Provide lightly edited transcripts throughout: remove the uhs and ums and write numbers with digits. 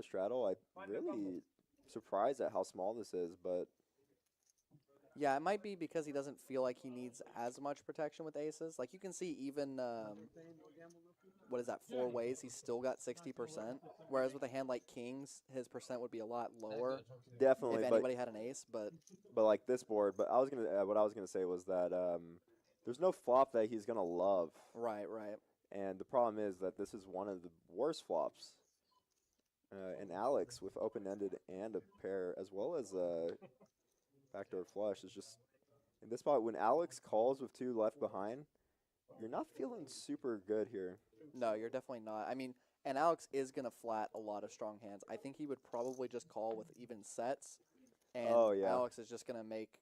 straddle. I'm really surprised at how small this is, but Yeah, it might be because he doesn't feel like he needs as much protection with aces. Like you can see even, what is that, four ways, he's still got 60%. Whereas with a hand like kings, his percent would be a lot lower if definitely, anybody had an ace. But but like this board. But I was gonna what I was gonna say was that there's no flop that he's gonna love, right, right. and the problem is that this is one of the worst flops. And Alex with open-ended and a pair, as well as a backdoor flush, is just in this spot. When Alex calls with two left behind, you're not feeling super good here. No, you're definitely not. I mean, and Alex is going to flat a lot of strong hands. I think he would probably just call with even sets, and Oh yeah, Alex is just going to make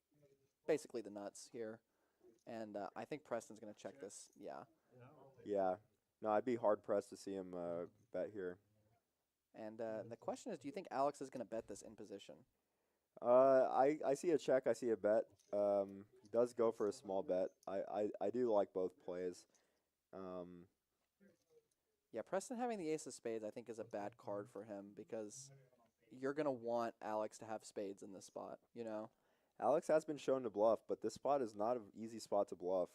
basically the nuts here. And I think Preston's going to check this. Yeah. yeah. No, I'd be hard pressed to see him bet here. And the question is, do you think Alex is going to bet this in position? I see a check. I see a bet. He does go for a small bet. I do like both plays. Um, Yeah, Preston having the ace of spades, I think, is a bad card for him because you're going to want Alex to have spades in this spot, you know? Alex has been shown to bluff, but this spot is not an easy spot to bluff.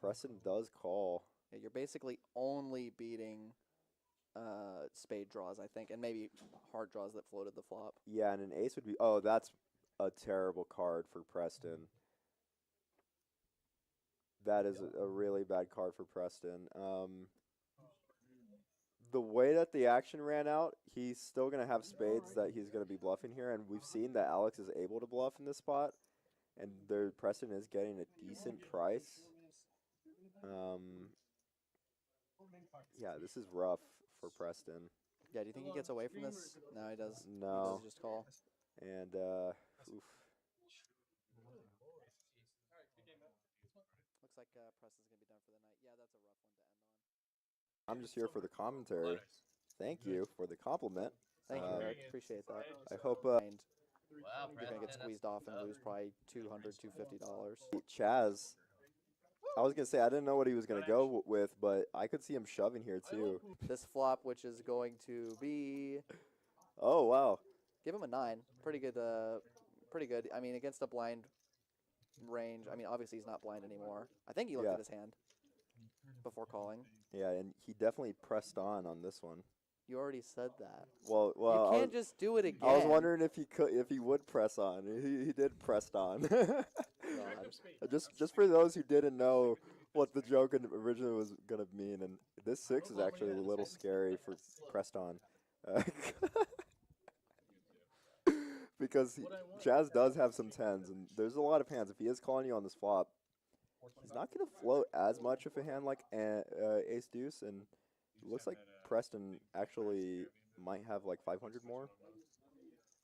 Preston does call. Yeah, you're basically only beating spade draws, I think, and maybe hard draws that floated the flop. Yeah, and an ace would be. Oh, that's a terrible card for Preston. That is a really bad card for Preston. The way that the action ran out, he's still going to have spades that he's going to be bluffing here, and we've seen that Alex is able to bluff in this spot, and Preston is getting a decent price. Yeah, this is rough for Preston. Yeah, do you think he gets away from this? No, he does. He No, does just call. and oof. Looks like Preston's going to be done for the night. Yeah, that's a rough one to end on. I'm just here for the commentary. Thank you for the compliment. Thank you, Eric. Appreciate that. I hope And you're going to get squeezed off and lose probably $200, $250. Chaz. I was gonna say I didn't know what he was gonna go with, but I could see him shoving here too. This flop, which is going to be, Oh wow. give him a 9. Pretty good. Pretty good. I mean, against a blind range. I mean, obviously he's not blind anymore. I think he looked Yeah. at his hand before calling. Yeah, and he definitely pressed on this one. You already said that. Well, You can't just do it again. I was wondering if he would press on. He did press on. just for those who didn't know what the joke originally was gonna mean, and this 6 is actually a little scary for pressed on. Because Chaz does have some 10s, and there's a lot of hands. If he is calling you on this flop, he's not going to float as much of a hand like Ace Deuce, and it looks like Preston actually might have like 500 more.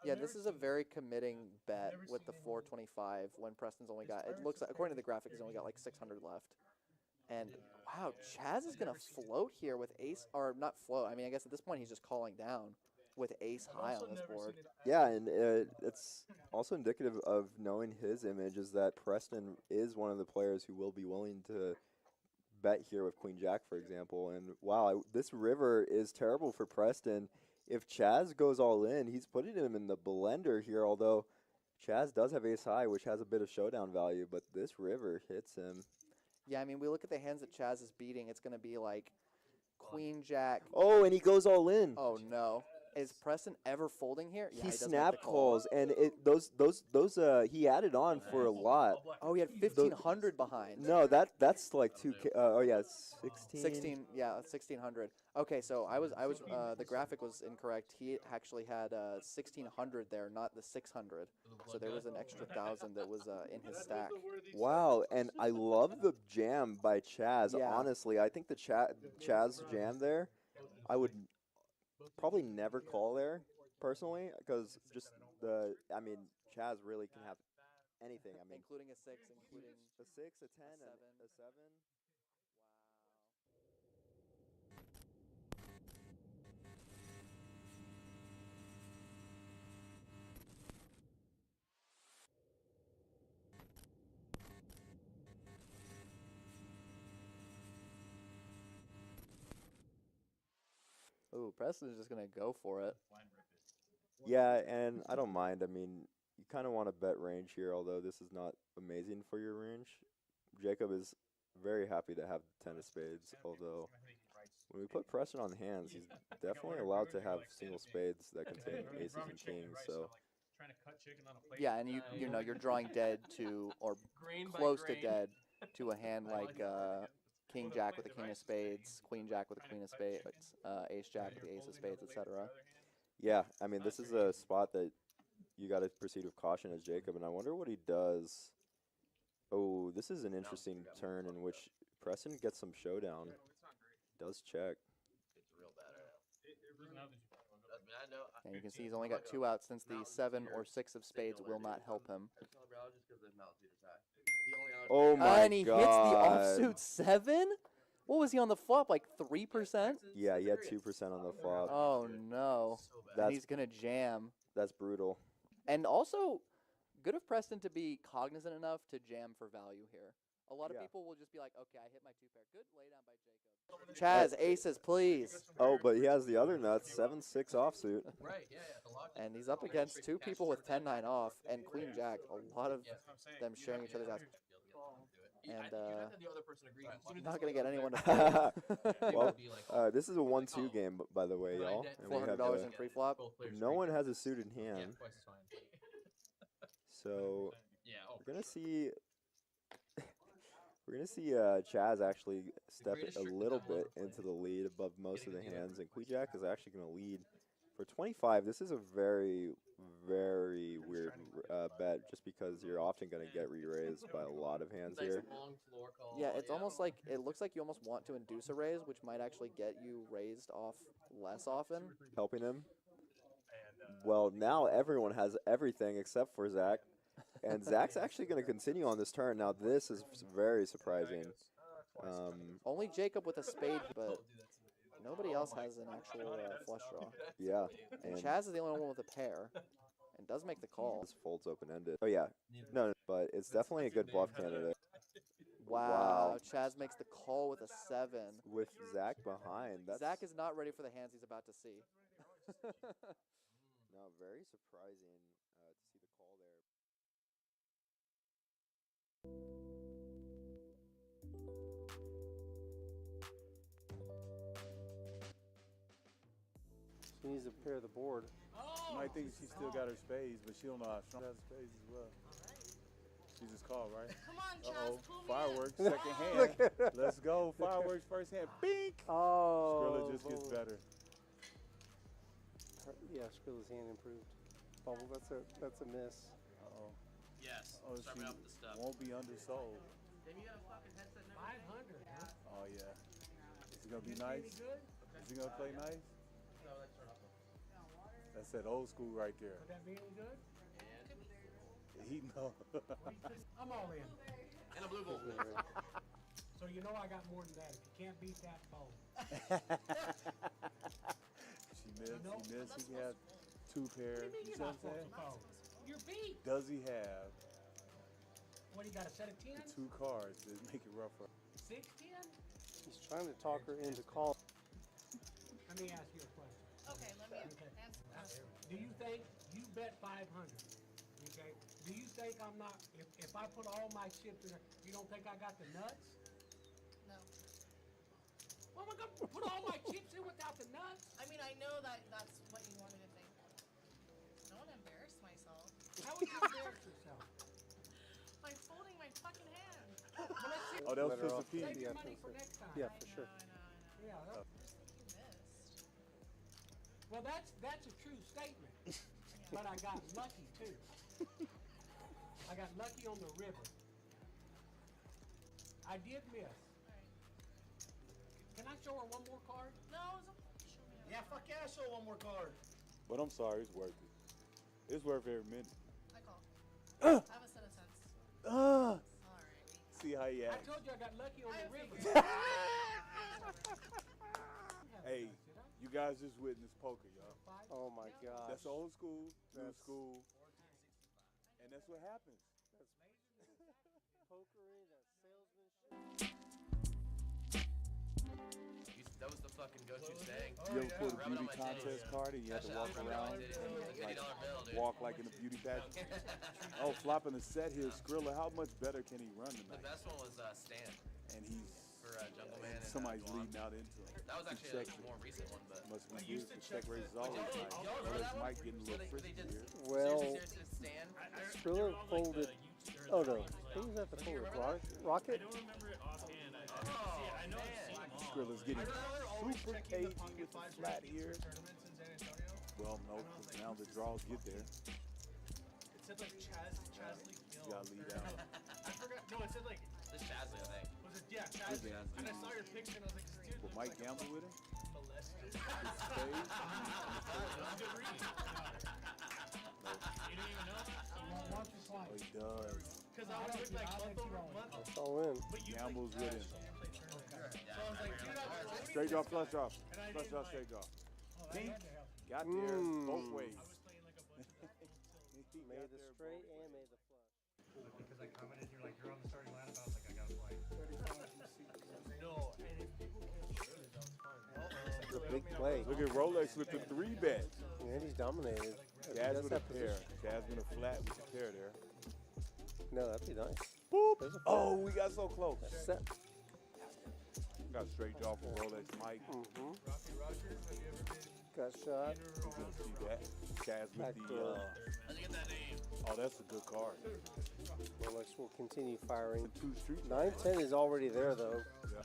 Yeah, this is a very committing bet with the 425 when Preston's only got, it looks like, according to the graphic, he's only got like 600 left. And, wow, Chaz is going to float here with ace, or not float, I mean, I guess at this point he's just calling down with ace high on this board. Yeah, and it's also indicative of knowing his image is that Preston is one of the players who will be willing to bet here with Queen Jack, for example. And wow, this river is terrible for Preston. If Chaz goes all in, he's putting him in the blender here, although Chaz does have ace high, which has a bit of showdown value, but this river hits him. Yeah, I mean, we look at the hands that Chaz is beating, it's going to be like Queen Jack. Oh, and he goes all in. Oh, no. Is Preston ever folding here? Yeah, he doesn't snap have to call. calls, and he added on for a lot. Oh, he had 1,500 behind. No, that's like 2K. Oh yeah, 16. 16, yeah, 1,600. Okay, so the graphic was incorrect. He actually had 1,600 there, not the 600. So there was an extra 1,000 that was in his stack. Wow, and I love the jam by Chaz. Yeah. Honestly, I think the Chaz jam there, I would probably never call there personally, because Chaz really can have anything. I mean, Including a 6, including a 6, a 10, a and 7. a 7. Wow. Ooh, Preston's just gonna go for it. Yeah, and I don't mind. I mean, you kind of want to bet range here, although this is not amazing for your range. Jacob is very happy to have the 10 of spades, although when we put pressure on hands, he's definitely allowed to have single spades that contain aces and kings. So Yeah, and you know you're drawing dead to or close to dead to a hand like King Jack with a King of Spades, Queen Jack with a Queen of Spades, Ace Jack with the Ace of Spades, etc. yeah, I mean, this is a spot that you got to proceed with caution as Jacob, and I wonder what he does. Oh, this is an interesting turn in which Preston gets some showdown. Does check. And you can see he's only got 2 outs since the 7 or 6 of spades will not help him. Oh my and he God. hits the offsuit 7? What was he on the flop, like 3%? Yeah, he had 2% on the flop. Oh no. And That's- he's going to jam. That's brutal. And also, good of Preston to be cognizant enough to jam for value here. A lot of people will just be like, okay, I hit my 2 pair. Good laydown by Jacob. Chaz, aces, please. Oh, but he has the other nuts, 7-6 offsuit. And he's up against 2 people with 10-9 off and Queen Jack. A lot of them sharing each other's outs. And not going to get anyone to play. Well, this is a 1-2 game, by the way, y'all. And we have $400 in pre-flop. no one has a suited hand. So we're gonna see. We're gonna see Chaz actually step a little bit into the lead above most of the hands, and Queen Jack is actually gonna lead for 25. This is a very, very weird bet, just because you're often gonna get re-raised by a lot of hands here. Yeah, it's almost like it looks like you almost want to induce a raise, which might actually get you raised off less often. Helping him. Well, now everyone has everything except for Zach. And Zach's actually going to continue on this turn. Now, this is very surprising. Only Jacob with a spade, but nobody else has an actual flush draw. Yeah. And Chaz is the only one with a pair and does make the call. This folds open-ended. Oh, yeah. No, but it's definitely a good bluff candidate. Wow. Chaz makes the call with a 7. With Zach behind. Zach is not ready for the hands he's about to see. No, very surprising to see the call there. She needs to pair the board. She might think she still got her spades, but she don't know how strong she has spades as well. She just called, right? Come on, Chaz, pull me Fireworks, in. second hand. Let's go. Fireworks, first hand. Bink! Oh. Skrilla just gets better. Yeah, Skrilla's hand improved. Bubble, that's a miss. Uh-oh. Yes. Oh, Start she me off with the stuff. won't be undersold. Damn, you got a fucking headset now? 500, huh? Oh, yeah. Is he going to be nice? Is he going to play nice? So let's start off with. That's that old school right there. Would that be any good? He know. I'm all in. And a blue gold. So you know I got more than that. If you can't beat that, phone. She missed. He had 2 pairs. You see what I'm saying? Phone. You're beat. Does he have What, you got a set of 10? the 2 cards that make it rougher? 6, 10? He's trying to talk her into call. Let me ask you a question. Okay, let me Okay. answer. Do you think you bet 500? Okay. Do you think I'm not? If I put all my chips in there, you don't think I got the nuts? No. Well, I'm gonna put all my chips in without the nuts. I mean, I know that that's what you wanted to think. I don't want to embarrass myself How would you embarrass yourself? by folding my fucking hand. Well, let's see. Oh, that was Better Pistol off. Pete. Save your Yeah, money for for next time. Yeah, for sure. I know. Yeah. You missed. Well, that's a true statement. But I got lucky too. I got lucky on the river. I did miss. Can I show her one more card? No, it's show me. Yeah, fuck yeah, show one more card. But I'm sorry, it's worth it. It's worth every minute. I call. I have a set of sense. Alright. See how he I acts. told you I got lucky on the river. Hey, you guys just witnessed poker, y'all. Oh my gosh. That's old school, new That's- school, and that's what happens. Pokery, that's salesmanship. That was the fucking go-to saying. You ever pulled a Rub it on beauty my contest titties. card and you had to walk around, like, walk like in a beauty pageant? Oh, flopping the set here, Skrilla. How much better can he run The tonight? best one was Stan And he's for Jungle Man. And, somebody's Guam. leading out into him. That was He actually checked a more recent one, but. Must be good. The check raise is always nice. Y'all Well, remember it's that one? Mike getting a little They frisky did here. Well, seriously Stan. Skrilla folded. Oh no, who was at the fold? Rocket? Oh, man. Skrilla's getting super cagey with the flat here. Well, no, 'cause now the draws get there. It said like Chaz Lee You gotta lead out. I forgot. No, it said like, This Chazley, I think. was it? Yeah, Chaz Lee. And I saw your picture and I was like, this dude Will looks Mike like gamble with him? molested. His spade? That's good reading. You didn't even know? Once or Oh, twice. he does. Because I was like month over month. That's all in. But you Gambles with him. So I was like, dude, I was Straight draw, flush draw. And I Flush didn't draw, like- straight draw. Oh, Pink. that had to help. Got there both ways. I was playing like a bunch of He Made got the there straight both and ways. made the flush. Because I commented, you're like, you're on the starting lineup. I was like, I gotta play. No, and if people can't shoot it, that's fine. It's a big play. Look at Rolex with the 3-bet. And he's dominated. Chaz That's with a that pair. position. Chaz with a flat with a pair there. No, that'd be nice. Boop. There's a Oh, we got so close. set. Got a straight draw for Rolex Mike. Mm-hmm. Rocky Rogers, have you ever been Got shot. in or You can around? see that. Chaz with the, How'd you get that name? oh, that's a good card. Rolex will continue firing. Two street. 9-10 is already there though. Yeah.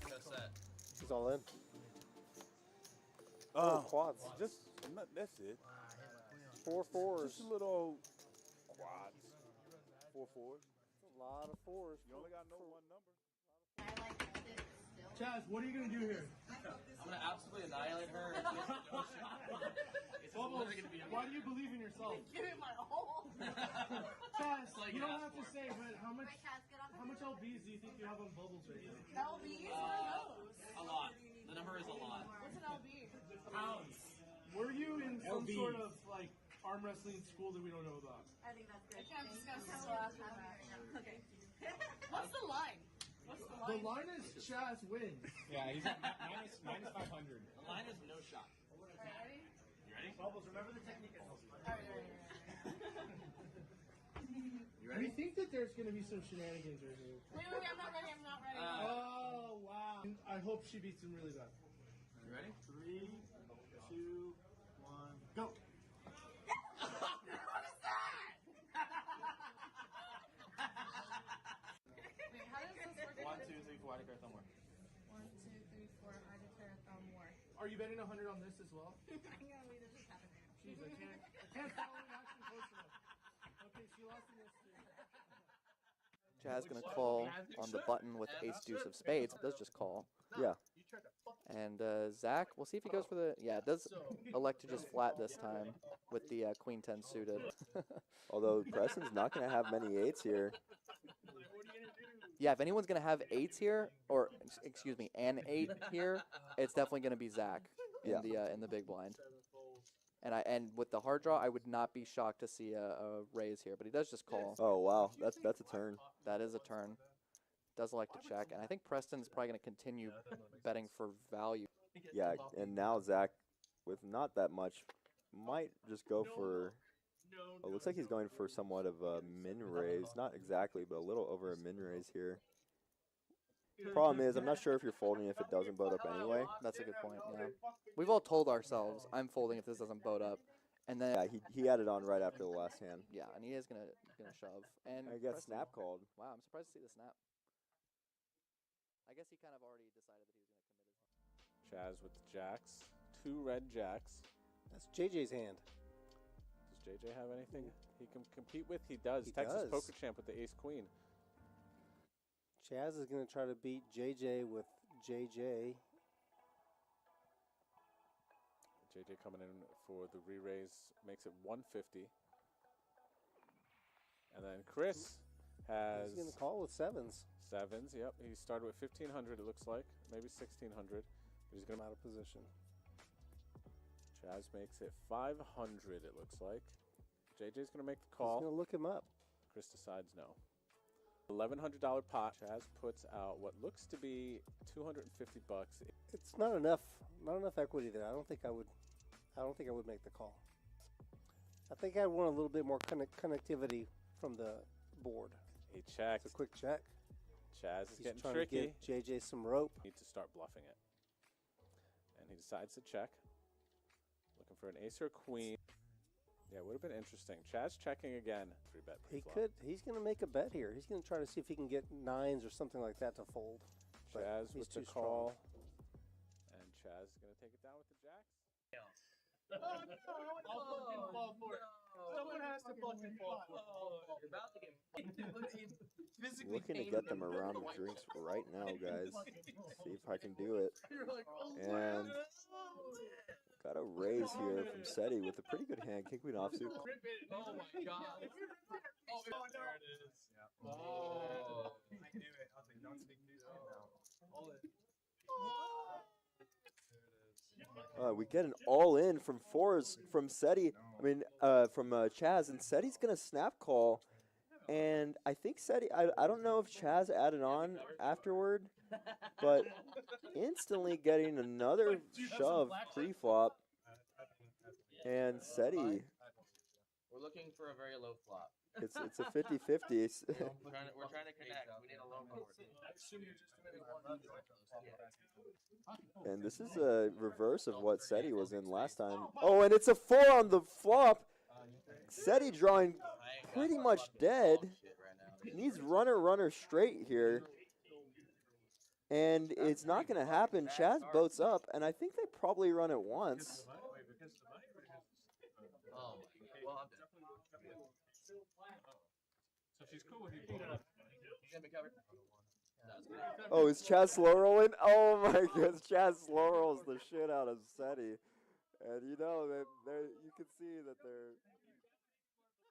Go set. He's all in. Uh, Quads. just, that's it. 4 fours. Just a little quads. 4 fours. A lot of fours. You only got no one number. Chaz, what are you going to do here? I'm gonna absolutely annihilate her. It's Bubbles, literally gonna be why do you believe in yourself? Give it my all. Chaz, like you you don't asked have to for. say, but how much My cats get off how much LBs do you think you have on Bubbles right now? LBs? What are those? A lot. The number is a lot. What's an LB? Pounds. Were you in some sort of like arm wrestling school that we don't know about? I think that's good. I can't discuss this last time. Okay. What's the line? What's the The line? line is Chaz wins. Yeah, he's at minus 500. The line is no shot. Ready? You ready? Bubbles, remember the technique. Alright. You Do you think that there's going to be some shenanigans right here? Wait, I'm not ready. I'm not ready. Oh, wow. I hope she beats him really bad. You ready? 3, 2, 1, go. What is that? Wait, how does this work? 1, 2, 3, 4. I declare thumb war. 1, 2, 3, 4. I declare a thumb war. Are you betting 100 on this as well? I'm gonna leave this just happen. Jeez, I can't follow it actually close enough. Okay, she lost in this too. Chaz gonna call on the button with ace deuce of spades. It does just call. Yeah. And Zach, we'll see if he goes for the. Yeah, it does elect to just flat this time with the queen 10 suited. Although Preston's not going to have many 8s here. Yeah, if anyone's gonna have 8s here, or excuse me, an 8 here, it's definitely gonna be Zach in Yeah. the big blind. And with the hard draw, I would not be shocked to see a raise here, but he does just call. Oh, wow. That's a turn. That is a turn. Does like to check, and I think Preston's probably going to continue betting for value. Yeah, and now Zach, with not that much, might just go for. Oh, looks like he's going for somewhat of a min raise. Not exactly, but a little over a min raise here. Problem is, I'm not sure if you're folding if it doesn't boat up anyway. That's a good point. Yeah, we've all told ourselves I'm folding if this doesn't boat up, and then Yeah, he had it on right after the last hand. yeah, and he is gonna shove. And I got Preston- snap called. Wow, I'm surprised to see the snap. I guess he kind of already decided that he was gonna commit his. Chaz with the jacks. 2 red jacks. That's JJ's hand. Does JJ have anything he can compete with? He does. He Texas does. Poker Champ with the ace queen. Chaz is going to try to beat JJ with JJ. JJ coming in for the re-raise makes it 150. And then Chris has He's going to call with 7s. 7s. Yep, he started with 1,500 it looks like. Maybe 1,600. But he's going I'm to out of position. Chaz makes it 500 it looks like. JJ's going to make the He's call. going to look him up. Chris decides no. $1,100 pot. Chaz puts out what looks to be $250. It's not enough equity there. I don't think I would make the call. I think I want a little bit more connectivity from the board. He checks. It's a quick check. Chaz is He's getting trying tricky. to give JJ some rope. Need to start bluffing it. And he decides to check. Looking for an ace or queen. Yeah, it would have been interesting. Chaz checking again. 3-bet pre-flop. He's going to make a bet here. He's going to try to see if he can get nines or something like that to fold. But Chaz he's with the too strong. call. And Chaz is going to take it down with the jacks. I'll fucking fall for it. Someone has to fucking fall for it. You're about to get physically Looking to get them a round of drinks right now, guys. See if I can do it. And got a raise here from Seti with a pretty good hand. King Queen offsuit. Oh my god. Oh, there it is. Oh. I knew it. I was like, don't speak news now. All in. We get an all-in from fours from Seti. From Chaz, and Seti's gonna snap call, and I think Seti. I don't know if Chaz added on afterward, but instantly getting another shove pre-flop, and Seti. We're looking for a very low flop. It's a 50-50. We're trying to connect. We need a low board. And this is a reverse of what Seti was in last time. Oh, and it's a 4 on the flop. Seti drawing pretty much dead. Needs runner straight here. And it's not going to happen. Chaz boats up, and I think they probably run it once. Oh, well, I'm dead. So she's cool with you. She's gonna be covered. Oh, is Chaz slow rolling? Oh my goodness, Chaz slow rolls the shit out of Seti. And you know, you can see that they're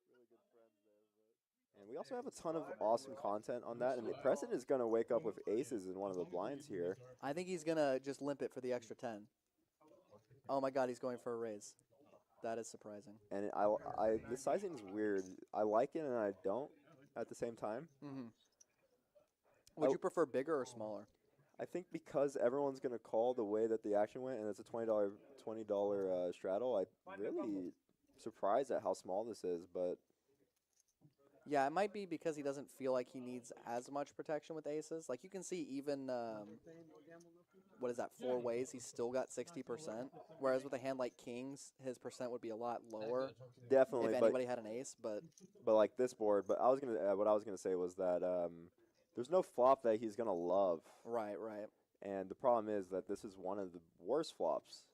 really good friends there. And we also have a ton of awesome content on that. And Preston is going to wake up with aces in one of the blinds here. I think he's going to just limp it for the extra 10. Oh my god, he's going for a raise. That is surprising. And the sizing is weird. I like it and I don't at the same time. Mm-hmm. Would you prefer bigger or smaller? I think because everyone's going to call the way that the action went, and it's a $20 straddle, I'm really surprised at how small this is. But yeah, it might be because he doesn't feel like he needs as much protection with aces. Like you can see even, what is that, 4 ways, he's still got 60%. Whereas with a hand like kings, his percent would be a lot lower. Definitely. If anybody had an ace, but like this board. But what I was gonna say was that there's no flop that he's gonna love. Right. And the problem is that this is one of the worst flops.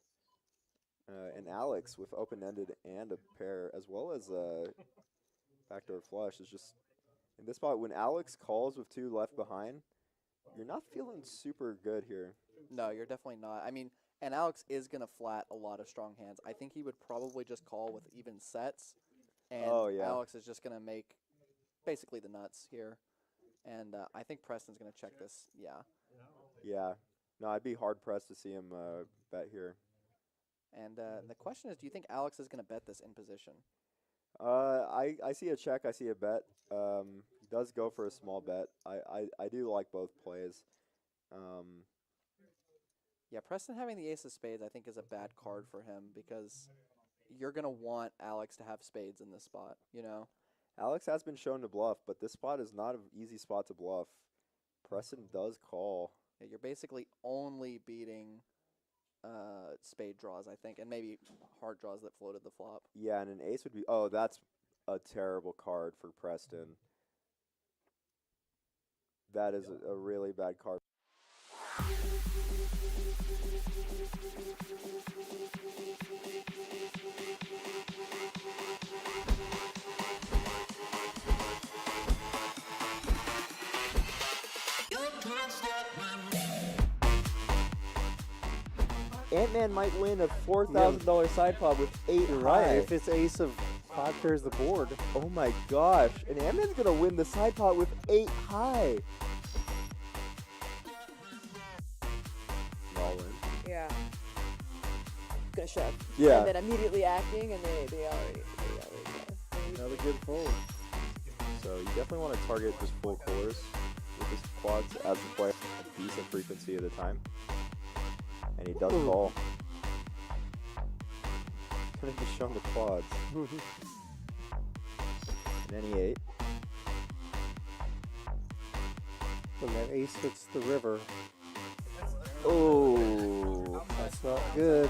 And Alex with open-ended and a pair, as well as backdoor flush, is just in this spot. When Alex calls with 2 left behind, you're not feeling super good here. No, you're definitely not. I mean, and Alex is going to flat a lot of strong hands. I think he would probably just call with even sets. And Alex is just going to make basically the nuts here. And I think Preston's going to check this. Yeah. No, I'd be hard-pressed to see him bet here. And the question is, do you think Alex is going to bet this in position? I see a check. I see a bet. He does go for a small bet. I do like both plays. Yeah, Preston having the ace of spades, I think, is a bad card for him because you're going to want Alex to have spades in this spot, you know? Alex has been shown to bluff, but this spot is not an easy spot to bluff. Preston does call. Yeah, you're basically only beating spade draws, I think, and maybe hard draws that floated the flop. Yeah, and an ace would be... Oh, that's a terrible card for Preston. That is a really bad card. Ant-Man might win a $4,000 side pot with 8 You're high. right. If it's ace of 5 pairs the board. Oh my gosh. And Ant-Man's going to win the side pot with 8 high. All in. Yeah. Gonna shove. Yeah. And then immediately acting, and they already Another good fold. So you definitely want to target just full colors with his quads as the player a decent frequency at a time. And he does fall. Couldn't be shown the quads. And then he 8. When that ace hits the river, Oh, that's not good.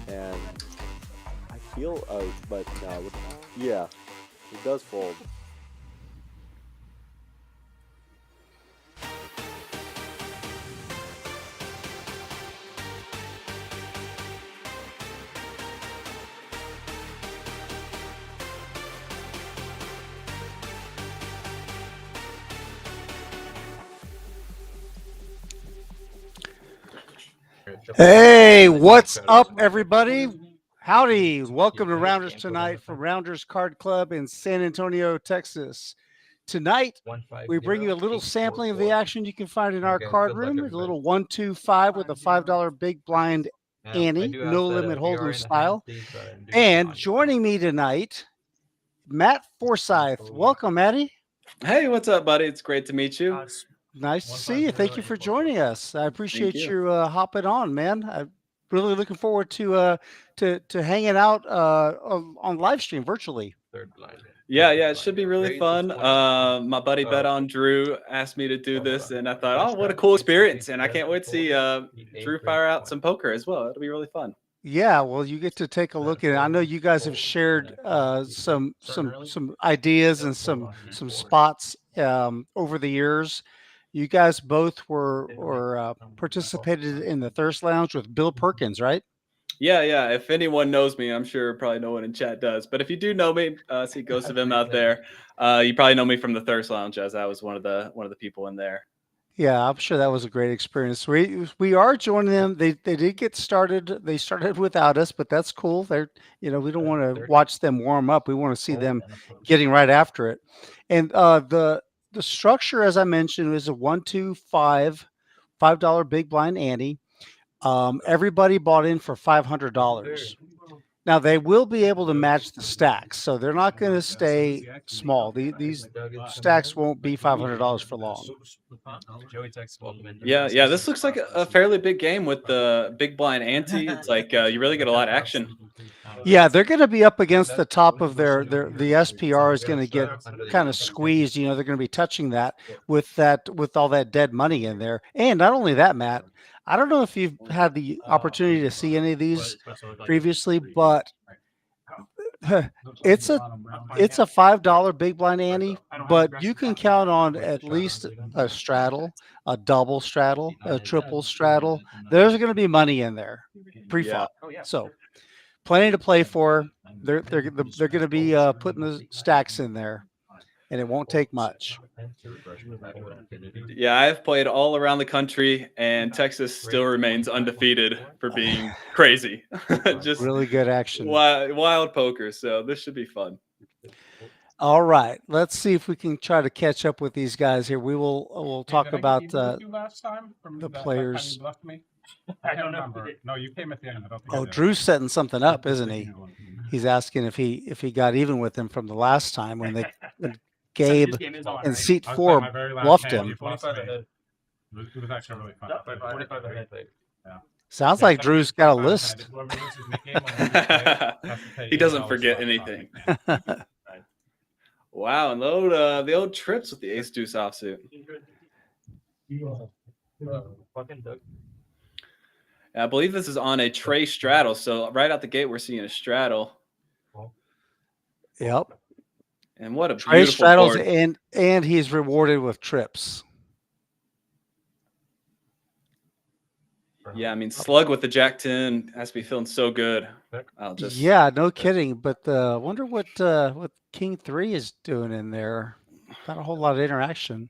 and I feel, but no, yeah, it does fold. Hey, what's up, everybody? Howdy. Welcome to Rounders Tonight from Rounders Card Club in San Antonio, Texas. Tonight, we bring you a little sampling of the action you can find in our card room. It's a little 1-2-5 with a $5 big blind Annie, no limit hold'em style. And joining me tonight, Matt Forsyth. Welcome, Matty. Hey, what's up, buddy? It's great to meet you. Nice to see you. Thank you for joining us. I appreciate you hopping on, man. I'm really looking forward to hanging out on live stream virtually. Yeah, it should be really fun. My buddy BetOnDrew asked me to do this, and I thought, oh, what a cool experience! And I can't wait to see Drew fire out some poker as well. It'll be really fun. Yeah, well, you get to take a look at it. I know you guys have shared some ideas and some spots over the years. You guys both were participated in the Thirst Lounge with Bill Perkins, right? Yeah. If anyone knows me, I'm sure probably no one in chat does. But if you do know me, see ghosts of him out there. You probably know me from the Thirst Lounge, as I was one of the people in there. Yeah, I'm sure that was a great experience. We are joining them. They did get started. They started without us, but that's cool. They're we don't want to watch them warm up. We want to see them getting right after it. And the structure, as I mentioned, is a 1-2-5 $5 big blind ante. Everybody bought in for $500. Now they will be able to match the stacks, so they're not going to stay small. These stacks won't be $500 for long. Yeah. This looks like a fairly big game with the big blind ante. It's like you really get a lot of action. Yeah, they're going to be up against the top of the SPR is going to get kind of squeezed. They're going to be touching that with all that dead money in there. And not only that, Matt, I don't know if you've had the opportunity to see any of these previously, but it's a $5 big blind ante, but you can count on at least a straddle, a double straddle, a triple straddle. There's going to be money in there pre-flop. So plenty to play for. They're going to be putting the stacks in there, and it won't take much. Yeah, I've played all around the country, and Texas still remains undefeated for being crazy. Just really good action. Wild poker, so this should be fun. All right, let's see if we can try to catch up with these guys here. We'll talk about the players. I don't remember. No, you came at the end. Oh, Drew's setting something up, isn't he? He's asking if he got even with him from the last time when Gabe in seat 4 bluffed him. It was actually really fun. Sounds like Drew's got a list. He doesn't forget anything. Wow, and the old trips with the ace deuce offsuit. I believe this is on a Trey straddle, so right out the gate we're seeing a straddle. Yep. And what a Trey beautiful straddles, board. and he's rewarded with trips. Yeah, I mean, slug with the Jack-10 has to be feeling so good. Yeah, no kidding. But wonder what King 3 is doing in there. Not a whole lot of interaction.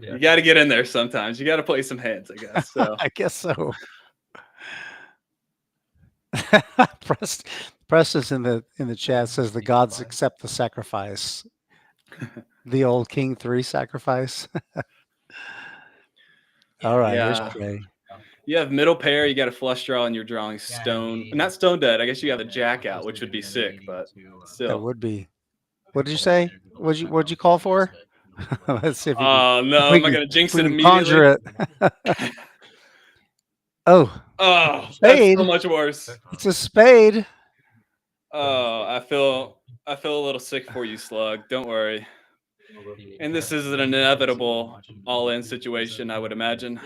You got to get in there sometimes. You got to play some hands, I guess. So. I guess so. Preston's in the chat says the gods accept the sacrifice. The old King 3 sacrifice. All right, here's Trey. You have middle pair, you got a flush draw, and you're drawing stone. Not stone dead. I guess you have a jack out, which would be sick, but still. That would be. What did you say? What'd you call for? Let's see if you Oh can, no, we am I can- gonna jinx we it can immediately? Conjure it. Oh, Oh, spade. that's so much worse. It's a spade. Oh, I feel a little sick for you, Slug. Don't worry. And this is an inevitable all-in situation, I would imagine.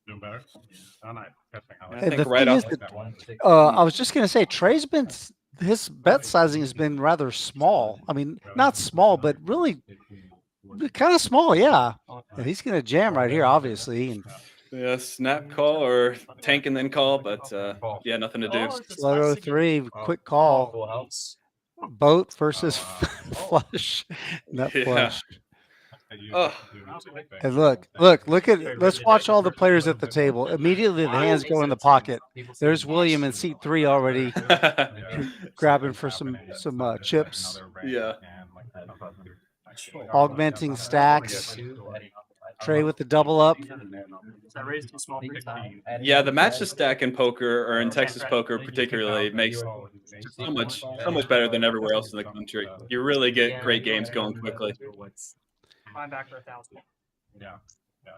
Doing better. Oh, nice. I And think the right thing off. is that, I was just gonna say, Trey's been his bet sizing has been rather small. I mean, not small, but really kind of small. Yeah, and he's gonna jam right here, obviously. And Yeah, snap call or tank and then call, but yeah, nothing to do. Slow 3, quick call. Boat versus flush, nut Yeah. flush. Oh. And look at, let's watch all the players at the table. Immediately the hands go in the pocket. There's William in seat 3 already grabbing for some chips. Yeah. Augmenting stacks. Trey with the double up. Yeah, the match to stack in poker, or in Texas poker particularly, makes so much better than everywhere else in the country. You really get great games going quickly.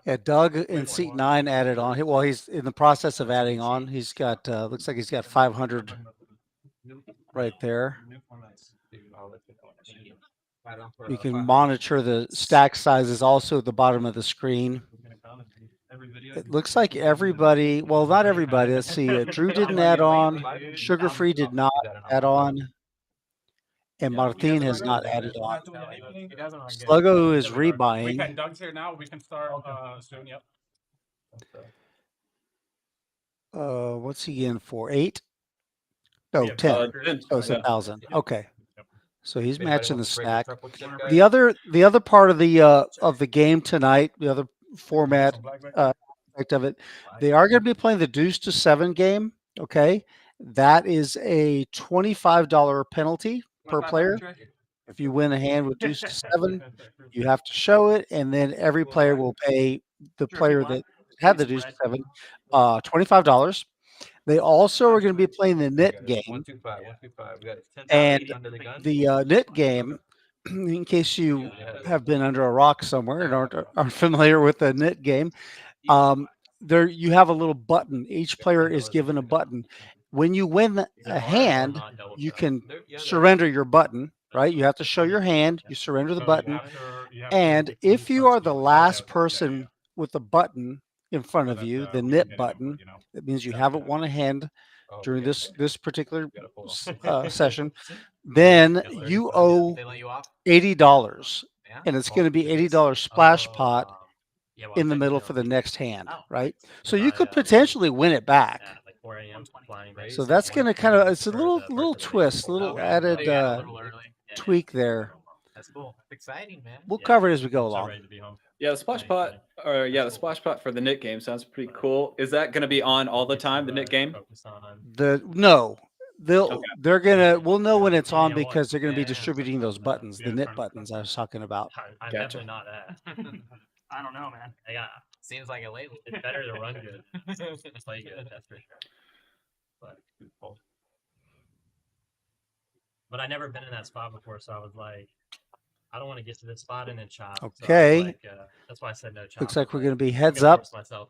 Yeah, Doug in seat 9 added on. Well, he's in the process of adding on. He's got looks like he's got 500 right there. You can monitor the stack sizes also at the bottom of the screen. It looks like everybody, well, not everybody. Let's see. Drew didn't add on. Sugar-free did not add on. And Martin has not added on. Sluggo is rebuying. Okay, Doug's here now. We can start soon. Yep. What's he in for? 8? No, 10. Oh, it's 1,000. Okay. So he's matching the stack. The other part of the game tonight, the other format aspect of it, they are going to be playing the deuce to 7 game. Okay, that is a $25 penalty per player. If you win a hand with deuce to 7, you have to show it, and then every player will pay the player that had the deuce to 7 $25. They also are going to be playing the knit game. And the knit game, in case you have been under a rock somewhere and aren't familiar with the knit game, there you have a little button. Each player is given a button. When you win a hand, you can surrender your button, right? You have to show your hand, you surrender the button. And if you are the last person with the button in front of you, the knit button, that means you haven't won a hand during this particular session, then you owe $80, and it's going to be $80 splash pot in the middle for the next hand, right? So you could potentially win it back. So that's going to kind of, it's a little twist, a little added tweak there. That's cool. It's exciting, man. We'll cover it as we go along. Yeah, the splash pot, the splash pot for the knit game sounds pretty cool. Is that going to be on all the time, the knit game? We'll know when it's on because they're going to be distributing those buttons, the knit buttons I was talking about. I'm definitely not that. I don't know, man. Yeah, seems like it lately. It's better to run good. Play good, that's for sure. But I never been in that spot before, so I was like, I don't want to get to this spot and then chop. Okay. So like, that's why I said no chop. Looks like we're going to be heads up.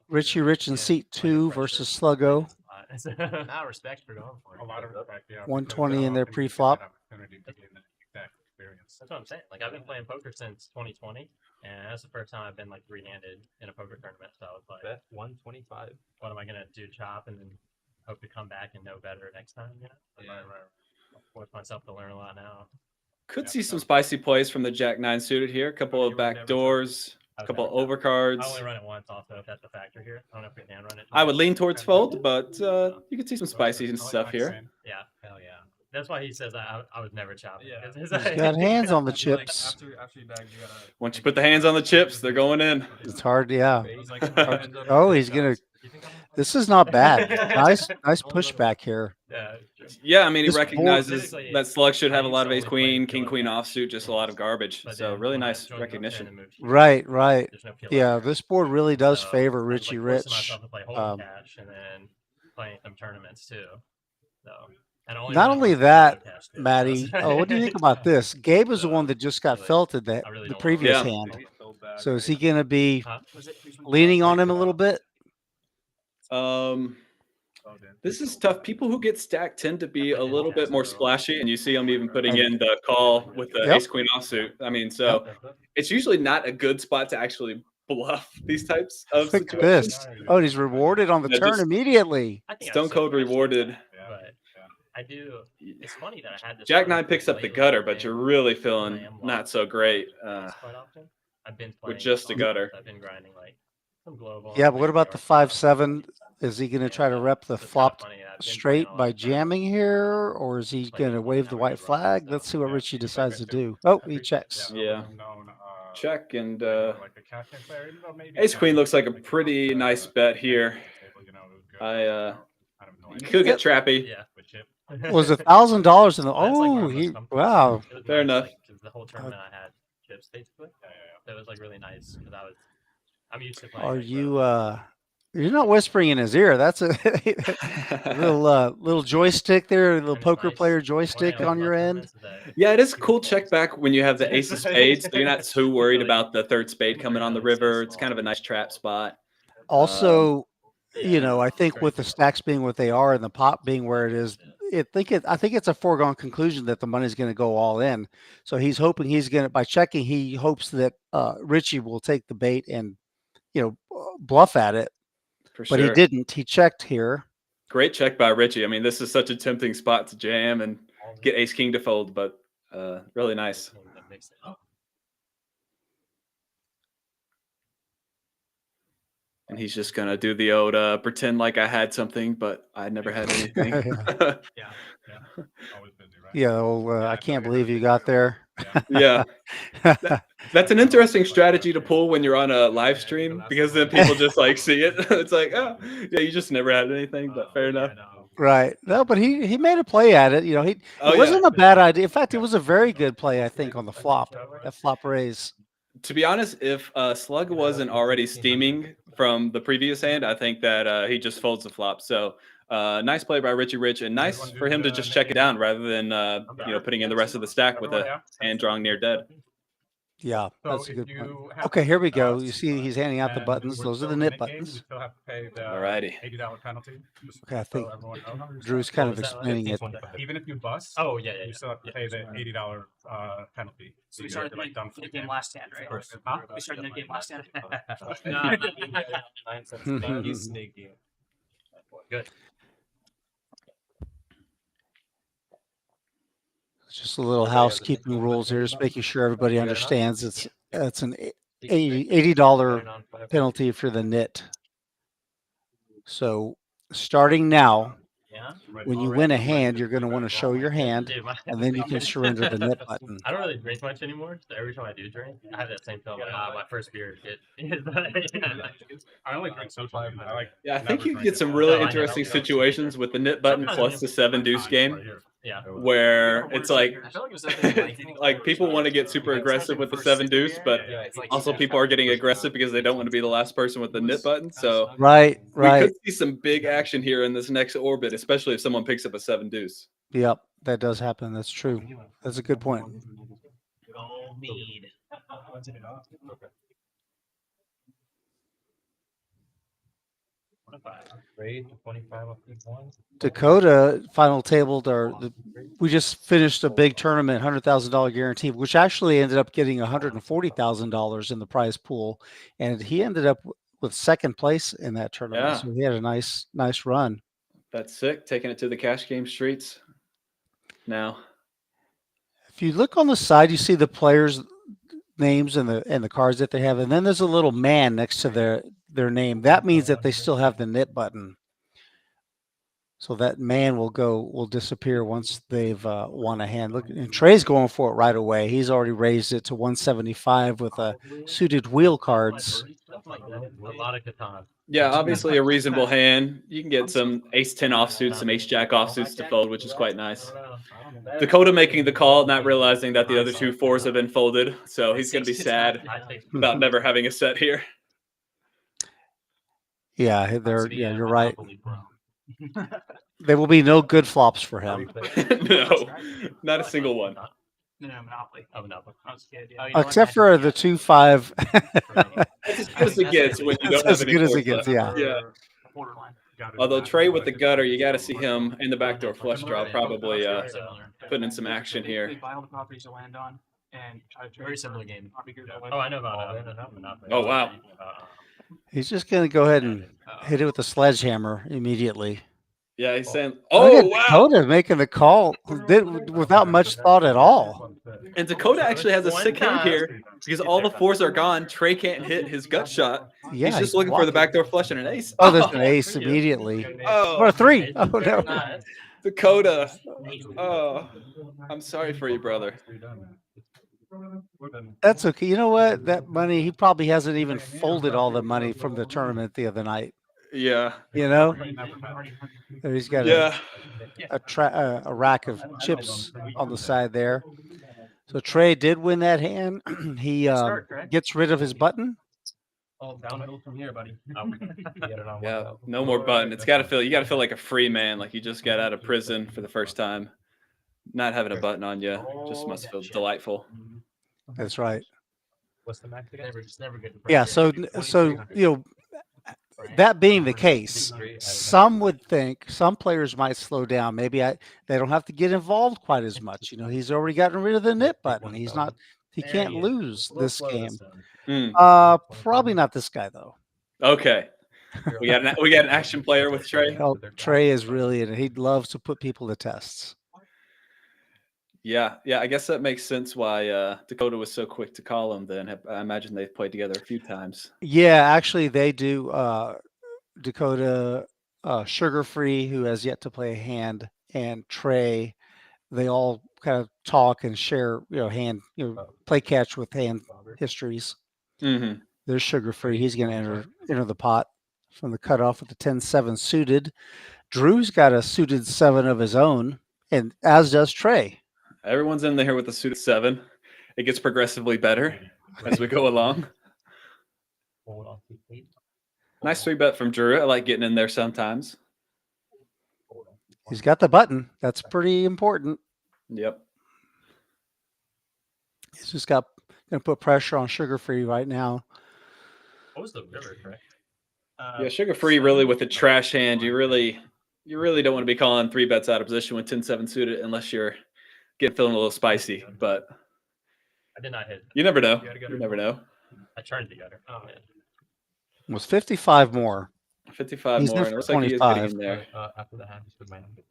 Richie Rich in seat 2 versus Sluggo. Now respect for going for it. A lot of respect, yeah. 120 in their pre-flop. That's what I'm saying. Like, I've been playing poker since 2020, and that's the first time I've been like three-handed in a poker tournament. So I was like, bet 125. What am I gonna do? Chop and then hope to come back and know better next time? You know, force myself to learn a lot now. Could see some spicy plays from the Jack 9 suited here. A couple of back doors, a couple of overcards. I only run it once, also, if that's a factor here. I don't know if we can run it. I would lean towards fold, but you could see some spicy stuff here. Yeah, hell yeah. That's why he says I was never chopping. Yeah. He's got hands on the chips. Once you put the hands on the chips, they're going in. It's hard, yeah. Oh, he's gonna. This is not bad. Nice pushback here. Yeah, I mean, he This board- recognizes that Slug should have a lot of ace queen, king queen offsuit, just a lot of garbage. So really nice recognition. Right. Yeah, this board really does favor Richie forcing Rich. myself to play holding cash and then playing some tournaments too. So Not only that, Maddie. Oh, what do you think about this? Gabe is the one that just got felted the previous hand. So is he going to be leaning on him a little bit? This is tough. People who get stacked tend to be a little bit more splashy, and you see them even putting in the call with the ace queen offsuit. I mean, so it's usually not a good spot to actually bluff these types of Quick situations. fist. Oh, and he's rewarded on the turn immediately. Stone cold rewarded. But I do. It's funny that I had this. Jack 9 picks up the gutter, but you're really feeling not so great with just a gutter. I've been grinding like some global. Yeah, but what about the 5-7? Is he going to try to rep the flop straight by jamming here, or is he going to wave the white flag? Let's see what Richie decides to do. Oh, he checks. Yeah. Check, and ace queen looks like a pretty nice bet here. You could get trappy. Was $1,000 in the? Oh, wow. Fair enough. The whole tournament I had chips basically. That was like really nice because I'm used to playing. Are you? You're not whispering in his ear. That's a little joystick there, a little poker player joystick on your end. Yeah, it is a cool check back when you have the ace of spades. So you're not too worried about the third spade coming on the river. It's kind of a nice trap spot. Also, I think with the stacks being what they are and the pot being where it is, I think it's a foregone conclusion that the money's going to go all in. So he's hoping by checking, he hopes that Richie will take the bait and bluff at it. But he didn't. He checked here. Great check by Richie. I mean, this is such a tempting spot to jam and get ace king to fold, but really nice. And he's just gonna do the old pretend like I had something, but I never had anything. I can't believe you got there. Yeah. That's an interesting strategy to pull when you're on a live stream, because then people just like see it. It's like, oh, yeah, you just never had anything, but fair enough. Right. No, but he made a play at it. It wasn't a bad idea. In fact, it was a very good play, I think, on the flop. That flop raise. To be honest, if Slug wasn't already steaming from the previous hand, I think that he just folds the flop. So nice play by Richie Rich, and nice for him to just check it down rather than putting in the rest of the stack with a hand drawing near dead. Yeah, that's a good point. Okay, here we go. You see he's handing out the buttons. Those are the nip buttons. Alrighty. $80 penalty. Okay, I think Drew's kind of explaining it. Even if you bust, you still have to pay the $80 penalty. So we started the game last hand, right? Huh? We started the game last hand. He's sneaky. Good. Just a little housekeeping rules here, just making sure everybody understands it's an $80 penalty for the nit. So starting now, when you win a hand, you're going to want to show your hand, and then you can surrender the nit button. I don't really drink much anymore, so every time I do drink, I have that same feeling. My first beer is good. I only drink social. I think you get some really interesting situations with the nit button plus the 7 deuce game. Yeah. Where it's like people want to get super aggressive with the 7 deuce, but also people are getting aggressive because they don't want to be the last person with the nit button. So right. We could see some big action here in this next orbit, especially if someone picks up a 7 deuce. Yep, that does happen. That's true. That's a good point. Dakota final tabled we just finished a big tournament, $100,000 guarantee, which actually ended up getting $140,000 in the prize pool, and he ended up with second place in that tournament. So he had a nice run. That's sick. Taking it to the cash game streets now. If you look on the side, you see the players' names and the cards that they have, and then there's a little man next to their name. That means that they still have the nit button. So that man will disappear once they've won a hand. Look, and Trey's going for it right away. He's already raised it to 175 with suited wheel cards. A lot of katana. Yeah, obviously a reasonable hand. You can get some ace-10 offsuits, some ace-jack offsuits to fold, which is quite nice. Dakota making the call, not realizing that the other two fours have been folded, so he's going to be sad about never having a set here. Yeah, you're right. There will be no good flops for him. No, not a single one. No, Monopoly. Oh, Monopoly. Except for the 2-5. That's as good as it gets when you don't That's have as any good as fours it gets, left. yeah. Although Trey with the gutter, you got to see him in the backdoor flush draw, probably putting in some action here. Buy all the properties to land on and try to Very similar game. Oh, I know about Monopoly. Oh, wow. He's just going to go ahead and hit it with a sledgehammer immediately. Yeah, he's saying, Look oh, at wow. Dakota making the call without much thought at all. And Dakota actually has a sick hand here because all the fours are gone. Trey can't hit his gut shot. Yeah, he's just looking for the backdoor flush and an ace. Oh, there's an ace immediately. Oh, Or a 3. Oh, no. Dakota. Oh, I'm sorry for you, brother. That's okay. You know what? That money, he probably hasn't even folded all the money from the tournament the other night. Yeah. You know? There he's got a rack of chips on the side there. So Trey did win that hand. He gets rid of his button. Oh, downhill from here, buddy. Yeah, no more button. You got to feel like a free man, like you just got out of prison for the first time. Not having a button on you just must feel delightful. That's right. What's the max again? It's never good. Yeah, so that being the case, some would think some players might slow down. Maybe they don't have to get involved quite as much. You know, he's already gotten rid of the nip button. He can't lose this game. Probably not this guy though. Okay. We got an action player with Trey. Well, Trey is really in it. He loves to put people to tests. Yeah, I guess that makes sense why Dakota was so quick to call him then. I imagine they've played together a few times. Yeah, actually they do. Dakota, Sugarfree, who has yet to play a hand, and Trey, they all kind of talk and share, play catch with hand histories. Mm-hmm. There's Sugarfree. He's going to enter the pot from the cutoff with the 10-7 suited. Drew's got a suited 7 of his own, and as does Trey. Everyone's in there with a suited 7. It gets progressively better as we go along. Nice 3-bet from Drew. I like getting in there sometimes. He's got the button. That's pretty important. Yep. He's just going to put pressure on Sugarfree right now. What was the river, correct? Yeah, Sugarfree really with a trash hand. You really don't want to be calling 3-bets out of position with 10-7 suited unless you're feeling a little spicy. But I did not hit. You never know. You never know. I turned the gutter. Oh man. It was 55 more. 55 He's more. And it looks like he is getting in there. After the hand, he's my number.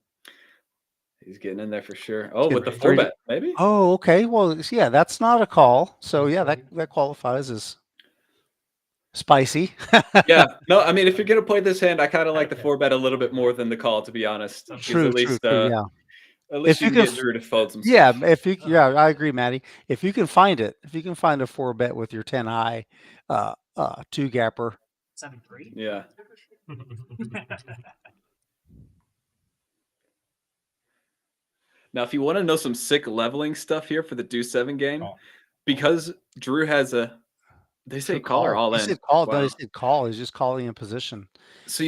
He's getting in there for sure. Oh, with the 4-bet, maybe? Oh, okay. Well, yeah, that's not a call. So, yeah, that qualifies as spicy. Yeah. No, I mean, if you're going to play this hand, I kind of like the 4-bet a little bit more than the call, to be honest. True, yeah. At least you can get Drew to fold some Yeah, stuff. I agree, Maddie. If you can find it, if you can find a 4-bet with your 10 high, 2-gapper. 7-3. Yeah. Now, if you want to know some sick leveling stuff here for the Deuce 7 game, because Drew has they say call or all in. He said call. Wow. No, he said call. He's just calling in position. So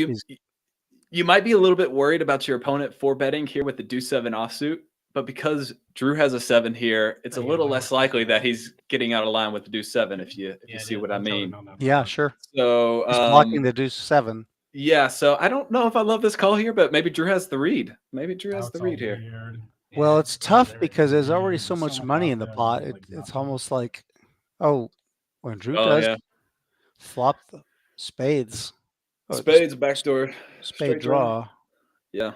you might be a little bit worried about your opponent 4-betting here with the Deuce 7 offsuit, but because Drew has a 7 here, it's a little less likely that he's getting out of line with the Deuce 7. If you see what I mean. Yeah, sure. So he's blocking the Deuce 7. Yeah, so I don't know if I love this call here, but maybe Drew has the read. Maybe Drew has the read here. Well, it's tough because there's already so much money in the pot. It's almost like, when Drew does flop the spades. Spades, backdoor. Spade draw. Yeah.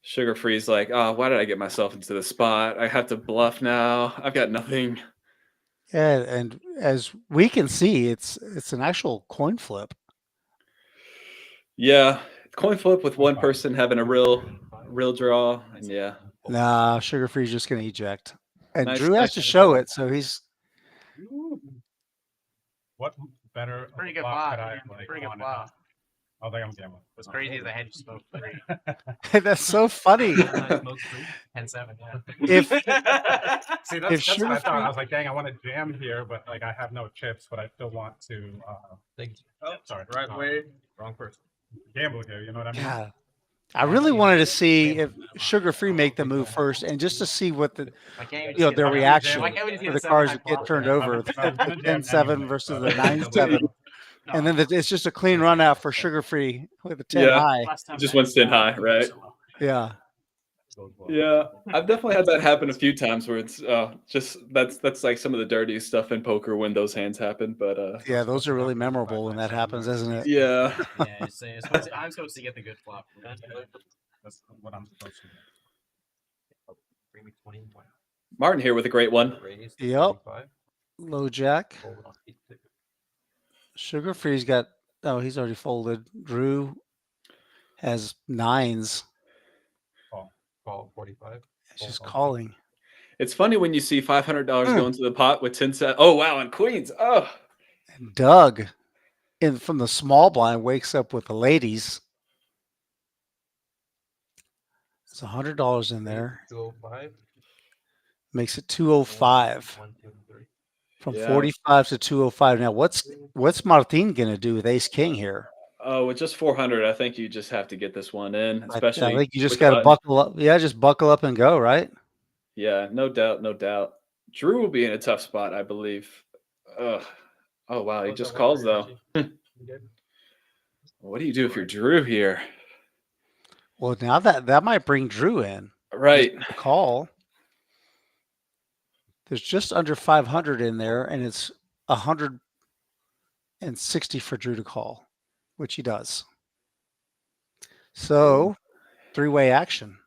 Sugarfree's like, why did I get myself into the spot? I have to bluff now. I've got nothing. Yeah, and as we can see, it's an actual coin flip. Yeah, coin flip with one person having a real draw, and yeah. Nah, Sugarfree's just gonna eject. And Nice, Drew has nice. to show it, so he's What better Pretty good flop could flop. I like Pretty good want flop. I think I'm gambling. What's crazy is I had you smoke 3. that's so funny. I smoked 3. 10-7, yeah. If See, if that's what I Sugar thought. I Free, was like, dang, I want to jam here, but like I have no chips, but I still want to. Sorry, Right way. Wrong person. gamble here. You know what I mean? God, I really wanted to see if Sugar Free make the move first, and just to see what the I can't even you know see their the flop. reaction Why can't we just see for the the 7 cards high that get flop? turned over, I'm gonna the jam 10-7 anyway, versus but- the 9-7, and then it's just a clean run out for Sugar Free with a 10 Yeah. high. Just went 10 high, right? Yeah. Yeah, I've definitely had that happen a few times where it's just that's like some of the dirtiest stuff in poker when those hands happen. But Yeah, those are really memorable when that happens, isn't it? yeah, Yeah, I'm supposed to get the good flop. That's what I'm supposed to do. Bring me 20. Martin here with a great one. Yep. Low jack. Sugar Free's got he's already folded. Drew has 9s. Call 45. She's calling. It's funny when you see $500 go into the pot with 10 set. Oh wow, and queens. Oh, And Doug, from the small blind, wakes up with the ladies. There's $100 in there. 205. Makes it 205. 1, 2, 3. From Yeah. 45 to 205. Now, what's Martin gonna do with Ace King here? oh, with just 400, I think you just have to get this one in, I especially. think you just with got to Hutton. buckle up. Yeah, just buckle up and go, right? Yeah, no doubt, no doubt. Drew will be in a tough spot, I believe. Ugh. Oh wow, he just calls though. What do you do if you're Drew here? Well, now that might bring Drew in. Right. The call. There's just under 500 in there, and it's 160 for Drew to call, which he does. So, three-way action.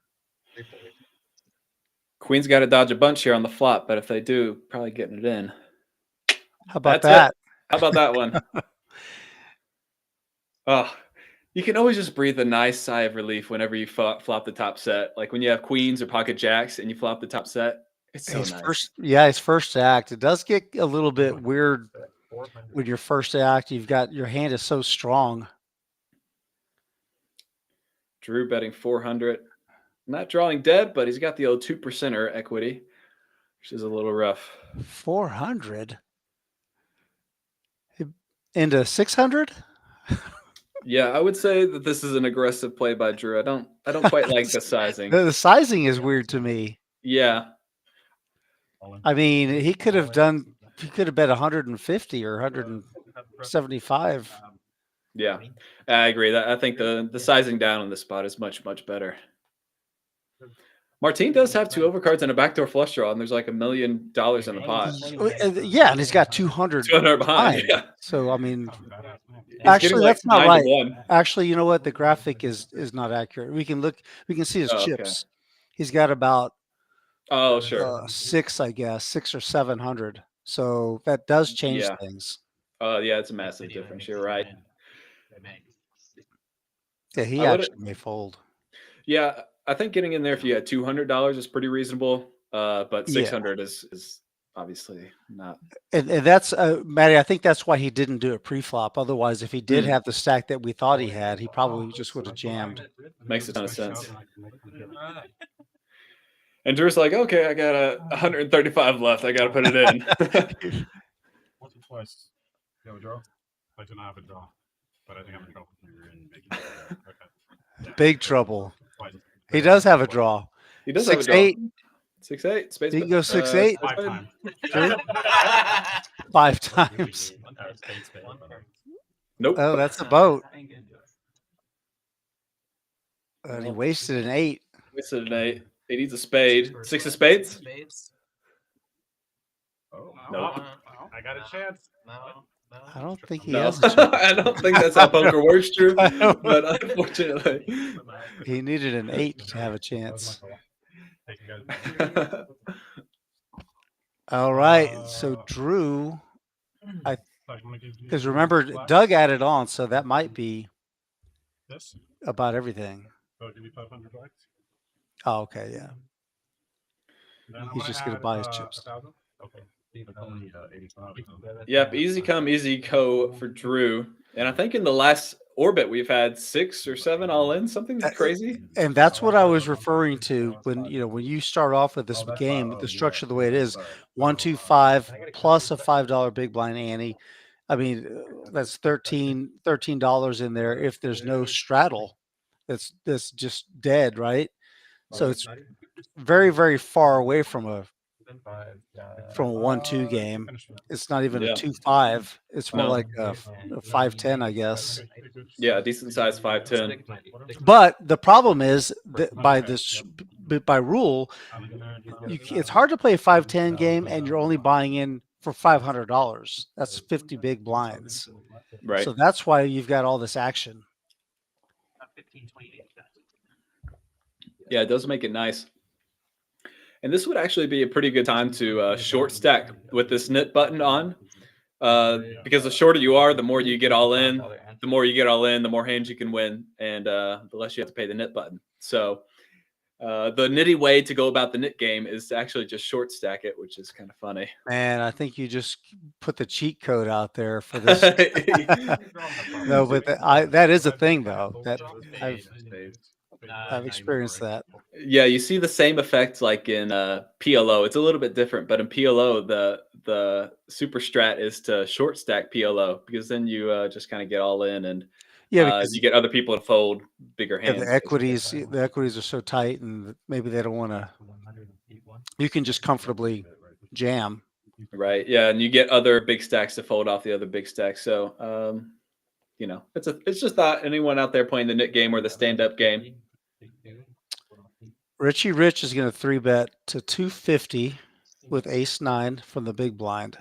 Queen's got to dodge a bunch here on the flop, but if they do, probably getting it in. How about That's that? it. How about that one? Oh, you can always just breathe a nice sigh of relief whenever you flop the top set. Like when you have queens or pocket jacks and you flop the top set. It's so His nice. his first act. It does get a little bit weird with your first act. Your hand is so strong. Drew betting 400. Not drawing dead, but he's got the old 2%er equity, which is a little rough. 400 into 600. Yeah, I would say that this is an aggressive play by Drew. I don't quite like the sizing. The sizing is weird to me. Yeah. I mean, he could have bet 150 or 175. Yeah, I agree. That I think the sizing down on this spot is much better. Martin does have 2 overcards and a backdoor flush draw, and there's like $1 million in the pot. Yeah, and he's got 200 behind. Yeah. So I mean, He's actually, getting, like, that's not 9 to right. 1. Actually, you know what? The graphic is not accurate. We can see his Oh, okay. chips. He's got about Oh, sure. 6, I guess, 6 or 700. So that does change Yeah. things. Yeah, it's a massive difference. You're right. Yeah, he actually may fold. Yeah, I think getting in there if you had $200 is pretty reasonable. But 600 is obviously not. And that's Matty. I think that's why he didn't do it pre-flop. Otherwise, if he did have the stack that we thought he had, he probably just would have jammed. Makes a ton of sense. And Drew's like, okay, I got 135 left. I got to put it in. Once or twice. You have a draw? I do not have a draw, but I think I'm in trouble. Okay. Big trouble. He does have a draw. He does have a draw. 6-8. 6-8. Spades. He can go 6-8. 5 times. 5 times. Nope. Oh, that's a boat. And he wasted an 8. Wasted an 8. He needs a spade. 6 of spades? Oh, Nope. I got a chance. I don't think he No, has a chance. I don't think that's how poker works, Drew. But unfortunately, he needed an 8 to have a chance. All right, so Drew, because remember Doug added on, so that might be about everything. So give me $500. Oh, okay, yeah. He's just going to buy his chips. Okay. Only 85. Yep, easy come, easy go for Drew. And I think in the last orbit we've had 6 or 7 all in, something crazy. And that's what I was referring to when you start off with this game, the structure the way it is, 1, 2, 5 plus a $5 big blind ante. I mean, that's $13 in there if there's no straddle. That's just dead, right? So it's very, very far away from a 1-2 game. It's not even a 2-5. It's more like a 5-10, I guess. Yeah, decent size 5-10. But the problem is that by rule, it's hard to play a 5-10 game and you're only buying in for $500. That's 50 big blinds. Right. So that's why you've got all this action. Yeah, it does make it nice. And this would actually be a pretty good time to short stack with this knit button on. Because the shorter you are, the more you get all in. The more you get all in, the more hands you can win. And the less you have to pay the knit button. So the nitty way to go about the knit game is to actually just short stack it, which is kind of funny. Man, I think you just put the cheat code out there for this. No, but that is a thing, though. That I've experienced that. Yeah, you see the same effect like in PLO. It's a little bit different, but in PLO, the super strat is to short stack PLO because then you just kind of get all in and you get other people to fold bigger hands. The equities are so tight, and maybe they don't want to. You can just comfortably jam. Right. Yeah, and you get other big stacks to fold off the other big stacks. So, it's just not anyone out there playing the knit game or the stand-up game. Richie Rich is going to 3-bet to 250 with ace 9 from the big blind.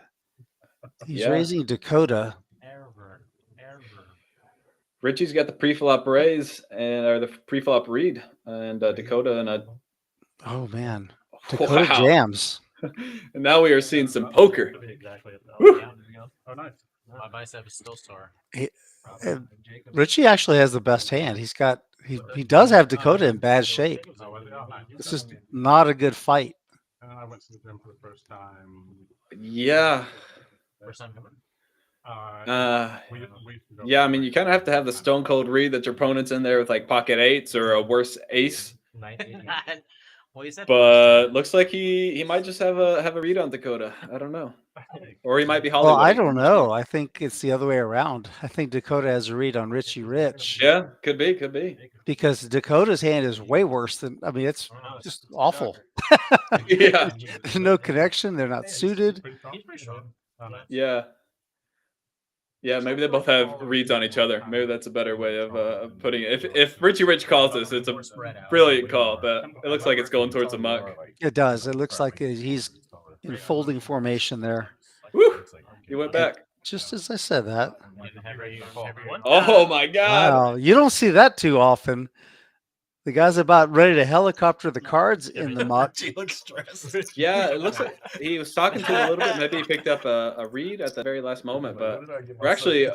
He's raising Dakota. Richie's got the pre-flop raise or the pre-flop read, and Dakota and a. Oh man, Dakota jams. And now we are seeing some poker. Oh, nice. My bicep is still sore. Richie actually has the best hand. He does have Dakota in bad shape. This is not a good fight. I went to the gym for the first time. Yeah. Yeah, I mean, you kind of have to have the stone cold read that your opponent's in there with like pocket 8s or a worse ace. But looks like he might just have a read on Dakota. I don't know. Or he might be Hollywood. Well, I don't know. I think it's the other way around. I think Dakota has a read on Richie Rich. Yeah, could be. Because Dakota's hand is way worse than, I mean, it's just awful. Yeah. There's no connection. They're not suited. Yeah. Yeah, maybe they both have reads on each other. Maybe that's a better way of putting it. If Richie Rich calls this, it's a brilliant call, but it looks like it's going towards a muck. It does. It looks like he's in folding formation there. Woo! He went back. Just as I said that. Oh my God! Wow, you don't see that too often. The guy's about ready to helicopter the cards in the muck. He looks stressed. Yeah, it looks like he was talking to a little bit. Maybe he picked up a read at the very last moment, but we're actually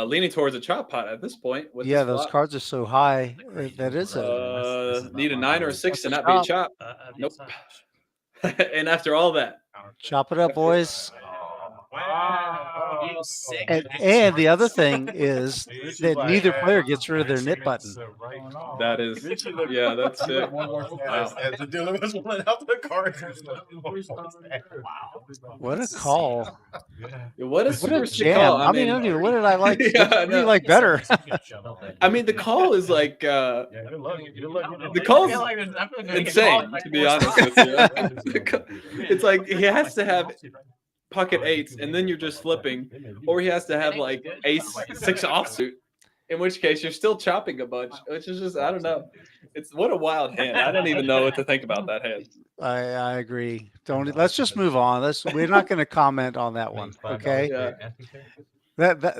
leaning towards a chop pot at this point. Yeah, those cards are so high. That is need a 9 or a 6 to not be a chop. Nope. And after all that, chop it up, boys. Wow. And the other thing is that neither player gets rid of their knit button. That is, yeah, that's it. Wow. As the dealer was pulling out the cards. What a call. What a jam. call. I mean, what did I like? What do you like better? I mean, the call is like, the call is insane, to be honest with you. It's like he has to have pocket 8s, and then you're just flipping, or he has to have like ace 6 offsuit, in which case you're still chopping a bunch, which is just, I don't know. It's what a wild hand. I don't even know what to think about that hand. I agree. Let's just move on. We're not going to comment on that one. Okay. Yeah.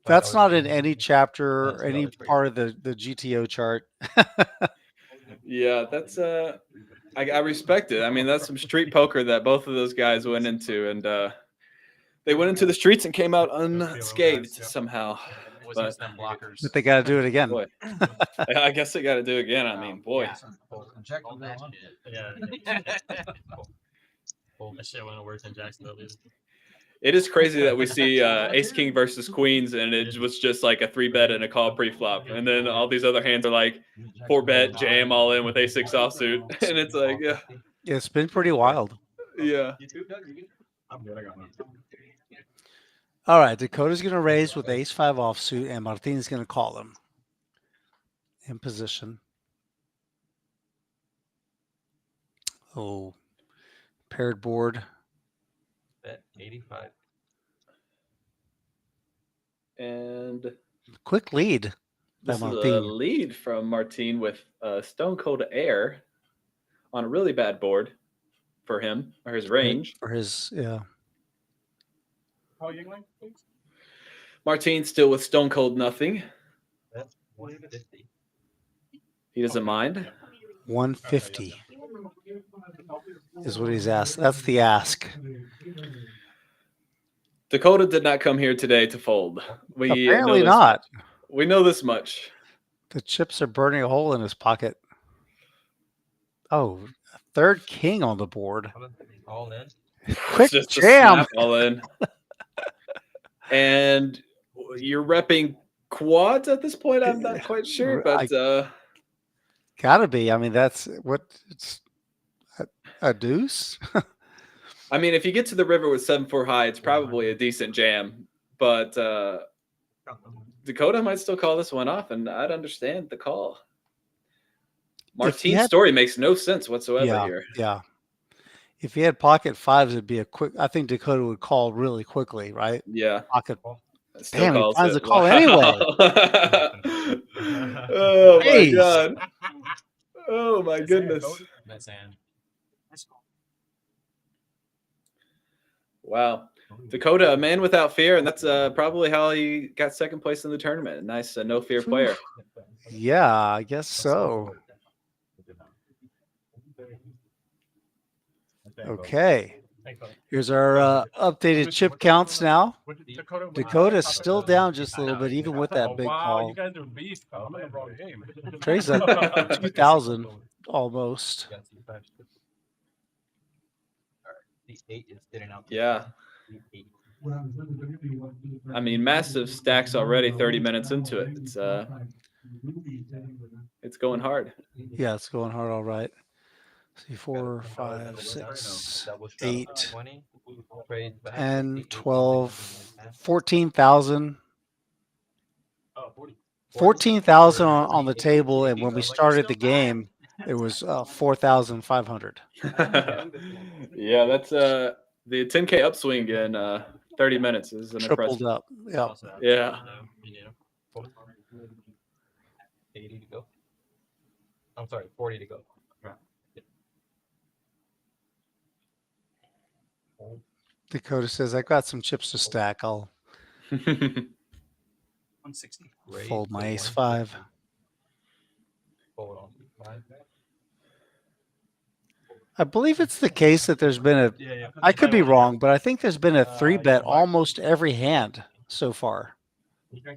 That's not in any chapter or any part of the GTO chart. Yeah, that's I respect it. I mean, that's some street poker that both of those guys went into, and they went into the streets and came out unscathed somehow. was But- using them blockers. But they got to do it again. Boy. I guess they got to do it again. I mean, boy. All that shit. Yeah. That shit wouldn't work in Jacksonville. Either. It is crazy that we see Ace King versus Queens, and it was just like a 3-bet and a call pre-flop, and then all these other hands are like 4-bet jam all in with A6 offsuit, and it's like, yeah, It's been pretty wild. yeah. I'm good. I got one. All right, Dakota's going to raise with ace 5 offsuit, and Martin's going to call him in position. Oh, paired board. Bet 85. And Quick lead by this is a Martin. lead from Martin with Stone Cold Air on a really bad board for him, or his range. For his, yeah. Call Yingling, please. Martin still with Stone Cold Nothing. That's 150. He doesn't mind. 150 is what he's asked. That's the ask. Dakota did not come here today to fold. We Apparently know this not. much. We know this much. The chips are burning a hole in his pocket. Oh, a third king on the board. All in. Quick Just a jam. snap all in. And you're repping quads at this point. I'm not quite sure, but Gotta be. I mean, that's what it's a deuce. I mean, if you get to the river with 7-4 high, it's probably a decent jam. But Dakota might still call this one off, and I'd understand the call. Martin's story makes no sense whatsoever here. Yeah. If he had pocket 5s, it'd be a quick. I think Dakota would call really quickly, right? Yeah. Pocket. Still Damn, he calls finds it. a call Wow. anyway. Oh my Jeez. god. Oh my goodness. That's hand. Wow. Dakota, a man without fear, and that's probably how he got second place in the tournament. A nice no fear player. Yeah, I guess so. Okay. Here's our updated chip counts now. Dakota's still down just a little bit, even with that big call. You guys are beast. I'm in the wrong game. Trey's up 2,000 almost. The 8 is getting out. Yeah. I mean, massive stacks already 30 minutes into it. It's going hard. Yeah, it's going hard, all right. See, 4, 5, 6, 8, 10, 12, 14,000. 14,000 on the table, and when we started the game, it was 4,500. Yeah, that's the 10K upswing in 30 minutes is an Tripled impressive. up. Yeah. Yeah. 80 to go. I'm sorry, 40 to go. Dakota says, I got some chips to stack. I'll 160. fold my ace 5. I believe it's the case that there's been a, I could be wrong, but I think there's been a 3-bet almost every hand so far.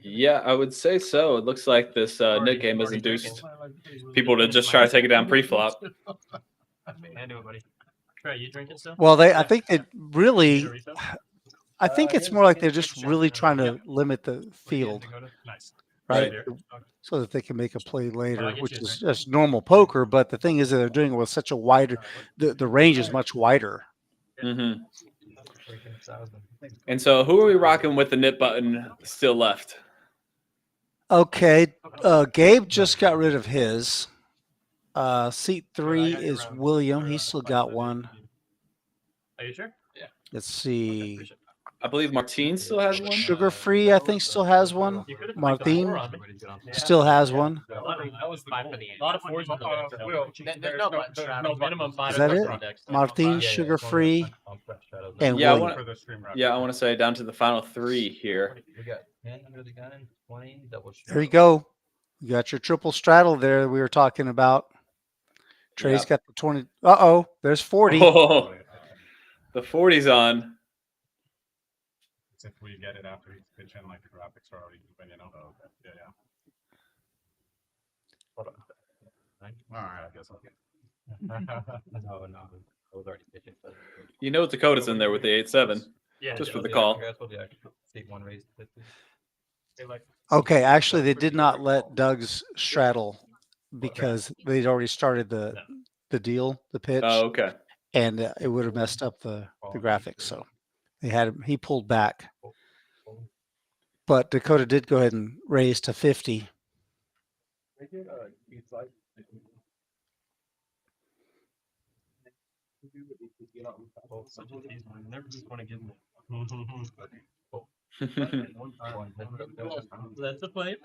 Yeah, I would say so. It looks like this Nick game has induced people to just try to take it down pre-flop. And do it, buddy. Trey, you drinking still? Well, I think it really, I think it's more like they're just really trying to limit the field, right? So that they can make a play later, which is just normal poker. But the thing is that they're doing it with such a wider, the range is much wider. Mm-hmm. And so who are we rocking with the nip button still left? Okay, Gabe just got rid of his. Seat 3 is William. He's still got one. Are you sure? Yeah. Let's see. I believe Martin still has one. Sugar-free, I think, still has one. Martin still has one. That was 5 for the end. A lot of 4s on the deck. There's no bunch. No minimum 5. Is that it? Martin, Sugar-free, and yeah, William. I want to say down to the final 3 here. We got 10 under the gun, 20 double. There you go. You got your triple straddle there we were talking about. Trey's got the 20. Uh-oh, there's 40. Oh, the 40's on. If we get it after he's pitching, like the graphics are already open, you know. Oh, okay. Yeah. Hold on. All right, I guess I'll get. No. I was already pitching. You know Dakota's in there with the 8-7. Yeah, Just for the yeah, call. congrats, we'll do state one raise to 50. Okay, actually, they did not let Doug's straddle because they'd already started the deal, the pitch. Oh, okay. And it would have messed up the graphics. So he pulled back. But Dakota did go ahead and raise to 50. Never just want to give them. That's a play.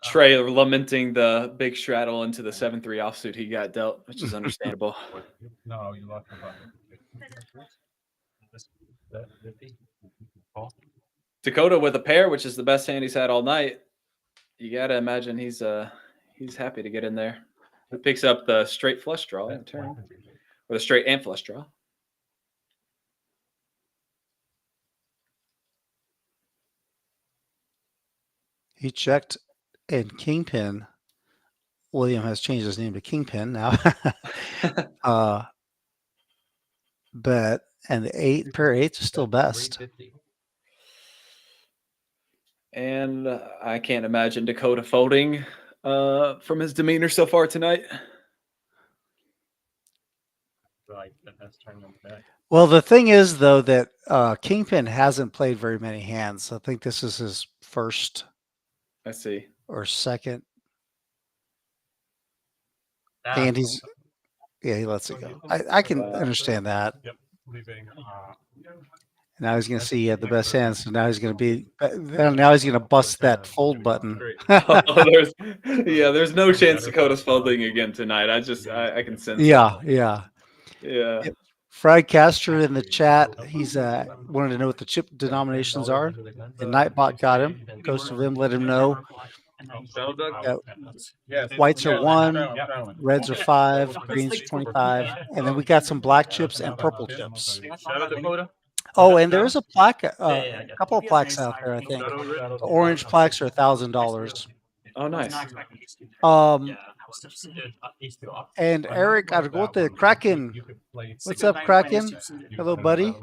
Trey lamenting the big straddle into the 7-3 offsuit he got dealt, which is understandable. No, you lost the Dakota with a pair, which is the best hand he's had all night. You got to imagine he's happy to get in there. He picks up the straight flush draw in turn, or the straight and flush draw. He checked and Kingpin. William has changed his name to Kingpin now. Bet and the pair of eights is still best. And I can't imagine Dakota folding from his demeanor so far tonight. Well, the thing is, though, that Kingpin hasn't played very many hands. I think this is his first. I see. Or second. And he lets it go. I can understand that. Yep. Leaving. Now he's going to see he had the best hands. So now he's going to be. Now he's going to bust that fold button. There's no chance Dakota's folding again tonight. I can sense. Yeah. Fried Caster in the chat. He's wanted to know what the chip denominations are. And Nightbot got him. Goes to him. Let him know. Whites are 1, reds are 5, greens are 25, and then we got some black chips and purple chips. Oh, and there is a plaque, a couple of plaques out there, I think. The orange plaques are $1,000. Oh, nice. And Eric Argote Kraken. What's up, Kraken? Hello, buddy.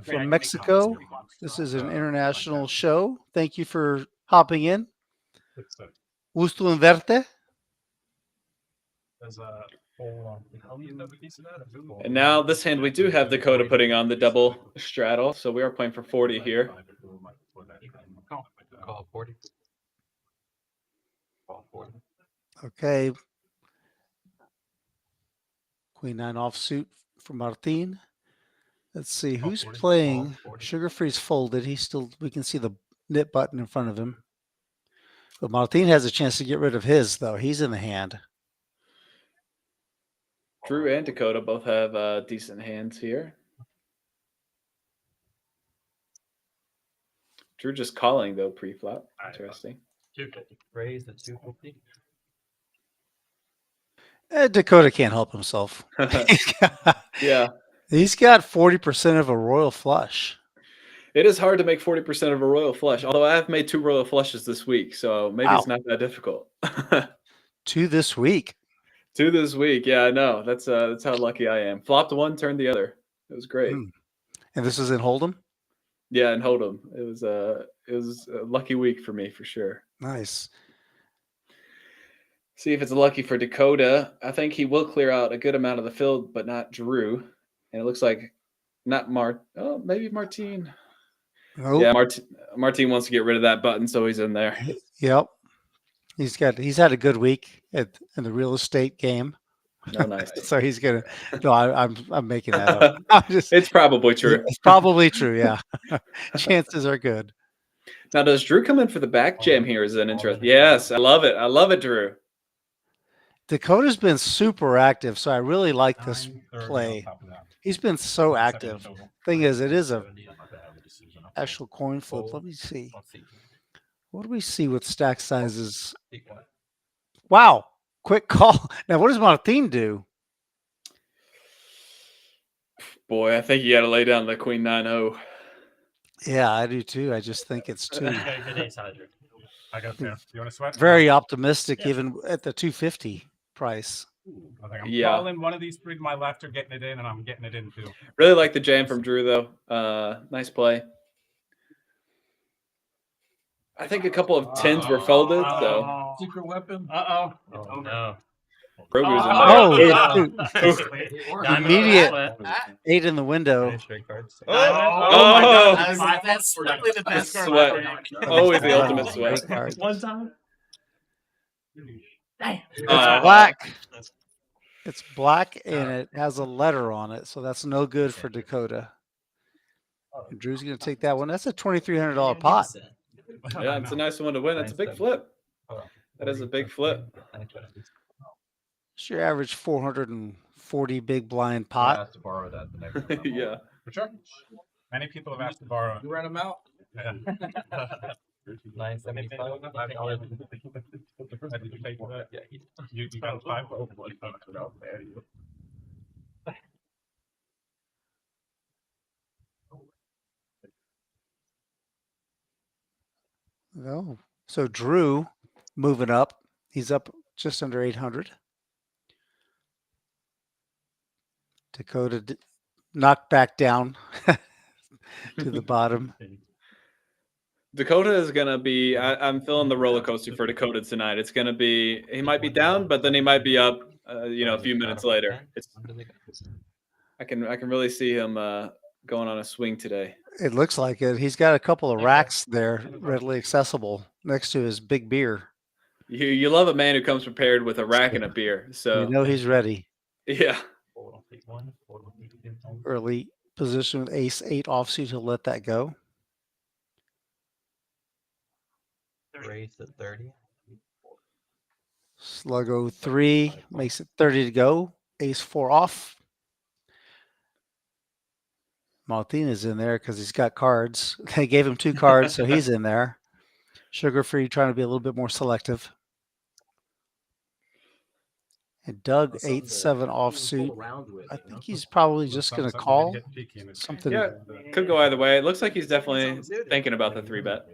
From Mexico. This is an international show. Thank you for hopping in. Gusto en verte. And now this hand, we do have Dakota putting on the double straddle, so we are playing for 40 here. Call 40. Okay. Queen 9 offsuit for Martin. Let's see who's playing. Sugarfree's folded. We can see the knit button in front of him. But Martin has a chance to get rid of his, though. He's in the hand. Drew and Dakota both have decent hands here. Drew just calling, though, pre-flop. Interesting. 250. Raise at 250. Dakota can't help himself. He's got 40% of a royal flush. It is hard to make 40% of a royal flush, although I have made 2 royal flushes this week, so maybe it's not that difficult. 2 this week. 2 this week. Yeah, I know. That's how lucky I am. Flopped 1, turned the other. It was great. And this is in Hold'em? Yeah, in Hold'em. It was a lucky week for me for sure. Nice. See if it's lucky for Dakota. I think he will clear out a good amount of the field, but not Drew. And it looks like not maybe Martin. Nope. Yeah, Martin wants to get rid of that button, so he's in there. Yep. He's had a good week in the real estate game. Oh, nice. So he's gonna. No, I'm making that up. It's probably true. It's probably true. Yeah. Chances are good. Now, does Drew come in for the back jam here? Is an interest? Yes, I love it. I love it, Drew. Dakota's been super active, so I really like this play. He's been so active. Thing is, it is a actual coin flip. Let me see. What do we see with stack sizes? Wow. Quick call. Now, what does Martin do? Boy, I think you got to lay down the Queen 9-0. Yeah, I do too. I just think it's too I got you. You want to sweat? very optimistic, even at the 250 price. I think I'm Yeah. calling one of these three to my left are getting it in, and I'm getting it in too. Really like the jam from Drew, though. Nice play. I think a couple of 10s were folded, so. Secret weapon. Oh no. Grogu's in Oh, there. shoot. Immediate 8 in the window. Oh my God. That's definitely the best card. Sweat. Always the ultimate Great sweat. card. One time. Damn. It's black. It's black and it has a letter on it, so that's no good for Dakota. And Drew's going to take that one. That's a $2,300 pot. Yeah, it's a nice one to win. That's a big flip. That is a big flip. It's your average 440 big blind pot. have to borrow that the next time. Yeah. For sure. Many people have asked to borrow. You ran them out. Yeah. $9.75. Did you take that? Yeah. You got 5. No. So Drew moving up. He's up just under 800. Dakota knocked back down to the bottom. Dakota is going to be, I'm feeling the roller coaster for Dakota tonight. It's going to be, he might be down, but then he might be up, a few minutes later. I can really see him going on a swing today. It looks like it. He's got a couple of racks there readily accessible next to his big beer. You love a man who comes prepared with a rack and a beer. So you know he's ready. Yeah. Early position with ace 8 offsuit. He'll let that go. Raise at 30. Sluggo 3 makes it 30 to go. Ace 4 off. Martinez in there because he's got cards. They gave him 2 cards, so he's in there. Sugar Free trying to be a little bit more selective. And Doug 8-7 offsuit. I think he's probably just going to call something. Yeah, could go either way. It looks like he's definitely thinking about the 3-bet.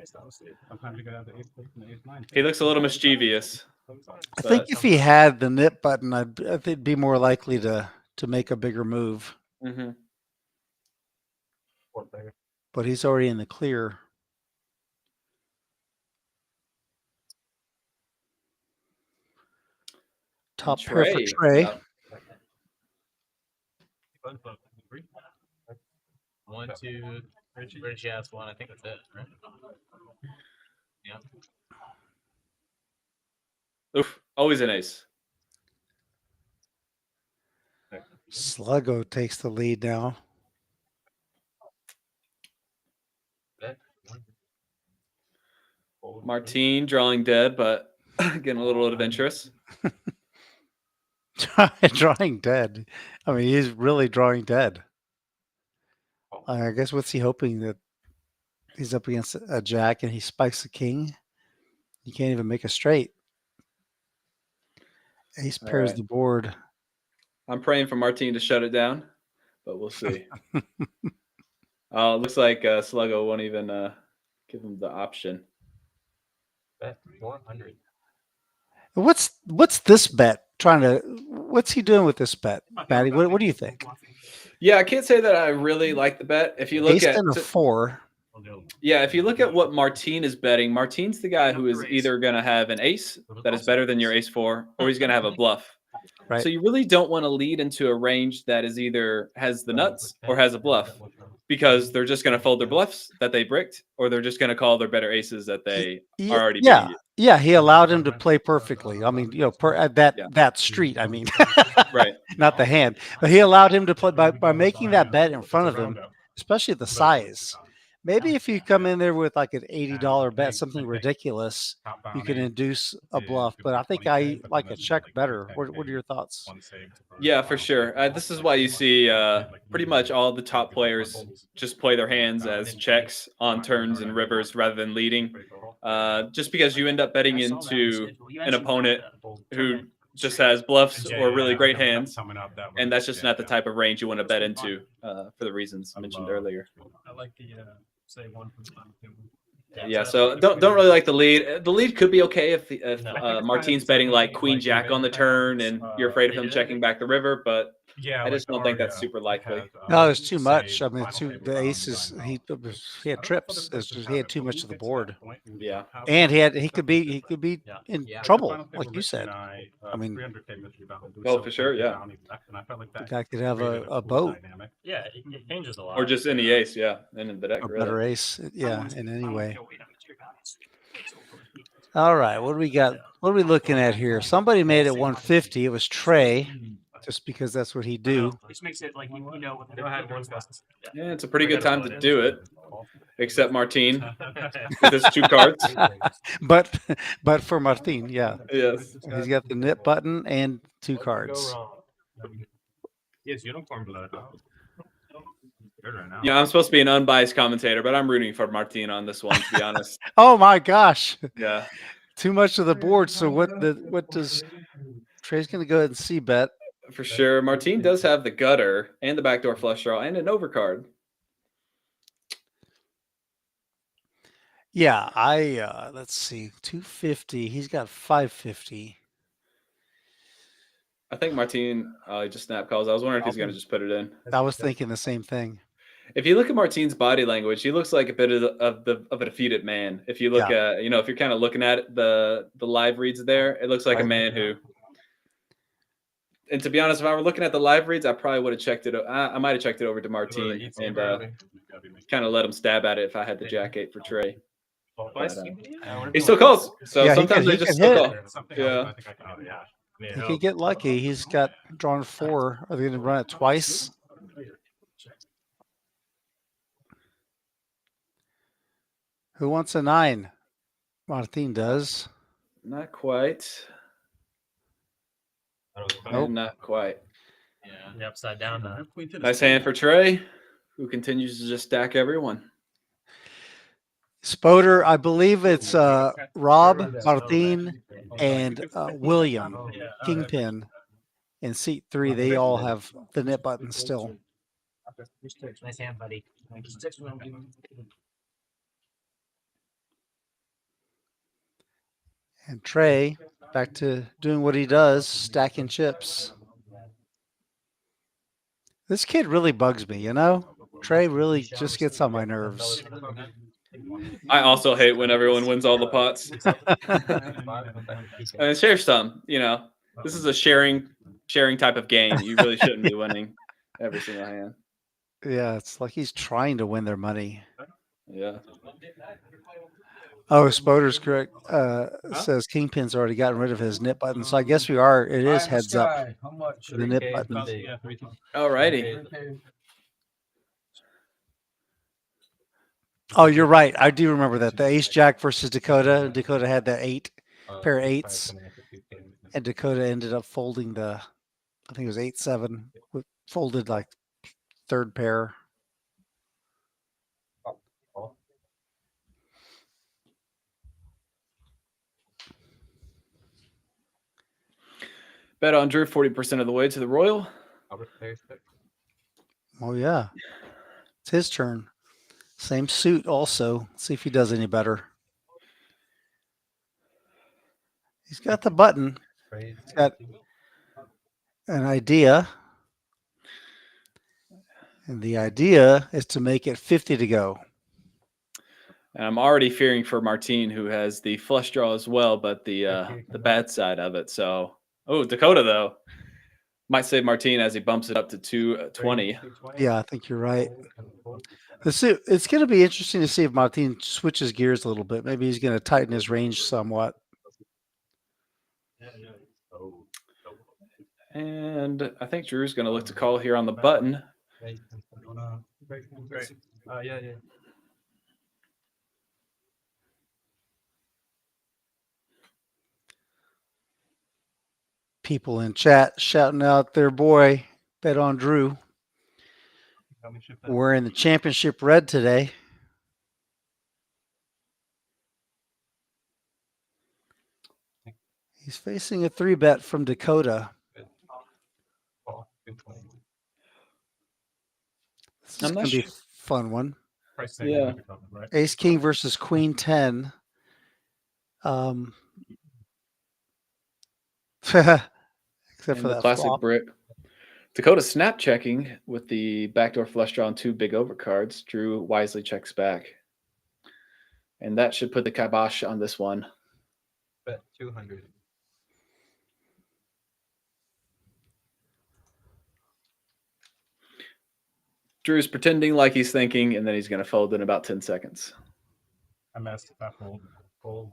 He looks a little mischievous. I think if he had the nip button, I think he'd be more likely to make a bigger move. Mm-hmm. But he's already in the clear. Top pair for Trey. One, two, Richie has one. I think that's it, right? Yeah. Oof, always an ace. Sluggo takes the lead now. Martine drawing dead, but getting a little adventurous. Drawing dead. I mean, he's really drawing dead. I guess what's he hoping that he's up against a jack and he spikes a king? You can't even make a straight. Ace pairs the board. I'm praying for Martine to shut it down, but we'll see. Looks like Sluggo won't even give him the option. Bet 400. What's this bet what's he doing with this bet, Matty? What do you think? Yeah, I can't say that I really like the bet. If you look Ace at and a 4. Yeah, if you look at what Martine is betting, Martine's the guy who is either going to have an ace that is better than your ace 4, or he's going to have a bluff. Right. So you really don't want to lead into a range that is either has the nuts or has a bluff, because they're just going to fold their bluffs that they bricked, or they're just going to call their better aces that they are already beating you. Yeah, he allowed him to play perfectly. I mean, at that street, I mean. Right. Not the hand. But he allowed him to play by making that bet in front of him, especially the size. Maybe if you come in there with like an $80 bet, something ridiculous, you can induce a bluff. But I think I like a check better. What are your thoughts? Yeah, for sure. This is why you see pretty much all the top players just play their hands as checks on turns and rivers rather than leading. Just because you end up betting into an opponent who just has bluffs Yeah, or yeah, really yeah, great coming up- hands, coming up that way. and that's just Yeah, not the yeah. type of range you want to bet into for the reasons mentioned earlier. I like the say one from the bottom. Yeah, so don't really like the lead. The lead could be okay if Martin's betting like Queen Jack on the turn, and you're afraid of him checking back the river. But Yeah, I just don't think that's super likely. No, it's too much. I mean, the aces. He had trips. He had too much of the board. Yeah, and he could be in trouble, like you said. I mean, oh for sure, yeah. the guy could have a boat. Yeah, it changes a lot. Or just any ace, yeah, and in the deck, A really. better ace, yeah. In any way. All right, what do we got? What are we looking at here? Somebody made it 150. It was Trey, just because that's what he do. Which makes it like you know what Go ahead, one best. Yeah, it's a pretty good time to do it. Except Martin with his 2 cards. but for Martin, yeah. Yes. He's got the nip button and 2 cards. Yes, unicorn blood. Good right now. Yeah, I'm supposed to be an unbiased commentator, but I'm rooting for Martin on this one, to be honest. Oh my gosh. Yeah. Too much of the board. So what does Trey's gonna go ahead and see bet? For sure. Martin does have the gutter and the backdoor flush draw and an overcard. Yeah, let's see, 250. He's got 550. I think Martin he just snap calls. I was wondering if he's gonna just put it in. I was thinking the same thing. If you look at Martin's body language, he looks like a bit of a defeated man. If you look at, if you're kind of looking at the live reads there, it looks like a man who. And to be honest, if I were looking at the live reads, I probably would have checked it. I might have checked it over to Martin and kind of let him stab at it if I had the Jack 8 for Trey. But, he still calls, so yeah, sometimes they just still call. Yeah. He could get lucky. He's got drawn 4. Are they going to run it twice? Who wants a 9? Martin does. Not quite. Nope. Not quite. Yeah, the upside down. Nice hand for Trey, who continues to just stack everyone. Spoder, I believe it's Rob, Martin, and William, Kingpin, in seat 3. They all have the nip button still. Nice hand, buddy. And Trey, back to doing what he does, stacking chips. This kid really bugs me, you know? Trey really just gets on my nerves. I also hate when everyone wins all the pots. And share some, This is a sharing type of game. You really shouldn't be winning every single hand. Yeah, it's like he's trying to win their money. Yeah. Oh, Spoder's correct. Says Kingpin's already gotten rid of his nip button. So I guess it is heads up for the nip button. Alrighty. Oh, you're right. I do remember that. The Ace Jack versus Dakota. Dakota had that pair of 8s. And Dakota ended up folding I think it was 8-7. Folded like 3rd pair. BetOnDrew 40% of the way to the Royal. Oh, yeah. It's his turn. Same suit also. Let's see if he does any better. He's got the button. He's got an idea. And the idea is to make it 50 to go. And I'm already fearing for Martin, who has the flush draw as well, but the bad side of it. So, Dakota, though, might save Martin as he bumps it up to 220. Yeah, I think you're right. It's going to be interesting to see if Martin switches gears a little bit. Maybe he's going to tighten his range somewhat. And I think Drew's going to look to call here on the button. People in chat shouting out their boy, BetOnDrew. Wearing the championship red today. He's facing a 3-bet from Dakota. This is going to be a fun one. Yeah. Ace King versus Queen 10. Except And for the that classic flop. brick. Dakota snap checking with the backdoor flush draw and 2 big over cards. Drew wisely checks back. And that should put the kibosh on this one. Bet 200. Drew's pretending like he's thinking, and then he's going to fold in about 10 seconds. I messed up that fold.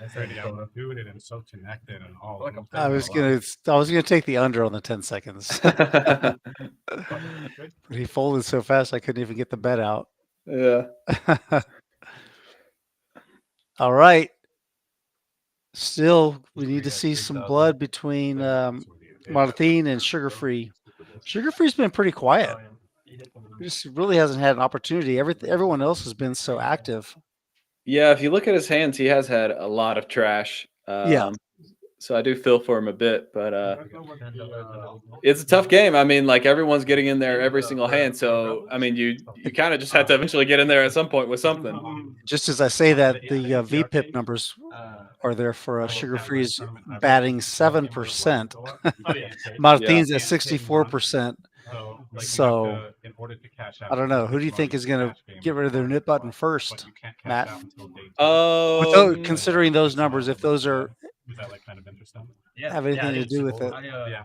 I tried to do it and so connected and all. I was gonna take the under on the 10 seconds. But he folded so fast I couldn't even get the bet out. Yeah. All right. Still, we need to see some blood between Martin and Sugar-Free. Sugar-Free's been pretty quiet. He just really hasn't had an opportunity. Everyone else has been so active. Yeah, if you look at his hands, he has had a lot of trash. Yeah. So I do feel for him a bit, but it's a tough game. I mean, like everyone's getting in there every single hand. So I mean, you kind of just have to eventually get in there at some point with something. Just as I say that, the VPIP numbers are there for Sugar-Free's batting 7%. Martin's at 64%. So I don't know. Who do you think is going to get rid of their nip button first, Matt? Considering those numbers, if those are have anything to do with it.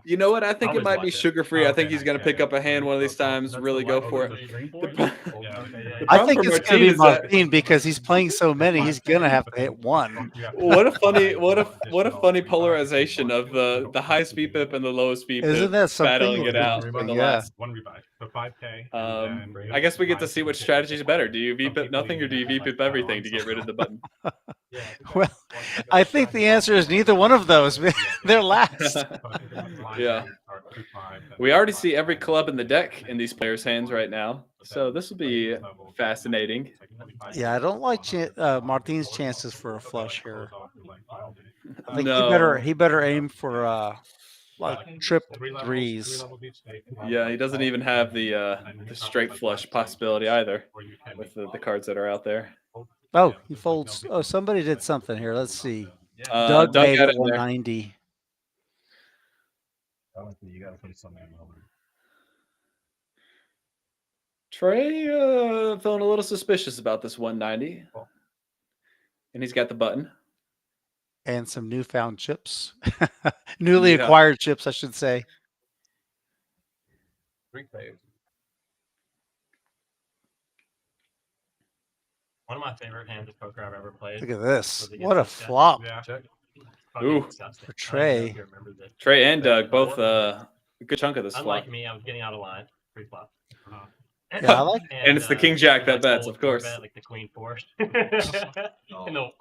You know what? I think it might be Sugar-Free. I think he's going to pick up a hand one of these times, really go for it. I think it's going to be Martin because he's playing so many. He's going to have to hit one. What a funny polarization of the highest VPIP and the lowest VPIP. Isn't that something? Battling it out in the last. One rebuy. So 5K. I guess we get to see which strategy is better. Do you VPIP nothing or do you VPIP everything to get rid of the button? Well, I think the answer is neither one of those. They're last. Yeah. We already see every club in the deck in these players' hands right now. So this will be fascinating. Yeah, I don't like Martin's chances for a flush here. I think he better aim for like trip threes. Yeah, he doesn't even have the straight flush possibility either with the cards that are out there. Oh, he folds. Oh, somebody did something here. Let's see. Doug made got it 190. You got to put something over. Trey feeling a little suspicious about this 190. And he's got the button. And some newfound chips. Newly acquired chips, I should say. One of my favorite hands of poker I've ever played. Look at this. What a flop. Ooh. For Trey. Trey and Doug, both a good chunk of this flop. Unlike me, I was getting out of line pre-flop. Yeah, I like and it's the king jack that bets, of course. Bet, like the queen 4. in the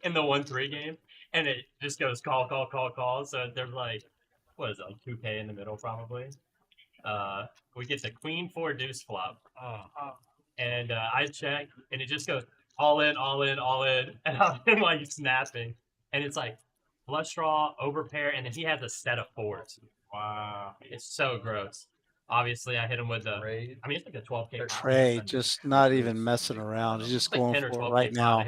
1-3 game, and it just goes call. So there's like, what is it, like 2K in the middle probably. We get the queen 4 deuce flop, and I check, and it just goes all in, and I'm like snapping, and it's like flush draw, overpair, and then he has a set of 4s. Wow, it's so gross. Obviously, I hit him with I mean, it's like a 12K. Trey just not even messing around. He's just going for it right now.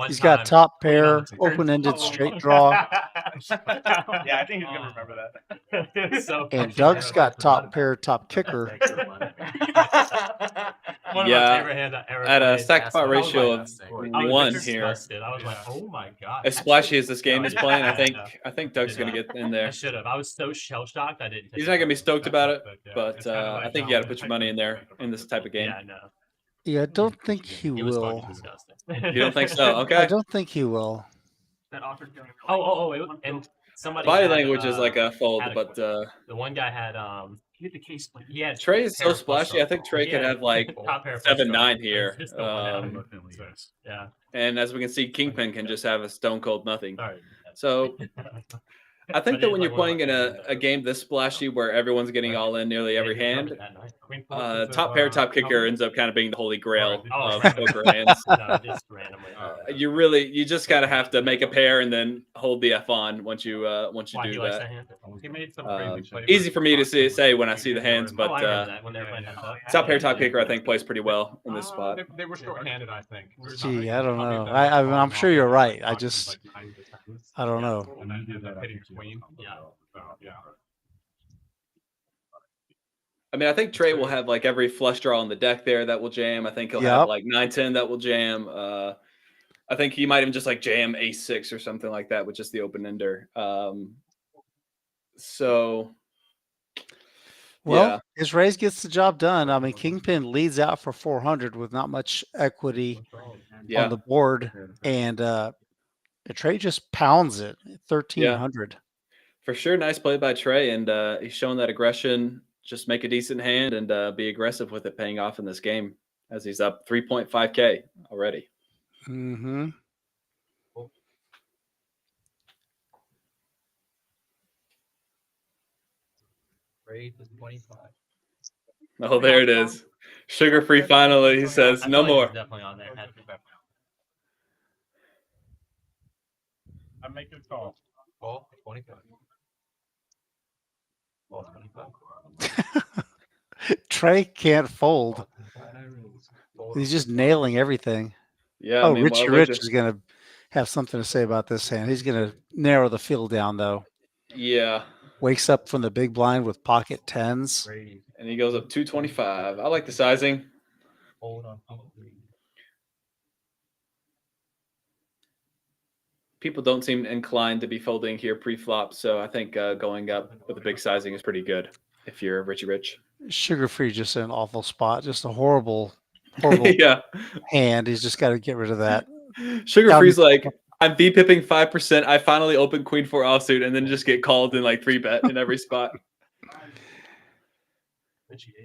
He's time, got top pair, open-ended straight draw. Yeah, I think he's going to remember that. So and Doug's got top pair, top kicker. One of my favorite hands I ever at a played. stack pot ratio of 1 here. I was like, oh my god. As splashy as this game is playing, I think Doug's going to get in there. I should have. I was so shell-shocked I didn't. He's not going to be stoked about it, but I think you got to put your money in there in this type of game. Yeah, I know. Yeah, I don't think he will. You don't think so? Okay. I don't think he will. Oh, and somebody body had, language is like a fold, but the one guy had he had Trey is so splashy. I think Trey could have like 7-9 here. Yeah. And as we can see, Kingpin can just have a stone cold nothing. So I think But that it when is you're like one of playing in my a favorite game this splashy where everyone's getting all in nearly every hand, Queen four, top pair, top kicker ends up kind of being the holy grail Oh, of randomly. poker hands. No, just randomly. You just gotta have to make a pair and then hold the F on once you Why, he do likes that. that hand? He made some crazy play. Easy for me to say when I see the hands, but Oh, I remember that when they were playing heads up. top pair, top kicker I think plays pretty well in this spot. They were short-handed, I think. Gee, I don't know. I'm sure you're right. I don't know. And then did that hitting queen. Yeah. Yeah. I mean, I think Trey will have like every flush draw on the deck there that will jam. I think he'll have Yep. like 9-10 that will jam. I think he might even just like jam ace-6 or something like that with just the open ender. So, Well, yeah. his raise gets the job done. I mean, Kingpin leads out for 400 with not much equity Yeah. on the board, and Trey just pounds it 1,300. For sure, nice play by Trey, and he's showing that aggression. Just make a decent hand and be aggressive with it, paying off in this game as he's up 3.5K already. Mm-hmm. Raise is 25. Oh, there it is. Sugar-free finally. He says, I no feel like more. it's definitely on there. I make a call. Ball 25. Ball 25. Trey can't fold. He's just nailing everything. Yeah. Oh, meanwhile, Richie Rich is going to have something to say about this hand. He's going to narrow the field down, though. Yeah. Wakes up from the big blind with pocket tens. And he goes up 225. I like the sizing. Hold on. People don't seem inclined to be folding here pre-flop, so I think going up with a big sizing is pretty good if you're Richie Rich. Sugar-free just in an awful spot. Just a horrible Yeah. hand. He's just got to get rid of that. Sugar-free's like, I'm V-pipping 5%. I finally open Queen 4 offsuit and then just get called in like 3-bet in every spot.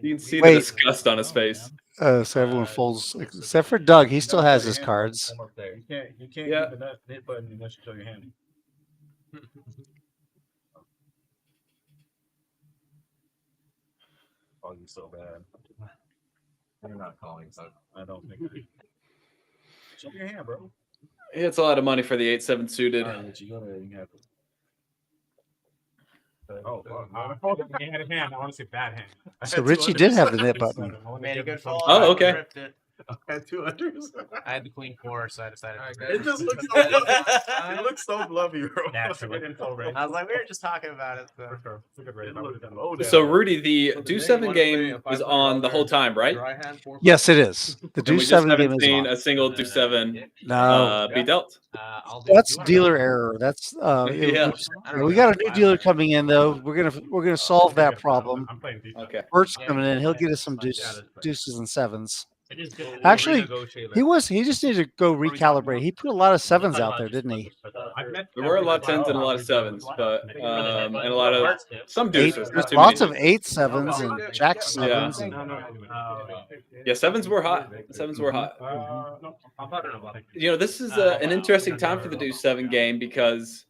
You can see the disgust on his face. So everyone folds except for Doug. He still has his cards. You can't Yeah. hit the hit button unless you show your hand. Oh, you so bad. You're not calling, so I don't think. Show your hand, bro. He hits a lot of money for the 8-7 suited. All right, Richie, go ahead. You have it. Oh, I told him he had a hand. I want to say bad hand. So Richie did have the nip button. Made a good fall. Oh, okay. Ripped it. I had 2 unders. I had the queen 4, so I decided. It just looks so bluffy. It looks so bluffy, bro. Naturally. I was like, we were just talking about it. So. So Rudy, the do 7 game is on the whole time, right? Yes, it is. The And do we just 7 game haven't is seen on. a single do 7 No, be dealt. that's dealer error. That's Yeah. we got a new dealer coming in though. We're gonna solve that problem. Okay. Bert's coming in. He'll get us some deuces and sevens. It is good. Actually, he just needed to go recalibrate. He put a lot of sevens out there, didn't he? There were a lot of 10s and a lot of 7s, but and a lot of some deuces. There's Not too lots many. of 8-7s and jack sevens. And, Yeah, 7s were hot. 7s were hot. You know, this is an interesting time for the do 7 game because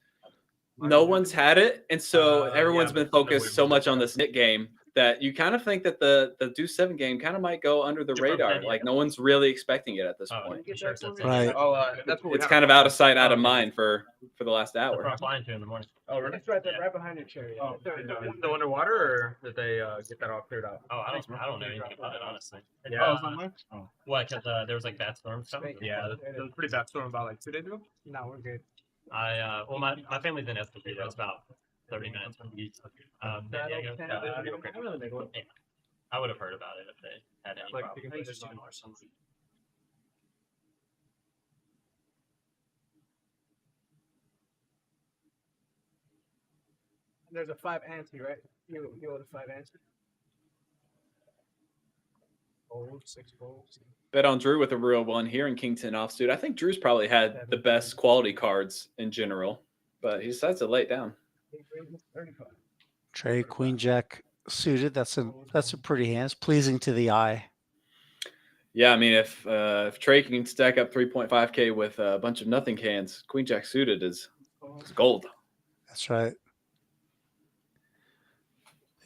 no one's had it, and so everyone's been focused so much on this knit game that you kind of think that the do 7 game kind of might go under the radar. Like no one's really expecting it at this point. Right. That's what It's kind of out of sight, out of mind for the last hour. Flying to in the morning. Oh, it's right there, right behind your chair. Yeah. Is it still underwater, or did they get that all cleared out? Oh, I don't know anything about it, honestly. Yeah. What? Because there was like bad storm stuff. Yeah, there was a pretty bad storm about like 2 days ago. No, we're good. Well, my family's in Escalade. That was about 30 minutes from the beach. San Diego. Yeah. I would have heard about it if they had any problems. There's a 5 ante, right? You want a 5 ante? Fold, 6 folds. BetOnDrew with a real one here in Kington offsuit. I think Drew's probably had the best quality cards in general, but he decides to lay it down. Trey Queen Jack suited. That's a pretty hand. It's pleasing to the eye. Yeah, I mean, if Trey can stack up 3.5K with a bunch of nothing hands, Queen Jack suited is gold. That's right.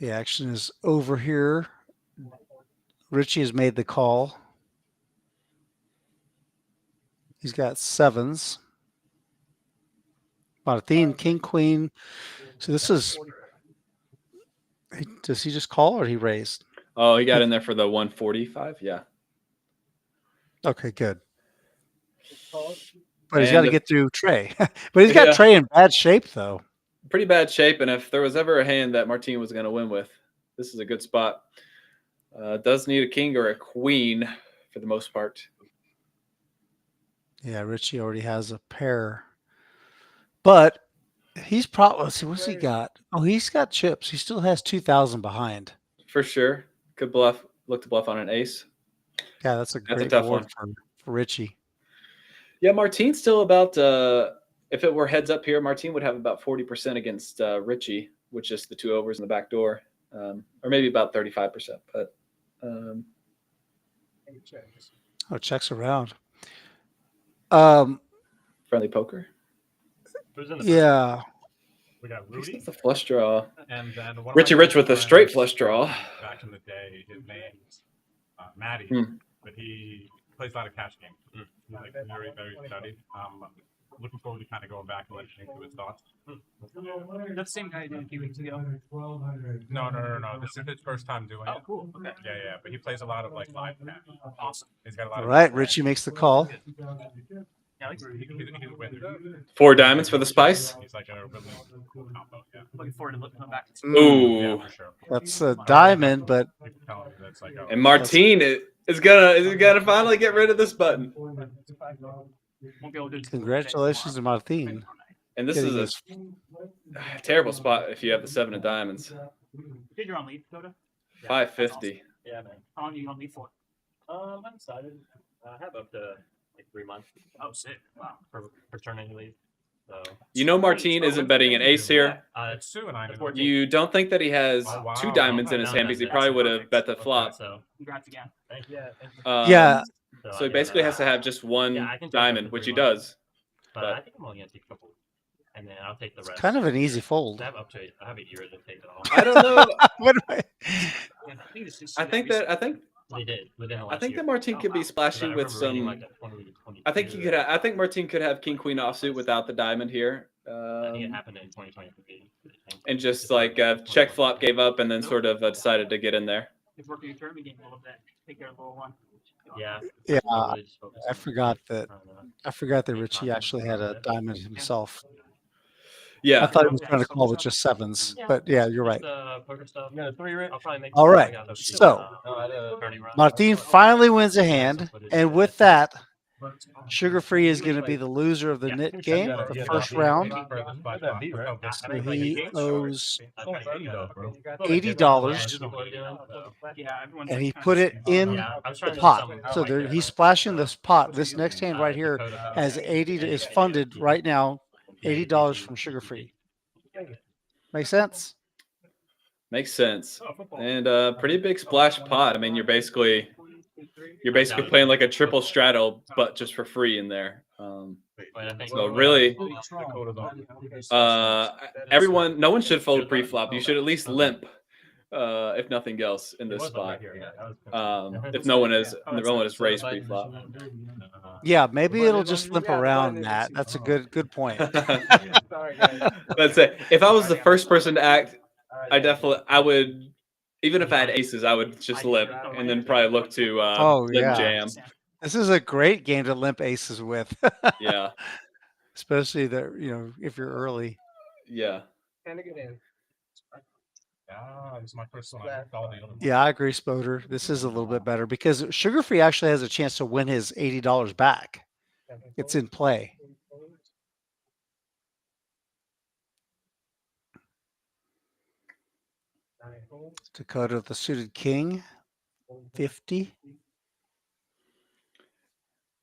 The action is over here. Richie has made the call. He's got sevens. Martin, king, queen. So this is. Does he just call or he raised? Oh, he got in there for the 145. Yeah. Okay, good. But he's got to get through Trey. But he's got Trey in bad shape, though. Pretty bad shape. And if there was ever a hand that Martin was going to win with, this is a good spot. Does need a king or a queen for the most part. Yeah, Richie already has a pair. But he's probably, let's see, what's he got? Oh, he's got chips. He still has 2,000 behind. For sure. Could look to bluff on an ace. Yeah, that's a great tough board one for Richie. Yeah, Martin's still about, if it were heads up here, Martin would have about 40% against Richie, with just the 2 overs in the back door. Or maybe about 35%. But Oh, checks around. Friendly poker. Yeah. We got Rudy. That's a flush draw. And then Richie Rich with a straight flush draw. Back in the day, his name's Matty, but he plays a lot of cash games. He's like very, very studied. Looking forward to kind of going back and listening to his thoughts. That's the same guy I did a few weeks ago. No. This is his first time doing it. Oh, cool. Okay. Yeah. But he plays a lot of like live cash. Awesome. He's got a lot All of. right, Richie makes the call. Yeah, I like Rudy. He's a winner. 4 diamonds for the spice. He's like a really cool combo. Yeah. Looking forward to looking back. Ooh. Yeah, for sure. That's a diamond, but. And Martin is gonna finally get rid of this button. Won't be able to do Congratulations to Martin. And this is a terrible spot if you have the 7 of diamonds. Did you on lead, Dakota? 550. Yeah, man. How long are you on lead for? I'm excited. I have up to like 3 months. Oh, sick. Wow. For turning lead. So You know Martin isn't betting an ace here. It's 2 and I. You don't think that he has 2 diamonds in his hand because he probably would have bet the flop. So congrats again. Thank you. Yeah. So he basically has to have just 1 diamond, which he does. But I think I'm only gonna take a couple, and then I'll take the rest. Kind of an easy fold. I have up to I have a year to take it all. I don't know. What do I? I think They did within the I last think year. that Martin could be splashing with some. I think he could. I think Martin could have king queen offsuit without the diamond here. I think it happened in 2023. And just like check flop gave up and then sort of decided to get in there. If working your tournament game a little bit, take care of the little one. Yeah. Yeah, I forgot that Richie actually had a diamond himself. Yeah. I thought he was trying to call with just sevens, but yeah, you're right. Poker stuff. You got a 3 I'll probably make. All right, so Martin finally wins a hand, and with that, Sugar-Free is going to be the loser of the knit game, the first round. So he owes $80, and he put it in the pot. So there, he's splashing this pot. This next hand right here has 80 is funded right now, $80 from Sugar-Free. Make sense? Makes sense. And pretty big splash pot. I mean, you're basically playing like a triple straddle, but just for free in there. So really, everyone, no one should fold pre-flop. You should at least limp, if nothing else, in this spot. If no one is raised pre-flop. Yeah, maybe it'll just limp around, Matt. That's a good point. Let's say if I was the first person to act, I would. Even if I had aces, I would just limp and then probably look to limp jam. This is a great game to limp aces with. Yeah. Especially if you're early. Yeah. Kind of good in. This is my first one. Yeah, I agree, Spoder. This is a little bit better because Sugar-Free actually has a chance to win his $80 back. It's in play. Dakota, the suited king, 50.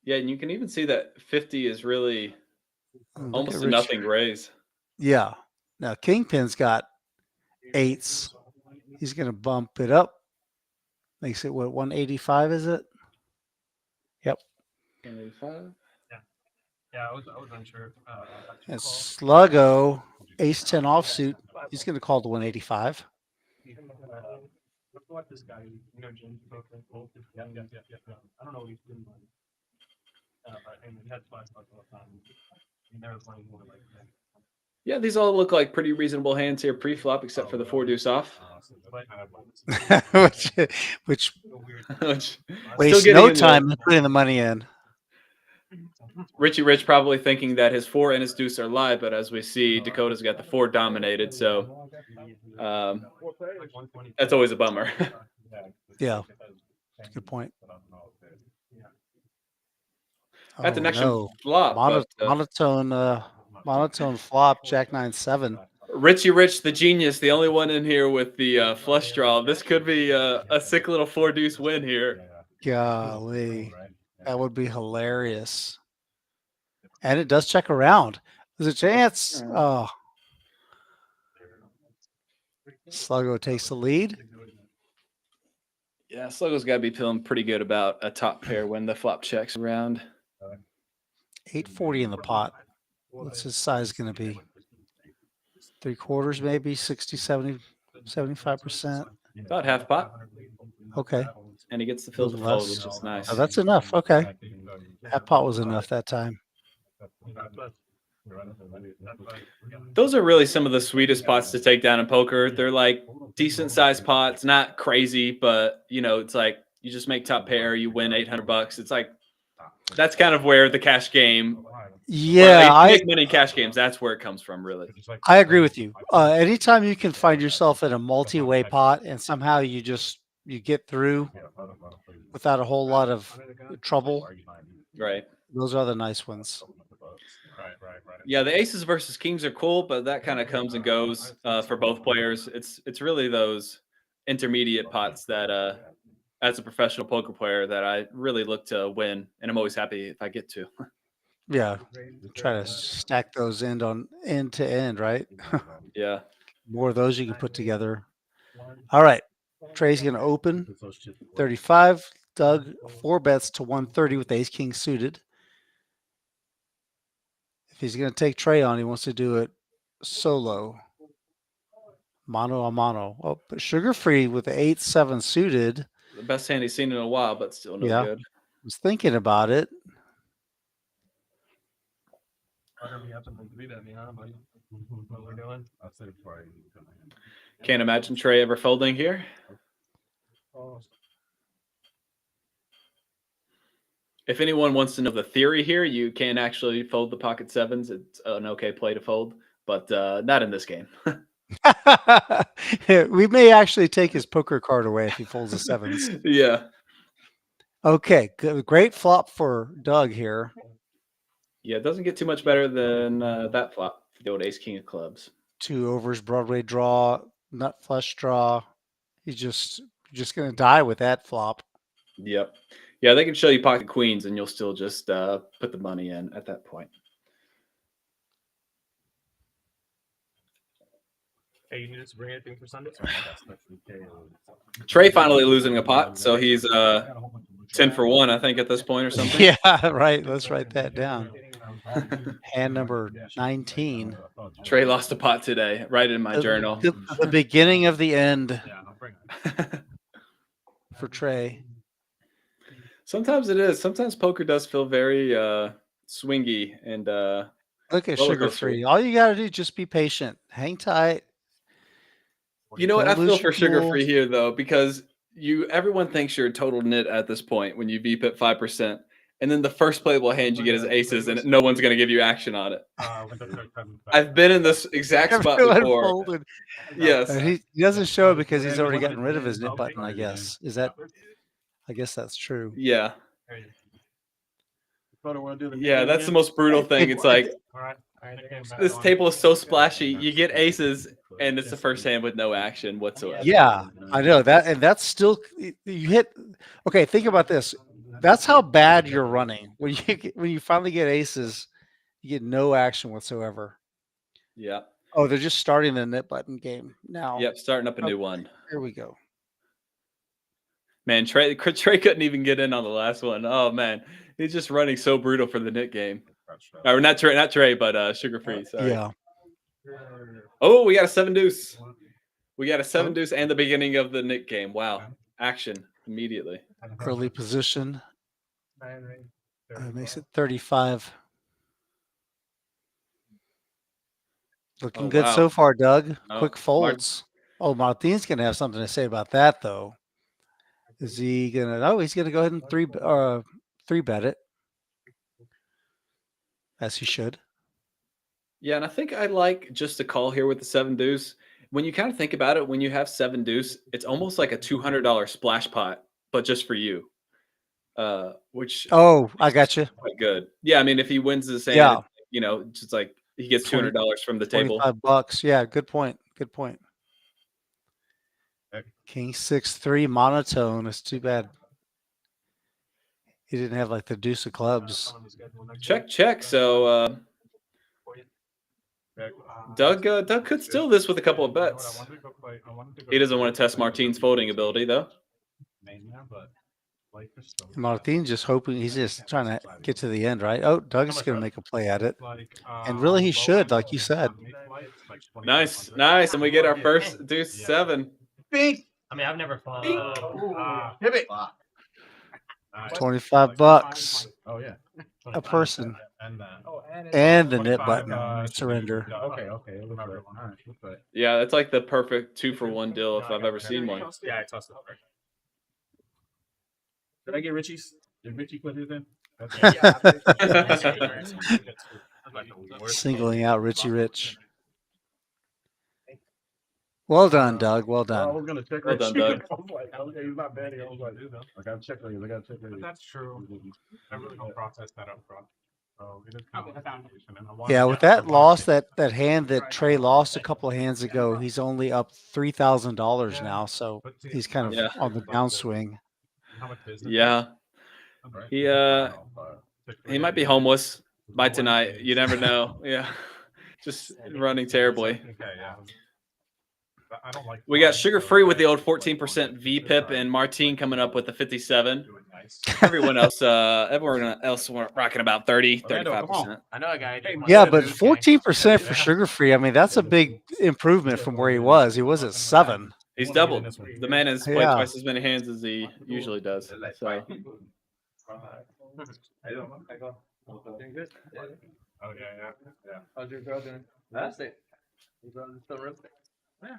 Yeah, and you can even see that 50 is really almost a nothing raise. Yeah. Now Kingpin's got 8s. He's going to bump it up. Makes it what, 185 is it? Yep. 185. Yeah, I was unsure. And Sluggo, ace 10 offsuit. He's going to call to 185. What this guy, you know, James Poker. Yeah. I don't know what he's doing. And he had 5 bucks all the time. He never playing more like that. Yeah, these all look like pretty reasonable hands here pre-flop, except for the 4 deuce off. which Which wastes getting no in time in putting the money in. Richie Rich probably thinking that his 4 and his deuce are live, but as we see, Dakota's got the 4 dominated, so that's always a bummer. Yeah, good point. That's an extra no. flop. Monotone flop, Jack 9-7. Richie Rich, the genius, the only one in here with the flush draw. This could be a sick little 4 deuce win here. Golly, that would be hilarious. And it does check around. There's a chance. Oh, Sluggo takes the lead. Yeah, Sluggo's got to be feeling pretty good about a top pair when the flop checks around. 840 in the pot. What's his size going to be? 3/4 maybe, 60, 70, 75%. About half pot. Okay. And he gets the fill to fold, which is nice. Oh, that's enough. Okay. Half pot was enough that time. Those are really some of the sweetest pots to take down in poker. They're like decent sized pots, not crazy, but you know, it's like you just make top pair, you win $800. It's like that's kind of where the cash game. Yeah, I make money in cash games. That's where it comes from, really. I agree with you. Anytime you can find yourself in a multi-way pot and somehow you get through without a whole lot of trouble, right? Those are the nice ones. Yeah, the aces versus kings are cool, but that kind of comes and goes for both players. It's really those intermediate pots that, as a professional poker player, that I really look to win, and I'm always happy if I get to. Yeah, try to stack those end to end, right? Yeah. More of those you can put together. All right, Trey's going to open 35. Doug 4 bets to 130 with ace king suited. If he's going to take Trey on, he wants to do it solo, mano a mano. Oh, but sugar-free with the 8-7 suited. The best hand he's seen in a while, but still no good. I was thinking about it. Can't imagine Trey ever folding here. If anyone wants to know the theory here, you can actually fold the pocket sevens. It's an okay play to fold, but not in this game. We may actually take his poker card away if he folds the sevens. Yeah. Okay, good. Great flop for Doug here. Yeah, it doesn't get too much better than that flop. The old ace king of clubs. 2 overs, Broadway draw, nut flush draw. He's just going to die with that flop. Yep. Yeah, they can show you pocket queens, and you'll still just put the money in at that point. Hey, you need us to bring anything for Sunday? Trey finally losing a pot, so he's 10 for 1, I think, at this point or something. Yeah, right. Let's write that down. Hand number 19. Trey lost a pot today, right in my journal. The beginning of the end for Trey. Sometimes it is. Sometimes poker does feel very swingy and look at sugar-free. All you got to do is just be patient. Hang tight. You know what? I feel for sugar-free here, though, because everyone thinks you're a total nit at this point when you VP at 5%. And then the first playable hand you get is aces, and no one's going to give you action on it. I've been in this exact spot before. Folded. Yes. He doesn't show it because he's already gotten rid of his nit button, I guess. I guess that's true. Yeah. Yeah, that's the most brutal thing. It's like, this table is so splashy. You get aces, and it's the first hand with no action whatsoever. Yeah, I know that, and that's still you hit. Okay, think about this. That's how bad you're running when you finally get aces. You get no action whatsoever. Yeah. Oh, they're just starting the nit button game now. Yep, starting up a new one. Here we go. Man, Trey couldn't even get in on the last one. Oh man, he's just running so brutal for the nit game. Or not Trey, but sugar-free. Sorry. Yeah. Oh, we got a 7 deuce. We got a 7 deuce and the beginning of the Nick game. Wow. Action immediately. Early position. Makes it 35. Looking good so far, Doug. Quick folds. Martin's going to have something to say about that, though. Is he going to? No, he's going to go ahead and three bet it, as he should. Yeah, and I think I like just a call here with the 7 deuce. When you kind of think about it, when you have 7 deuce, it's almost like a $200 splash pot, but just for you. Which I got you. Quite good. Yeah, I mean, if he wins this hand, just like he gets $200 from the table. $25. Yeah, good point. Good point. King 6-3 monotone. It's too bad he didn't have like the deuce of clubs. Check. So Doug could steal this with a couple of bets. He doesn't want to test Martin's folding ability, though. Martin's just hoping, he's just trying to get to the end, right? Oh, Doug's going to make a play at it. And really, he should, like you said. Nice. And we get our first deuce 7. Bink. I mean, I've never fought. Pivot. $25. Oh, yeah. A person. And the knit button. Surrender. Okay. Yeah, that's like the perfect 2-for-1 deal if I've ever seen one. Yeah, I tossed it. Did I get Richie's? Did Richie put his in? Singling out Richie Rich. Well done, Doug. Well done. I was gonna check well done, Doug. I was like, okay, he's not betting. I was like, I gotta check later. That's true. I really don't process that up front. So it is kind of a foundation. Yeah, with that loss, that hand that Trey lost a couple of hands ago, he's only up $3,000 now. So he's kind of on the downswing. Yeah. He might be homeless by tonight. You never know. Yeah. Just running terribly. We got Sugar Free with the old 14% VPIP and Martin coming up with the 57. Everyone else rocking about 35%. I know a guy. Yeah, but 14% for Sugar Free. I mean, that's a big improvement from where he was. He was at 7. He's doubled. The man has played twice as many hands as he usually does. So. Oh yeah. How's your girl doing? That's it. Your girl is still real. Yeah.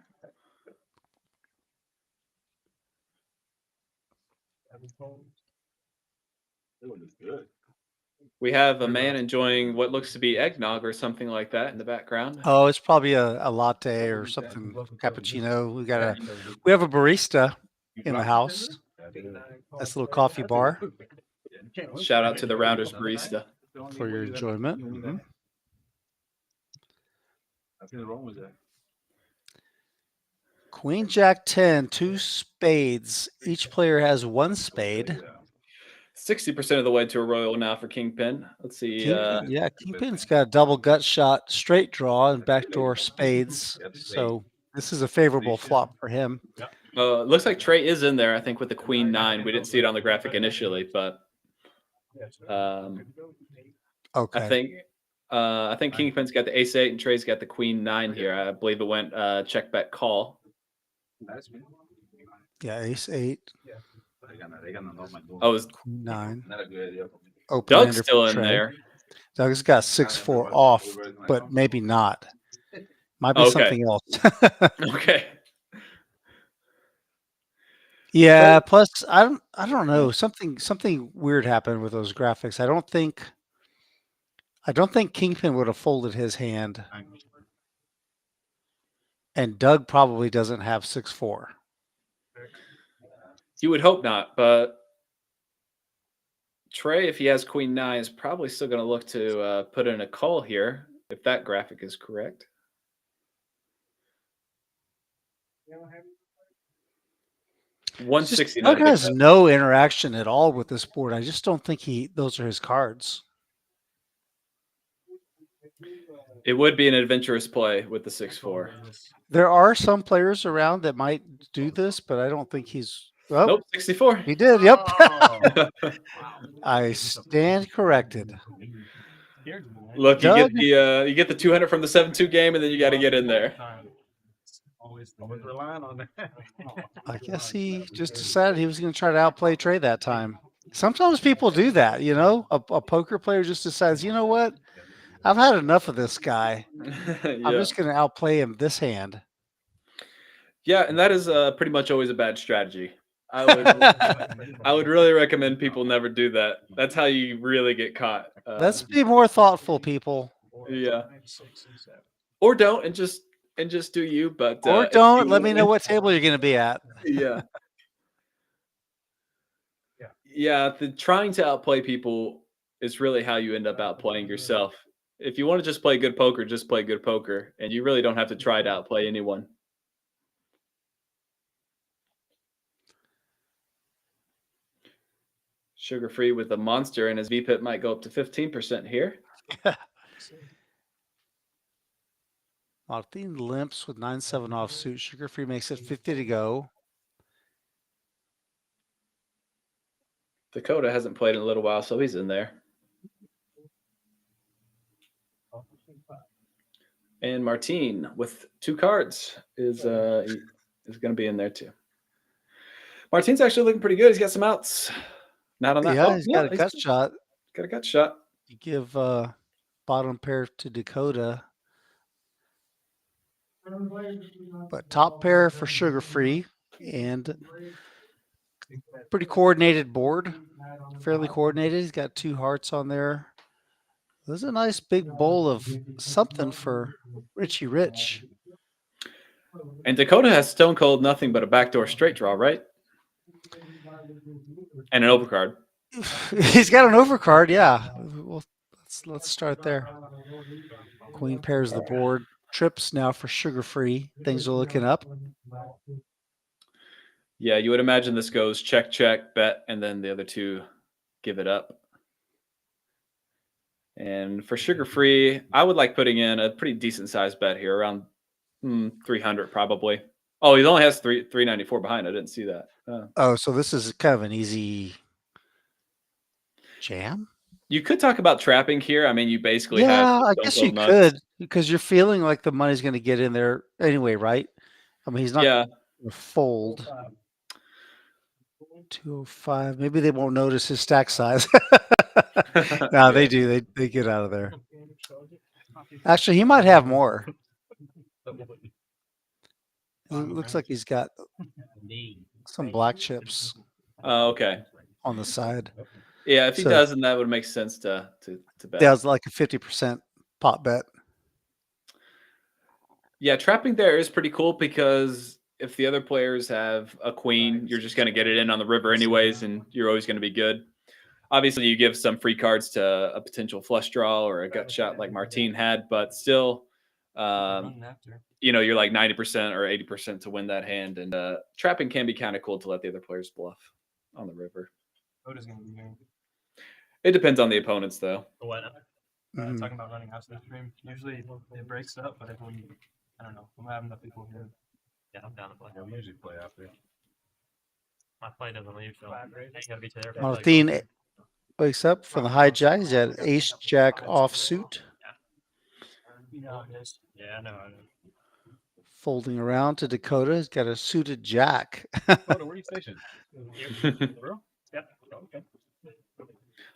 We have a man enjoying what looks to be eggnog or something like that in the background. Oh, it's probably a latte or something, cappuccino. We have a barista in the house. That's a little coffee bar. Shout out to the Rounders barista for your enjoyment. Mm-hmm. Nothing wrong with that. Queen Jack 10, 2 spades. Each player has 1 spade. 60% of the way to a royal now for Kingpin. Let's see. Kingpin's got a double gut shot, straight draw, and backdoor spades. So this is a favorable flop for him. Looks like Trey is in there, I think, with the Queen 9. We didn't see it on the graphic initially, but okay. I think Kingpin's got the Ace 8 and Trey's got the Queen 9 here. I believe it went check, bet, call. Yeah, Ace 8. Oh, it was Queen 9. Doug's still in there. Doug's got 6-4 off, but maybe not. Might be something else. Okay. Yeah. Plus, I don't know. Something weird happened with those graphics. I don't think Kingpin would have folded his hand, and Doug probably doesn't have 6-4. You would hope not, but Trey, if he has Queen 9, is probably still going to look to put in a call here, if that graphic is correct. $169. Doug has no interaction at all with this board. I just don't think those are his cards. It would be an adventurous play with the 6-4. There are some players around that might do this, but I don't think he's. Oh, nope, 64. He did. Yep. I stand corrected. Look, you get the 200 from the 7-2 game, and then you got to get in there. Always relying on that. I guess he just decided he was going to try to outplay Trey that time. Sometimes people do that, you know. A poker player just decides, you know what? I've had enough of this guy. I'm Yeah. just going to outplay him this hand. Yeah, and that is pretty much always a bad strategy. I would really recommend people never do that. That's how you really get caught. Let's be more thoughtful, people. Yeah. Or don't and just do you. But Or if don't. you Let me wanna- know what table you're going to be at. Yeah. Yeah, the trying to outplay people is really how you end up outplaying yourself. If you want to just play good poker, just play good poker, and you really don't have to try to outplay anyone. Sugar free with a monster, and his VPIP might go up to 15% here. Martin limps with 9-7 offsuit. Sugar free makes it 50 to go. Dakota hasn't played in a little while, so he's in there. And Martin with 2 cards is going to be in there too. Martin's actually looking pretty good. He's got some outs. Not on that. Yeah, he's got a gut shot. Got a gut shot. You give bottom pair to Dakota. But top pair for sugar free and pretty coordinated board. Fairly coordinated. He's got 2 hearts on there. There's a nice big bowl of something for Richie Rich. And Dakota has stone cold nothing but a backdoor straight draw, right? And an overcard. He's got an overcard, yeah. Well, let's start there. Queen pairs the board. Trips now for sugar free. Things are looking up. Yeah, you would imagine this goes check, check, bet, and then the other 2 give it up. And for sugar free, I would like putting in a pretty decent sized bet here, around 300 probably. Oh, he only has 394 behind. I didn't see that. Oh, so this is kind of an easy jam? You could talk about trapping here. I mean, you basically have. Yeah, I guess you could, because you're feeling like the money's going to get in there anyway, right? I mean, he's not going to fold. 205. Maybe they won't notice his stack size. No, they do. They get out of there. Actually, he might have more. It looks like he's got some black chips. Oh, okay. On the side. Yeah, if he does, then that would make sense to bet. That was like a 50% pot bet. Yeah, trapping there is pretty cool because if the other players have a queen, you're just going to get it in on the river anyways, and you're always going to be good. Obviously, you give some free cards to a potential flush draw or a gut shot like Martin had, but still, you're like 90% or 80% to win that hand. And trapping can be kind of cool to let the other players bluff on the river. It depends on the opponents, though. What? Talking about running out of the stream. Usually it breaks up, but if we, I don't know, I'm having enough people here. Yeah, I'm down to play. Yeah, we usually play after. My play doesn't leave, so I gotta be to there. Martin wakes up from the hijack. He's at ace jack offsuit. Yeah, I know. Folding around to Dakota. He's got a suited jack. Dakota, where are you stationed? Yep. Okay.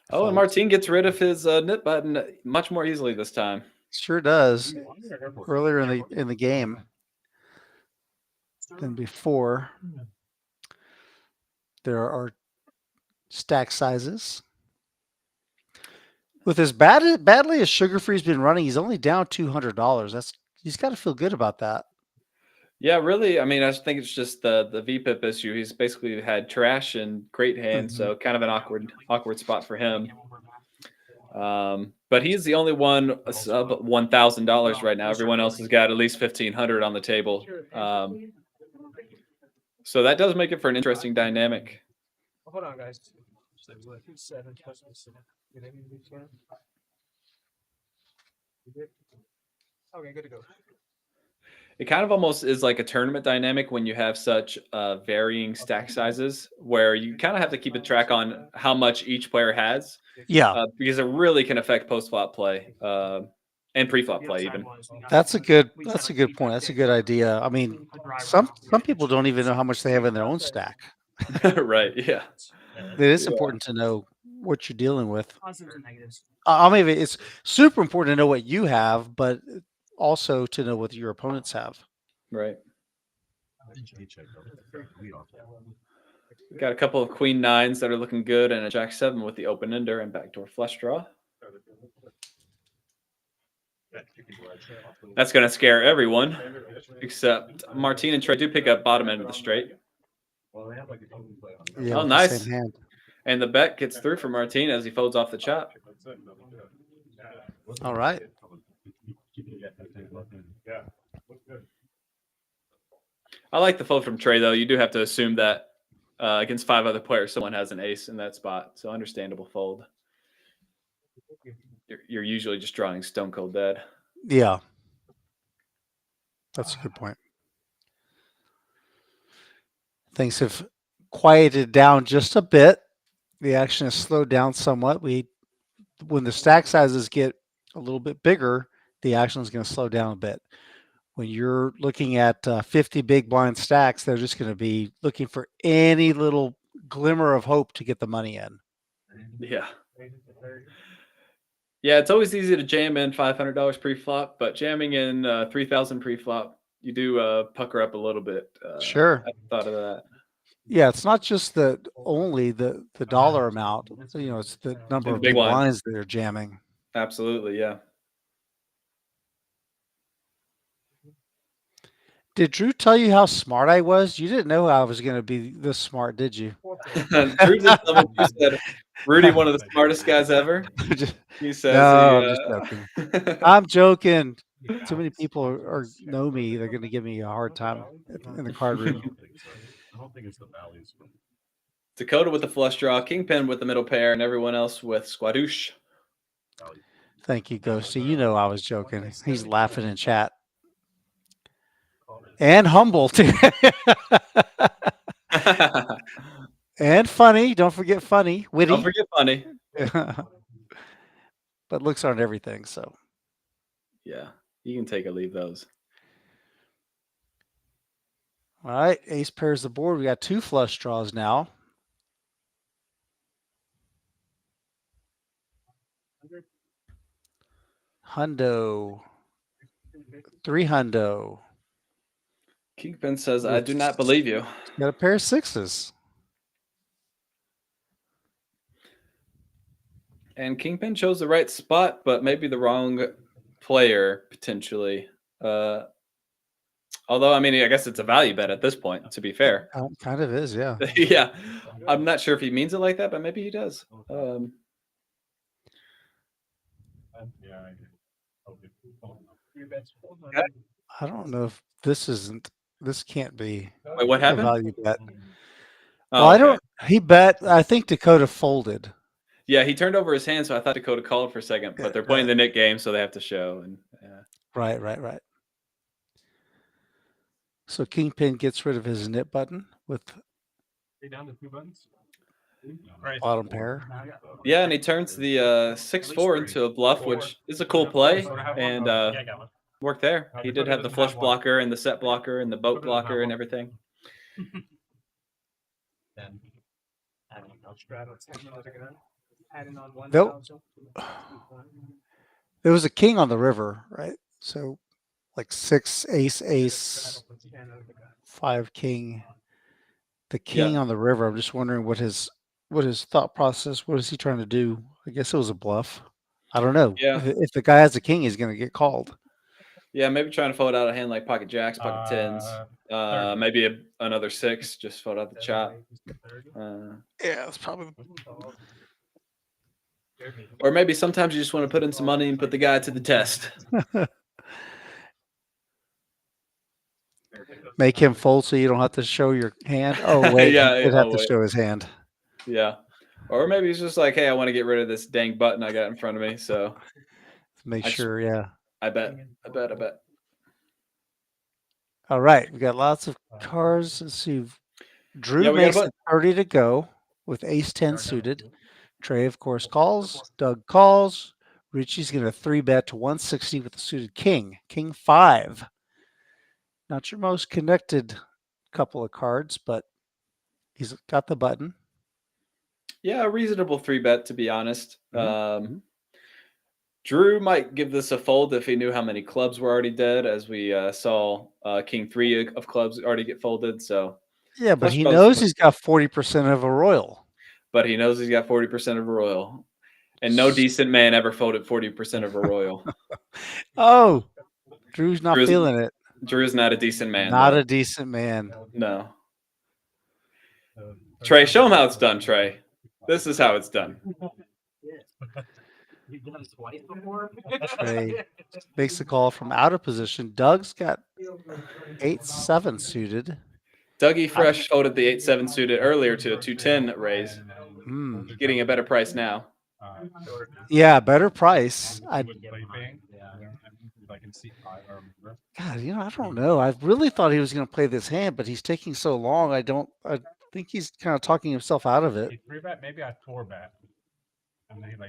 Oh, and Martin gets rid of his nip button much more easily this time. Sure does. Earlier in the game than before. There are stack sizes. With as badly as Sugar Free's been running, he's only down $200. He's got to feel good about that. Yeah, really. I mean, I think it's just the VPIP issue. He's basically had trash and great hands, so kind of an awkward spot for him. But he's the only one sub $1,000 right now. Everyone else has got at least $1,500 on the table. So that does make it for an interesting dynamic. Hold on, guys. Okay, good to go. It kind of almost is like a tournament dynamic when you have such varying stack sizes where you kind of have to keep a track on how much each player has. Yeah. Because it really can affect post-flop play. and pre-flop play even. That's a good point. That's a good idea. I mean, some people don't even know how much they have in their own stack. Right. Yeah. It is important to know what you're dealing with. I mean, it's super important to know what you have, but also to know what your opponents have. Right. Got a couple of queen nines that are looking good, and a jack seven with the open ender and backdoor flush draw. That's going to scare everyone, except Martine and Trey do pick up bottom end of the straight. Yeah, oh, nice. And the bet gets through for Martine as he folds off the chop. All right. I like the fold from Trey, though. You do have to assume that against 5 other players, someone has an ace in that spot. So understandable fold. You're usually just drawing stone cold dead. Yeah. That's a good point. Things have quieted down just a bit. The action has slowed down somewhat. When the stack sizes get a little bit bigger, the action is going to slow down a bit. When you're looking at 50 big blind stacks, they're just going to be looking for any little glimmer of hope to get the money in. Yeah. Yeah, it's always easy to jam in $500 pre-flop, but jamming in $3,000 pre-flop, you do pucker up a little bit. Sure. I thought of that. Yeah, it's not just only the dollar amount. It's the number And of big big blinds. blinds that are jamming. Absolutely, yeah. Did Drew tell you how smart I was? You didn't know I was going to be this smart, did you? Drew just told me, you said, Rudy, one of the smartest guys ever. He says, no, I'm just joking. I'm joking. Too many people know me. They're going to give me a hard time in the card room. Dakota with the flush draw, Kingpin with the middle pair, and everyone else with squadouche. Thank you, Ghosty. You know I was joking. He's laughing in chat. And humble, too. And funny. Don't forget funny. Witty. Don't forget funny. But looks aren't everything, so. Yeah, you can take or leave those. All right, ace pairs the board. We got 2 flush draws now. Hundo. 3 hundo. Kingpin says, I do not believe you. Got a pair of 6s. And Kingpin chose the right spot, but maybe the wrong player, potentially. Although, I mean, I guess it's a value bet at this point, to be fair. Kind of is, yeah. Yeah. I'm not sure if he means it like that, but maybe he does. I don't know if this can't be Wait, what happened? a value bet. Oh, Well, okay. he bet, I think Dakota folded. Yeah, he turned over his hand, so I thought Dakota called for a second, but they're playing the Nick game, so they have to show. And Right. So Kingpin gets rid of his nip button with down to 2 buttons. bottom pair. Yeah, and he turns the 6-4 into a bluff, which is a cool play, and worked there. He did have the flush blocker and the set blocker and the boat blocker and everything. There was a king on the river, right? So like 6 ace 5 king. The king on the river. I'm just wondering what his thought process. What is he trying to do? I guess it was a bluff. I don't know. Yeah. If the guy has a king, he's going to get called. Yeah, maybe trying to fold out a hand like pocket jacks, pocket tens. Maybe another 6, just fold out the chop. Yeah, it's probably. Or maybe sometimes you just want to put in some money and put the guy to the test. Make him fold so you don't have to show your hand. Oh wait, Yeah, he did have to show his hand. Yeah, or maybe he's just like, hey, I want to get rid of this dang button I got in front of me. So make sure, yeah. I bet. All right, we got lots of cards. Let's see. Drew makes it 30 to go with ace 10 suited. Trey, of course, calls. Doug calls. Richie's going to 3-bet to 160 with the suited king. King 5. Not your most connected couple of cards, but he's got the button. Yeah, a reasonable 3-bet, to be honest. Drew might give this a fold if he knew how many clubs were already dead, as we saw King 3 of clubs already get folded. So yeah, but he knows he's got 40% of a royal. But he knows he's got 40% of a royal. And no decent man ever folded 40% of a royal. Oh, Drew's not feeling it. Drew's not a decent man. Not a decent man. No. Trey, show him how it's done, Trey. This is how it's done. You've done it twice before. Trey makes the call from out of position. Doug's got 8-7 suited. Dougie Fresh folded the 8-7 suited earlier to a 2-10 raise. Getting a better price now. Yeah, better price. God, I don't know. I really thought he was going to play this hand, but he's taking so long. I think he's kind of talking himself out of it. 3-bet, maybe I 4-bet.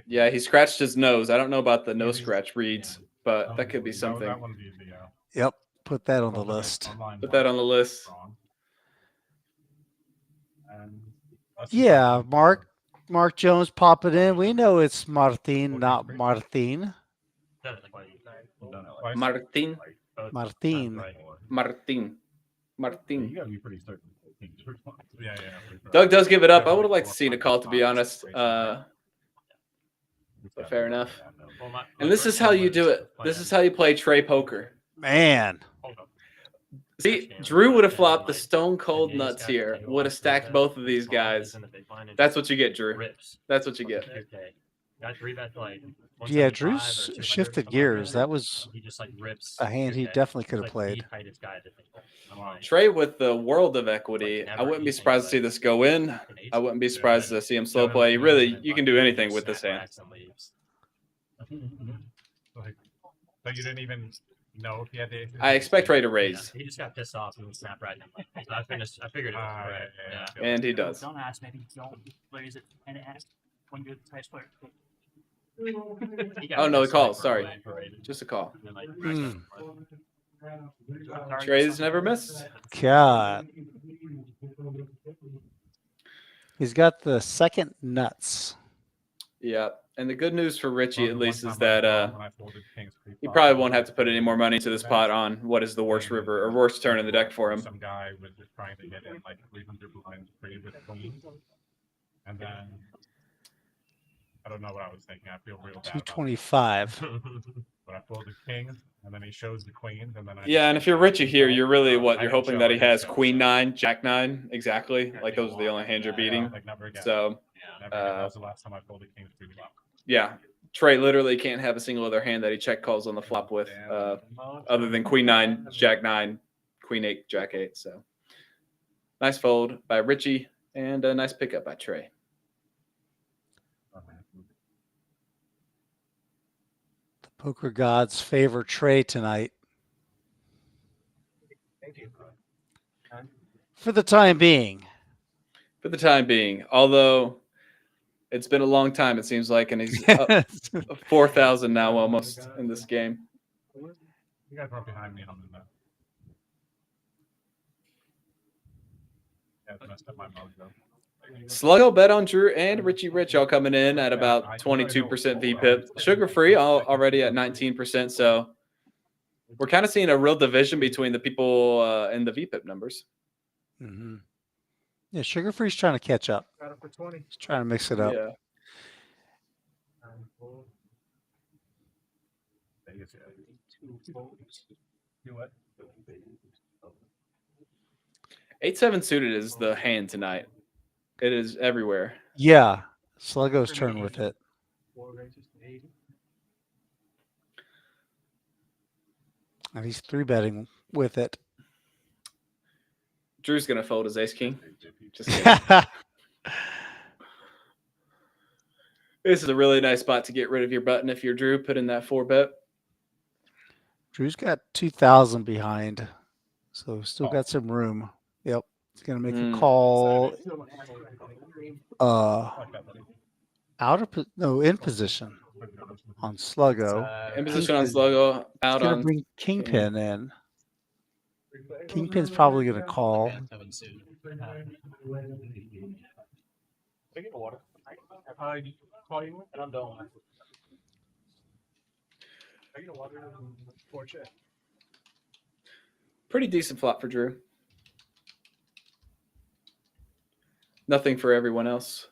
Yeah, he scratched his nose. I don't know about the no scratch reads, but that could be something. Yep, put that on the list. Put that on the list. Yeah, Mark Jones pop it in. We know it's Martin, not Martin. Martin. You gotta be pretty certain. Yeah. Doug does give it up. I would have liked to see a call, to be honest. But fair enough. And this is how you do it. This is how you play Trey poker. Man. See, Drew would have flopped the stone cold nuts here. Would have stacked both of these guys. That's what you get, Drew. That's what you get. Yeah, Drew's shifted gears. That was a hand he definitely could have played. Trey with the world of equity. I wouldn't be surprised to see this go in. I wouldn't be surprised to see him slow play. Really, you can do anything with this hand. So you didn't even know if he had the. I expect Trey to raise. He just got pissed off and snapped right in. I figured it was right. Yeah. And he does. Don't ask, maybe don't raise it and ask when you're the highest player. Oh, no, the call. Sorry. Just a call. Trey's never missed. God. He's got the second nuts. Yeah. And the good news for Richie, at least, is that he probably won't have to put any more money into this pot on what is the worst river or worst turn in the deck for him. Some guy was just trying to get in like 300 blinds pretty with queen. And then I don't know what I was thinking. I feel real bad. 225. But I pulled the king, and then he shows the queen, and then Yeah, and if you're Richie here, you're really what? You're hoping that he has queen 9, jack 9, exactly. Like those are the only hands you're beating. So, that was the last time I pulled the king pretty well. Yeah, Trey literally can't have a single other hand that he check calls on the flop with, other than queen 9, jack 9, queen 8, jack 8. So, nice fold by Richie, and a nice pickup by Trey. Poker gods favor Trey tonight. Thank you. For the time being. For the time being. Although it's been a long time, it seems like, and he's up 4,000 now almost in this game. You guys weren't behind me on the net. Yeah, it's messed up my mojo. Sluggo, BetOnDrew, and Richie Rich all coming in at about 22% VPIP. Sugar-free already at 19%. So we're kind of seeing a real division between the people in the VPIP numbers. Mm-hmm. Yeah, Sugar-free's trying to catch up. He's trying to mix it up. Yeah. What? 8-7 suited is the hand tonight. It is everywhere. Yeah. Sluggo's turn with it. And he's 3-betting with it. Drew's going to fold his ace-king. Just kidding. This is a really nice spot to get rid of your button if you're Drew. Put in that 4-bet. Drew's got 2,000 behind. So still got some room. Yep. He's going to make a call in position on Sluggo. In position on Sluggo, He's out going to on bring Kingpin in. Kingpin's probably going to call. Can I get water? Call you And I'm done. I get a water for check. pretty decent flop for Drew. Nothing for everyone else.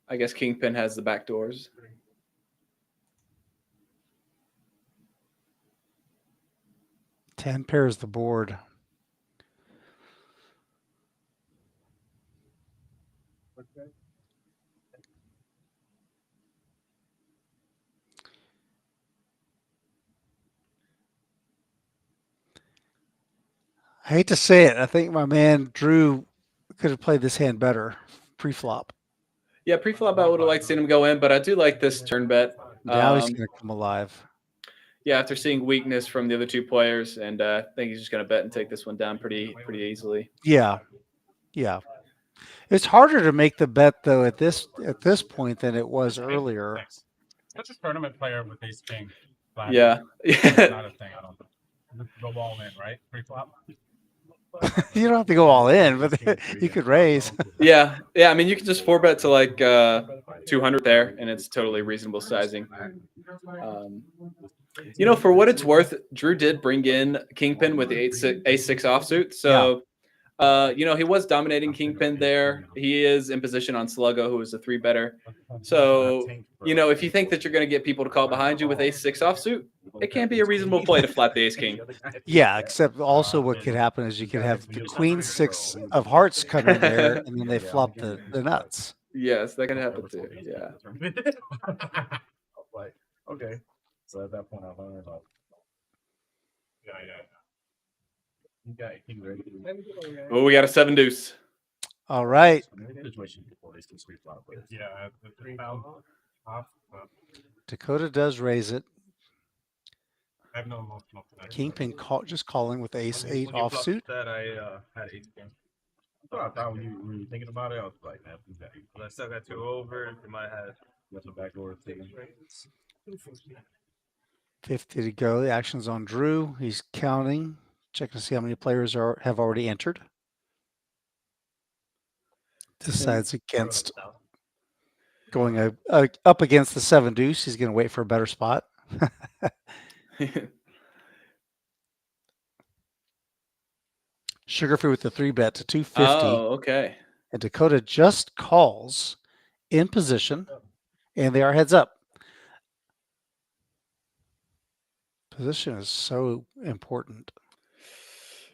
I guess Kingpin has the back doors. Ten pairs the board. I hate to say it. I think my man Drew could have played this hand better pre-flop. Yeah, pre-flop I would have liked to see him go in, but I do like this turn bet. Now he's going to come alive. Yeah, after seeing weakness from the other two players, and I think he's just going to bet and take this one down pretty easily. Yeah, yeah. It's harder to make the bet though at this point than it was earlier. Such a tournament player with ace king. Yeah. That's not a thing. I don't think. Go all in, right? Pre-flop. You don't have to go all in, but you could raise. Yeah. I mean, you can just 4-bet to like 200 there, and it's totally reasonable sizing. For what it's worth, Drew did bring in Kingpin with the ace-6 offsuit. So, he was dominating Kingpin there. He is in position on Sluggo, who is a 3-better. So, if you think that you're going to get people to call behind you with ace-6 offsuit, it can be a reasonable play to flat the ace-king. Yeah, except also what could happen is you could have the queen-6 of hearts come in there, and then they flop the nuts. Yes, that can happen too. Yeah. Like, okay. So at that point, I learned about. Yeah. You got king ready. Oh, we got a 7 deuce. All right. Yeah, the 3,000 off. Dakota does raise it. I have no emotional connection. Kingpin just calling with ace-8 offsuit. That I had ace king. I thought when you were thinking about it, I was like, man, I still got 2 over. You might have the back door taken. 50 to go. The action's on Drew. He's counting, checking to see how many players have already entered. Decides against going up against the 7 deuce. He's going to wait for a better spot. Sugarfree with the 3-bet to 250. Oh, okay. And Dakota just calls in position, and they are heads up. Position is so important.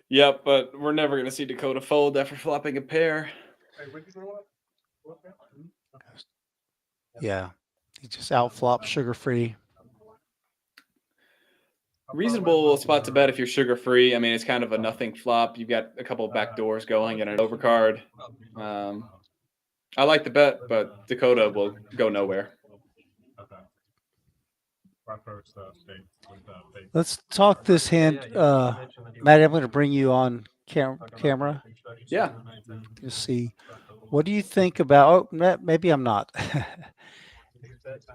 Yep, but we're never going to see Dakota fold after flopping a pair. Yeah, he just outflopped Sugarfree. Reasonable spot to bet if you're Sugar-free. I mean, it's kind of a nothing flop. You've got a couple of back doors going and an overcard. I like the bet, but Dakota will go nowhere. Let's talk this hand. Matt, I'm going to bring you on camera. Yeah. Just see. What do you think about... Oh, maybe I'm not.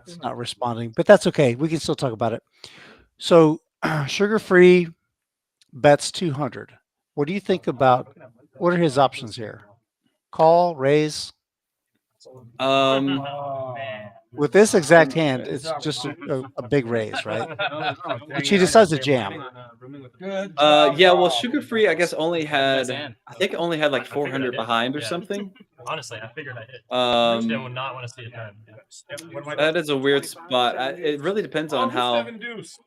It's not responding, but that's okay. We can still talk about it. So, Sugar-free bets 200. What do you think about... What are his options here? Call, raise? With this exact hand, it's just a big raise, right? But she decides to jam. Yeah, well, Sugar-free, I guess, only had like 400 behind or something. Honestly, I figured I hit. I would not want to see it turn. That is a weird spot. It really depends on how. 7 deuce.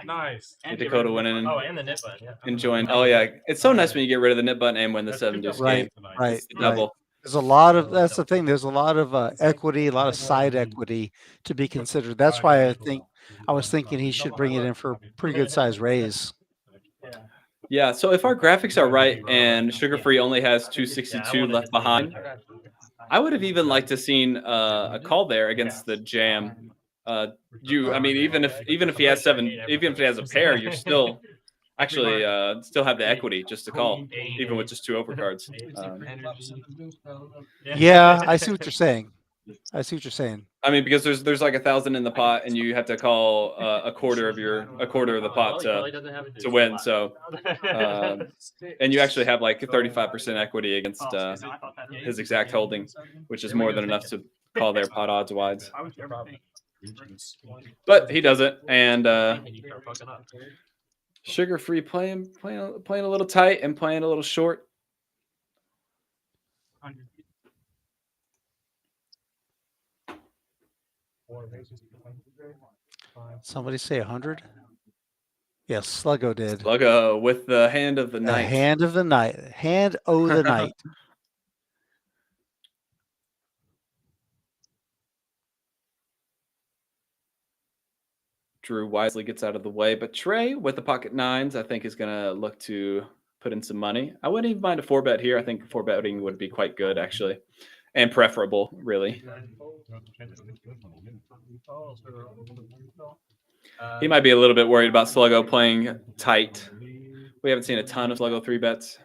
Nice. Dakota went in and the nip button. and joined. Oh yeah, it's so nice when you get rid of the nip button and win the 7 deuce game. Right. Double. There's a lot of, that's the thing. There's a lot of equity, a lot of side equity to be considered. That's why I was thinking he should bring it in for a pretty good size raise. Yeah. So if our graphics are right and Sugar-free only has 262 left behind, I would have even liked to seen a call there against the jam. I mean, even if he has 7, even if he has a pair, you're still actually still have the equity just to call, even with just 2 overcards. Yeah, I see what you're saying. I see what you're saying. I mean, because there's like 1,000 in the pot, and you have to call a quarter of the pot to win. So, and you actually have like 35% equity against his exact holding, which is more than enough to call their pot odds wides. But he doesn't, and Sugar-Free playing a little tight and playing a little short. Somebody say 100? Yes, Sluggo did. Sluggo with the hand of the The night. hand of the night. Hand o' the night. Drew wisely gets out of the way, but Trey with the pocket nines, I think, is going to look to put in some money. I wouldn't even mind a 4-bet here. I think 4-betting would be quite good, actually, and preferable, really. He might be a little bit worried about Sluggo playing tight. We haven't seen a ton of Sluggo 3-bets.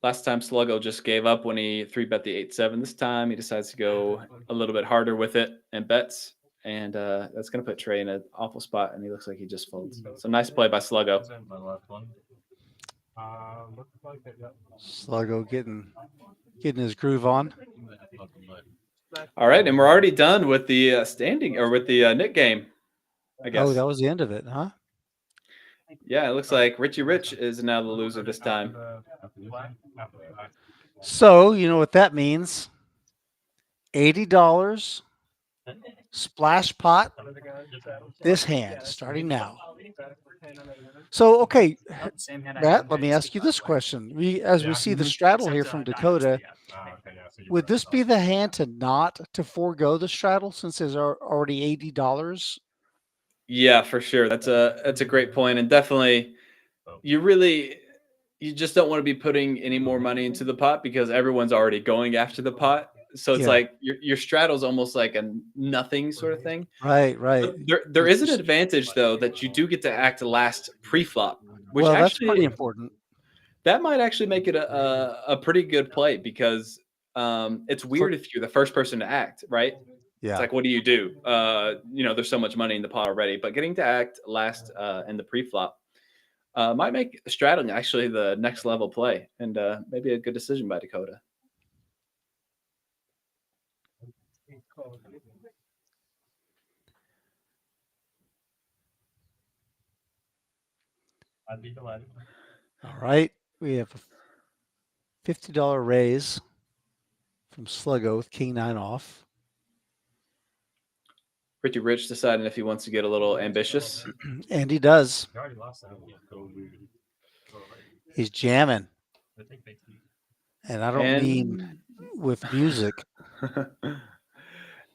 Last time Sluggo just gave up when he 3-bet the 8-7. This time he decides to go a little bit harder with it and bets. And that's going to put Trey in an awful spot, and he looks like he just folds. So nice play by Sluggo. Sluggo getting his groove on. All right, and we're already done with the standing or with the Nick game, I guess. Oh, that was the end of it, huh? Yeah, it looks like Richie Rich is now the loser this time. So, you know what that means. $80 splash pot. This hand starting now. So, okay, Matt, let me ask you this question. As we see the straddle here from Dakota, would this be the hand to forego the straddle since there's already $80? Yeah, for sure. That's a great point, and definitely you just don't want to be putting any more money into the pot because everyone's already going after the pot. So it's like your straddle's almost like a nothing sort of thing. Right. There is an advantage though that you do get to act last pre-flop, which well, that's actually pretty important. That might actually make it a pretty good play because it's weird if you're the first person to act, right? Yeah. It's like, what do you do? There's so much money in the pot already, but getting to act last in the pre-flop might make straddling actually the next level play and maybe a good decision by Dakota. I'd be delighted. All right. We have a $50 raise from Sluggo with King 9 off. Richie Rich deciding if he wants to get a little ambitious. And he does. He's jamming. And I don't mean with music.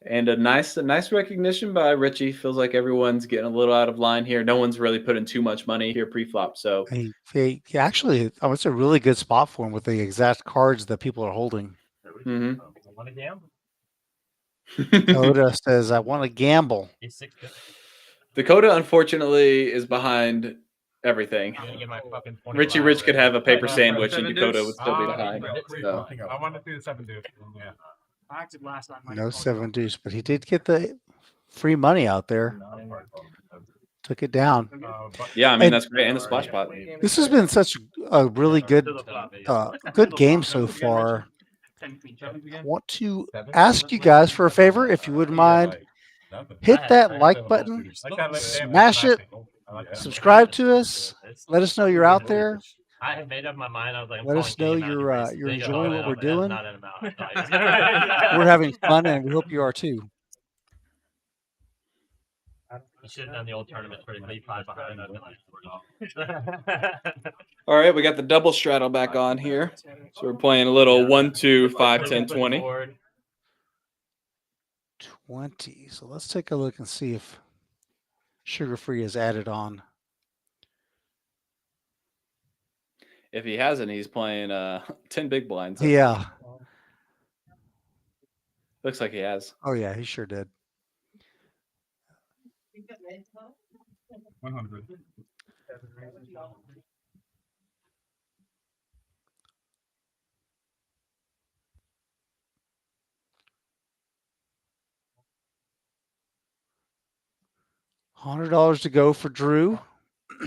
And a nice recognition by Richie. Feels like everyone's getting a little out of line here. No one's really putting too much money here pre-flop. So he actually, it's a really good spot for him with the exact cards that people are holding. Mm-hmm. Want to gamble? Dakota says, I want to gamble. Dakota, unfortunately, is behind everything. Richie Rich could have a paper sandwich and Dakota would still be behind. So. I want to do the 7 deuce. Yeah. I acted last night. No 7 deuce, but he did get the free money out there. Took it down. Yeah, I mean, that's great. And the splash pot. This has been such a really good game so far. I want to ask you guys for a favor, if you wouldn't mind. Hit that like button, smash it, subscribe to us, let us know you're out there. I had made up my mind. I was like, let us know you're enjoying what we're doing. We're We're having fun, and we hope you are too. You should have done the old tournament where you leave 5 behind. All right, we got the double straddle back on here. So we're playing a little 1, 2, 5, 10, 20. 20. So let's take a look and see if Sugar-Free is added on. If he hasn't, he's playing 10 big blinds. Yeah. Looks like he has. Oh, yeah, he sure did. 100. $100 to go for Drew.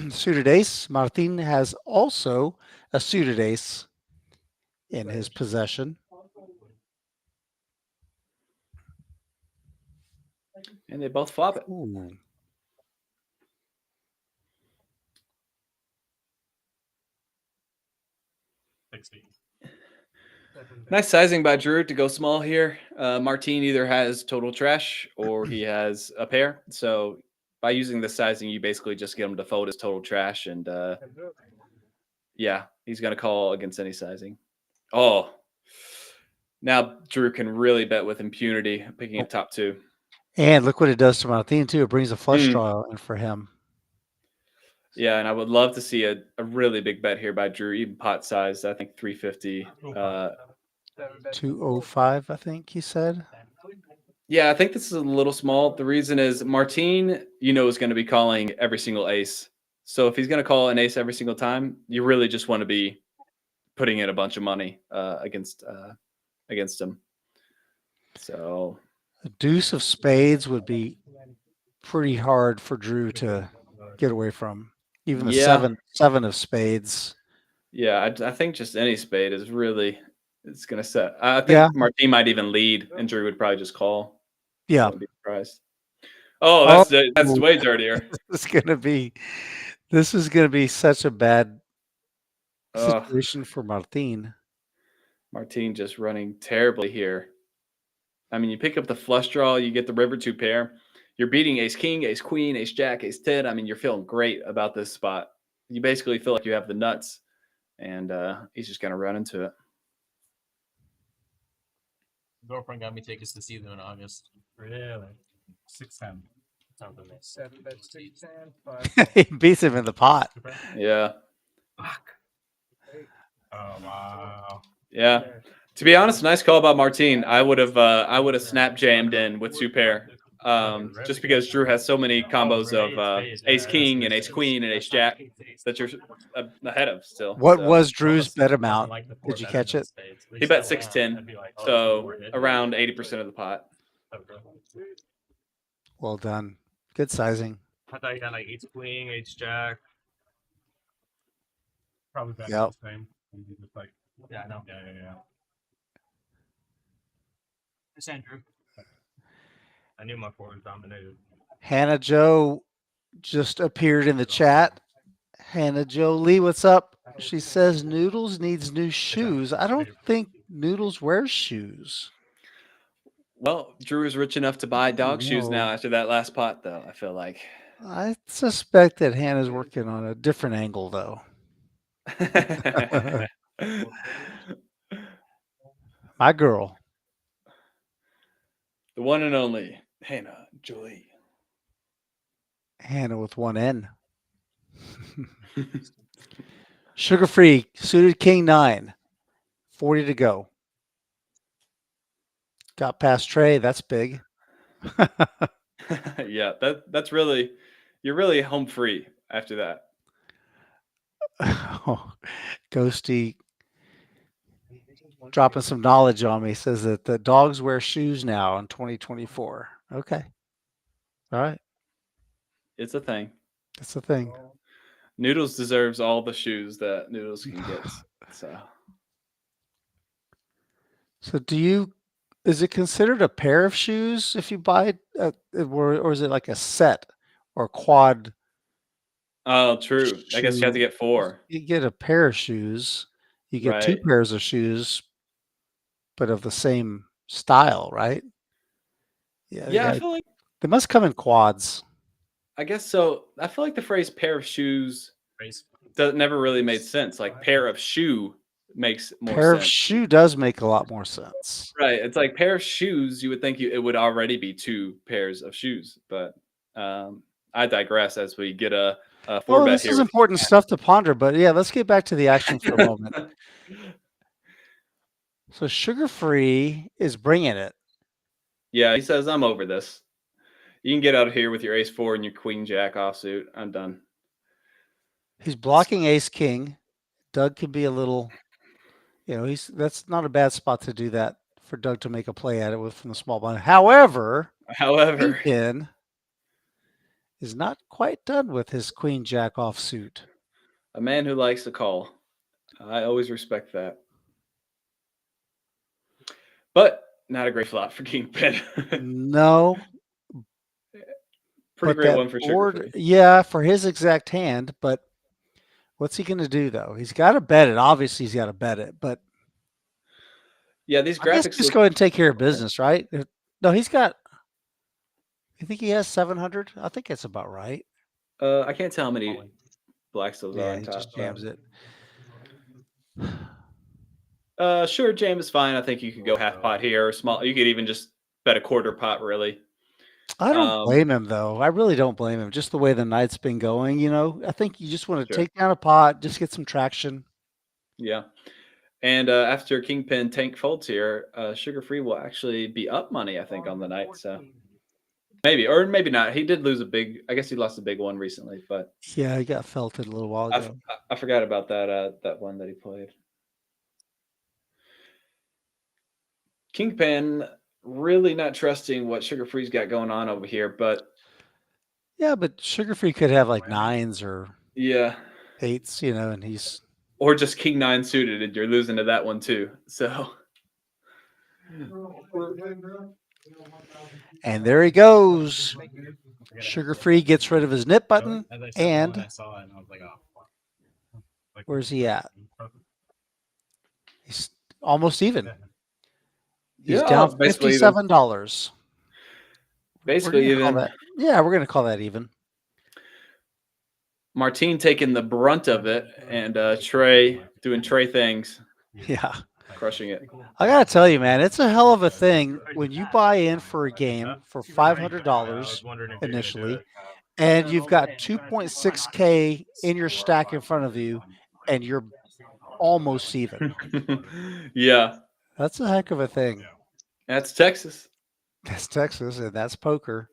Suited ace. Martin has also a suited ace in his possession. And they both flop it. Ooh. Nice sizing by Drew to go small here. Martin either has total trash or he has a pair. So by using this sizing, you basically just get him to fold his total trash. And yeah, he's going to call against any sizing. Oh, now Drew can really bet with impunity, picking a top two. And look what it does to Martin, too. It brings a flush draw in for him. Yeah, and I would love to see a really big bet here by Drew, even pot size. I think 350. 205, I think he said. Yeah, I think this is a little small. The reason is Martin, is going to be calling every single ace. So if he's going to call an ace every single time, you really just want to be putting in a bunch of money against him. So a deuce of spades would be pretty hard for Drew to get away from. Even the seven of spades. Yeah, I think just any spade is really it's going to set. I think Martin might even lead, and Drew would probably just call. Yeah, I wouldn't be surprised. Oh, that's way dirtier. This is gonna be such a bad situation for Martin. Martin just running terribly here. I mean, you pick up the flush draw, you get the river two pair. You're beating ace king, ace queen, ace jack, ace 10. I mean, you're feeling great about this spot. You basically feel like you have the nuts, and he's just going to run into it. Girlfriend got me tickets to see them in August. Really? 610. 7 bets, 610, 5. He beats him in the pot. Yeah. Fuck. Oh wow. Yeah. To be honest, nice call about Martin. I would have snap jammed in with two pair. Just because Drew has so many combos of ace king and ace queen and ace jack that you're ahead of still. What was Drew's bet amount? Did you catch it? He bet 610, so around 80% of the pot. Well done. Good sizing. I thought you had like ace queen, ace jack. Probably bet Yep. the same. Just like, yeah, I know. Yeah. It's Andrew. I knew my forward dominated. Hannah Joe just appeared in the chat. Hannah Joe Lee, what's up? She says Noodles needs new shoes. I don't think Noodles wears shoes. Well, Drew is rich enough to buy dog shoes now after that last pot, though, I feel like. I suspect that Hannah's working on a different angle, though. My girl. The one and only Hannah Jolie. Hannah with one N. Sugar-free, suited king 9. 40 to go. Got past Trey. That's big. Yeah, that's really, you're really home free after that. Oh, Ghosty dropping some knowledge on me, says that the dogs wear shoes now in 2024. Okay. All right. It's a thing. It's a thing. Noodles deserves all the shoes that Noodles can get. So is it considered a pair of shoes if you buy or is it like a set or quad? Oh, true. I guess you have to get 4. You get a pair of shoes. You get 2 pairs of shoes, but of the same style, right? Yeah, I feel like they must come in quads. I guess so. I feel like the phrase pair of shoes never really made sense. Like pair of shoe makes more Pair sense. of shoe does make a lot more sense. Right. It's like pair of shoes. You would think it would already be 2 pairs of shoes, but I digress as we get a 4-bet here. This is important stuff to ponder, but yeah, let's get back to the action for a moment. So Sugar-free is bringing it. Yeah, he says, I'm over this. You can get out of here with your ace 4 and your queen jack offsuit. I'm done. He's blocking ace king. Doug can be a little, that's not a bad spot to do that for Doug to make a play at it with from the small blind. However, Kingpin is not quite done with his queen jack offsuit. A man who likes to call. I always respect that. But not a great flop for Kingpin. No. Pretty great one for Sugar-Free. Yeah, for his exact hand, but what's he going to do, though? He's got to bet it. Obviously, he's got to bet it, but yeah, these graphics just go ahead and take care of business, right? No, he's got. You think he has 700? I think that's about right. I can't tell how many blacks those are on he top. just jams it. Sure, jam is fine. I think you could go half pot here or small. You could even just bet a quarter pot, really. I don't blame him, though. I really don't blame him. Just the way the night's been going, I think you just want to take down a pot, just get some traction. Yeah. And after Kingpin tank folds here, Sugar-Free will actually be up money, I think, on the night. So maybe, or maybe not. He did lose I guess he lost a big one recently, but yeah, he got felted a little while ago. I forgot about that one that he played. Kingpin really not trusting what Sugar-Free's got going on over here, but yeah, but Sugar-Free could have like 9s or 8s, and he's or just King 9 suited, and you're losing to that one too. So, and there he goes. Sugar-Free gets rid of his nip button, and where's he at? He's almost even. He's down $57. Basically even. Yeah, we're going to call that even. Martine taking the brunt of it, and Trey doing Trey things. Yeah. Crushing it. I got to tell you, man, it's a hell of a thing when you buy in for a game for $500 initially, and you've got 2.6K in your stack in front of you, and you're almost even. Yeah. That's a heck of a thing. That's Texas. That's Texas, and that's poker.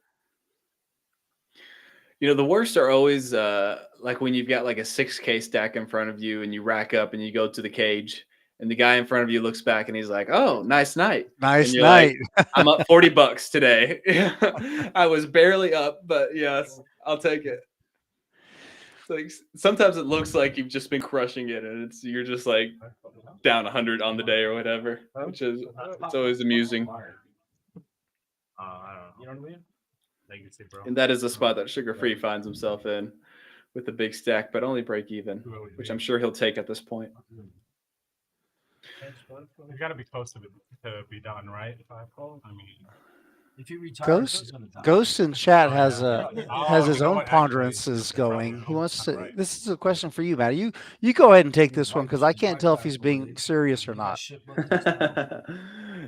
The worst are always like when you've got like a 6K stack in front of you and you rack up and you go to the cage and the guy in front of you looks back and he's like, "Oh, nice night." Nice night. Like, I'm up $40 today. I was barely up, but yes, I'll take it. Like sometimes it looks like you've just been crushing it and you're just like down 100 on the day or whatever, which is it's always amusing. I don't know. You know what I mean? And that is the spot that Sugar-Free finds himself in with a big stack, but only break even, which I'm sure he'll take at this point. You got to be close to be done, right? If I call, I mean, if you retire, Ghost in chat has his own ponderances going. He wants to. This is a question for you, Matt. You go ahead and take this one because I can't tell if he's being serious or not.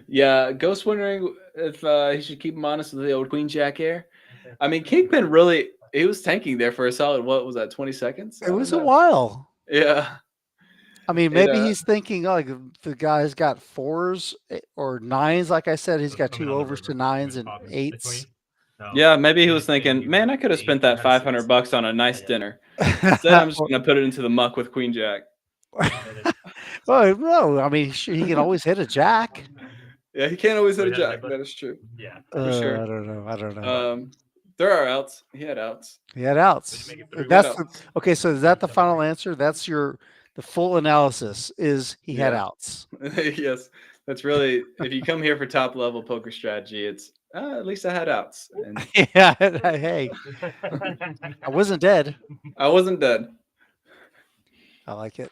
Yeah, Ghost wondering if he should keep him honest with the old Queen Jack air. I mean, Kingpin really he was tanking there for a solid. What was that? 20 seconds? It was a while. Yeah. I mean, maybe he's thinking like the guy's got 4s or 9s. Like I said, he's got 2 overs to 9s and 8s. Yeah, maybe he was thinking, man, I could have spent that $500 on a nice dinner. Instead, I'm just going to put it into the muck with Queen Jack. Well, no, I mean, he can always hit a jack. Yeah, he can't always hit a jack. That is true. Yeah, for sure. I don't know. There are outs. He had outs. Okay. So is that the final answer? That's the full analysis is he had outs. Yes, that's really if you come here for top level poker strategy, it's at least I had outs. And yeah, hey, I wasn't dead. I wasn't dead. I like it.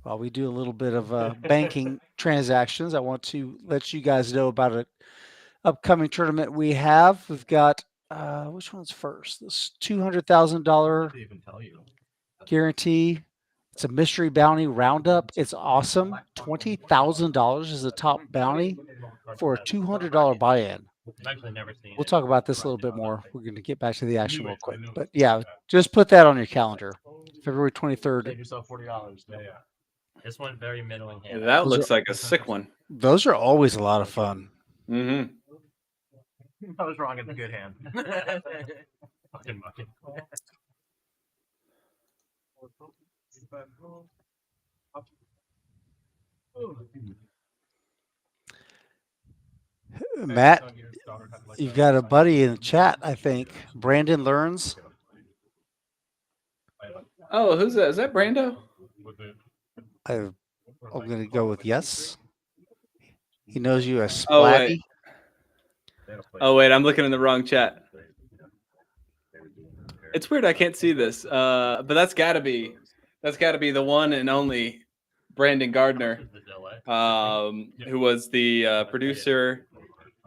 While we do a little bit of banking transactions, I want to let you guys know about an upcoming tournament we have. We've got which one's first? This $200,000 guarantee. It's a mystery bounty roundup. It's awesome. $20,000 is the top bounty for a $200 buy-in. We'll talk about this a little bit more. We're going to get back to the action real quick. But yeah, just put that on your calendar. February 23rd. Save yourself $40. Yeah. This one very middling hand. That looks like a sick one. Those are always a lot of fun. Mm-hmm. I was wrong in the good hand. Fucking mucking. Matt, you've got a buddy in the chat, I think. Brandon Learns. Oh, who's that? Is that Brando? I'm going to go with yes. He knows you as Oh Splatty. wait. Oh wait, I'm looking in the wrong chat. It's weird I can't see this. But that's gotta be the one and only Brandon Gardner, who was the producer,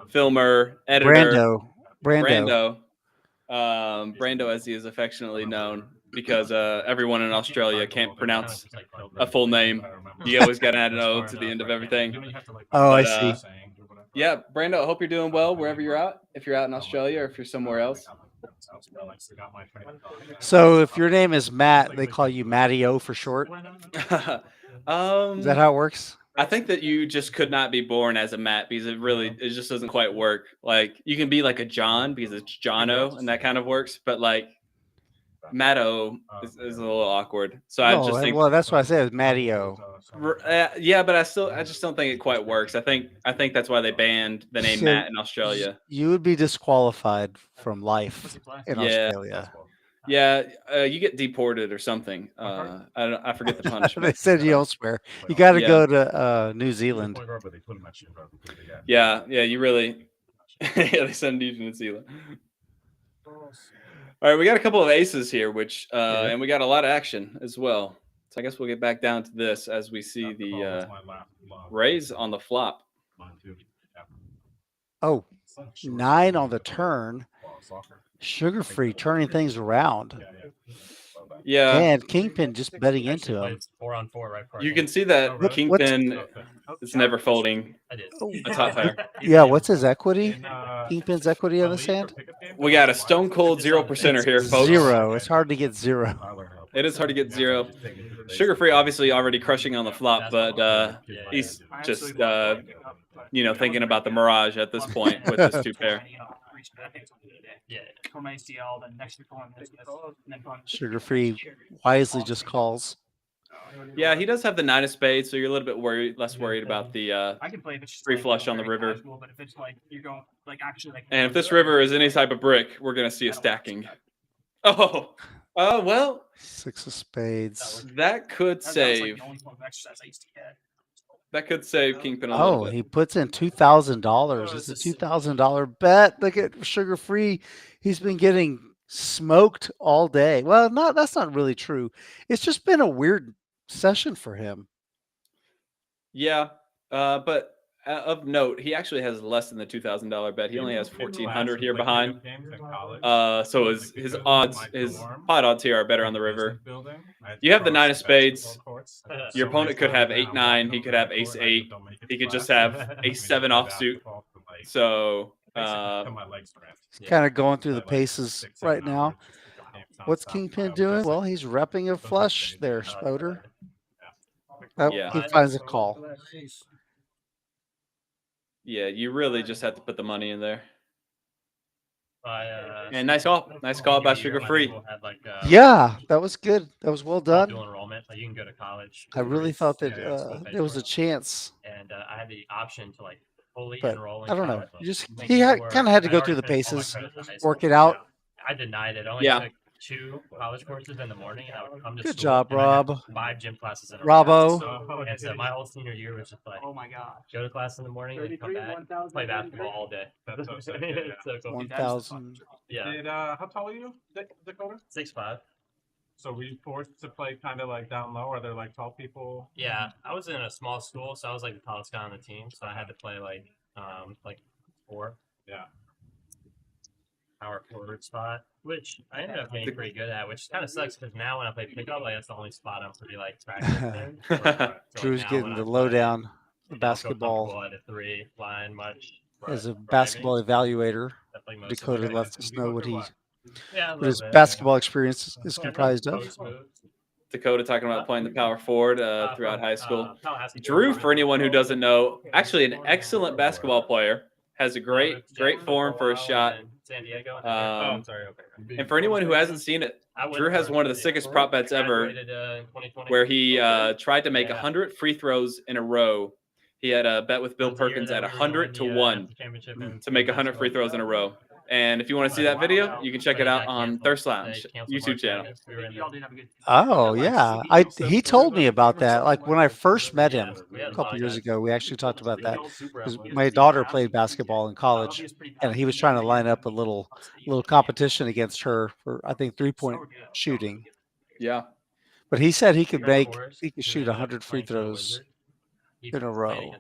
filmer, editor. Brando. Brando, as he is affectionately known, because everyone in Australia can't pronounce a full name. You always got to add an O to the end of everything. Oh, I see. Yeah, Brando, I hope you're doing well wherever you're at. If you're out in Australia or if you're somewhere else. So if your name is Matt, they call you Matty-O for short? Is that how it works? I think that you just could not be born as a Matt because it just doesn't quite work. Like you can be like a John because it's Jono and that kind of works, but like Matto is a little awkward. So I just think, well, that's why I said Matty-O. Yeah, but I just don't think it quite works. I think that's why they banned the name Matt in Australia. You would be disqualified from life in Australia. Yeah, you get deported or something. I forget the punishment. They said you don't swear. You got to go to New Zealand. Yeah, you really. Yeah, they send you to New Zealand. All right, we got a couple of aces here, and we got a lot of action as well. So I guess we'll get back down to this as we see the raise on the flop. Oh, 9 on the turn. Sugar-free turning things around. Yeah. And Kingpin just betting into him. 4-on-4, right? You can see that Kingpin is never folding a top pair. Yeah, what's his equity? Kingpin's equity on this hand? We got a stone cold 0%er here, folks. 0. It's hard to get 0. It is hard to get 0. Sugar-free obviously already crushing on the flop, but he's just thinking about the mirage at this point with this 2-pair. Sugar-free wisely just calls. Yeah, he does have the 9 of spades, so you're a little bit less worried about the free flush on the river. And if this river is any type of brick, we're going to see a stacking. Oh, well. 6 of spades. That could save. That could save Kingpin a little bit. He puts in $2,000. It's a $2,000 bet. Look at Sugar-free. He's been getting smoked all day. Well, that's not really true. It's just been a weird session for him. Yeah, but of note, he actually has less than the $2,000 bet. He only has $1,400 here behind. So his odds, his pot odds here are better on the river. You have the 9 of spades. Your opponent could have 8-9. He could have ace-8. He could just have ace-7 offsuit. So he's kind of going through the paces right now. What's Kingpin doing? Well, he's repping a flush there, Spoder. He finds a call. Yeah, you really just have to put the money in there. And nice call. Nice call by Sugar-free. Yeah, that was good. That was well done. Dual enrollment, like you can go to college. I really thought that there was a chance. And I had the option to fully but enroll in I don't know. college. He kind of had to go through the paces, work it out. I denied it. I only took 2 college courses in the morning, and I would come to Good school, job, and I had Rob. 5 gym classes in a Robbo. row. And so my whole senior year was just oh my god, go to class in the morning and come back, play basketball all day. That's so sick. It's so cool. 1,000. Yeah. And how tall are you, Dakota? 6'5". So were you forced to play kind of down low? Are there tall people? Yeah, I was in a small school, so I was the tallest guy on the team. So I had to play 4. Yeah. Power forward spot, which I ended up getting pretty good at, which kind of sucks because now when I play pickup, that's the only spot I'm pretty practicing. Drew's getting the lowdown, the basketball. At a 3 line much. As a basketball evaluator, Dakota lets us know what his bit, basketball experience is comprised of. Dakota talking about playing the power forward throughout high school. Drew, for anyone who doesn't know, actually an excellent basketball player. Has a great form for a shot. San Diego. sorry. Okay. And for anyone who hasn't seen it, Drew has one of the sickest prop bets ever, where he tried to make 100 free throws in a row. He had a bet with Bill Perkins at 100 to 1 to make 100 free throws in a row. And if you want to see that video, you can check it out on Thirst Lounge YouTube channel. Oh yeah, he told me about that. Like when I first met him a couple years ago, we actually talked about that because my daughter played basketball in college, and he was trying to line up a little competition against her for I think 3-point shooting. Yeah, but he said he could shoot 100 free throws in a row.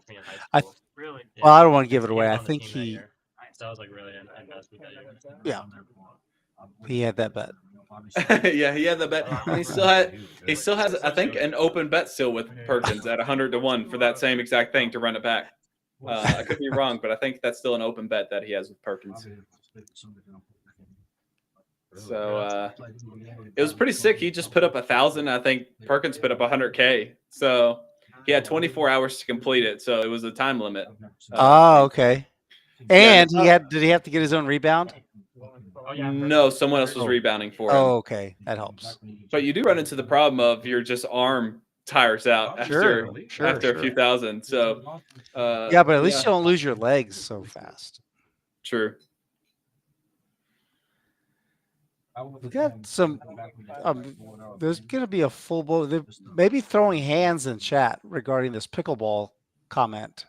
Really? Well, I don't want to give it away. I think he. So I was like really invested with that year. Yeah. He had that bet. Yeah, he had the bet. And he still has, I think, an open bet still with Perkins at 100 to 1 for that same exact thing to run it back. I could be wrong, but I think that's still an open bet that he has with Perkins. So it was pretty sick. He just put up 1,000. I think Perkins put up 100K. So he had 24 hours to complete it. So it was a time limit. Okay. And did he have to get his own rebound? No, someone else was rebounding for him. Oh, okay. That helps. But you do run into the problem of your just arm tires out after a few thousand. So yeah, but at least you don't lose your legs so fast. True. We got some. There's going to be a full blow. They're maybe throwing hands in chat regarding this pickleball comment.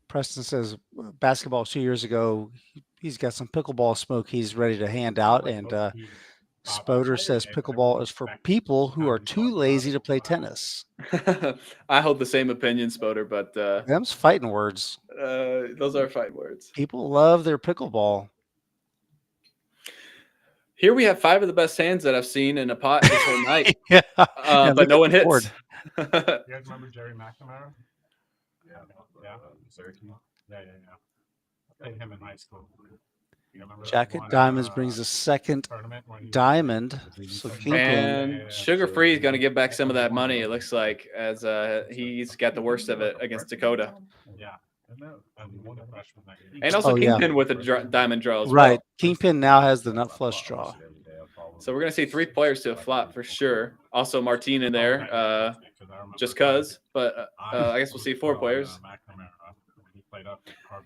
Preston says basketball 2 years ago. He's got some pickleball smoke he's ready to hand out. And Spoder says pickleball is for people who are too lazy to play tennis. I hold the same opinion, Spoder, but them's fighting words. Those are fighting words. People love their pickleball. Here we have 5 of the best hands that I've seen in a pot this whole night. Yeah. But no one hits. You guys remember Jerry McNamara? Yeah. Syracuse. Yeah. I played him in high school. Jacket Diamonds brings a second diamond. So and Sugar-Free is going to give back some of that money, it looks like, as he's got the worst of it against Dakota. Yeah. And also Kingpin with a diamond draw as well. Right. Kingpin now has the nut flush draw. So we're going to see 3 players to a flop for sure. Also Martine in there, just cuz. But I guess we'll see 4 players.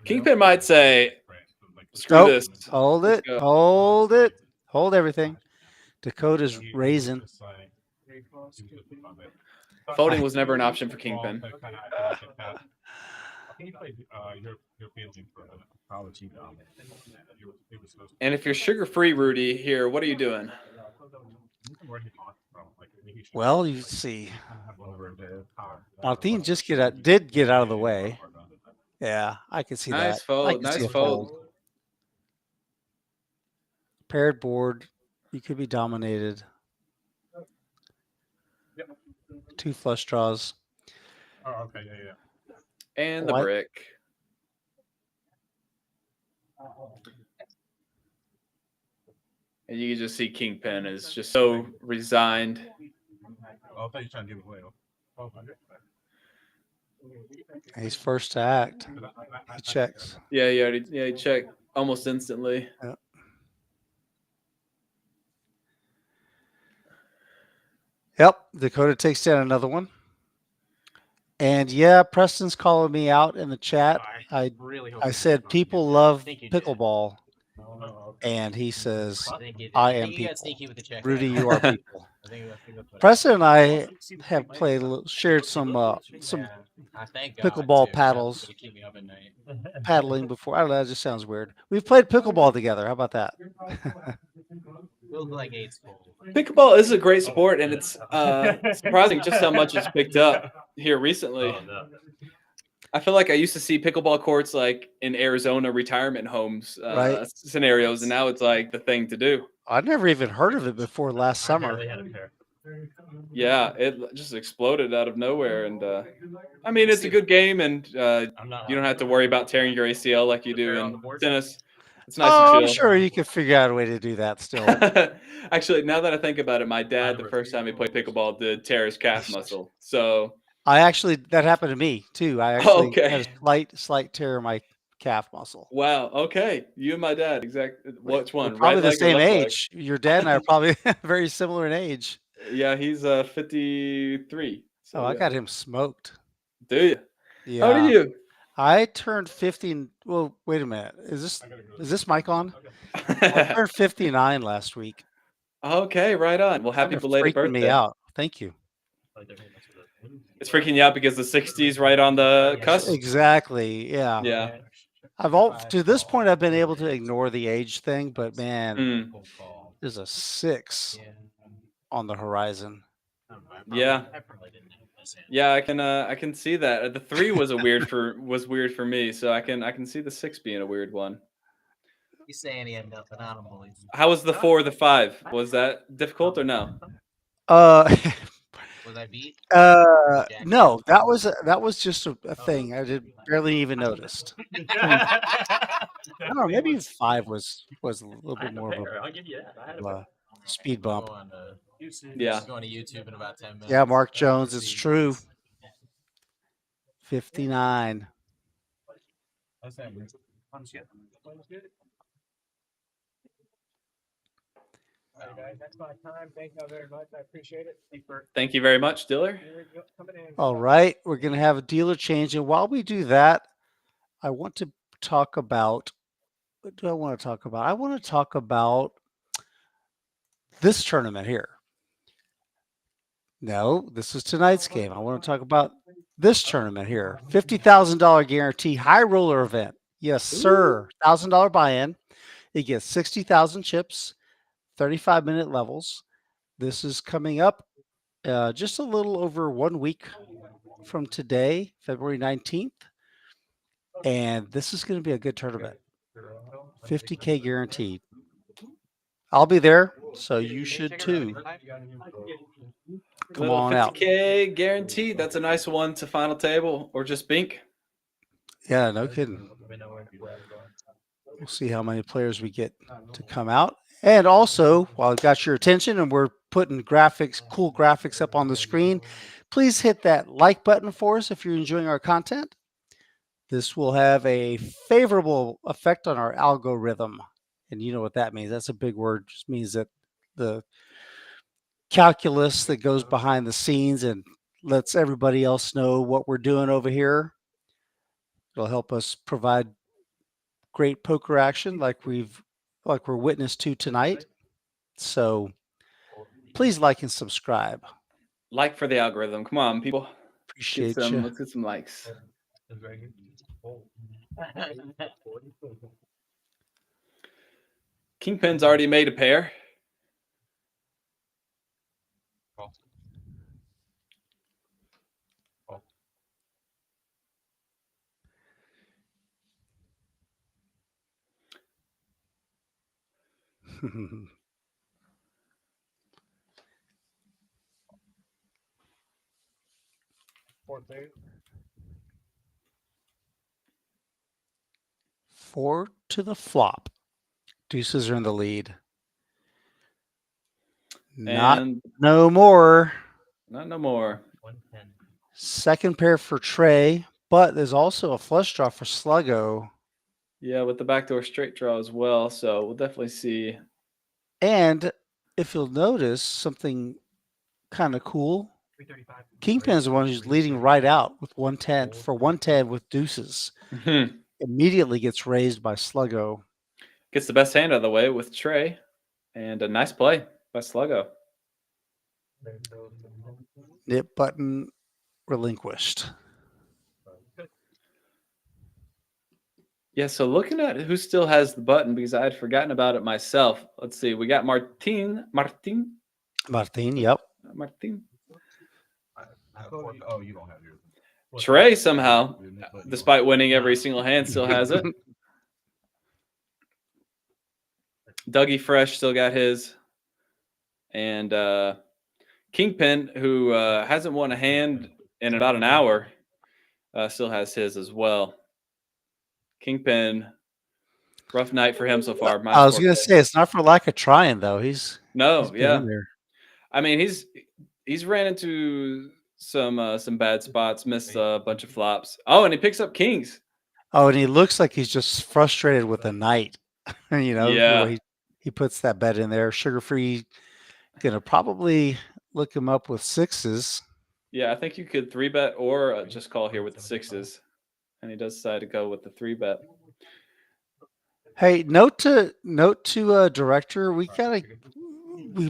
Kingpin might say, screw this. Hold it. Hold it. Hold everything. Dakota's raising. Folding was never an option for Kingpin. And if you're Sugar-Free, Rudy, here, what are you doing? Well, you see. Martin did get out of the way. Yeah, I can see that. Nice fold. Paired board. You could be dominated. 2 flush draws. Oh, okay, yeah. And the brick. And you can just see Kingpin is just so resigned. Oh, I thought you were trying to give it away. He's first to act. He checks. Yeah, he checked almost instantly. Yep. Dakota takes down another one. And yeah, Preston's calling me out in the chat. I said people love pickleball. And he says, I am people. Rudy, you are people. Preston and I have shared some pickleball paddling before. I don't know, that just sounds weird. We've played pickleball together. How about that? Pickleball is a great sport, and it's surprising just how much it's picked up here recently. I feel like I used to see pickleball courts like in Arizona retirement homes scenarios, and now it's like the thing to do. I'd never even heard of it before last summer. Yeah, it just exploded out of nowhere, and I mean it's a good game, and you don't have to worry about tearing your ACL like you do in tennis. It's nice and chill. I'm sure you could figure out a way to do that still. Actually, now that I think about it, my dad, the first time he played pickleball, did tear his calf muscle. So that happened to me too. I actually had a slight tear in my calf muscle. Wow. Okay. You and my dad. Exactly. Which We're one? probably Right the leg or same left leg? age. Your dad and I are probably very similar in age. Yeah, he's 53. So Oh, I yeah. got him smoked. Do you? Yeah. How old are you? I turned 50. Well, wait a minute. Is this mic on? I turned 59 last week. Okay, right on. Well, happy Kind of belated freaking me birthday. out. Thank you. It's freaking you out because the 60's right on the cusp. Exactly. Yeah. Yeah. To this point I've been able to ignore the age thing, but man, there's a 6 on the horizon. Yeah. Yeah, I can see that. The 3 was weird for me, so I can see the 6 being a weird one. He's saying he ended up an animal. How was the 4 or the 5? Was that difficult or no? Was I beat? No, that was just a thing. I did barely even noticed. I don't know, maybe 5 was a little bit more of I'll give you that. I had a speed bump. Yeah. He's going to YouTube in about 10 minutes. Yeah, Mark Jones, it's true. 59. That's that weird. That's my time. Thank you very much. I appreciate it. Thank you very much, Diller. All right, we're going to have a dealer change. And while we do that, I want to talk about, what do I want to talk about? I want to talk about this tournament here. No, this is tonight's game. I want to talk about this tournament here. $50,000 guarantee high roller event. Yes, sir. $1,000 buy-in. You get 60,000 chips, 35-minute levels. This is coming up just a little over 1 week from today, February 19th. And this is going to be a good tournament. 50K guaranteed. I'll be there, so you should too. Come on out. 50K guaranteed. That's a nice one to final table or just bink. Yeah, no kidding. We'll see how many players we get to come out. And also, while I've got your attention and we're putting cool graphics up on the screen, please hit that like button for us if you're enjoying our content. This will have a favorable effect on our algorithm. And you know what that means. That's a big word. It just means that the calculus that goes behind the scenes and lets everybody else know what we're doing over here. It'll help us provide great poker action like we're witness to tonight. So please like and subscribe. Like for the algorithm. Come on, people. Appreciate you. Let's get some likes. Kingpin's already made a pair. Four to the flop. Deuces are in the lead. Not no more. Not no more. Second pair for Trey, but there's also a flush draw for Sluggo. Yeah, with the backdoor straight draw as well. So we'll definitely see. And if you'll notice something kind of cool, Kingpin is the one who's leading right out with 110 for 110 with deuces. Mm-hmm. Immediately gets raised by Sluggo. Gets the best hand out of the way with Trey. And a nice play by Sluggo. Nip button relinquished. Yeah, so looking at who still has the button, because I had forgotten about it myself. Let's see. We got Martin, yep. Martin. Oh, you don't have yours. Trey somehow, despite winning every single hand, still has it. Dougie Fresh still got his. And Kingpin, who hasn't won a hand in about an hour, still has his as well. Kingpin, rough night for him so far. I was going to say, it's not for lack of trying, though. He's yeah. in there. I mean, he's ran into some bad spots, missed a bunch of flops. Oh, and he picks up kings. Oh, and he looks like he's just frustrated with the night. The Yeah. way he puts that bet in there. Sugar-free gonna probably look him up with sixes. Yeah, I think you could 3-bet or just call here with the sixes. And he does decide to go with the 3-bet. Hey, note to director, we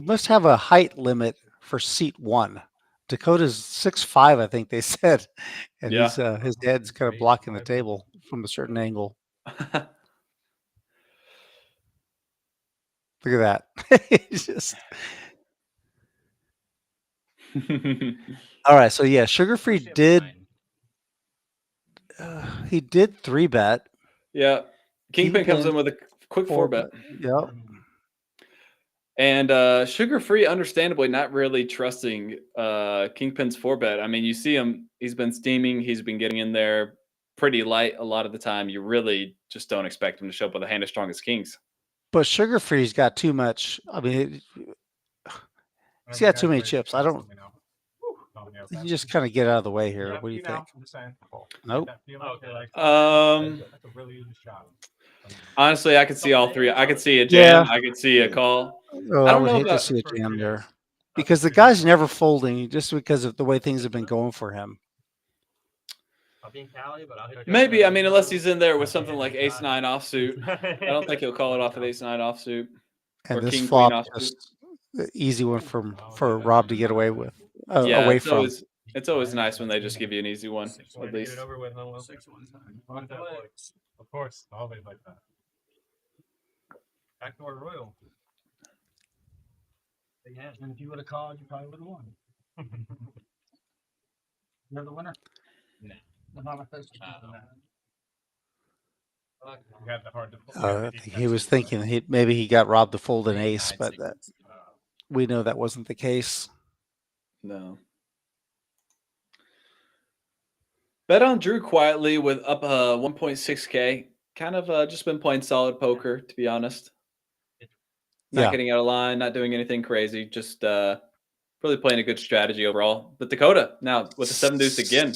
must have a height limit for seat 1. Dakota's 6'5", I think they said, and Yeah. his head's kind of blocking the table from a certain angle. Look at that. Just all right. So yeah, Sugar-free did. He did 3-bet. Yeah. Kingpin comes in with a quick 4-bet. Yep. And Sugar-free, understandably, not really trusting Kingpin's 4-bet. I mean, you see him, he's been steaming, he's been getting in there pretty light a lot of the time. You really just don't expect him to show up with a hand as strong as Kings. But Sugar-free's got too much. I mean, he's got too many chips. I don't. You just kind of get out of the way here. What do you think? Nope. Honestly, I could see all three. I could see a jam. I could see a call. Oh, I I don't would know hate to about. see a jam there, because the guy's never folding just because of the way things have been going for him. Maybe, I mean, unless he's in there with something like ace-9 offsuit, I don't think he'll call it off with ace-9 offsuit And or this king-queen flop, offsuit. just the easy one for Rob to get away with. Yeah, away it's from. it's always nice when they just give you an easy one, at least. Of course, always like that. Backdoor Royal. Yeah, and if you would have called, you probably would have won. You're the winner. No. I'm not a first. You had the hard to I think he was thinking maybe he got robbed to fold an ace, but we know that wasn't the case. No. BetOnDrew quietly with up 1.6K. Kind of just been playing solid poker, to be honest. Not getting out of line, not doing anything crazy. Just really playing a good strategy overall. But Dakota now with the 7-deuce again.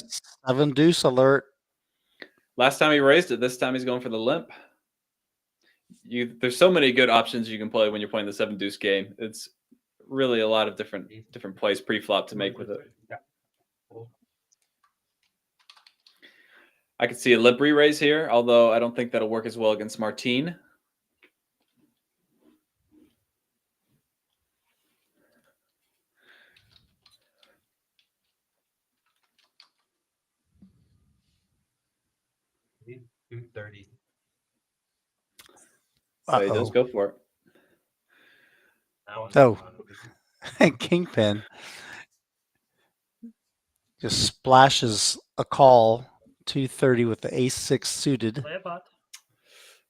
7-deuce alert. Last time he raised it, this time he's going for the limp. There's so many good options you can play when you're playing the 7-deuce game. It's really a lot of different plays pre-flop to make with it. I could see a limp re-raise here, although I don't think that'll work as well against Martine. $230. So he does go for it. So, and Kingpin just splashes a call, 230 with the ace-6 suited.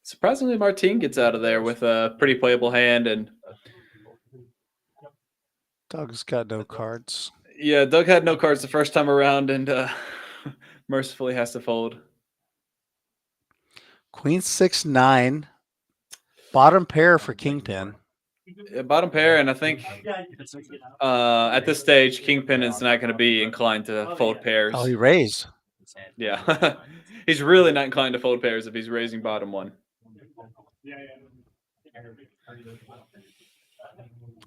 Surprisingly, Martine gets out of there with a pretty playable hand, and Doug's got no cards. Yeah, Doug had no cards the first time around, and mercifully has to fold. Queen 6-9, bottom pair for Kingpin. Yeah, bottom pair, and I think at this stage, Kingpin is not going to be inclined to fold pairs. Oh, he raised. Yeah, he's really not inclined to fold pairs if he's raising bottom one.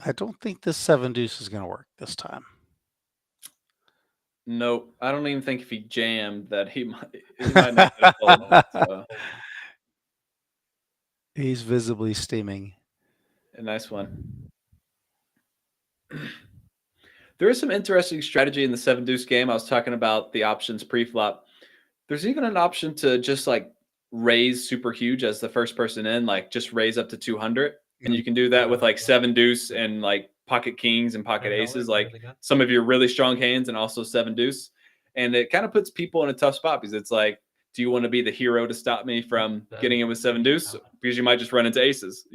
I don't think this 7-deuce is going to work this time. Nope, I don't even think if he jammed that he might not get a fold. So. He's visibly steaming. A nice one. There is some interesting strategy in the 7-deuce game. I was talking about the options pre-flop. There's even an option to just like raise super huge as the first person in, like just raise up to 200. And you can do that with like 7-deuce and like pocket kings and pocket aces, like some of your really strong hands, and also 7-deuce. And it kind of puts people in a tough spot because it's like, do you want to be the hero to stop me from getting in with 7-deuce? Because you might just run into aces,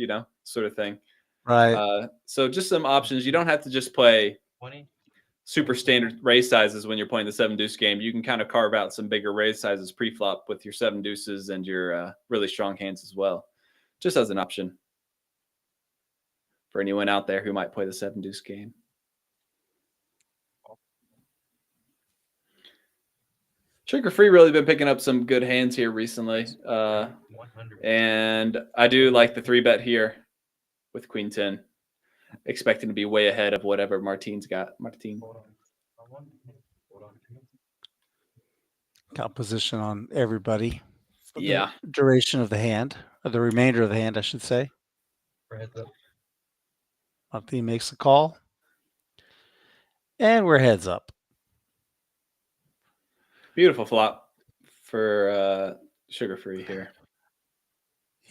sort of thing. Right. So just some options. You don't have to just play super standard raise sizes when you're playing the 7-deuce game. You can kind of carve out some bigger raise sizes pre-flop with your 7-deuces and your really strong hands as well, just as an option for anyone out there who might play the 7-deuce game. Sugar Free really been picking up some good hands here recently. And I do like the 3-bet here with Queen 10. Expecting to be way ahead of whatever Martine's got. Martine. Got position on everybody. For Yeah. the duration of the hand, or the remainder of the hand, I should say. Martine makes the call. And we're heads up. Beautiful flop for Sugar Free here.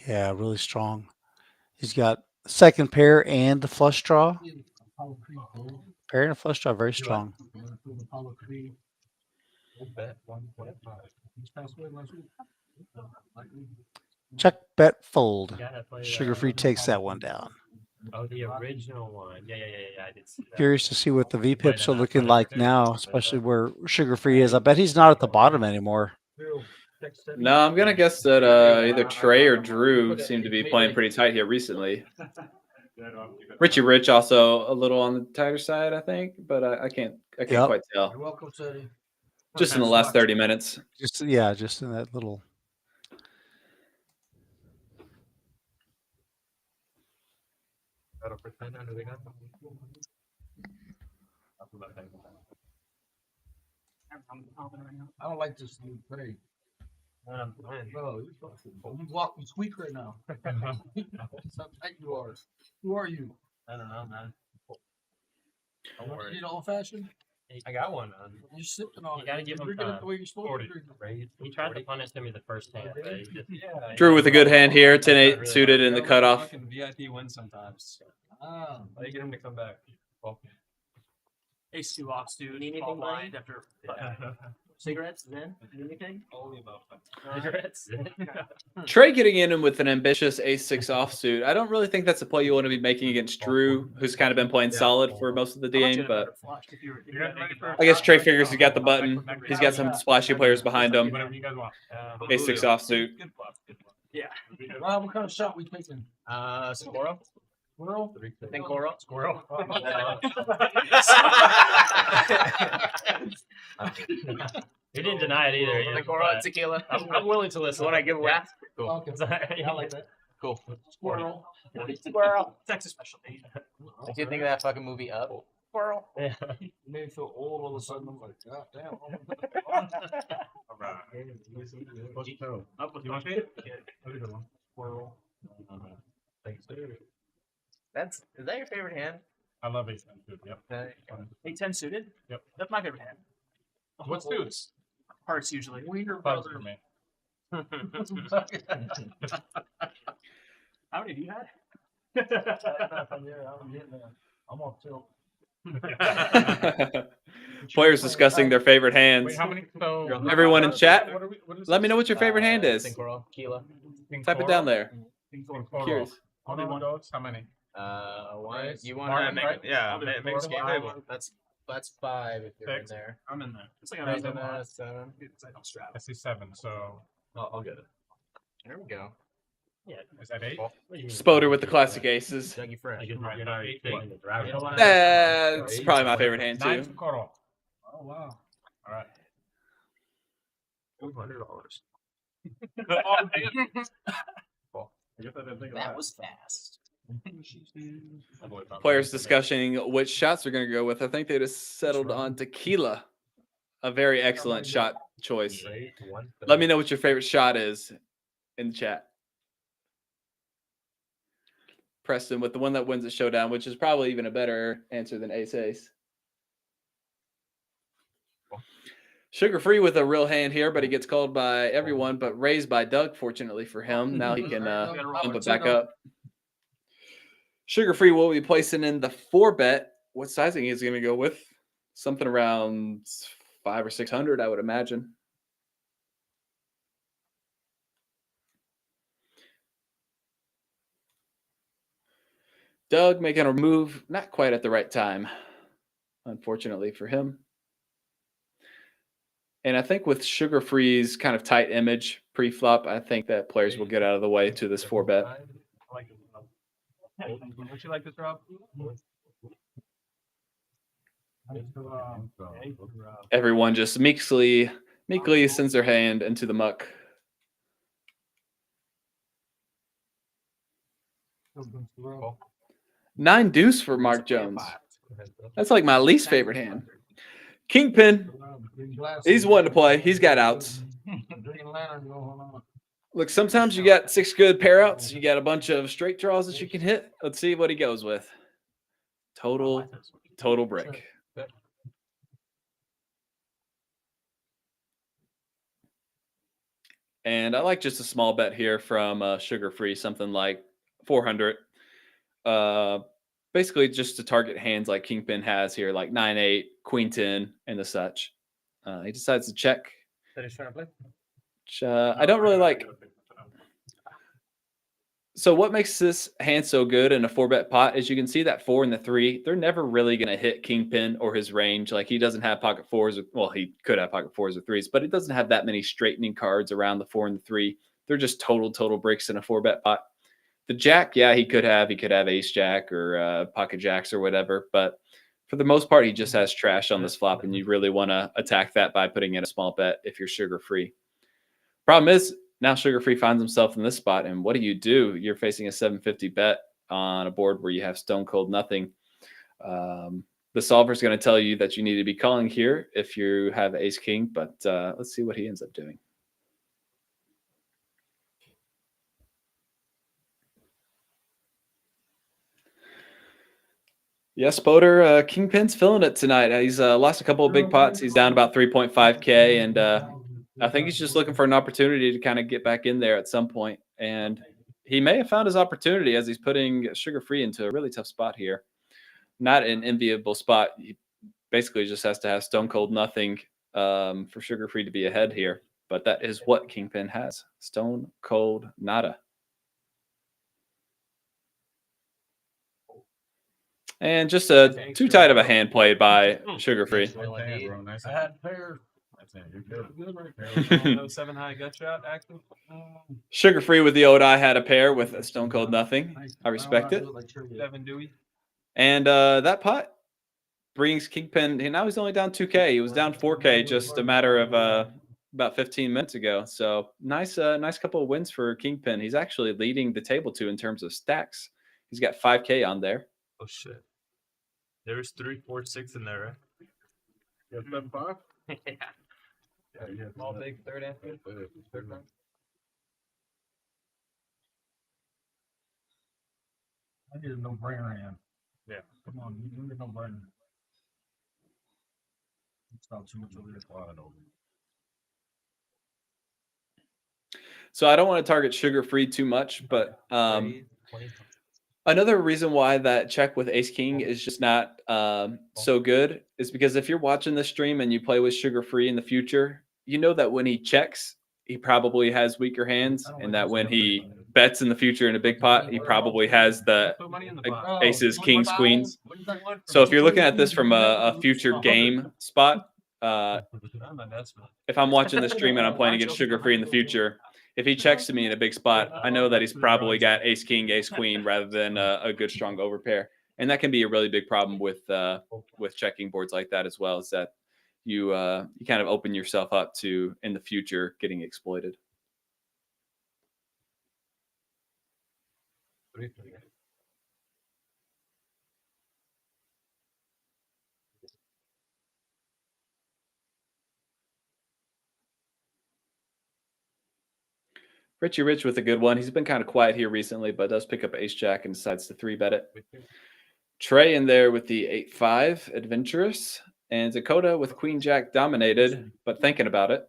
Yeah, really strong. He's got second pair and the flush draw. Pair and a flush draw, very strong. Check, bet, fold. Sugar Free takes that one down. Oh, the original one. Yeah. I did see that. Curious to see what the VPIPs are looking like now, especially where Sugar Free is. I bet he's not at the bottom anymore. No, I'm going to guess that either Trey or Drew seem to be playing pretty tight here recently. Richie Rich also a little on the tighter side, I think, but I can't quite tell. You're welcome, sir. Just in the last 30 minutes. Just in that little. I don't like this new Trey. Bro, you walking squeak right now. That's how tight you are. Who are you? I don't know, man. You need old fashioned? I got one. You're sipping on You gotta give him You're the way you're supposed to drink. He tried to punt it to me the first hand, but he just, Drew with a good hand here, 10-8 suited in the cutoff. VIP win sometimes. Ah, I get him to come back. Well, Ace 2 off, dude. Need All anything, blind buddy? after. cigarettes, Zen? Anything? only about Cigarettes? Trey getting in with an ambitious ace-6 offsuit. I don't really think that's a play you want to be making against Drew, who's kind of been playing solid for most of the game. But I guess Trey figures he's got the button. He's got some splashy players behind him. Whatever you guys want. Ace-6 offsuit. Yeah. Well, what kind of shot we taking? Squirrel? Squirrel? I think Coral. Squirrel. He didn't deny it either. The Coral tequila. I'm willing to listen. When I give away. Yeah. Cool. Okay. I like that. Cool. Squirrel. Squirrel. Texas specialty. Did you think of that fucking movie Up? Squirrel. Yeah. You made me feel old all of a sudden. I'm like, God damn. All right. Up with You want me. it? That's a good one. Squirrel. Thanks, dude. Is that your favorite hand? I love ace 10 suited. Yep. 8-10 suited. Yep. That's my favorite hand. What suits? Hearts usually. Wiener Clubs brother. for me. How many do you had? I'm on tilt. Players discussing their favorite hands. Wait, how many? So Everyone in chat, what is let me know what your favorite hand is. Tequila. Type it down there. Coral. Curious. How many dogs? How many? One. You want Martin, to right? Yeah, make a Four, game five. table. That's 5 if you're in Six. there. I'm in there. It's like a Seven, random 7. I see 7, so I'll get it. There we go. Yeah. is that 8? Spoder with the classic aces. Dougie Fresh. You're Right. not taking the driver. That's probably my favorite hand 9 too. for Coral. Oh wow. All right. $200. Cool. I guess I didn't think of That was fast. Players discussing which shots they're going to go with. I think they just settled on tequila. A very excellent shot choice. Let me know what your favorite shot is in the chat. Preston with the one that wins the showdown, which is probably even a better answer than ace-ace. Sugar Free with a real hand here, but he gets called by everyone, but raised by Doug, fortunately for him. Now he can bump it back up. Sugar Free will be placing in the 4-bet. What sizing is he going to go with? Something around 500 or 600, I would imagine. Doug making a move, not quite at the right time, unfortunately for him. And I think with Sugar Free's kind of tight image pre-flop, I think that players will get out of the way to this 4-bet. Would you like this, Rob? Everyone just meekly Meekly sends their hand into the muck. Nine deuce for Mark Jones. That's like my least favorite hand. Kingpin. He's one to play. He's got outs. Look, sometimes you got 6 good pair outs. You got a bunch of straight draws that you can hit. Let's see what he goes with. Total brick. And I like just a small bet here from Sugar Free, something like 400. Basically just to target hands like Kingpin has here, like 9-8, Queen 10, and the such. He decides to check. That he's trying to play? Which, I don't really like. So what makes this hand so good in a 4-bet pot is you can see that 4 and the 3, they're never really going to hit Kingpin or his range. Like he doesn't have pocket 4s. Well, he could have pocket 4s or 3s, but it doesn't have that many straightening cards around the 4 and the 3. They're just total bricks in a 4-bet pot. The jack, yeah, he could have ace jack or pocket jacks or whatever. But for the most part, he just has trash on this flop, and you really want to attack that by putting in a small bet if you're Sugar Free. Problem is, now Sugar Free finds himself in this spot, and what do? You're facing a 750 bet on a board where you have stone cold nothing. The solver is going to tell you that you need to be calling here if you have ace king, but let's see what he ends up doing. Yes, Boder, Kingpin's feeling it tonight. He's lost a couple of big pots. He's down about 3.5K, and I think he's just looking for an opportunity to kind of get back in there at some point. And he may have found his opportunity as he's putting Sugar Free into a really tough spot here. Not an enviable spot. He basically just has to have stone cold nothing for Sugar Free to be ahead here. But that is what Kingpin has. Stone cold nada. And just too tight of a hand played by Sugar Free. I had pair. No 7 high gut shot active. Sugar Free with the old eye had a pair with a stone cold nothing. I respect it. 7 Dewey. And that pot brings Kingpin. And now he's only down 2K. He was down 4K just a matter of about 15 minutes ago. So nice couple of wins for Kingpin. He's actually leading the table too in terms of stacks. He's got 5K on there. Oh shit. There's 3, 4, 6 in there, right? You have 7, 5? Yeah. Small, big, third and fifth. Third round. I need a no-brainer hand. Yeah. Come on, you need a no-brainer. It's not too much over here. So I don't want to target Sugar Free too much, but another reason why that check with Ace King is just not so good is because if you're watching this stream and you play with Sugar Free in the future, you know that when he checks, he probably has weaker hands, and that when he bets in the future in a big pot, he probably has the aces, kings, queens. So if you're looking at this from a future game spot, if I'm watching the stream and I'm playing against Sugar Free in the future, if he checks to me in a big spot, I know that he's probably got ace king, ace queen rather than a good strong overpair, and that can be a really big problem with checking boards like that as well. Is that you kind of open yourself up to in the future getting exploited. Richie Rich with a good one. He's been kind of quiet here recently, but does pick up ace jack and decides to 3-bet it. Trey in there with the 8-5 adventurous, and Dakota with queen jack dominated, but thinking about it.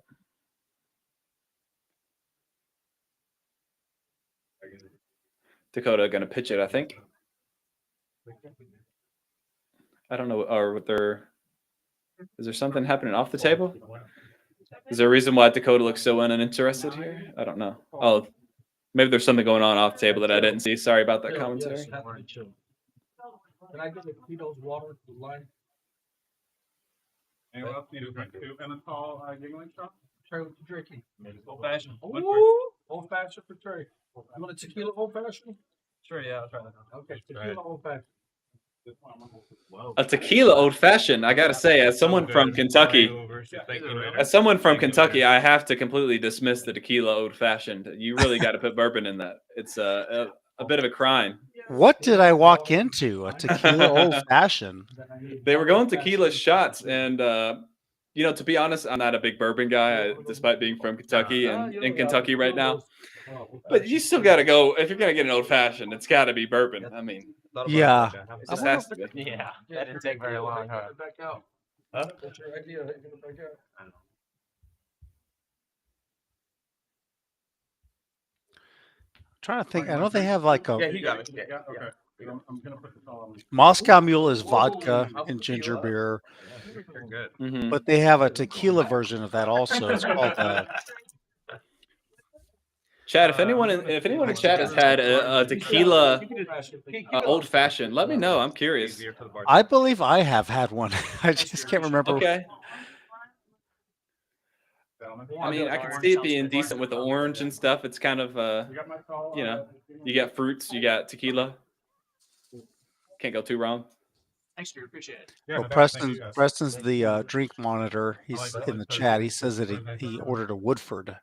Dakota going to pitch it, I think. I don't know, or is there something happening off the table? Is there a reason why Dakota looks so uninterested here? I don't know. Oh, maybe there's something going on off the table that I didn't see. Sorry about that commentary. Can I get a Tito's water to the line? Anyone else need a tall giggling shot? Trey, what you drinking? Old fashioned. Old fashioned for Trey. You want a tequila old fashioned? Sure, yeah, I'll try that. Okay, tequila old fashioned. A tequila old fashioned. I gotta say, as someone from Kentucky, I have to completely dismiss the tequila old fashioned. You really got to put bourbon in that. It's a bit of a crime. What did I walk into? A tequila old fashioned. They were going tequila shots, and to be honest, I'm not a big bourbon guy, despite being from Kentucky and in Kentucky right now. But you still got to go if you're gonna get an old fashioned. It's got to be bourbon. I mean, yeah, it just has to be. Yeah, that didn't take very long, huh? What's your idea? How you gonna back out? Trying to think. I know they have like a Yeah, he got it. Yeah, okay. I'm gonna put this all on. Moscow Mule is vodka and ginger beer, Good. Mm-hmm. but they have a tequila version of that also. It's called Chad, if anyone in chat has had a tequila old fashioned, let me know. I'm curious. I believe I have had one. I just can't remember. Okay. I mean, I can see it being decent with the orange and stuff. It's kind of, you got fruits, you got tequila. Can't go too wrong. Thanks, Drew. Appreciate it. Well, Preston's the drink monitor. He's in the chat. He says that he ordered a Woodford.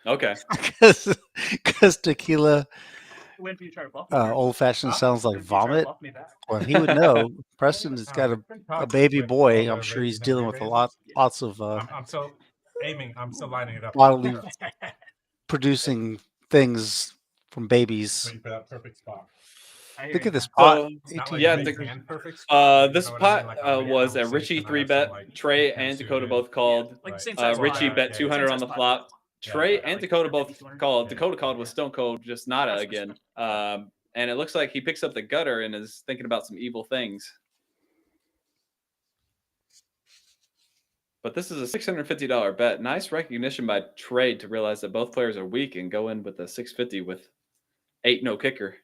Okay. Because tequila When do you try to bluff me back? old fashioned sounds like When do you try to vomit. bluff me back? Well, he would know. Preston's got a baby boy. I'm sure he's dealing with lots of I'm still aiming. I'm still lining it up. bodily producing things from babies. Waiting for that perfect spot. Look at this pot. This pot was a Richie 3-bet. Trey and Dakota both called. Richie bet 200 on the flop. Trey and Dakota both called. Dakota called with Stone Cold, just nada again. And it looks like he picks up the gutter and is thinking about some evil things. But this is a $650 bet. Nice recognition by Trey to realize that both players are weak and go in with a 650 with 8 no kicker.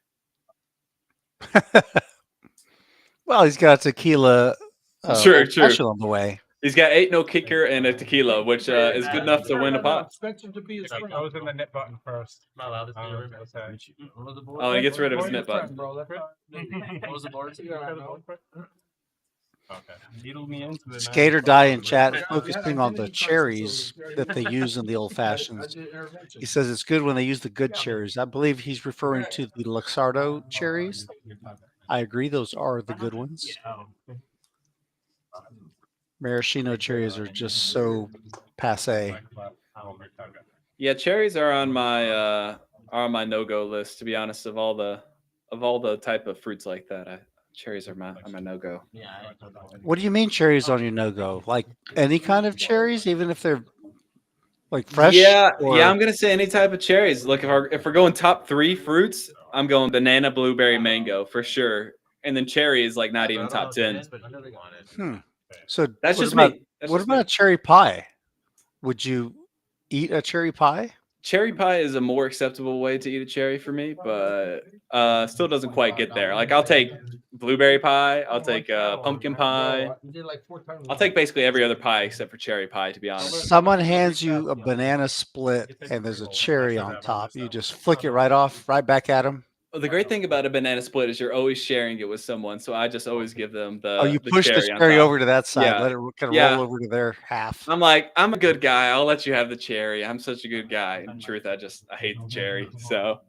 Well, he's got tequila True. on the way. He's got 8 no kicker and a tequila, which is good enough to win a pot. Expensive to be a I was in the knit button first. Not allowed to do it. Okay. Oh, he gets rid of his knit button. What was the board? Okay. Needle me into the Skater die in chat, focusing on the cherries that they use in the old fashions. He says it's good when they use the good cherries. I believe he's referring to the Luxardo cherries. I agree, those are the good ones. Maraschino cherries are just so passe. Yeah, cherries are on my no-go list. To be honest, of all the type of fruits like that, cherries are my no-go. What do you mean cherries on your no-go? Like any kind of cherries, even if they're like fresh? Yeah, I'm gonna say any type of cherries. Look, if we're going top 3 fruits, I'm going banana, blueberry, mango for sure, and then cherry is like not even top 10. So that's just me. That's what just about me. a cherry pie? Would you eat a cherry pie? Cherry pie is a more acceptable way to eat a cherry for me, but still doesn't quite get there. Like I'll take blueberry pie, I'll take pumpkin pie, I'll take basically every other pie except for cherry pie, to be honest. Someone hands you a banana split and there's a cherry on top. You just flick it right off, right back at them. Well, the great thing about a banana split is you're always sharing it with someone, so I just always give them the. You push the on cherry top. over to that side, Yeah. let it kind of roll over to their half. I'm like, I'm a good guy. I'll let you have the cherry. I'm such a good guy. In truth, I hate the cherry. So.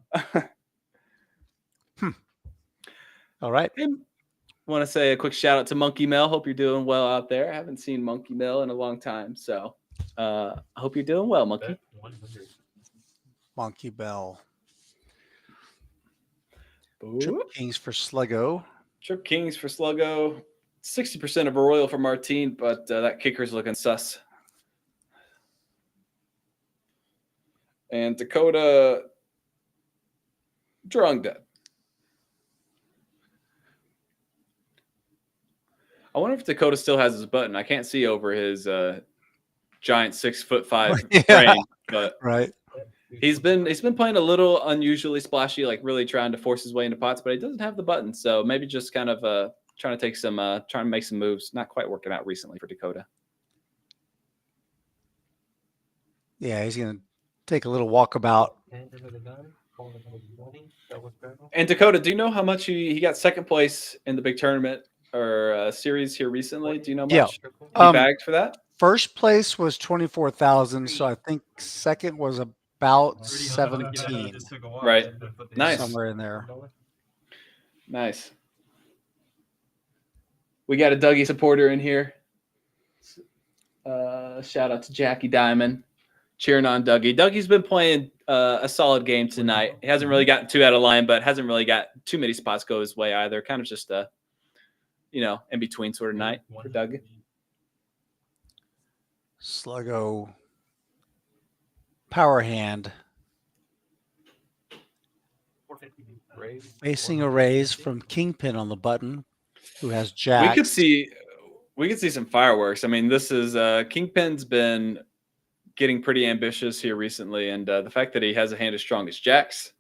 All right. Want to say a quick shout out to Monkey Mel. Hope you're doing well out there. I haven't seen Monkey Mel in a long time, so I hope you're doing well, Monkey. Monkey Bell. Ooh. Trip Kings for Sluggo. Trip Kings for Sluggo. 60% of a Royal for Martine, but that kicker's looking sus. And Dakota drawing dead. I wonder if Dakota still has his button. I can't see over his giant 6'5" frame, but right. He's been playing a little unusually splashy, like really trying to force his way into pots, but he doesn't have the button. So maybe just kind of trying to make some moves. Not quite working out recently for Dakota. Yeah, he's gonna take a little walkabout. And Dakota, do you know how much he got second place in the big tournament or series here recently? Do you know Yeah. much he bagged for that? First place was 24,000, so I think second was about 17. Right. Nice. Somewhere in there. Nice. We got a Dougie supporter in here. Shout out to Jackie Diamond, cheering on Dougie. Dougie's been playing a solid game tonight. He hasn't really gotten too out of line, but hasn't really got too many spots go his way either. Kind of just a, in between sort of night for Dougie. Sluggo power hand. Facing a raise from Kingpin on the button, who has jacks. We could see some fireworks. I mean, this is Kingpin's been getting pretty ambitious here recently, and the fact that he has a hand as strong as jacks,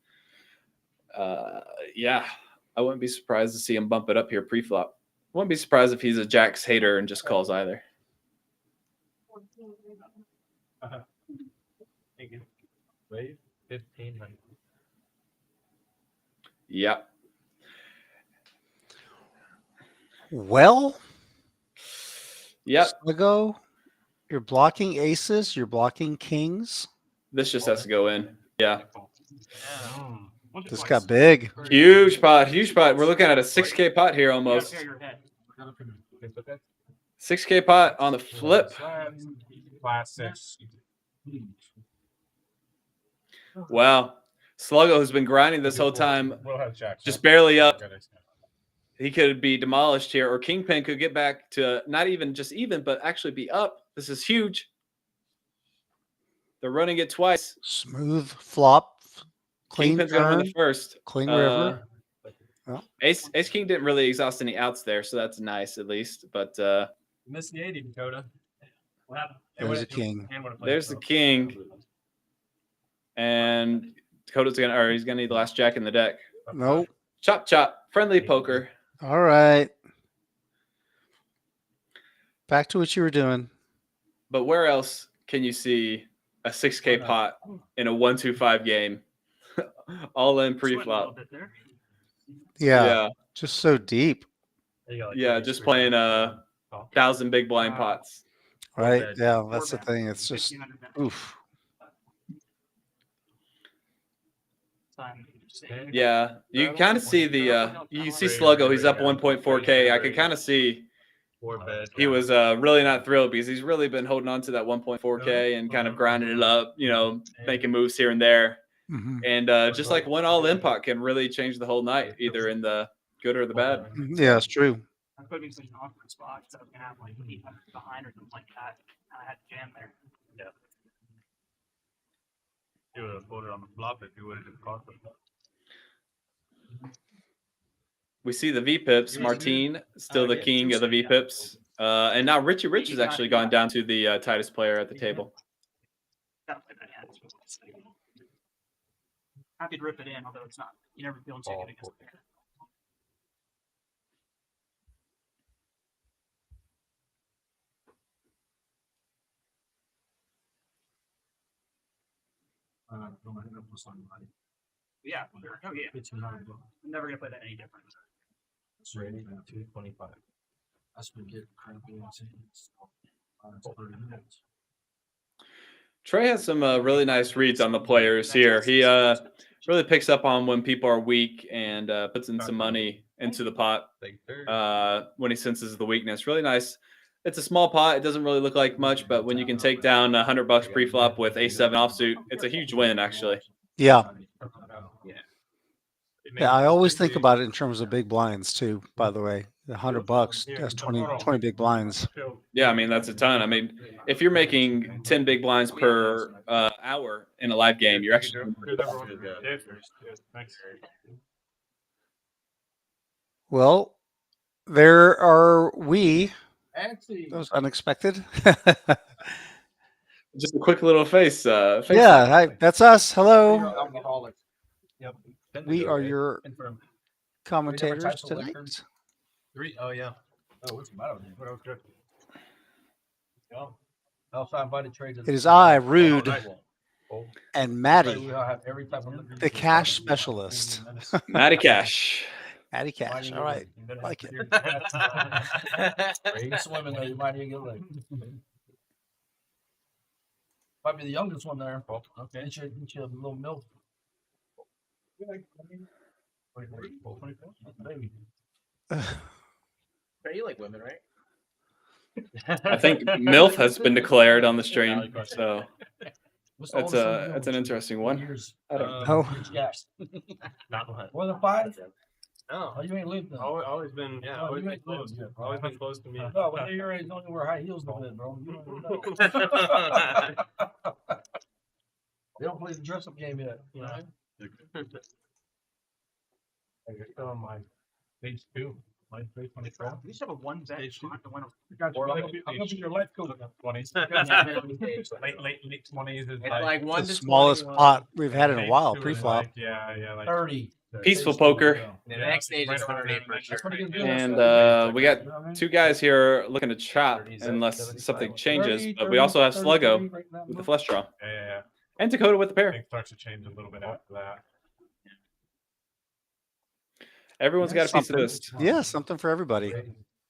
yeah, I wouldn't be surprised to see him bump it up here pre-flop. Wouldn't be surprised if he's a jacks hater and just calls either. Thank you. Wave 1500. Yep. Well, yep. Sluggo, you're blocking aces. You're blocking kings. This just has to go in. Yeah. This got big. Huge pot. Huge pot. We're looking at a 6K pot here almost. 6K pot on the flip. Class 6. Wow. Sluggo has been grinding this whole time. Just barely up. He could be demolished here, or Kingpin could get back to not even just even, but actually be up. This is huge. They're running it twice. Smooth flop. Clean Kingpin's going to win the first. Clean river. Ace King didn't really exhaust any outs there, so that's nice at least. But missed the 80, Dakota. What happened? There's a king. There's the king. And Dakota's he's gonna need the last jack in the deck. Nope. Chop chop. Friendly poker. All right. Back to what you were doing. But where else can you see a 6K pot in a 1-2-5 game? All in pre-flop. Yeah. Just so deep. Yeah, just playing 1,000 big blind pots. Right. Yeah, that's the thing. It's just oof. Yeah, you can kind of see you see Sluggo. He's up 1.4K. I could kind of see he was really not thrilled because he's really been holding on to that 1.4K and kind of grinding it up, making moves here and there. Mm-hmm. And just like one all-in pot can really change the whole night, either in the good or the bad. Yeah, it's true. I put me in such an awkward spot because I was gonna have like 800 behind or something like that. I had to jam there. Yeah. You would have put it on the flop if you would have cost it. We see the V-pips. Martine, still the king of the V-pips. And now Richie Rich has actually gone down to the tightest player at the table. Happy to rip it in, although it's not. You never feel good against it. Yeah. Oh yeah. I'm never gonna play that any different. It's ready at 225. That's been getting crampy. Trey has some really nice reads on the players here. He really picks up on when people are weak and puts in some money into the pot when he senses the weakness. Really nice. It's a small pot. It doesn't really look like much, but when you can take down $100 pre-flop with A7 offsuit, it's a huge win, actually. Yeah. Yeah, I always think about it in terms of big blinds too, by the way. $100, that's 20 big blinds. Yeah, I mean, that's a ton. I mean, if you're making 10 big blinds per hour in a live game, you're actually... Well, there are that was unexpected. Just a quick little face. Yeah, hi, that's us. Hello. We are your commentators tonight. Oh, yeah. Oh, what's the matter with you? What else good? Also, I invited Trey to It is I, Rude. And We Maddie, have every type of the cash specialist. Matty Cash. Matty Cash. All right. Like it. You're swimming there. You might even get like. Might be the youngest one there. Okay. Get you a little milk. Baby. You like women, right? I think MILF has been declared on the stream, so that's an interesting one. I don't know. Not one. More than 5? No. Oh, you ain't lived then. Always been, yeah, Oh, always you been ain't lived. close. Always been close to me. No, when you're your age, don't wear high heels no bit, bro. You don't even know. They don't play the dress-up game yet. You know? You're still on my stage 2. My stage 24. You should have a one bet shot to win. I'm gonna be your life coach. 20s. late 20s is It's like 1 The to smallest 21. pot we've had in a Stage while, 2 is pre-flop. like, yeah, like 30. Peaceful poker. The next stage is 30 for sure. And we got 2 guys here looking to chop unless something changes. But we also have Sluggo with the flush draw. Yeah. And Dakota with the pair. Things starts to change a little bit after that. Everyone's got a piece of this. Yeah, something for everybody.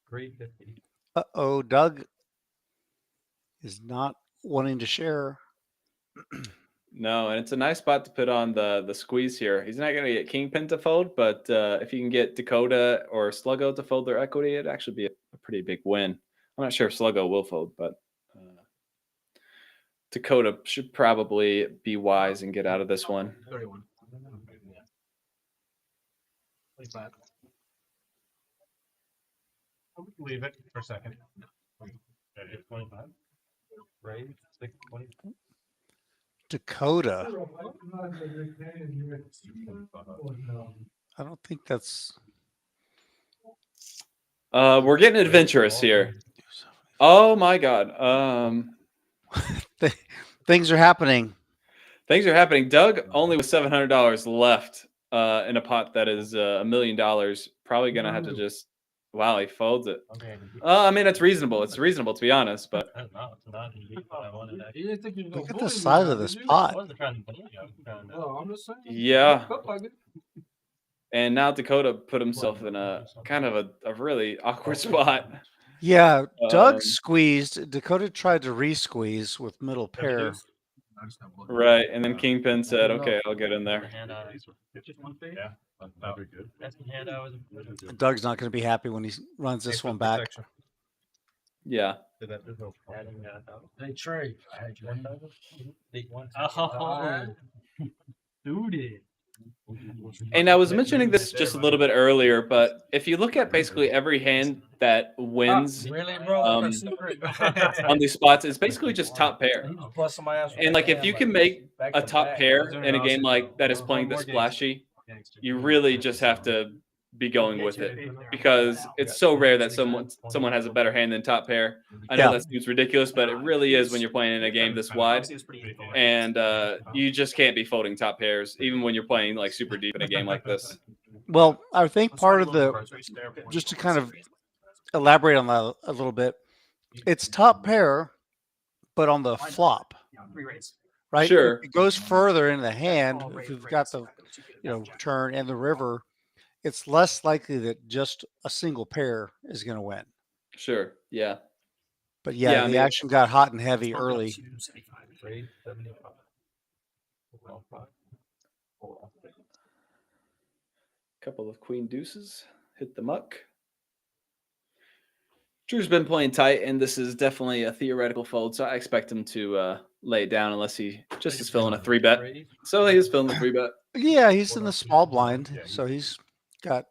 350. Uh-oh, Doug is not wanting to share. No, and it's a nice spot to put on the squeeze here. He's not going to get Kingpin to fold, but if you can get Dakota or Sluggo to fold their equity, it'd actually be a pretty big win. I'm not sure if Sluggo will fold, but Dakota should probably be wise and get out of this one. 31. 25. Leave it for a second. 25. Raise 620. Dakota. I don't think that's. We're getting adventurous here. Oh my God. Things are happening. Things are happening. Doug only with $700 left in a pot that is $1 million. Probably gonna have to just. Wow, he folds it. I mean, it's reasonable. It's reasonable to be honest, but Look at the size of this pot. Yeah. And now Dakota put himself in a kind of a really awkward spot. Yeah, Doug squeezed. Dakota tried to re-squeeze with middle pair. Right, and then Kingpin said, "Okay, I'll get in there." Yeah, that'd be good. Doug's not going to be happy when he runs this one back. Yeah. Hey, Trey. I had you. Oh, dude. And I was mentioning this just a little bit earlier, but if you look at basically every hand that wins Really, bro? on these spots, it's basically just top pair. And like if you can make a top pair in a game like that is playing this flashy, you really just have to be going with it because it's so rare that someone has a better hand than top pair. I know that seems ridiculous, but it really is when you're playing in a game this wide, and you just can't be folding top pairs even when you're playing like super deep in a game like this. Well, I think part of the, just to kind of elaborate on that a little bit, it's top pair, but on the flop, right? Sure. It goes further in the hand if you've got the, turn and the river. It's less likely that just a single pair is going to win. Sure. Yeah. But yeah, the action got hot and heavy early. Couple of queen deuces hit the muck. Drew's been playing tight, and this is definitely a theoretical fold, so I expect him to lay it down unless he just is filling a 3-bet. So he is filling the 3-bet. Yeah, he's in the small blind, so he's got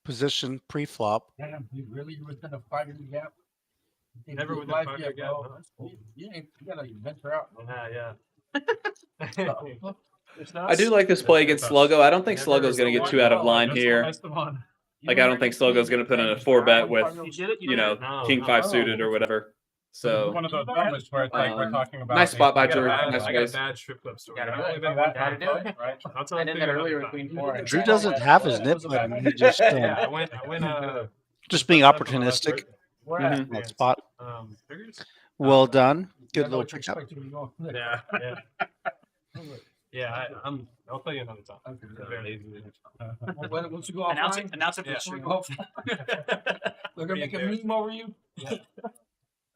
position pre-flop. Damn, you really within a 5-year gap? Never within life 5-year yet, gap, bro. huh? You gotta venture out. Yeah. I do like this play against Sluggo. I don't think Sluggo's going to get too out of line here. Like, I don't think Sluggo's going to put in a 4-bet with, King 5 suited or whatever. So, one of those moments where it's like we're talking about nice spot by Drew. I Nice got a raise. bad strip club story. Gotta do it. Right? I did that earlier with Queen 4. Drew doesn't have his nip button. He just I went just being opportunistic in that spot. Well done. Good little pickup. Yeah. Yeah, I'll play you another time. Okay. Once you go offline, Announce it for yeah. the stream. They're gonna make a meme over you. Yeah.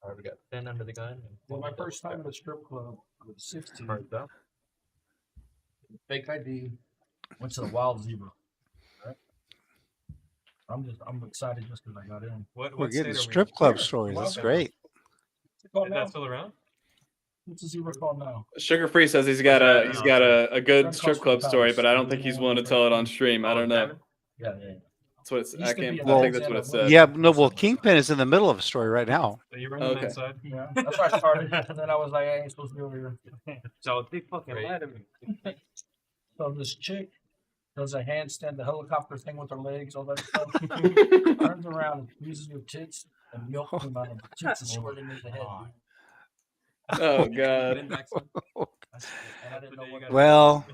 All right, we got 10 under the gun. Well, my first time at a strip club, I was 16. Fake ID. Went to the Wild Zebra. Right? I'm excited just because I got in. We're getting strip club stories. That's great. Is that still around? What's the Zebra called now? Sugar Free says he's got a good strip club story, but I don't think he's willing to tell it on stream. I don't know. Yeah. That's what it's. I think that's what it said. Yeah, no. Well, Kingpin is in the middle of a story right now. So you run the men's side? Yeah, that's where I started. And then I was like, I ain't supposed to be over here. So they fucking lied to me. So this chick does a handstand, the helicopter thing with her legs, all that stuff. Turns around, uses your tits, and milk them out of the tits and squirt them in the head. Oh God. Well,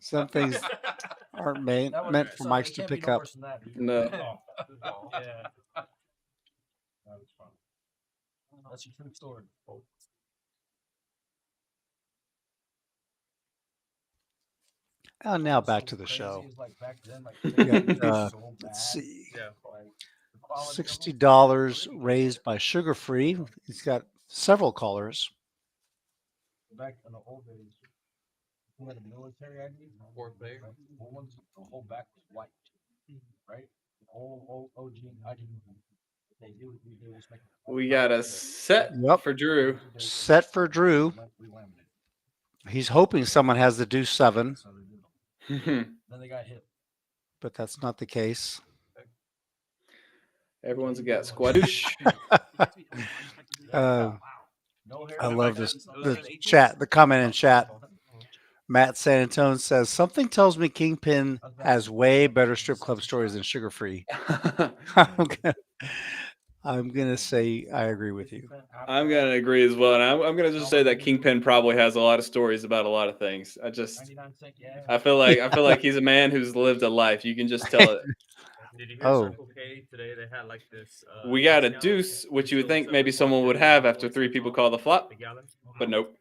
some things aren't meant for mics to pick up. No. Yeah. That's a true story. And now back to the show. Let's see. $60 raised by Sugar Free. He's got several callers. Back in the old days, who had a military ID? The whole back was white, right? The whole OG ID. They do was make We got a set for Drew. Set for Drew. He's hoping someone has the deuce 7. Then they got hit. But that's not the case. Everyone's got squadoosh. I love this. The chat, the comment in chat. Matt San Antonio says, something tells me Kingpin has way better strip club stories than Sugar Free. I'm gonna say I agree with you. I'm gonna agree as well, and I'm gonna just say that Kingpin probably has a lot of stories about a lot of things. I feel like he's a man who's lived a life. You can just tell it. Did you hear Circle K today? They had like this. We got a deuce, which you would think maybe someone would have after 3 people call the flop, but nope.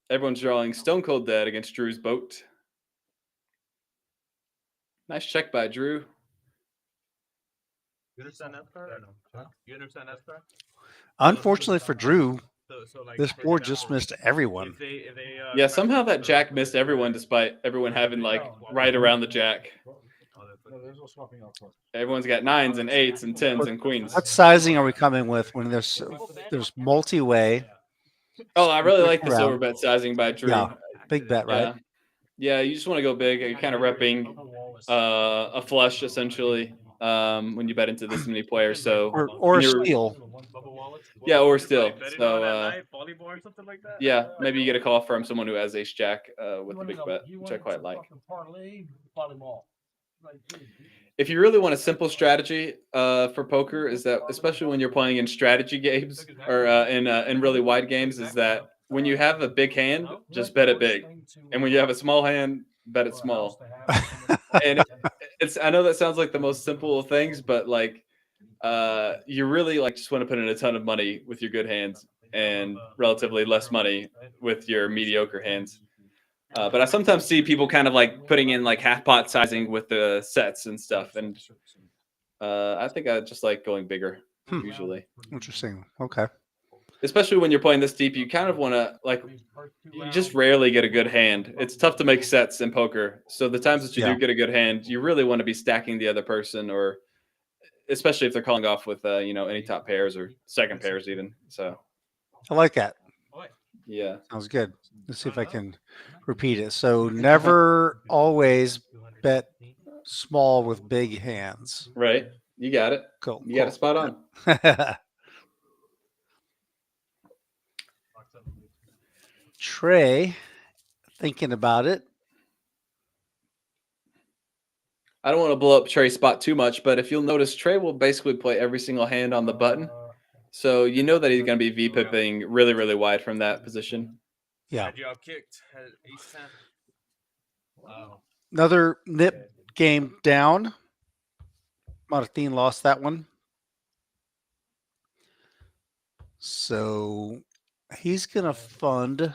Everyone's drawing Stone Cold Dead against Drew's boat. Nice check by Drew. You understand that part? Or no? You understand that part? Unfortunately for Drew, this board just missed everyone. Yeah, somehow that jack missed everyone, despite everyone having like right around the jack. Everyone's got 9s and 8s and 10s and queens. What sizing are we coming with when there's multi-way? Oh, I really like the silver bet sizing by Drew. Yeah, big bet, right? Yeah, you just want to go big. You're kind of repping a flush essentially when you bet into this many players. So or steal. Yeah, or steal. So yeah, maybe you get a call from someone who has ace jack with a big bet, which I quite like. If you really want a simple strategy for poker, is that especially when you're playing in strategy games or in really wide games, is that when you have a big hand, just bet it big, and when you have a small hand, bet it small. And it's I know that sounds like the most simple of things, but like you really like just want to put in a ton of money with your good hands and relatively less money with your mediocre hands. But I sometimes see people kind of like putting in like half pot sizing with the sets and stuff. And I think I just like going bigger usually. Interesting. Okay. Especially when you're playing this deep, you kind of want to like, you just rarely get a good hand. It's tough to make sets in poker. So the times that you do get a good hand, you really want to be stacking the other person, or especially if they're calling off with, any top pairs or second pairs even. So I like that. Yeah. Sounds good. Let's see if I can repeat it. So never always bet small with big hands. Right. You got it. Cool. You got it spot on. Trey, thinking about it. I don't want to blow up Trey's spot too much, but if you'll notice, Trey will basically play every single hand on the button. So you know that he's going to be V-pipping really, really wide from that position. Yeah. Kicked at ace-10. Wow. Another nip game down. Martin lost that one. So he's going to fund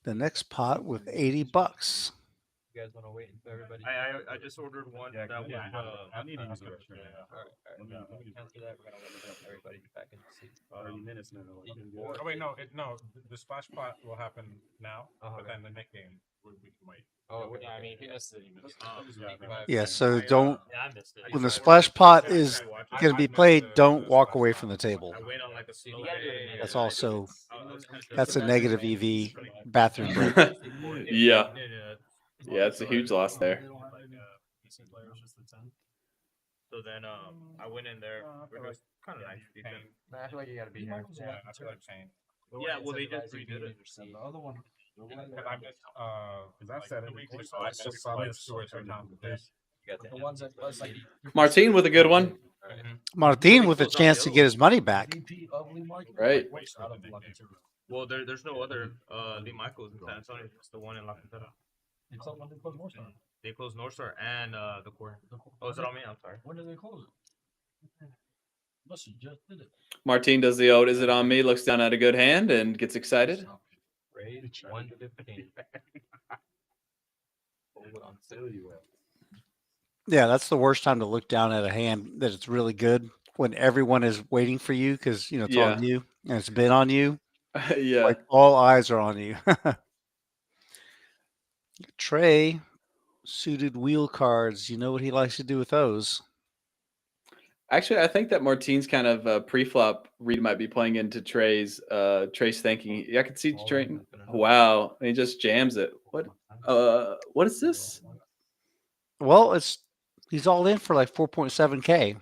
the next pot with $80. You guys want to wait until everybody? I just ordered one. Yeah, that was, I need to use the restroom. After that, we're gonna let everybody back in the seat. 30 minutes now. Oh wait, no, the splash pot will happen now, but then the next game we can wait. Oh, yeah, I mean, he missed it. Yeah, so don't. Yeah, I missed it. When the splash pot is going to be played, don't walk away from the table. I went on like a single That's also that's a negative EV bathroom break. Yeah. Yeah, it's a huge loss there. So then I went in there. It was kind of nice. I feel like you gotta be here. Yeah, I feel like Shane. Yeah, well, they just redid it. The other one. Because I missed, because I said it before, so I just saw this 2 or 3 times a day. The ones that was like Martin with a good one. Martin with a chance to get his money back. Right. Well, there's no other Lee Michaels in San Antonio. It's the one in La Cantera. They closed North Star and the core. Oh, is it on me? I'm sorry. When did they close it? Must have just did it. Martin does the old "Is it on me?" Looks down at a good hand and gets excited. Rage 115. Yeah, that's the worst time to look down at a hand that it's really good when everyone is waiting for you because it's on you and it's been on you. Yeah, like all eyes are on you. Trey, suited wheel cards. You know what he likes to do with those. Actually, I think that Martin's kind of pre-flop read might be playing into Trey's thinking. I can see Trey. Wow, and he just jams it. What is this? Well, he's all in for like 4.7K.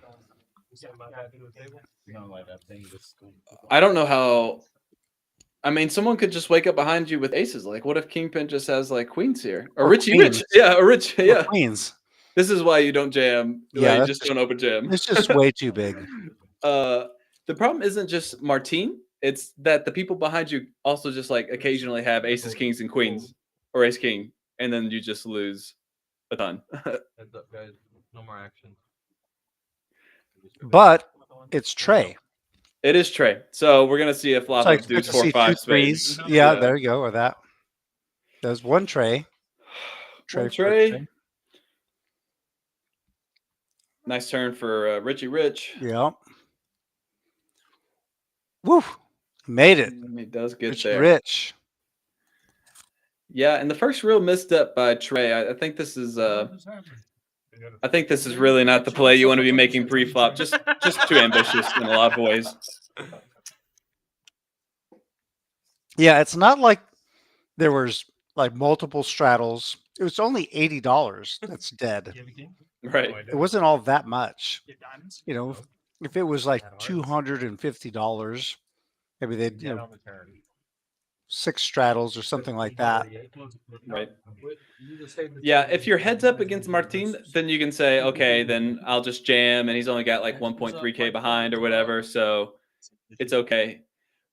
I don't know how. I mean, someone could just wake up behind you with aces. Like, what if Kingpin just has like queens here, or Richie Rich? Yeah, or Rich. Yeah, queens. This is why you don't jam. Yeah, you just don't open jam. It's just way too big. The problem isn't just Martin; it's that the people behind you also just like occasionally have aces, kings, and queens, or ace king, and then you just lose a ton. Heads up, guys. No more action. But it's Trey. It is Trey. So we're gonna see if flop So I dudes expect to 4, see 5 spades. threes. Yeah, there you go. Or that. There's one Trey. Trey. Nice turn for Richie Rich. Yeah. Woo! Made it. He does get Rich, there. Rich. Yeah, and the first real misstep by Trey. I think this is really not the play you want to be making pre-flop. Just too ambitious in a lot of ways. Yeah, it's not like there was like multiple straddles. It was only $80. That's dead. Right. It wasn't all that much. If it was like $250, maybe they'd 6 straddles or something like that. Right. Yeah, if your head's up against Martin, then you can say, okay, then I'll just jam, and he's only got like 1.3K behind or whatever, so it's okay.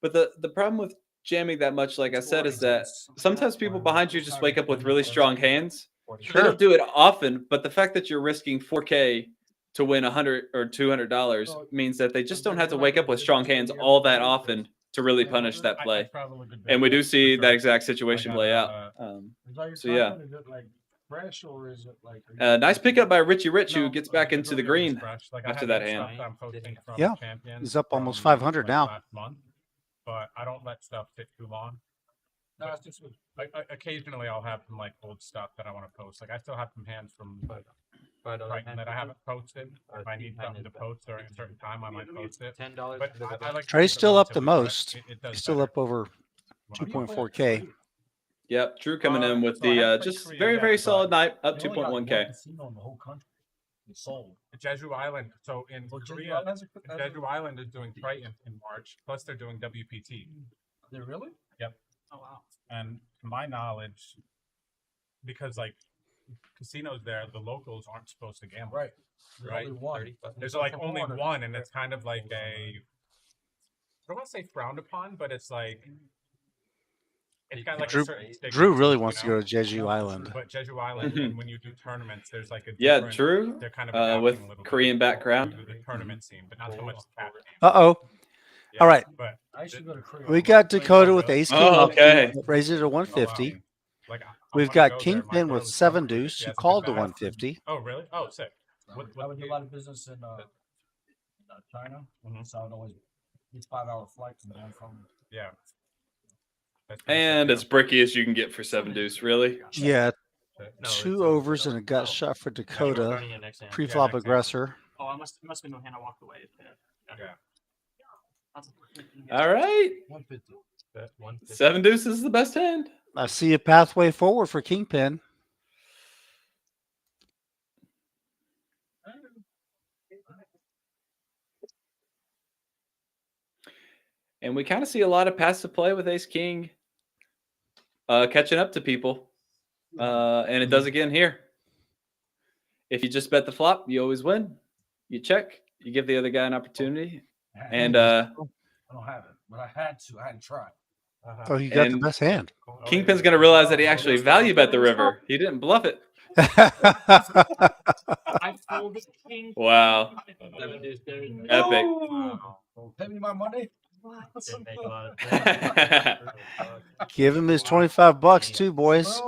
But the problem with jamming that much, like I said, is that sometimes people behind you just wake up with really strong hands. They don't do it often, but the fact that you're risking 4K to win $100 or $200 means that they just don't have to wake up with strong hands all that often to really punish that play. And we do see that exact situation play out. So yeah. Nice pickup by Richie Rich, who gets back into the green after that hand. Yeah, he's up almost 500 now. But I don't let stuff sit too long. No, it's just occasionally I'll have some like old stuff that I want to post. Like I still have some hands from Triton that I haven't posted. If I need something to post during a certain time, I might post it. $10. But I like Trey's still up the most. He's He's still up over 2.4K. Yep, Drew coming in with the just very, very solid night, up 2.1K. Jeju Island. So in Korea, Jeju Island is doing Triton in March. Plus, they're doing WPT. They really? Yep. Oh wow. And to my knowledge, because like casinos there, the locals aren't supposed to gamble. Right. Right. Only one. There's like only one, and it's kind of like I don't want to say frowned upon, but it's like it's got like a certain stigma. Drew really wants to go to Jeju Island. But Jeju Island, and when you do tournaments, there's like a Drew. They're kind of with Korean background. The tournament scene, but not so much the cat game. Uh-oh. All right. But I used to go to Korea. We got Dakota with ace king Oh, okay. offsuit, raised it to 150. like We've got Kingpin with 7 deuce, who called to 150. Oh, really? Oh, sick. I would do a lot of business in China, so I would always these 5-hour flights and then from. Yeah. And as bricky as you can get for 7 deuce, really. Yeah, 2 overs and a gut shot for Dakota. Pre-flop aggressor. Oh, it must have been no hand. I walked away. Yeah. All right. 150. 7 deuce is the best hand. I see a pathway forward for Kingpin. And we kind of see a lot of passive play with ace king catching up to people. And it does again here. If you just bet the flop, you always win. You check. You give the other guy an opportunity. And I don't have it, but I had to. I had to try. Oh, you got the best hand. Kingpin's going to realize that he actually value bet the river. He didn't bluff it. I folded king. Wow. Epic. Pay me my money. Give him his $25 too, boys.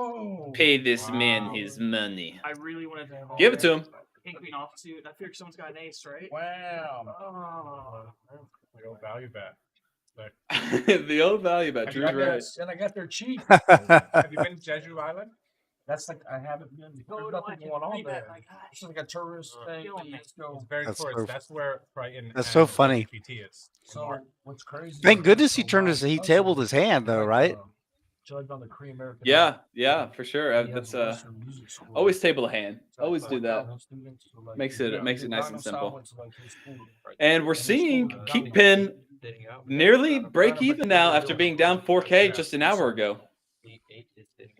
Pay this man his money. I really wanted to Give it to him. King queen offsuit. I figured someone's got an ace, right? Wow. The old value bet. The old value bet. Drew's right. And I got their cheap. Have you been to Jeju Island? That's like I haven't been. There's nothing going on there. It's like a tourist thing. It's very tourist. That's where Brighton. That's so funny. GPT is. So what's crazy? Thank goodness he tabled his hand though, right? Judge on the Korean American. Yeah, for sure. That's always table a hand. Always do that. Makes it nice and simple. And we're seeing Kingpin nearly break even now after being down 4K just an hour ago.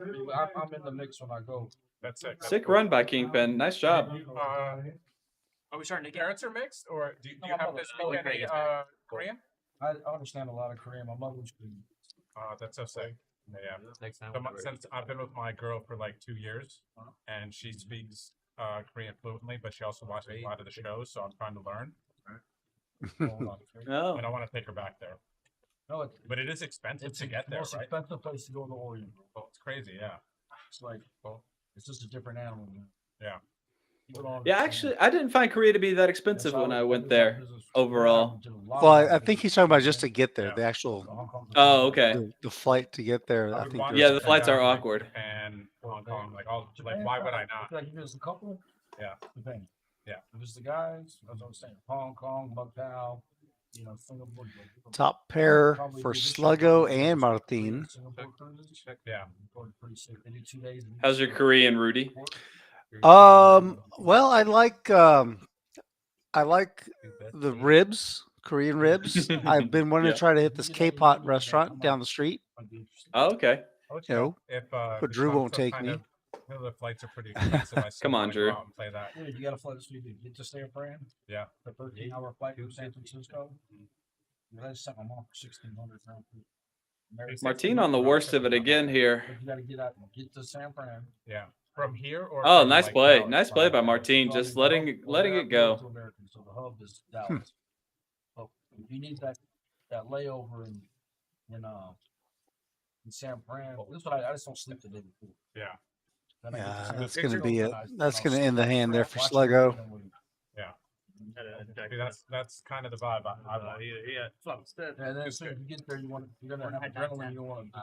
I'm in the mix when I go. That's sick. Sick run by Kingpin. Nice job. Are we starting to get Parents are mixed, or do you have to speak any Korean? I understand a lot of Korean. My mother was Korean. That's so sick. Yeah. Since I've been with my girl for like 2 years, and she speaks Korean fluently, but she also watches a lot of the shows, so I'm trying to learn. Oh. And I want to take her back there. No, but it is expensive to get there, It's the most expensive place to go in the Orient. Well, it's crazy, yeah. It's like, it's just a different animal. Yeah. Yeah, actually, I didn't find Korea to be that expensive when I went there overall. Well, I think he's talking about just to get there, the actual. Oh, okay. The flight to get there. I think. Yeah, the flights are awkward. And Hong Kong, like why would I not? Like if it was a couple, yeah, depending. Yeah, if it's the guys, as I was saying, Hong Kong, Macau, Singapore. Top pair for Sluggo and Martin. Yeah. How's your Korean, Rudy? Well, I like the ribs, Korean ribs. I've been wanting to try to hit this K-pot restaurant down the street. Oh, okay. You know, but Drew won't take me. The flights are pretty expensive. Come on, Drew. Play that. Yeah, you got to fly this week. Get to San Fran. Yeah. The 13-hour flight from San Francisco. I just sent my mom for 1,600. Martin on the worst of it again here. You got to get out and get to San Fran. Yeah. From here or oh, nice play. Nice play by Martin. Just letting it go. So the hub is Dallas. So if you need that layover in San Fran, this is what I just don't sleep the day before. Yeah. Yeah, that's going to be it. That's going to end the hand there for Sluggo. Yeah. That's kind of the vibe. And then as soon as you get there, you're gonna have adrenaline. You want to.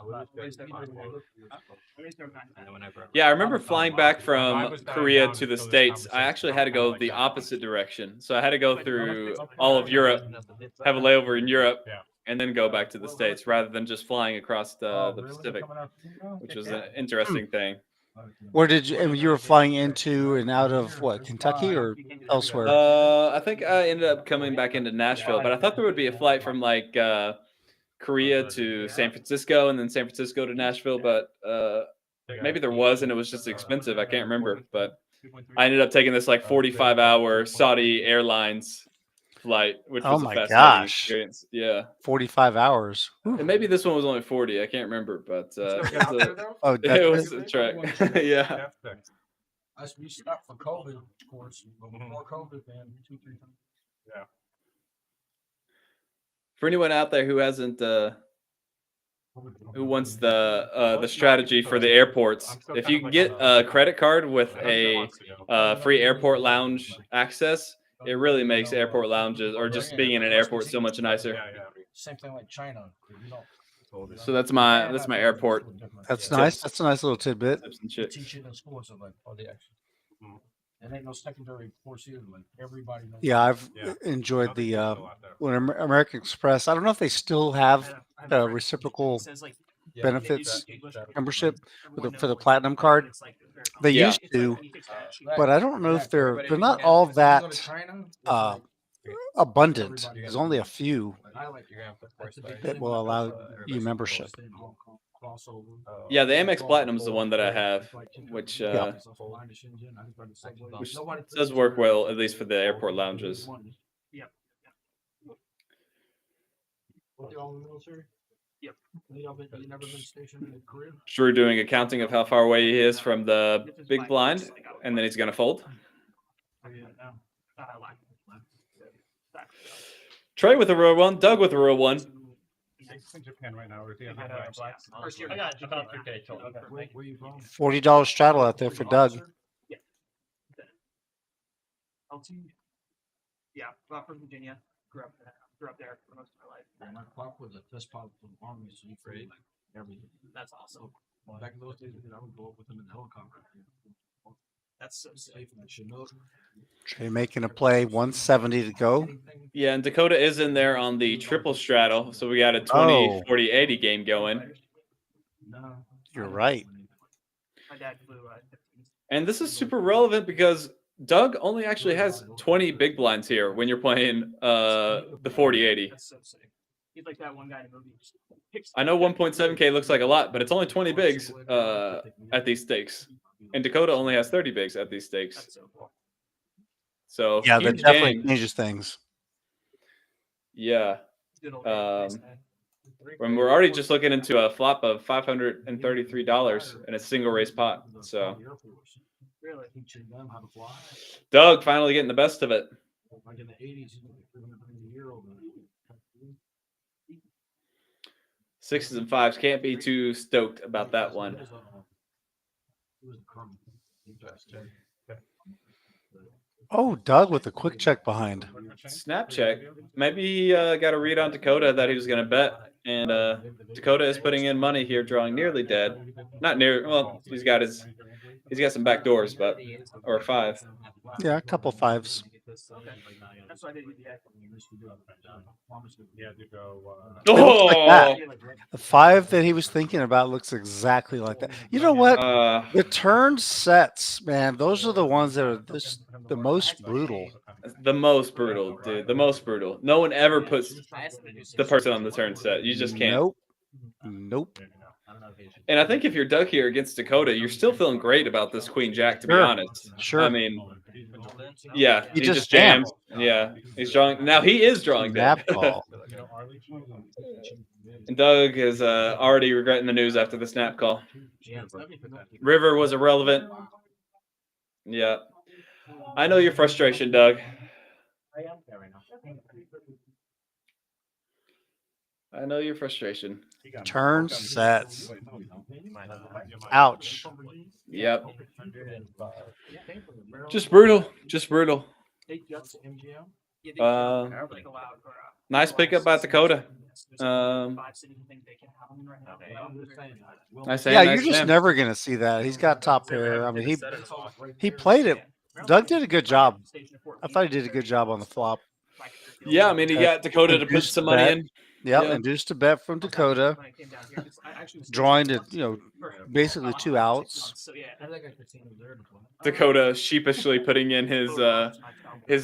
Yeah, I remember flying back from Korea to the States. I actually had to go the opposite direction. So I had to go through all of Europe, have a layover in Europe, and then go back to the States rather than just flying across the Pacific, which was an interesting thing. Where did you were flying into and out of what, Kentucky or elsewhere? I think I ended up coming back into Nashville, but I thought there would be a flight from like Korea to San Francisco and then San Francisco to Nashville, but maybe there was, and it was just expensive. I can't remember, but I ended up taking this like 45-hour Saudi Airlines flight, which was a fascinating experience. Yeah, 45 hours. And maybe this one was only 40. I can't remember, but it was a trek. Yeah. We stopped for COVID, of course, but before COVID, man, 2-3 times. Yeah. For anyone out there who hasn't, who wants the strategy for the airports, if you can get a credit card with a free airport lounge access, it really makes airport lounges or just being in an airport so much nicer. Same thing like China. You know, So that's my airport. That's nice. That's a nice little tidbit. Tips and they tricks. teach it in school. So like, oh, the extra. And ain't no secondary course either. Like everybody knows. Yeah, I've enjoyed the when American Express. I don't know if they still have reciprocal benefits membership for the platinum card. They used to, but I don't know if they're not all that abundant. There's only a few that will allow you membership. Yeah, the Amex Platinum is the one that I have, which does work well, at least for the airport lounges. Yep. Yep. Drew doing a counting of how far away he is from the big blind, and then he's going to fold. Trey with a real one, Doug with a real one. I got about 2K total. $40 straddle out there for Doug. Yeah, from Virginia. Grew up there for most of my life. My pop was a test pilot for the Army, so he flew like everything. That's awesome. Back in those days, I would go up with him in the helicopter. That's so safe in that Chinook. Trey making a play, 170 to go. Yeah, and Dakota is in there on the triple straddle, so we got a 20, 40, 80 game going. You're right. My dad flew. And this is super relevant because Doug only actually has 20 big blinds here when you're playing the 40-80. That's so sick. He's like that one guy in the movie. I know 1.7K looks like a lot, but it's only 20 bigs at these stakes. And Dakota only has 30 bigs at these stakes. So yeah, that huge definitely game. changes things. Yeah. When we're already just looking into a flop of $533 in a single race pot. So Really? Doug finally getting the best of it. Like in the 80s, Sixes and fives, can't be too stoked about that one. Oh, Doug with a quick check behind. Snap check. Maybe he got a read on Dakota that he was going to bet. And Dakota is putting in money here, drawing nearly dead. Not near. Well, he's got some back doors, but or five. Yeah, a couple fives. That's why I did Oh, like that. The five that he was thinking about looks exactly like that. You know what? The turn sets, man, those are the ones that are the most brutal. The most brutal, dude. The most brutal. No one ever puts the person on the turn set. You just can't. Nope. Nope. And I think if you're Doug here against Dakota, you're still feeling great about this Queen Jack, to be honest. Sure. I mean, yeah, he just jams. Yeah, he's drawing. Now he is drawing dead. And Doug is already regretting the news after the snap call. River was irrelevant. Yeah. I know your frustration, Doug. I know your frustration. Turn sets. Ouch. Yep. Just brutal. Just brutal. Nice pickup by Dakota. Nice yeah, hand, you're nice just hand. never going to see that. He's got top pair. I mean, he played it. Doug did a good job. I thought he did a good job on the flop. Yeah, I mean, he got Dakota to put some money in. Yep, Yeah. induced a bet from Dakota. Drawing to, basically two outs. Dakota sheepishly putting in his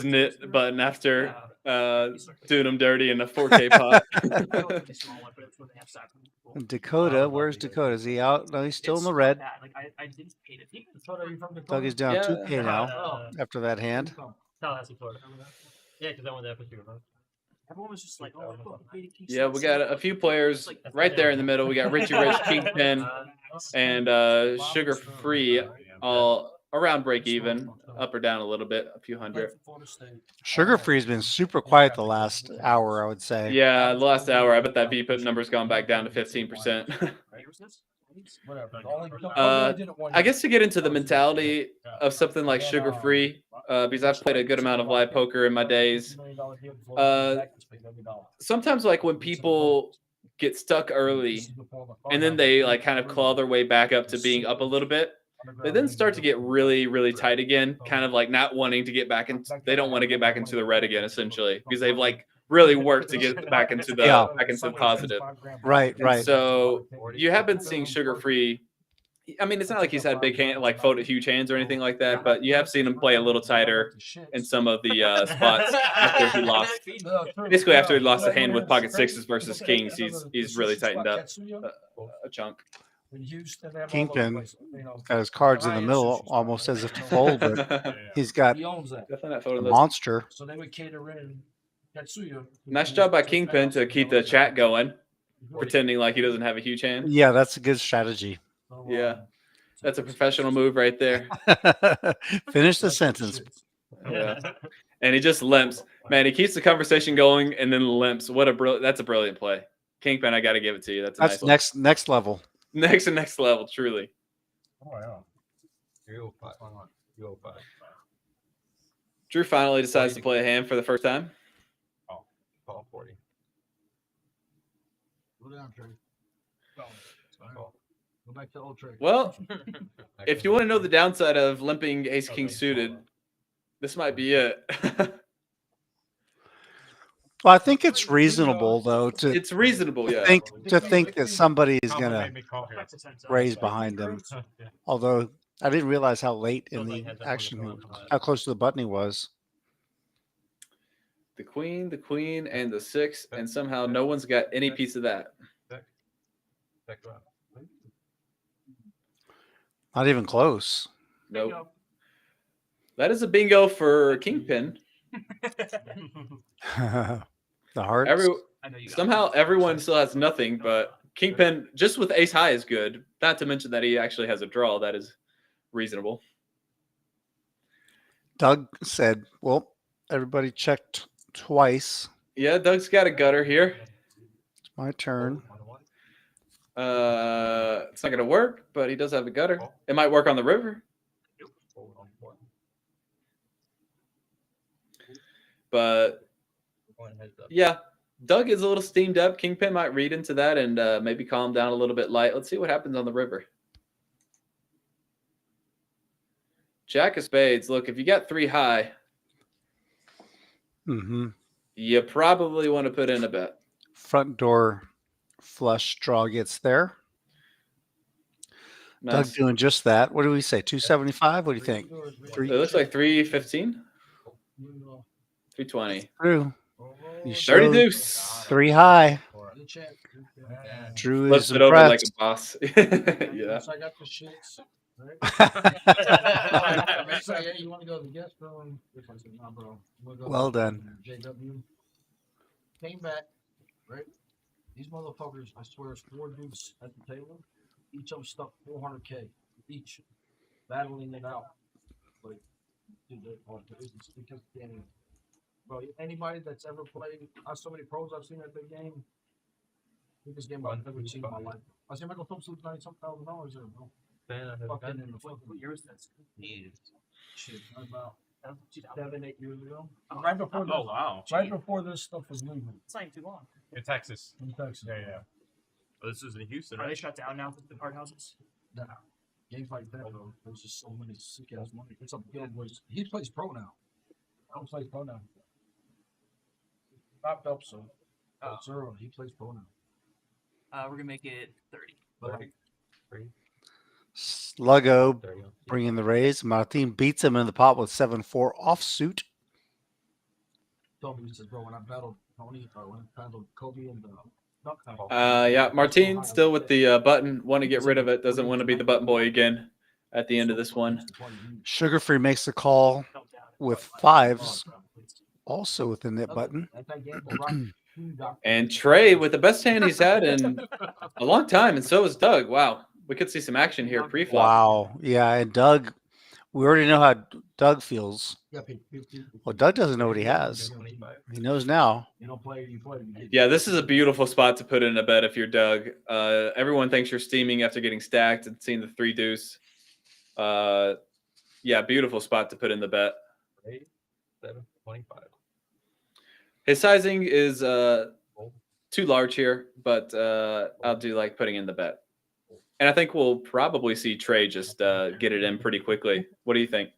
knit button after doing him dirty in a 4K pot. And Dakota, where's Dakota? Is he out? No, he's still in the red. Doug is down 2K now after that hand. Yeah, because I went to FSU. Everyone was just like, oh, Yeah, we got a few players right there in the middle. We got Richie Rich, Kingpin, and Sugar Free all around break even, up or down a little bit, a few hundred. Sugar-free has been super quiet the last hour, I would say. Yeah, the last hour, I bet that VPIP number's gone back down to 15%. I guess to get into the mentality of something like Sugar-free, because I've played a good amount of live poker in my days. Sometimes, like when people get stuck early, and then they like kind of claw their way back up to being up a little bit, they then start to get really, really tight again, kind of like not wanting to get back in. They don't want to get back into the red again, essentially, because they've like really worked to get back into the positive. Right. So you have been seeing Sugar-free. I mean, it's not like he's had big hand, like folded huge hands or anything like that, but you have seen him play a little tighter in some of the spots after he lost. Basically, after he lost a hand with pocket sixes versus kings, he's really tightened up a chunk. Kingpin got his cards in the middle, almost as if to fold, but he's got a monster. So they would cater in Katsuya. Nice job by Kingpin to keep the chat going, pretending like he doesn't have a huge hand. Yeah, that's a good strategy. Yeah, that's a professional move right there. Finish the sentence. Yeah, and he just limps. Man, he keeps the conversation going and then limps. That's a brilliant play. Kingpin, I got to give it to you. That's nice next level. Next level, truly. Oh yeah. 305. Drew finally decides to play a hand for the first time. Oh, call 40. Go down, Trey. Go back to old Trey. Well, if you want to know the downside of limping ace king suited, this might be it. Well, I think it's reasonable though it's reasonable, yeah. think that somebody is gonna raise behind him. Although I didn't realize how late in the action, how close to the button he was. The queen, and the six, and somehow no one's got any piece of that. Not even close. Nope. That is a bingo for Kingpin. The hearts. Somehow everyone still has nothing, but Kingpin just with ace high is good. Not to mention that he actually has a draw that is reasonable. Doug said, "Well, everybody checked twice." Yeah, Doug's got a gutter here. It's my turn. It's not going to work, but he does have a gutter. It might work on the river. But yeah, Doug is a little steamed up. Kingpin might read into that and maybe calm down a little bit light. Let's see what happens on the river. Jack of spades. Look, if you got 3 high, you probably want to put in a bet. Front door flush draw gets there. Nice. Doug doing just that. What do we say? 275? What do you think? It looks like 315. 320. Drew. You 30 deuce. 3 high. Drew Flips is it over like impressed. a boss. Yeah. I got the shits. Right? You want to go to the guest room? Well done. JW came back, right? These motherfuckers, I swear, it's 4 dudes at the table. Each of them stuck 400K each, battling it out. Like, dude, it's because damn. Bro, anybody that's ever played, so many pros I've seen at the game. Biggest game I've ever seen in my life. I seen Michael Phelps lose $90,000 there, bro. Fucking in the fucking. What year is that? Shit, about 7, 8 years ago. Right before. Oh wow! Right before this stuff was legal. It's not even too long. In Texas. In Texas. Yeah. Well, this is in Houston, Are right? they shut down now with the card houses? Nah. Games like that, though, there's just so many sick ass money. It's a good was he plays pro now. I don't play pro now. Not Phelps, so. It's early. He plays pro now. We're gonna make it 30. 30. Sluggo bringing the raise. Martin beats him in the pot with 7-4 offsuit. Told me, he says, bro, when I battled Tony, or when I battled Kobe and Yeah, Martin still with the button. Want to get rid of it. Doesn't want to be the button boy again at the end of this one. Sugar-free makes the call with 5s, also within that button. And Trey with the best hand he's had in a long time, and so is Doug. Wow, we could see some action here pre-flop. Wow, yeah, and Doug We already know how Doug feels. Yeah, Well, Doug doesn't know what he has. He knows now. You don't play. You play. Yeah, this is a beautiful spot to put in a bet if you're Doug. Everyone thinks you're steaming after getting stacked and seeing the 3 deuce. Yeah, beautiful spot to put in the bet. 8, 7, 25. His sizing is too large here, but I'll do like putting in the bet. And I think we'll probably see Trey just get it in pretty quickly. What do you think?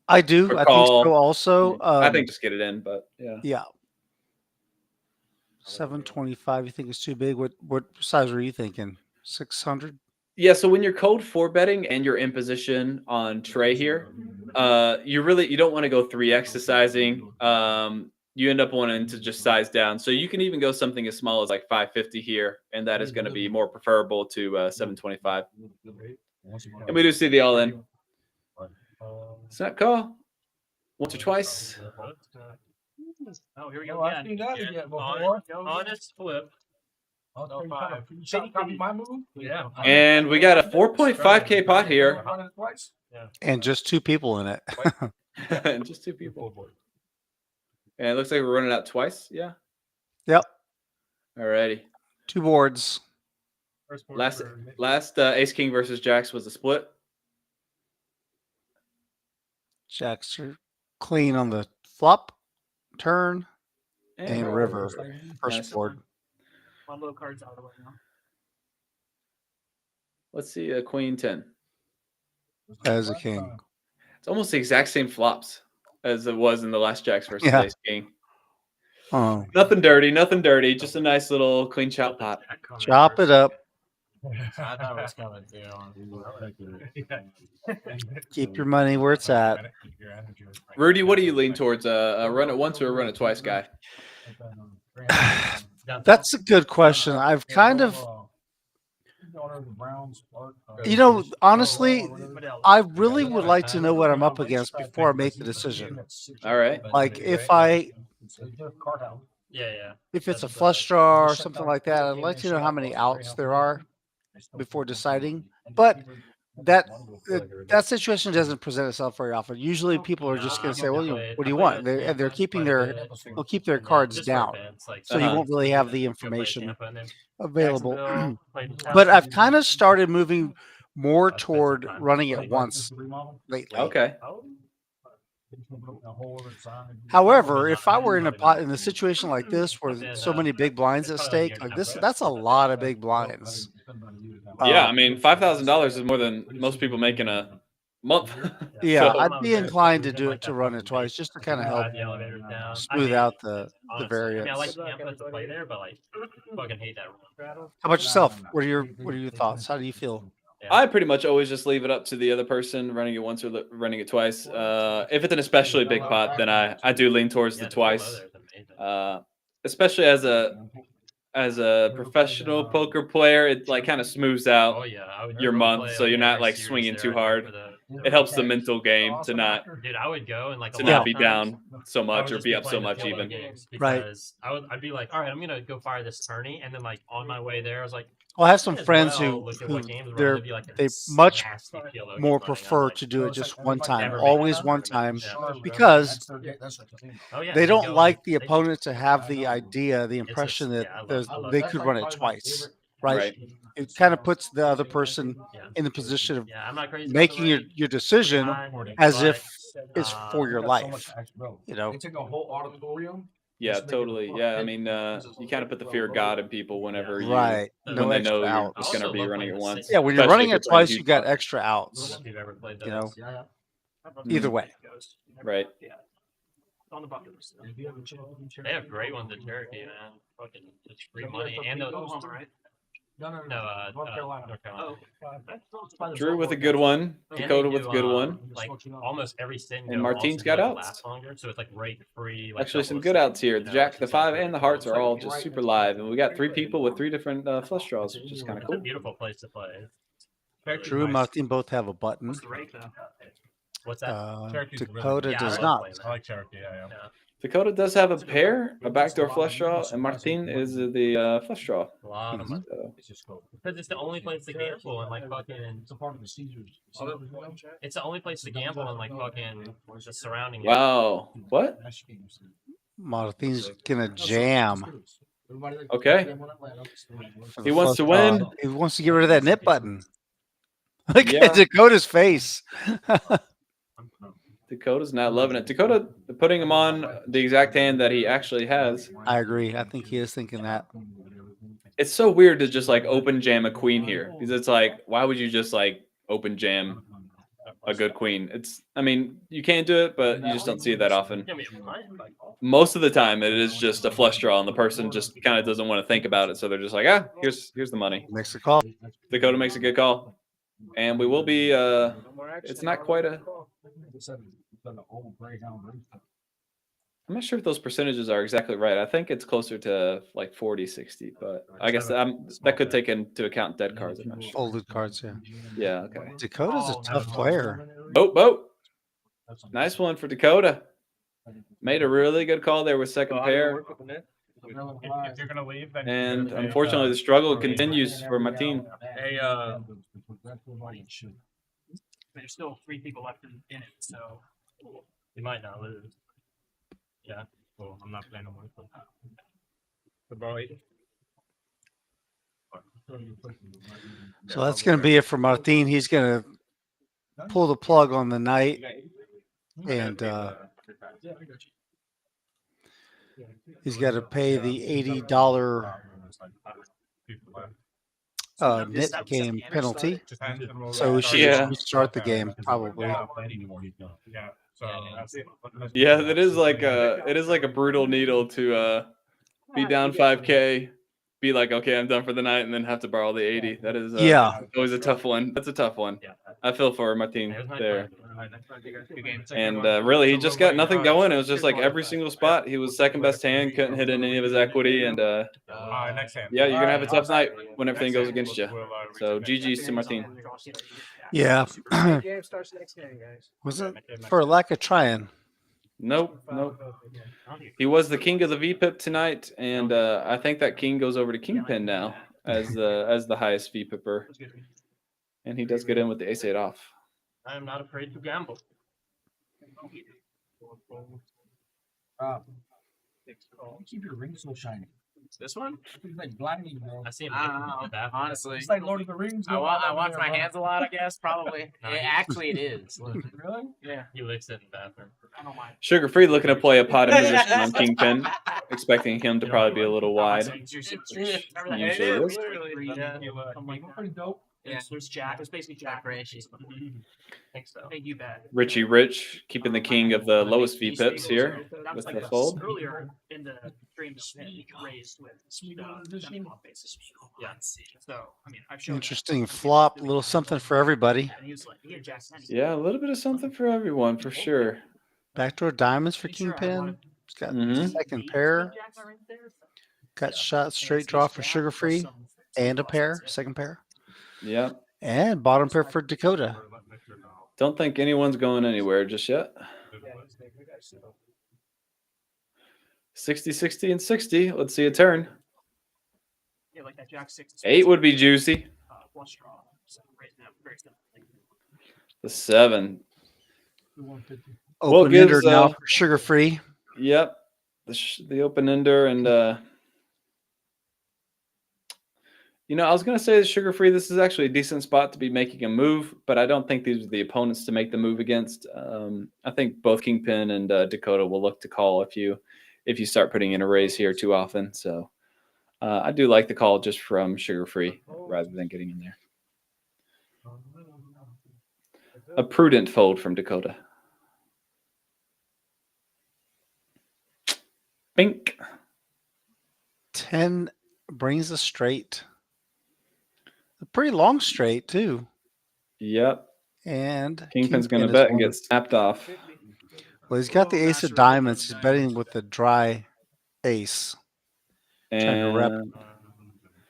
I do. Quick I think call. so also. I think just get it in, but yeah. Yeah. 725, you think it's too big? What size were you thinking? 600? Yeah, so when you're code 4 betting and you're in position on Trey here, you don't want to go 3x to sizing. You end up wanting to just size down. So you can even go something as small as like 550 here, and that is going to be more preferable to 725. And we do see the all in. Snap call. Once or twice. Oh, here we go. Oh, I've seen that again before. Honest flip. Oh, you copy my move? Yeah. And we got a 4.5K pot here. Yeah. And just 2 people in it. And just 2 people. And it looks like we're running out twice. Yeah. Yep. Alrighty. 2 boards. Last Ace King versus Jacks was a split. Jacks are clean on the flop, turn, and river. First Nice. board. My low card's out of the way now. Let's see a Queen 10. As a king. It's almost the exact same flops as it was in the last Jacks versus Yeah. Ace King. Oh. Nothing dirty. Just a nice little clean chop pot. Chop it up. I thought it was coming too. Keep your money where it's at. Rudy, what do you lean towards? A run it once or a run it twice guy? That's a good question. I've kind of, honestly, I really would like to know what I'm up against before I make the decision. All right. Like if it's a flush draw or something like that, I'd like to know how many outs there are before deciding. But that situation doesn't present itself very often. Usually, people are just going to say, "Well, what do you want?" They'll keep their cards down, so you won't really have the information available. But I've kind of started moving more toward running it once lately. Okay. However, if I were in a situation like this where so many big blinds at stake, like this, that's a lot of big blinds. Yeah, I mean, $5,000 is more than most people make in a month. Yeah, So- I'd be inclined to run it twice just to kind of help smooth out the variance. I mean, I like the template to play there, but like, fucking hate that rule. How about yourself? What are your thoughts? How do you feel? I pretty much always just leave it up to the other person running it once or running it twice. If it's an especially big pot, then I do lean towards the twice. Especially as a professional poker player, it like kind of smooths out your month, so you're not like swinging too hard. It helps the mental game to not, Dude, I would go and like to not be down so much or be up so much even. Right. Because I'd be like, all right, I'm gonna go fire this tourney, and then like on my way there, I was like, Well, I have some might as friends well who look at what games we're they gonna be like they this much nasty PLO more keep running. prefer to do it just one time, Never make always it. one time, Yeah. because Oh, yeah, they they don't go like and the opponent to have the idea, the impression that they could run it twice, right? Right. It kind of puts the other person in the position of I'm not crazy about making the your decision as if it's for your So life. much bro. You know, They took a whole auditorium. Yeah, Just make it totally. look Yeah, I good. mean, you kind of put the fear of God in people whenever Right. when No they extra know you're outs. just going to be running it once. Yeah, when you're especially running if it you're playing twice, huge you got pots. extra outs. If you've ever played You know, those. either way. Right. On the bucket list. They have great ones in Cherokee, man. Fucking just free money and those. Oklahoma, right? No, North Carolina. Drew with a good one. And Dakota they with do, a good one. Like almost every sit And Martine's got outs. last longer, so it's like rate free. Like Actually, some double good sit, outs here. you The know, Jack, it's the just 5, like- and the Hearts are it's all like just super live. And we got 3 people with 3 different flush draws, which is kind of It's a cool. beautiful place to play. Drew and Martin both have a button. What's the rate though? What's that? Cherokee's really Dakota good. Yeah, I does love not. playing that. I like Cherokee. Yeah. Dakota does have a pair, a backdoor flush draw, and Martin is the flush draw. A lot of money. Because it's the only place to gamble and like fucking. It's a part of the Caesars. It's the only place to gamble and like fucking the surrounding. Wow. What? Martin's gonna jam. Okay. for He the wants flush to draw. win. He wants to get rid of that nip button. Look Yeah. at Dakota's face. Dakota's not loving it. Dakota putting him on the exact hand that he actually has. I agree. I think he is thinking that. It's so weird to just like open jam a queen here because it's like, why would you just like open jam a good queen? I mean, you can do it, but you just don't see it that often. Most of the time, it is just a flush draw, and the person just kind of doesn't want to think about it, so they're just like, here's the money. Makes the call. Dakota makes a good call, and we will be. It's not quite a. I'm not sure if those percentages are exactly right. I think it's closer to like 40, 60, but I guess that could take into account dead cards. I'm not sure. Folded cards, yeah. Yeah, okay. Dakota's a tough player. Boat. Nice one for Dakota. Made a really good call there with second pair. If you're gonna leave, then And unfortunately, the struggle continues for Martin. Hey, There's still 3 people left in it, so You might not lose. Yeah. Well, I'm not playing no more. the boy. So that's going to be it for Martin. He's going to pull the plug on the night. And he's got to pay the $80 net game penalty. So we should restart the game, probably. Yeah, it is like a brutal needle to be down 5K, be like, okay, I'm done for the night, and then have to borrow the 80. That is always a tough one. That's a tough one. I feel for Martin there. And really, he just got nothing going. It was just like every single spot. He was second best hand, couldn't hit any of his equity, and Next hand. yeah, you're gonna have a tough night when everything goes against you. So GG's to Martin. Yeah. Game starts next game, guys. Was it for a lack of trying? Nope. He was the king of the VPIP tonight, and I think that king goes over to Kingpin now as the highest VPIPer. And he does get in with the ace-8 off. I am not afraid to gamble. Keep your ring so shiny. this one? It's like blinding, bro. I see him. Honestly, It's like Lord of the Rings. I wash my hands a lot, I guess. Probably. Actually, it is. Really? Yeah. He licks it in the bathroom. I don't mind. Sugar-free looking to play a pot in position on Kingpin, expecting him to probably be a little wide. Usually is. I'm like, pretty dope. Yeah, there's Jack. It's basically Jack Rich. I think so. Hey, you bet. Richie Rich keeping the king of the lowest VPIPs here with the fold. Earlier in the stream, raised with basis. Yeah. So, I mean, I've shown Interesting flop. A little something for everybody. Yeah, a little bit of something for everyone, for sure. Backdoor diamonds for Kingpin. He's got second pair. Got shot straight draw for Sugar-free. And a pair, second pair. Yeah. And bottom pair for Dakota. Don't think anyone's going anywhere just yet. 60, 60, and 60. Let's see a turn. Yeah, like that Jack 6. 8 would be juicy. Flush draw. The 7. Open ender now for Sugar-free. Yep. The open ender and I was going to say Sugar-free, this is actually a decent spot to be making a move, but I don't think these are the opponents to make the move against. I think both Kingpin and Dakota will look to call if you start putting in a raise here too often. So I do like the call just from Sugar-free rather than getting in there. A prudent fold from Dakota. Bink. 10 brings us straight. A pretty long straight, too. Yep. And Kingpin's going to bet and get snapped off. Well, he's got the ace of diamonds. He's betting with the dry ace. Trying to rep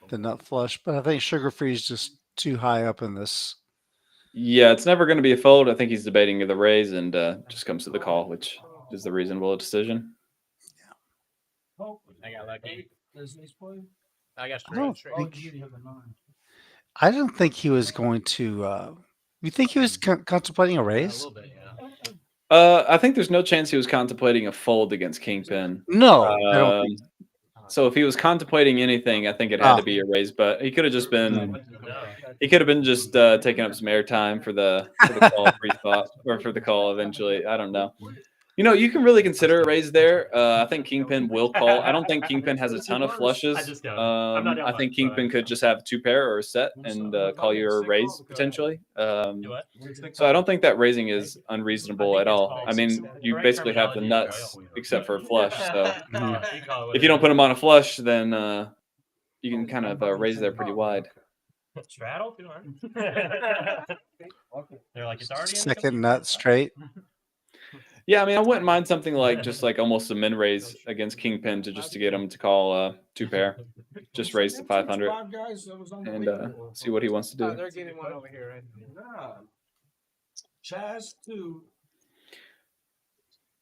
the nut flush. But I think Sugar-free is just too high up in this Yeah, it's never going to be a fold. I think he's debating the raise and just comes to the call, which is the reasonable decision. I got lucky. I got I don't straight. think. I don't think he was going to. You think he was contemplating a A raise? little bit, yeah. I think there's no chance he was contemplating a fold against Kingpin. No, I don't think. So if he was contemplating anything, I think it had to be a raise. But he could have just been. He could have been just taking up some airtime for the call pre-flop or for the call eventually. I don't know. You know, you can really consider a raise there. I think Kingpin will call. I don't think Kingpin has a ton of flushes. I think Kingpin could just have 2 pair or a set and call you a raise potentially. So I don't think that raising is unreasonable at all. I mean, you basically have the nuts except for a flush. So if you don't put them on a flush, then you can kind of raise there pretty wide. Straddle? They're like, it's already Second nut straight. Yeah, I mean, I wouldn't mind something like just like almost a min raise against Kingpin to get him to call 2 pair, just raise to 500 and see what he wants to do. They're getting one over here, right? Chaz 2.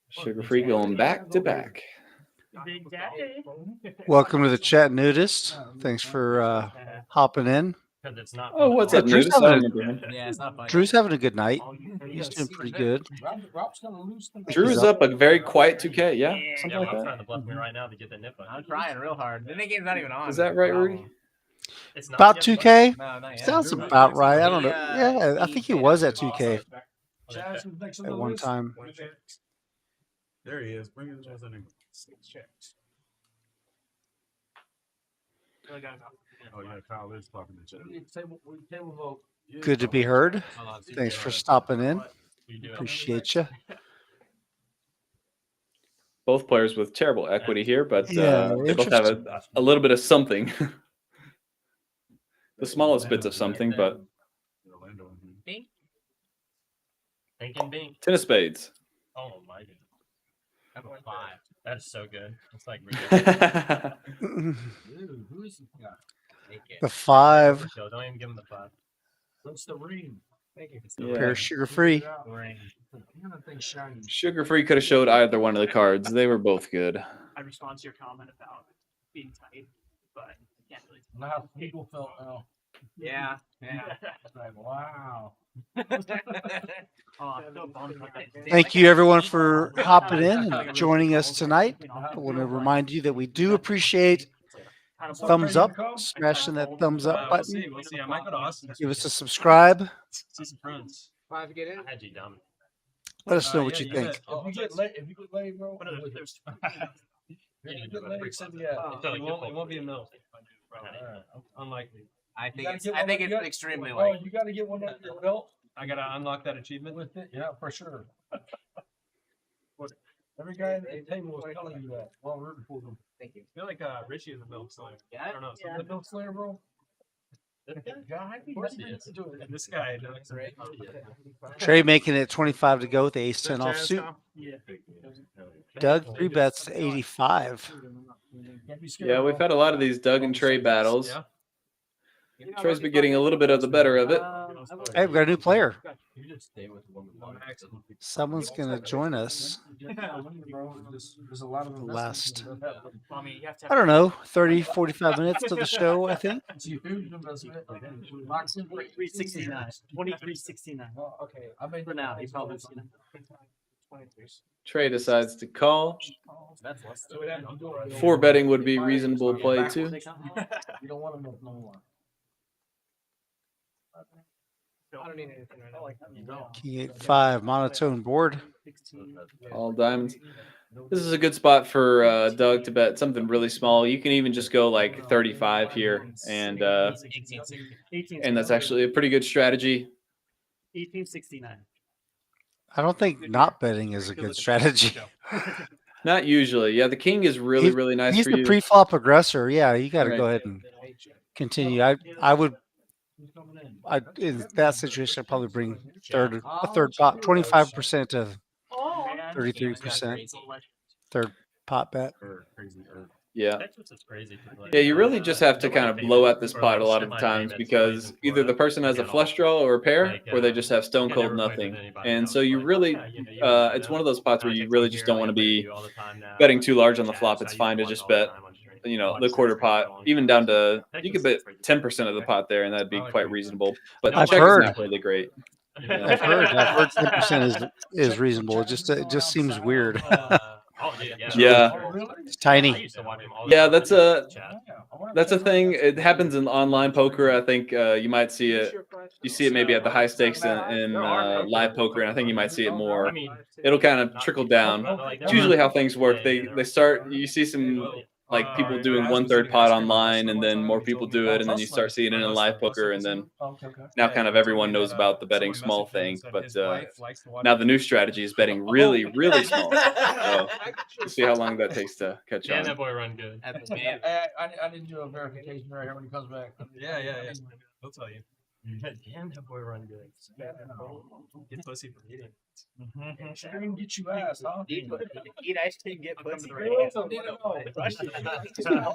Sugar-free going back to back. Big Daddy. Welcome to the chat, nudist. Thanks for hopping in. Because it's not. Oh, what's up, Drew's nudist? I having, remember him. Yeah, it's not funny. Drew's having a good night. He's doing pretty good. Rob's gonna lose them. Drew is up a very quiet 2K, yeah, something Yeah, like I'm that. trying to bluff me right now to get the nip. I'm trying real hard. The game's not even on. Is that right, Rudy? It's not About yet, 2K? No, not yet. Sounds about right. I don't know. Yeah, I think he was at 2K Chaz is next on the at one list. time. There he is. Bring his ass in here. 6 checks. I gotta go. Oh, yeah, Kyle is talking to Chaz. Table vote. Good to be heard. Thanks for stopping in. Appreciate you. Both players with terrible equity here, but Yeah, they both have a little bit of something. The smallest bits of something, but Bink. Thinking bink. 10 of spades. Oh my goodness. That's 5. That's so good. It's like Who is this guy? The 5. Don't even give him the 5. What's the ring? Thank you. Yeah. Pair sugar-free. Sugar-free could have showed either one of the cards. They were both good. I respond to your comment about being tight, but I can't really. Now people felt now. Yeah, yeah. Like, wow. Oh, I'm so bummed about that. Thank you, everyone, for hopping in and joining us tonight. I want to remind you that we do appreciate thumbs up, smashing that thumbs up button. We'll see. I might go to Austin. Give us a subscribe. See some friends. 5 to get in. I had you dumb. Let us know what you think. If you get late, bro. What are those? If you get late, send me out. It won't be a mill. Unlikely. I think it's extremely Oh, late. you got to get one under your belt I gotta unlock that achievement. with it. Yeah, for sure. Every guy at the table was telling you that. Well, rooting for them. Thank you. I feel like Richie is a milk slayer. Yeah, I don't know. The Bill Slayer, bro. This guy knows. Trey making it 25 to go with the ace-10 offsuit. Yeah. Doug, 3 bets to 85. Yeah, we've had a lot of these Doug and Trey battles. Trey's been getting a little bit of the better of it. Hey, we've got a new player. Someone's going to join us. There's a lot of them. Last, I mean, you have to. I don't know, 30, 45 minutes to the show, I think. 2369. 2369. Okay, I mean For now, he probably. 23. Trey decides to call. That's less. 4 betting would be reasonable play too. You don't want to know no more. I don't need anything right now. King 8-5, monotone board. All diamonds. This is a good spot for Doug to bet something really small. You can even just go like 35 here, and that's actually a pretty good strategy. 1869. I don't think not betting is a good strategy. Not usually. Yeah, the king is really, really nice He's for the you. pre-flop aggressor. Yeah, you got to Right. go ahead and continue. I would. In that situation, I'd probably bring a third pot, 25% to 33%. Third pot bet. Yeah. Texas is crazy to play. Yeah, you really just have to Nobody kind of favors blow out this or, pot like, a lot shit of the my name times that's because plays in either the Florida, person has a at flush all. draw or a pair, Like, or they just have stone I cold never played with nothing. anybody And else, so you like, really, yeah, you know, you would it's know. one of those spots And where I you take really one just here, don't like, want to I play with be you all the time now, betting like, too large on the chats, flop. I It's used fine to to watch just all the bet, time on stream. you know, Watch the the quarter stream pot, going. even down to, you Texas could is bet crazy. 10% of the pot there, and that'd be quite reasonable. But the I've check is heard. not really great. Yeah. I've heard 10% is reasonable. It just seems weird. Oh, dude, yeah. Yeah. It's I tiny. used to watch him all the Yeah, time. that's a thing. It happens in online poker. I think you might see it. You see it maybe at the high stakes in live poker, and I think you might see it more. It'll kind of trickle down. It's usually how things work. They start. You see some like people doing 1/3 pot online, and then more people do it, and then you start seeing it in live poker, and then now kind of everyone knows about the betting small thing. But now the new strategy is betting really, really small. So we'll see how long that takes to catch Damn, on. that boy run good. I need to do a verification right here when he comes back. Yeah. He'll tell you. Damn, that boy run good. Get pussy for eating. Stream get you ass, huh? Eat ice cream, get pussy.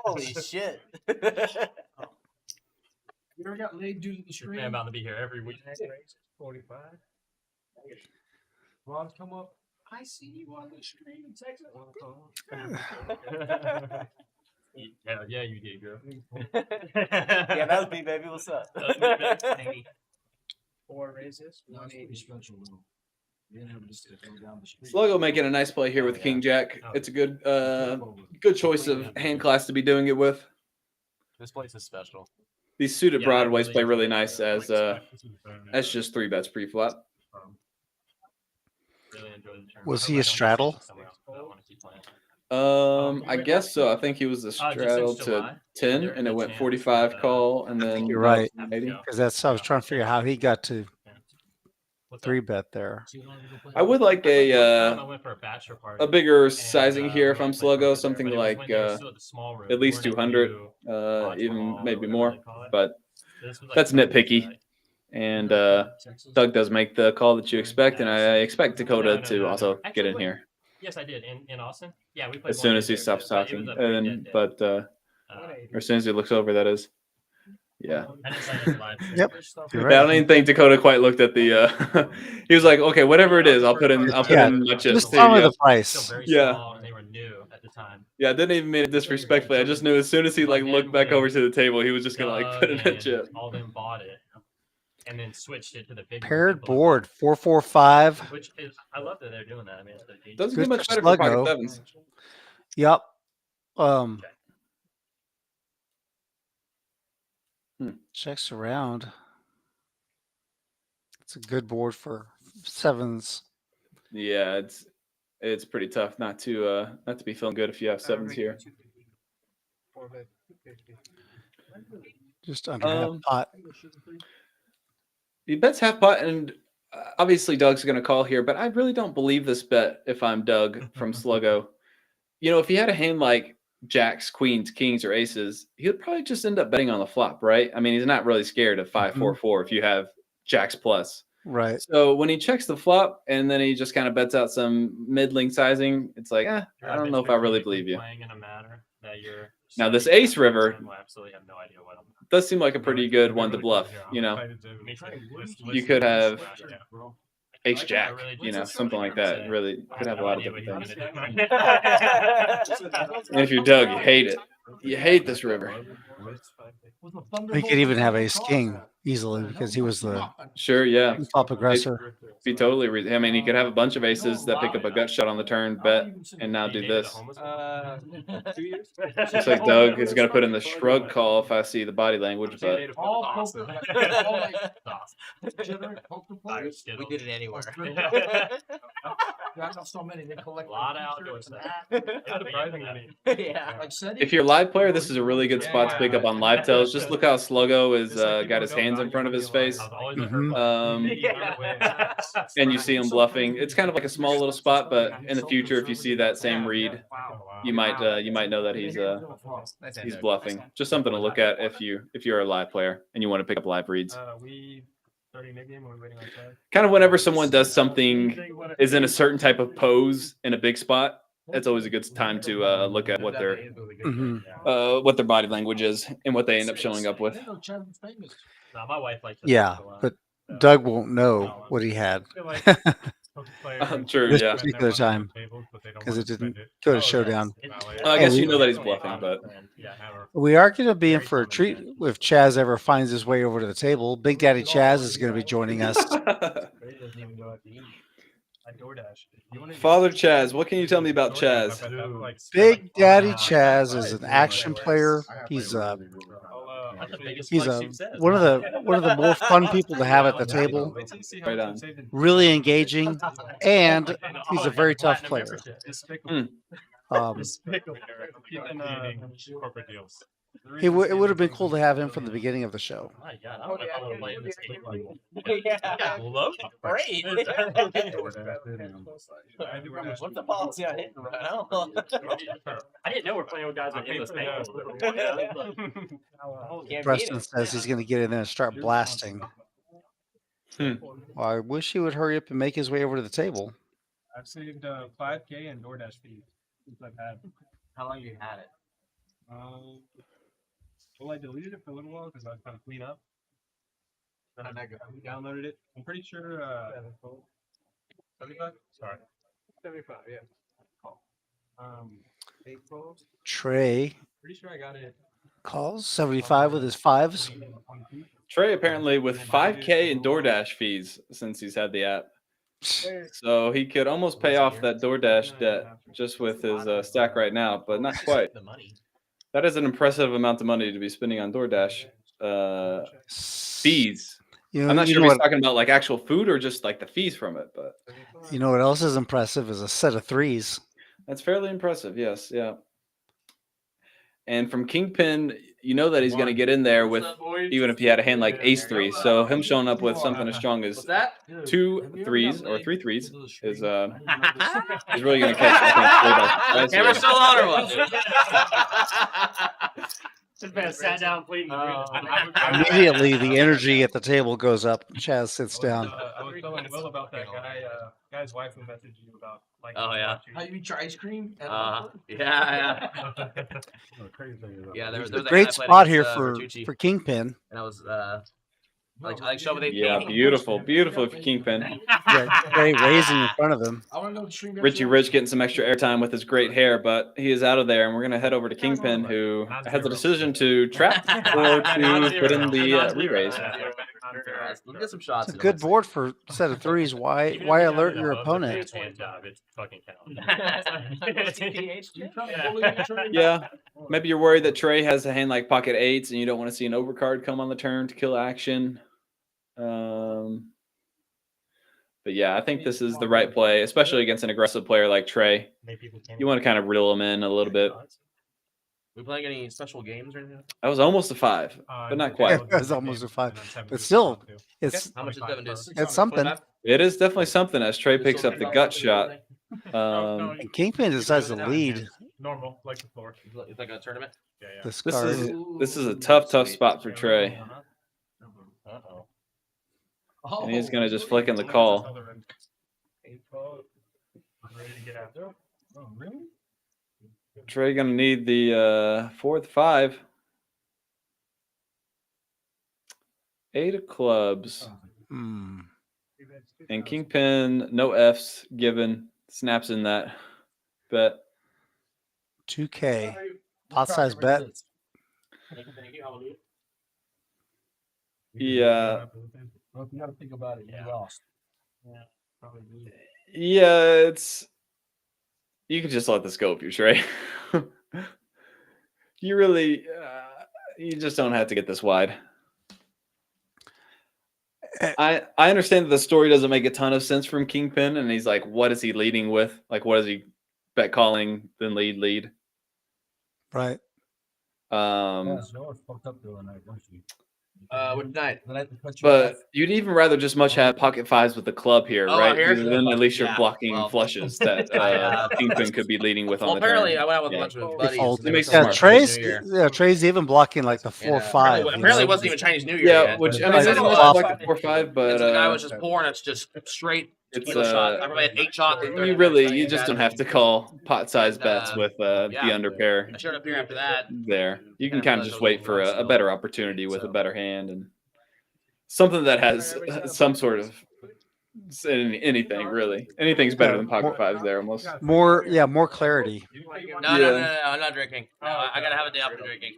Holy shit. You ever got laid due to the This stream? man about to be here every week. 45. Ron, come up. I see you on the stream in Texas. Yeah, you did, girl. Yeah, that was me, baby. What's up? Hey. 4 raises. No, it's pretty special though. You didn't have to just go down the street. Sluggo making a nice play here with King Jack. It's a good good choice of hand class to be doing it with. This place is special. These suited Yeah, I broadways really play really enjoy nice it. as just 3 bets pre-flop. Really enjoy the tournament. Was I he hope a I don't straddle? get somewhere else, but I wanna keep playing. I guess so. I think he was the Just since straddle to July, 10, there and is it a went chance 45 that, call, and then You're now right. it's 80. Because that's I was trying to figure out how he got to What's 3 bet there. I would like I went for a bachelor party. a bigger sizing here if I'm we went Sluggo, to there, something but it was like when they were still at the small room. at We least weren't in the 200, new even hall or maybe whatever more. they call it. But This was like that's 200 nitpicky. today. And Doug does make the call that you expect, and I expect Dakota to also get Actually, in wait. here Yes, I did. In Austin? Yeah, we played as soon one as he there, stops but it was talking, a pretty and dead day. but or as soon as he looks over, that is. Yeah. I didn't sign up live. Yep. You're Yeah, I right. don't even think Dakota quite looked at the. He was like, "Okay, whatever it is, I'll put in my chips." Just tell me the Still price. very Yeah. small, and they were new at the time. Yeah, I didn't even mean it disrespectfully. I just knew as soon as he like looked back over to the table, he was just gonna like put in a and chip. all them bought it, and then switched it to the big Paired board 445. Which is, I love that they're doing that. I mean, it's their team. Doesn't Good get much for better for pocket Sluggo. sevens. Yep. Checks around. It's a good board for sevens. Yeah, it's pretty tough not to be feeling good if you have sevens here. Just under half pot. He bets half pot, and obviously Doug's going to call here, but I really don't believe this bet if I'm Doug from Sluggo. You know, if he had a hand like jacks, queens, kings, or aces, he would probably just end up betting on the flop, right? I mean, he's not really scared of 5-4-4 if you have jacks plus. Right. So when he checks the flop and then he just kind of bets out some middling sizing, it's like, I don't know if I really believe you. Playing in a manner that you're Now this ace river I absolutely have no idea what I'm. does seem like a pretty good one to bluff. You know, you could have ace jack, you know, something like that. Really could have a lot of different things. And if you're Doug, you hate it. You hate this river. He could even have ace king easily because he was the top aggressor. Be totally. I mean, he could have a bunch of aces that pick up a gut shot on the turn, bet, and now do this. 2 years. Looks like Doug is going to put in the shrug call if I see the body language, but We did it anywhere. So many, they collect A lot of outdoor stuff. Yeah. if you're a live player, this is a really good spot to pick up on live tells. Just look how Sluggo is got his hands in front of his face. And you see him bluffing. It's kind of like a small little spot, but in the future, if you see that same read, you might know that he's bluffing. Just something to look at if you're a live player and you want to pick up live reads. Kind of whenever someone does something is in a certain type of pose in a big spot, it's always a good time to look at what their Mhm. what their body language is and what they end up showing up with. No, my wife likes to Yeah, talk a lot. but Doug won't know what he had True, this yeah. particular time because it didn't go to showdown. I guess And you know that he's bluffing, but we are going to be in for a treat if Chaz ever finds his way over to the table. Big Daddy Chaz is going to be joining us. Father Chaz, what can you tell me about Chaz? Big Daddy Chaz is an action player. He's one of the more fun people to have at the table. Right on. Really engaging, and he's a very tough player. Corporate deals. It would have been cool to have him from the beginning of the show. My God, I would have played in this game. Love great. What's the policy on hitting right now? I didn't know we're playing with guys that hit this thing. Preston says he's going to get in there and start blasting. Well, I wish he would hurry up and make his way over to the table. I've saved $5K and DoorDash fees since I've had. How long you had it? Well, I deleted it for a little while because I was trying to clean up. Then I downloaded it. I'm pretty sure 75. Sorry, 75. Yeah. April. Trey Pretty sure I got it. calls 75 with his fives. Trey apparently with 5K in DoorDash fees since he's had the app. So he could almost pay off that DoorDash debt just with his stack right now, but not quite. That is an impressive amount of money to be spending on DoorDash fees. I'm not sure if he's talking about like actual food or just like the fees from it, but you know what else is impressive is a set of threes. That's fairly impressive. Yes, yeah. And from Kingpin, you know that he's going to get in there with, even if he had a hand like ace three. So him showing up with something as strong as 2 threes or 3 threes is really going to catch. I think, Camera's still on or what? This man sat down pleading. Immediately, the energy at the table goes up. Chaz sits down. I was telling Will about that guy's wife who messaged you about like. Oh yeah. How you eat your ice cream? Yeah. Yeah, there was a Great spot here for Kingpin. And I was like show me yeah, beautiful for Kingpin. Yeah, Trey raising in front of him. Richie Rich getting some extra airtime with his great hair, but he is out of there, and we're going to head over to Kingpin, who has a decision to trap or to put in the re-raise. We'll get some shots. It's a good board for a set of threes. Why alert your opponent? It's fucking Yeah, maybe you're worried that Trey has a hand like pocket eights, and you don't want to see an overcard come on the turn to kill action. But yeah, I think this is the right play, especially against an aggressive player like Trey. You want to kind of reel him in a little bit. We playing any special games or anything? That was almost a 5, but not quite. It was almost a 5, but still, it's How much is Devin Deuce? it's something. It is definitely something as Trey picks up the gut shot. And Kingpin decides to lead. Normal, like the floor. It's like a tournament. Yeah. This This card. is a tough spot for Trey. Uh-oh. And he's going to just flick in the call. Oh, really? Trey going to need the 4th 5. 8 of clubs. Hmm. And Kingpin, no Fs given. Snaps in that bet. 2K. Pot size bet. Yeah. Well, if you got to think about it, you lost. Yeah, it's. You can just let this go if you're Trey. You really. You just don't have to get this wide. I understand that the story doesn't make a ton of sense from Kingpin, and he's like, what is he leading with? Like, what is he bet calling, then lead? Right. Which night? But you'd even rather just much have pocket 5s with the club here, Oh, right? here? Then at least you're Yeah, blocking well. flushes that Kingpin could be leading with Well, on the apparently turn. I went out with a bunch of buddies. Default. and they were makes talking sense. about Trey's Chinese New Year. Trey's even blocking like the 4-5. Apparently it wasn't even Chinese New Year Yeah, yet. which I But mean, it's it's like not a like a 4-5, but the guy was just pouring. It's just straight It's tequila shot. Everybody had 8 shots. in 30 you minutes. just don't have to call pot-sized bets with the yeah. under pair. I showed up here after that. There, you can And I kind of realized just I was wait for a overrun better opportunity with a better hand and something that has some sort of anything really. Anything's better than pocket fives there almost. More clarity. No, I'm not drinking. No, I gotta have a day off from drinking.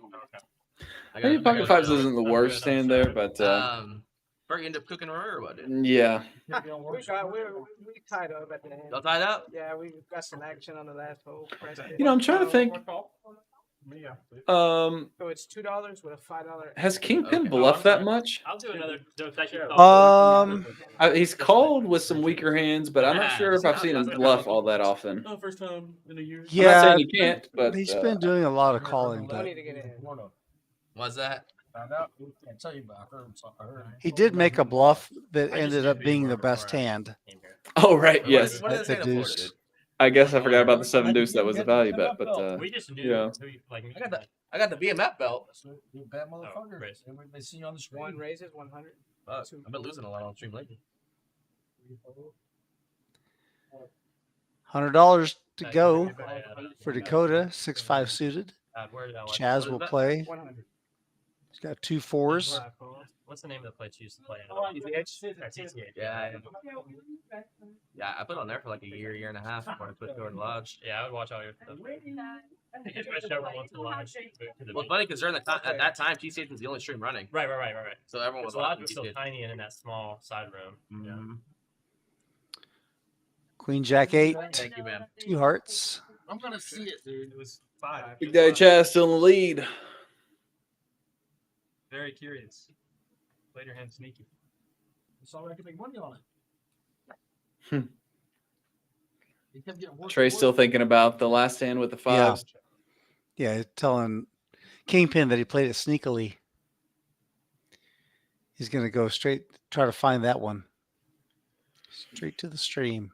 Maybe pocket fives isn't the worst hand there, but Bert, you end up cooking her or what, dude? yeah. We tied up at the end. Y'all tied up? Yeah, we got some action on the last hole. You know, I'm trying to think. So it's $2 with a $5. Has Kingpin bluffed that much? I'll do another. He's called with some weaker hands, but I'm not sure if I've seen him bluff all that often. Oh, first time in a year. I'm not saying he can't, but he's been doing a lot of calling. But What's that? Found out. Can't tell you, but I heard. he did make a bluff that ended up being the best hand. Oh right, yes. What is That's a deuce. I guess I forgot about the 7 deuce. That was a value bet, but We just knew. yeah. I got the BMF belt. You bad motherfucker. They see you on the screen. One raises 100. I've been losing a lot on stream lately. $100 to go for Dakota, 6-5 suited. Chaz will play. He's got 2 4s. What's the name of the place you used to play? Yeah, I put on there for like a year and a half before I quit going to Lodge. Yeah, I would watch all your stuff. Just switched over once in Lodge. Well, it's funny because at that time, TCH was the only stream running. Right. So everyone was Lodge watching was so TCH. tiny and in that small side room. Mm-hmm. Queen Jack 8. Thank you, man. 2 hearts. I'm gonna see it, dude. It was 5. Big Daddy Chaz still in the lead. Very curious. Played your hand sneaky. So I could make money on Hmm. it. Trey's still thinking about the last hand with the 5s. Yeah, telling Kingpin that he played it sneakily. He's going to go straight, try to find that one. Straight to the stream.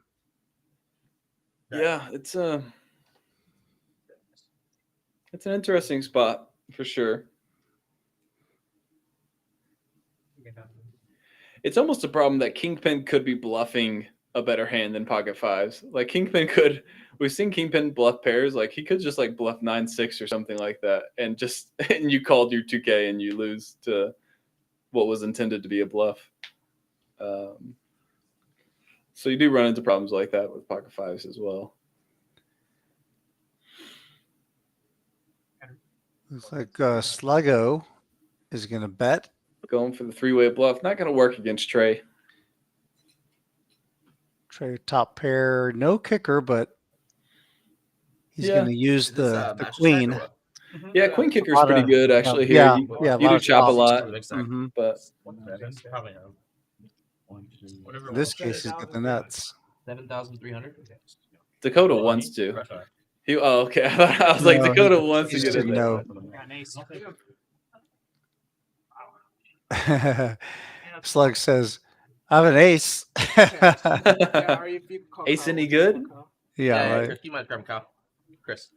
Yeah, it's an interesting spot for sure. It's almost a problem that Kingpin could be bluffing a better hand than pocket fives. Like Kingpin could, we've seen Kingpin bluff pairs. Like he could just like bluff 9-6 or something like that, and you called your 2K and you lose to what was intended to be a bluff. So you do run into problems like that with pocket fives as well. Looks like Sluggo is going to bet. Going for the 3-way bluff. Not going to work against Trey. Trey top pair, no kicker, but he's going to use the queen. Yeah, queen kicker is pretty good actually here. Yeah, you do chop a lot, but in this case, he's got the nuts. 7,300. Dakota wants to. Okay. I was like, Dakota wants to get in there. Slug says, I have an ace. Ace any good? Yeah, right. Chris, you might grab Kyle. Chris.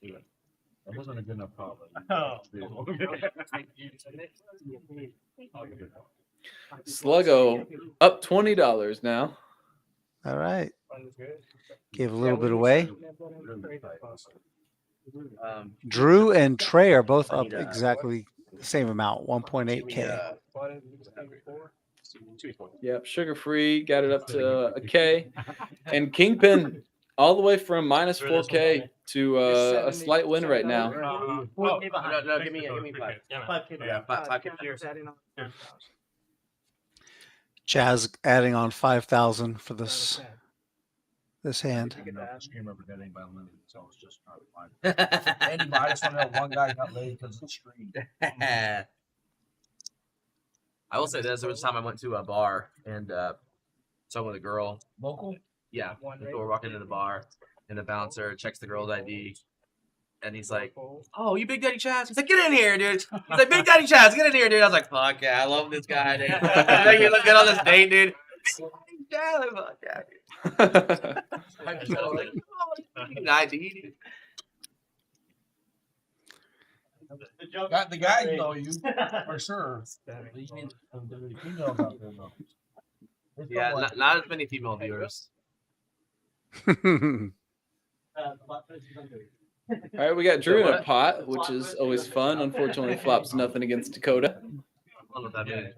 That wasn't a good enough call. Sluggo up $20 now. All right. Gave a little bit away. Drew and Trey are both up exactly the same amount, 1.8K. Yep, sugar-free, got it up to a K. And Kingpin all the way from minus 4K to a slight win right now. No, give me 5. Yeah, 5. Chaz adding on 5,000 for this hand. Andy, I just want to know one guy got laid because of the stream. I will say this: there was a time I went to a bar and talking with a girl. Local? Yeah. We're walking into the bar, and the bouncer checks the girl's ID, and he's like, "Oh, you Big Daddy Chaz?" He's like, "Get in here, dude." He's like, "Big Daddy Chaz, get in here, dude." I was like, "Fuck yeah, I love this guy, dude." Like, you look good on this date, dude. Yeah, fuck yeah. I'm just like, "Oh, you need an ID, dude." Got the guys know you for sure. You need the females out there though. Yeah, not as many female viewers. All right, we got Drew in a pot, which is always fun. Unfortunately, flops nothing against Dakota. I don't know what that means.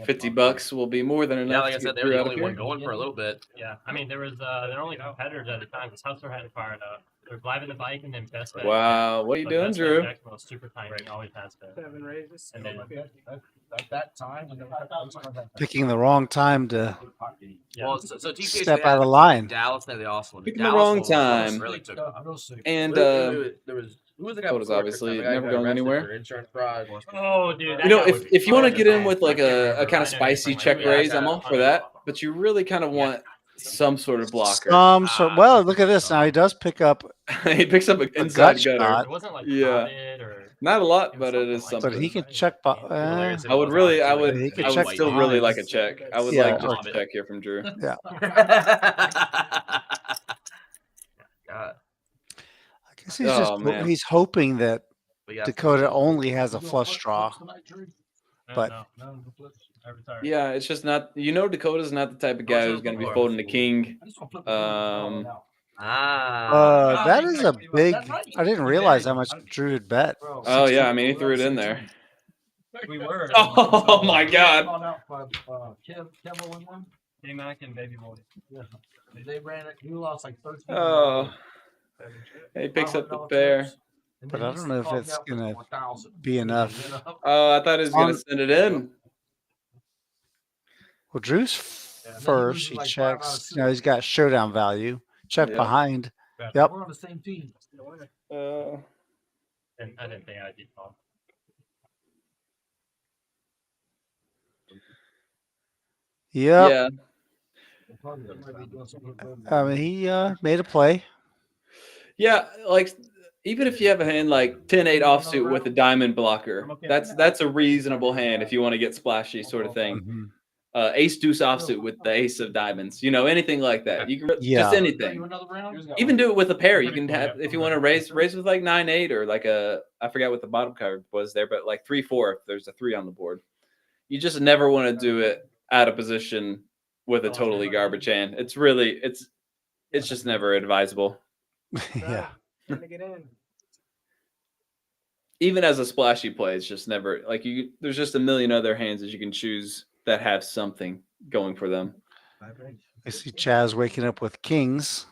50 bucks will be more than enough. Yeah, like I to said, get they were Drew the out only of one here. going for a little bit. Yeah, I mean, there was their only competitors at the time because Hustler hadn't fired up. There was Live in the Bike and then Best Bet. Wow, what are you But doing, Best Bet Drew? Jackson was super tiny, always has been. 7 raises. And then At that time, Picking the wrong time to Well, so TPH step they had out of in line. Dallas, and they also won. Picking the Dallas wrong was the one that time. really took off. And there was who was the guy Dakota's before obviously Tristan? The guy never who got going arrested anywhere. for insurance fraud. Oh, dude. You know, if you want to get in with like a kind of spicy check raise, I'm all for that. But you really kind of want some sort of blocker. Some sort. Well, look at this. Now he does pick up. He picks up an a inside gut gutter. shot, it wasn't like Yeah. potted or Not a lot, but it is something. but he can check. I would really, I would, He could I would check still behind. really like a check. I would Yeah, like just or- a check here from Drew. Yeah. God. I guess he's Oh, man. he's hoping that But yeah, Dakota only has a flush draw. But Yeah, it's just not. You know, Dakota's not the type of guy who's going to be folding the king. that is a big. I didn't realize how much Drew had bet. Oh yeah, I mean he threw it in there. We were. Oh my God! K-Mac and Baby Boy. Yeah. They ran it. You lost like 13. Oh, he picks up the pair. But I don't know if it's gonna be enough. Oh, I thought he was going On- to send it in. Well, Drew's first. He checks. You know, he's got showdown value. Check Yeah. behind. Yep. We're on the same team. And I didn't think I'd be called. Yep. Yeah. I mean, he made a play. Yeah, like even if you have a hand like 10-8 offsuit with a diamond blocker, that's a reasonable hand if you want to get splashy sort of thing. Mhm. Ace deuce offsuit with the ace of diamonds, you know, anything like that. You can Yeah. just anything. Even do it with a pair. You can have if you want to raise with like 9-8 or like I forgot what the bottom card was there, but like 3-4 if there's a 3 on the board. You just never want to do it out of position with a totally garbage hand. It's really it's just never advisable. Yeah. Trying to get in. Even as a splashy play, it's just never like you. There's just a million other hands that you can choose that have something going for them. I see Chaz waking up with kings.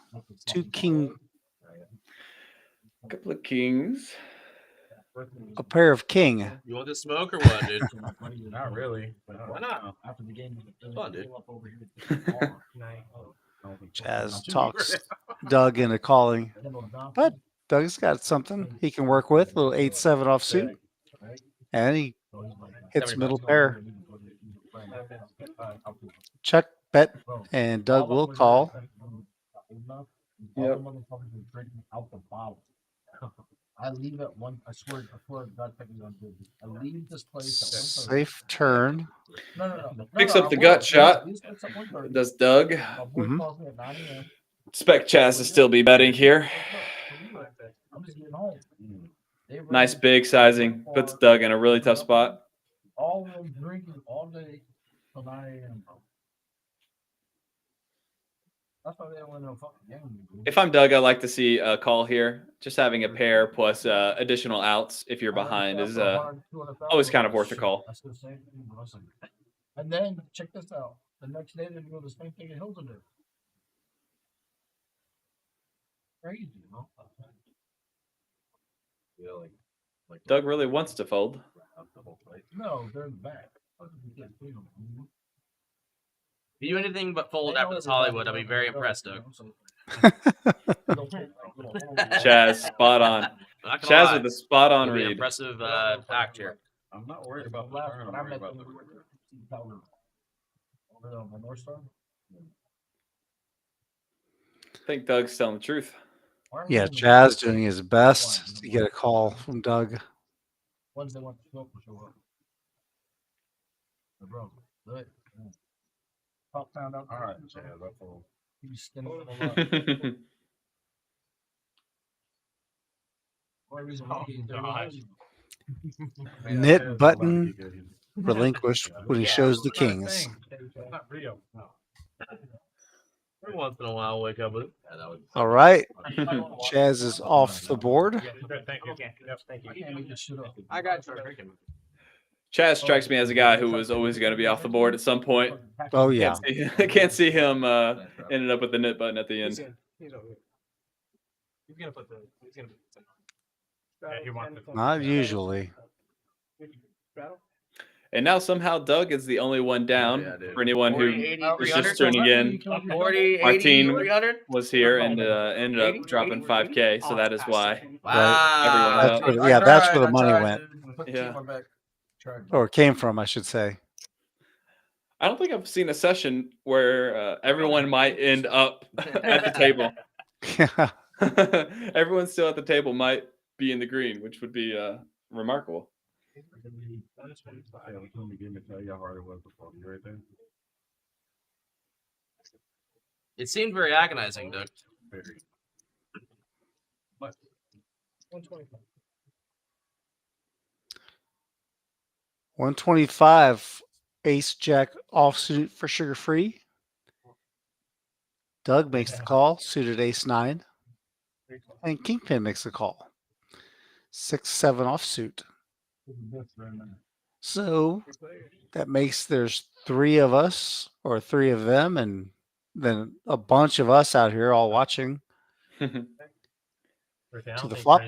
2 king, A couple of kings. a pair of king. You want this smoke or what, dude? Not really. Why not? After the game, Fun, dude. Chaz talks Doug into calling, but Doug's got something he can work with. A little 8-7 offsuit, and he hits middle pair. Check bet, and Doug will call. Yep. I leave at one. I swear to God, I leave this place at 1:30. Safe turn. No. Picks up the gut shot. Does Doug. Mhm. Expect Chaz to still be betting here. I'm just getting home. Nice big sizing. Puts Doug in a really tough spot. All of them drinking all day till 9 a.m. That's why they don't win no fucking game. If I'm Doug, I like to see a call here. Just having a pair plus additional outs if you're behind is always kind of worth a call. That's the same thing, but I was like, and then check this out. The next day they do the same thing in Hilton did. Crazy, you know? Really? Doug really wants to fold. No, they're in the back. If you do anything but fold after this Hollywood, I'll be very impressed, Doug. Chaz, spot on. Not gonna Chaz lie. with the spot on It'll be an read. impressive act here. I'm not worried about the turn. I'm worried about the I think Doug's telling the truth. Yeah, Chaz doing his best to get a call from Doug. Ones that want to smoke will show up. Bro, good. Pop found out. All right, Chad, that's all. He's skinning them a lot. Knit button relinquished when he shows the kings. Not Rio. No. Every once in a while, I'll wake up with it. All right. Chaz is off the board. Good, thank you. Yep, thank you. I got you drinking. Chaz strikes me as a guy who was always going to be off the board at some point. Oh, yeah. Can't see him ended up with the knit button at the end. He's gonna put the. He's gonna. Yeah, he wants it. Not usually. And now somehow Doug is the only one down. For anyone who 40, 80, was 300, just tuning in, 40, 80, Martine 300? was here and ended up dropping 5K, so that is why. Wow. That's where, that's where the money went. Yeah. Or came from, I should say. I don't think I've seen a session where everyone might end up at the table. Everyone still at the table might be in the green, which would be remarkable. It seemed very agonizing, Doug. 125 ace jack offsuit for sugar free. Doug makes the call, suited ace 9. And Kingpin makes the call. 6-7 offsuit. So that makes there's 3 of us or 3 of them and then a bunch of us out here all watching. To the flop.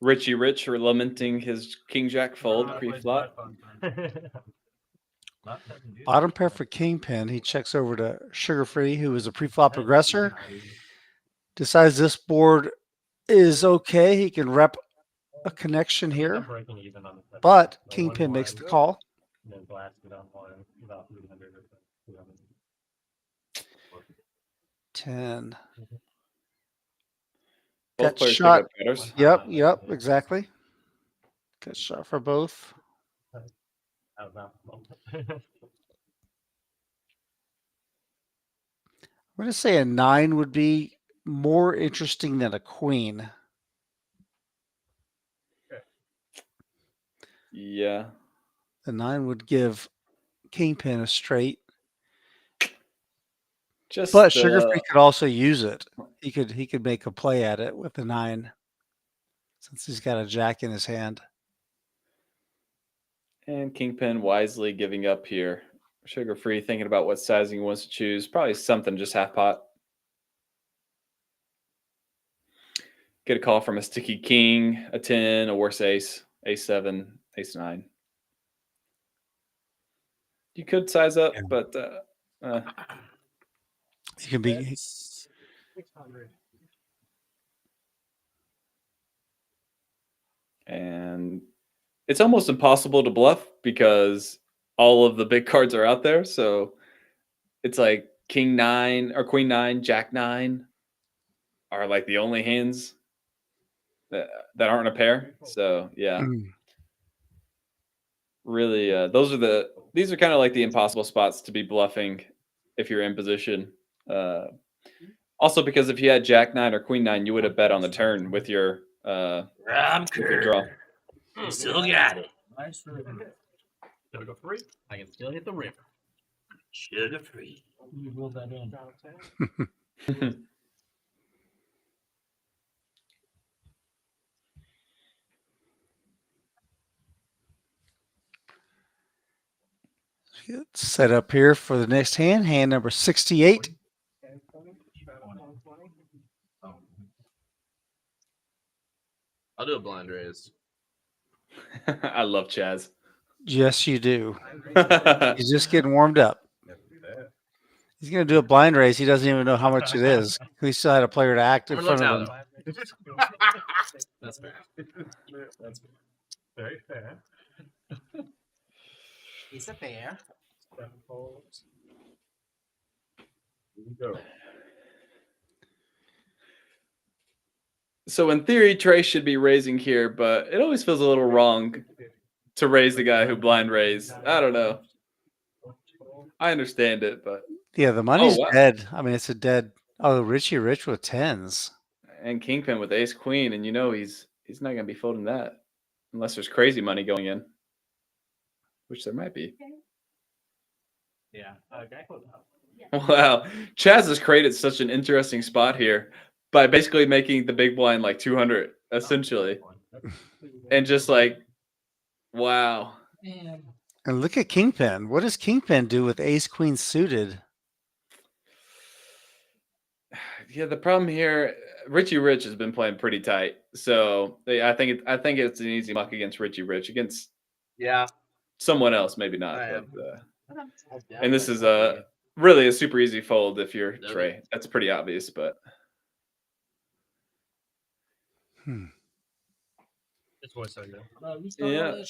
Richie Rich lamenting his King Jack fold pre-flop. Bottom pair for Kingpin. He checks over to Sugar Free, who is a pre-flop aggressor. Decides this board is okay. He can rep a connection here. But Kingpin makes the call. 10. Both Got players pick shot. up gutters. Yep, exactly. Got shot for both. I'm going to say a 9 would be more interesting than a queen. Yeah. The 9 would give Kingpin a straight. But Sugar Free could also use it. He could make a play at it with the 9 since he's got a jack in his hand. And Kingpin wisely giving up here. Sugar Free thinking about what sizing he wants to choose. Probably something just half pot. Get a call from a sticky king, a 10, a worse ace, ace 7, ace 9. You could size up, but you can be 600. And it's almost impossible to bluff because all of the big cards are out there. So it's like king 9 or queen 9, jack 9 are like the only hands that aren't a pair. So yeah, really, these are kind of like the impossible spots to be bluffing if you're in position. Also, because if you had jack 9 or queen 9, you would have bet on the turn with your draw. You still got it. Gotta go 3. I can still hit the river. Sugar free. You roll that in. Get set up here for the next hand. Hand number 68. I'll do a blind raise. I love Chaz. Yes, you do. He's just getting warmed up. He's going to do a blind raise. He doesn't even know how much it is. We still had a player to act in front of him. That's fair. That's very fair. It's a fair. 7 folds. Here we go. So in theory, Trey should be raising here, but it always feels a little wrong to raise the guy who blind raised. I don't know. I understand it, but Yeah, the money's wow. dead. I mean, it's a dead. Oh, Richie Rich with 10s. and kingpin with ace queen, and he's not going to be folding that unless there's crazy money going in, which there might be. Yeah. Guy closed out. Wow, Chaz has created such an interesting spot here by basically making the big blind like 200 essentially, and just like, wow. And look at kingpin. What does kingpin do with ace queen suited? Yeah, the problem here, Richie Rich has been playing pretty tight, so I think it's an easy muck against Richie Rich. Against someone else, maybe not. And this is really a super easy fold if you're Trey. That's pretty obvious, but This was so good. yeah.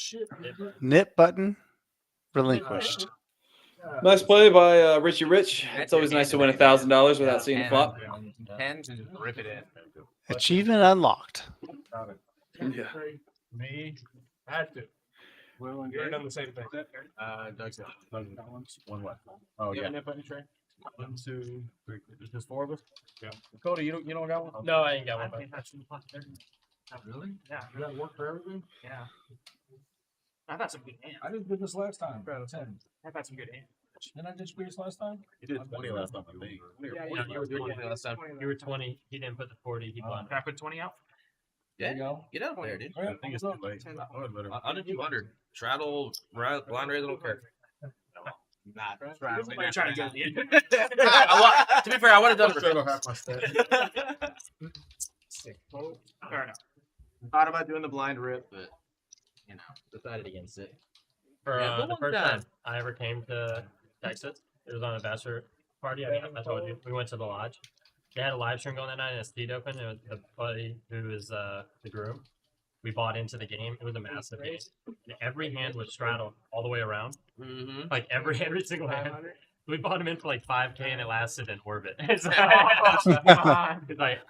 Nip button relinquished. Nice play by Richie Rich. It's always nice to win $1,000 without seeing a flop. Rip it in. Achievement unlocked. Yeah. Me, had to. You're done the same thing. Doug's got one left. Oh You yeah. got a nip button, Trey? 1, 2, 3. There's just 4 of us. Yeah. Cody, you don't got one? No, I ain't got one. Really? Yeah. Does that work for everything? Yeah. I've had some good hands. I just did this last time. 10. I've had some good hands. Didn't I just squeeze last time? You did 20 last time, I think. Yeah, You were 20 last time. You were 20. He didn't put the 40. He won. Can I put 20 out? Yeah, you go. get out there, dude. All right, I think it's too late. Under 200. Straddle, blind raise, I don't care. Not straddling. You're trying to get the To be fair, I would have done it. Straddle half my stat. Fair enough. Thought about doing the blind rip, but decided against it. For Yeah, the one first time. time I ever came to Texas, it was on a bachelor party. I told you. We went to the lodge. They had a live stream going that night and a steed open. It was the buddy who was the groom. We bought into the game. It was a massive game. And every hand was straddled all the way around. Mm-hmm. Like every single hand. We bought him in for like 5K and it lasted in orbit. It's like,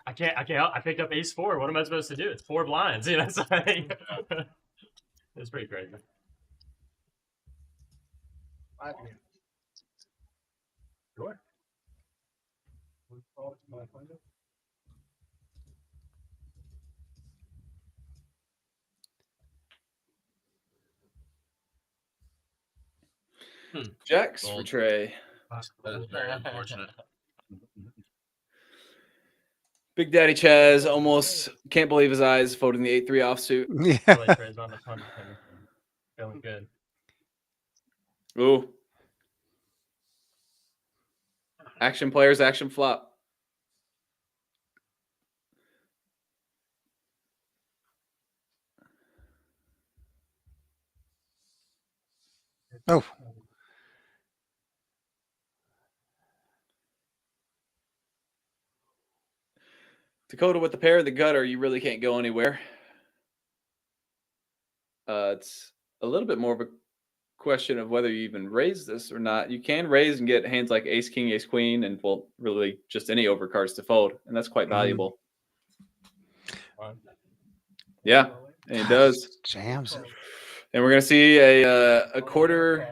I can't. I picked up ace 4. What am I supposed to do? It's 4 blinds. You know, it's like it's pretty crazy. Sure. Jacks for Trey. That is very unfortunate. Big Daddy Chaz almost can't believe his eyes folding the 8-3 offsuit. Yeah. Trey's on the punch. Feeling good. Ooh. Action players, action flop. Oh. Dakota with the pair of the gutter, you really can't go anywhere. It's a little bit more of a question of whether you even raise this or not. You can raise and get hands like ace, king, ace, queen, and well, really just any overcards to fold, and that's quite valuable. Yeah, and it does. Jams. And we're gonna see a quarter,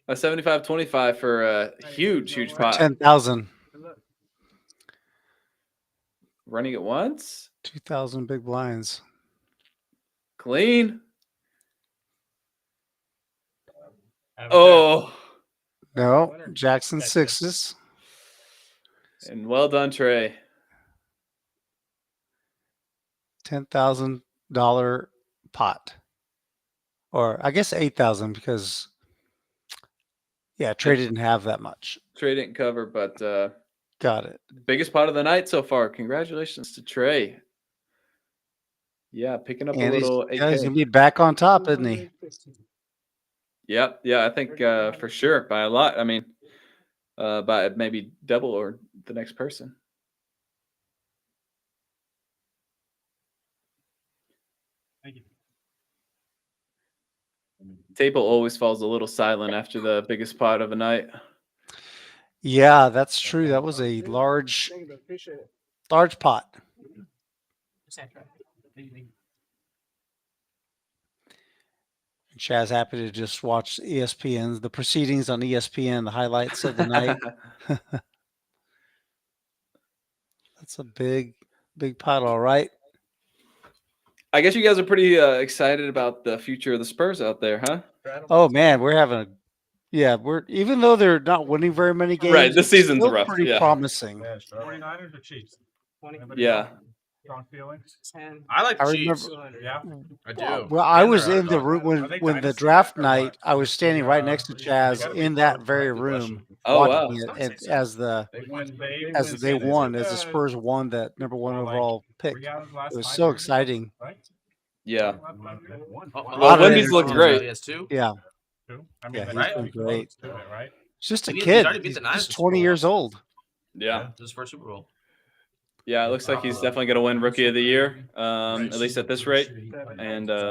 a 75-25 for a huge pot. 10,000. Running at once. 2,000 big blinds. Clean. Oh. No, Jackson sixes. And well done, Trey. $10,000 pot. Or I guess 8,000 because Trey didn't have that much. Trey didn't cover, but got it. Biggest pot of the night so far. Congratulations to Trey. Yeah, picking up And a little. he's gonna be back on top, isn't he? Yep. Yeah, I think for sure by a lot. I mean, by maybe double or the next person. Thank you. Table always falls a little silent after the biggest pot of a night. Yeah, that's true. That was a large pot. Chaz happy to just watch ESPN, the proceedings on ESPN, the highlights of the night. That's a big Big pot, all right. I guess you guys are pretty excited about the future of the Spurs out there, huh? Oh man, we're having a we're even though they're not winning very many games, Right, this it's season's still rough. pretty Yeah. promising. 49ers or Chiefs? Yeah. Strong feelings? I like the I Chiefs. remember- Yeah. I do. Well, I And was they're in the underdogs. room when the draft night. I was standing right next to Chaz in that very room, Oh, watching wow. it, and as they won, as the Spurs won that number one overall pick. It was so exciting. Yeah. A Well, lot of Wemby's looked energy. great. He has two. Yeah. I mean, Yeah, they he's right? been great. right? Just a He's kid. already beat He's the Niners just in Super 20 Bowl years once. old. Yeah. This is his first Super Bowl. Yeah, it looks like he's definitely going to win Rookie of the Year, at least at this rate. And I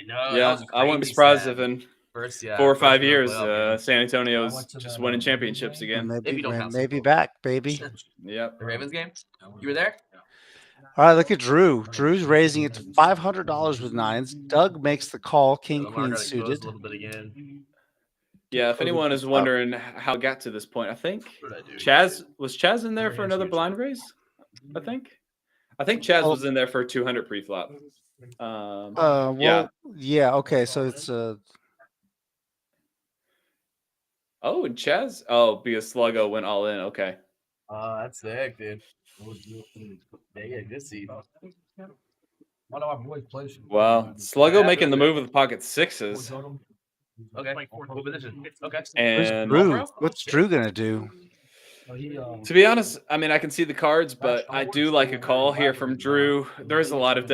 know. that yeah, was a I wouldn't be crazy surprised stat. if in First, 4 or first 5 ever years, playoff game. San Antonio's just winning championships again. If you don't count Maybe Super Bowl. back, baby. Yep. The Ravens game? You were there? All right, look at Drew. Drew's raising it to $500 with nines. Doug makes the call, king, Lamar queen got exposed suited. a little bit again. Yeah, if anyone is wondering how it got to this point, I think Chaz in there for another blind raise? I think Chaz was in there for 200 pre-flop. Yeah, okay, so it's Oh, and Chaz? Oh, because Sluggo went all in. Okay. That's sick, dude. They get a good seed. One of my boys plays. Wow. Sluggo making the move with the pocket sixes. Okay. What position? Okay. And what's Drew gonna do? To be honest, I mean, I can see the cards, but I do like a call here from Drew. There is a lot of,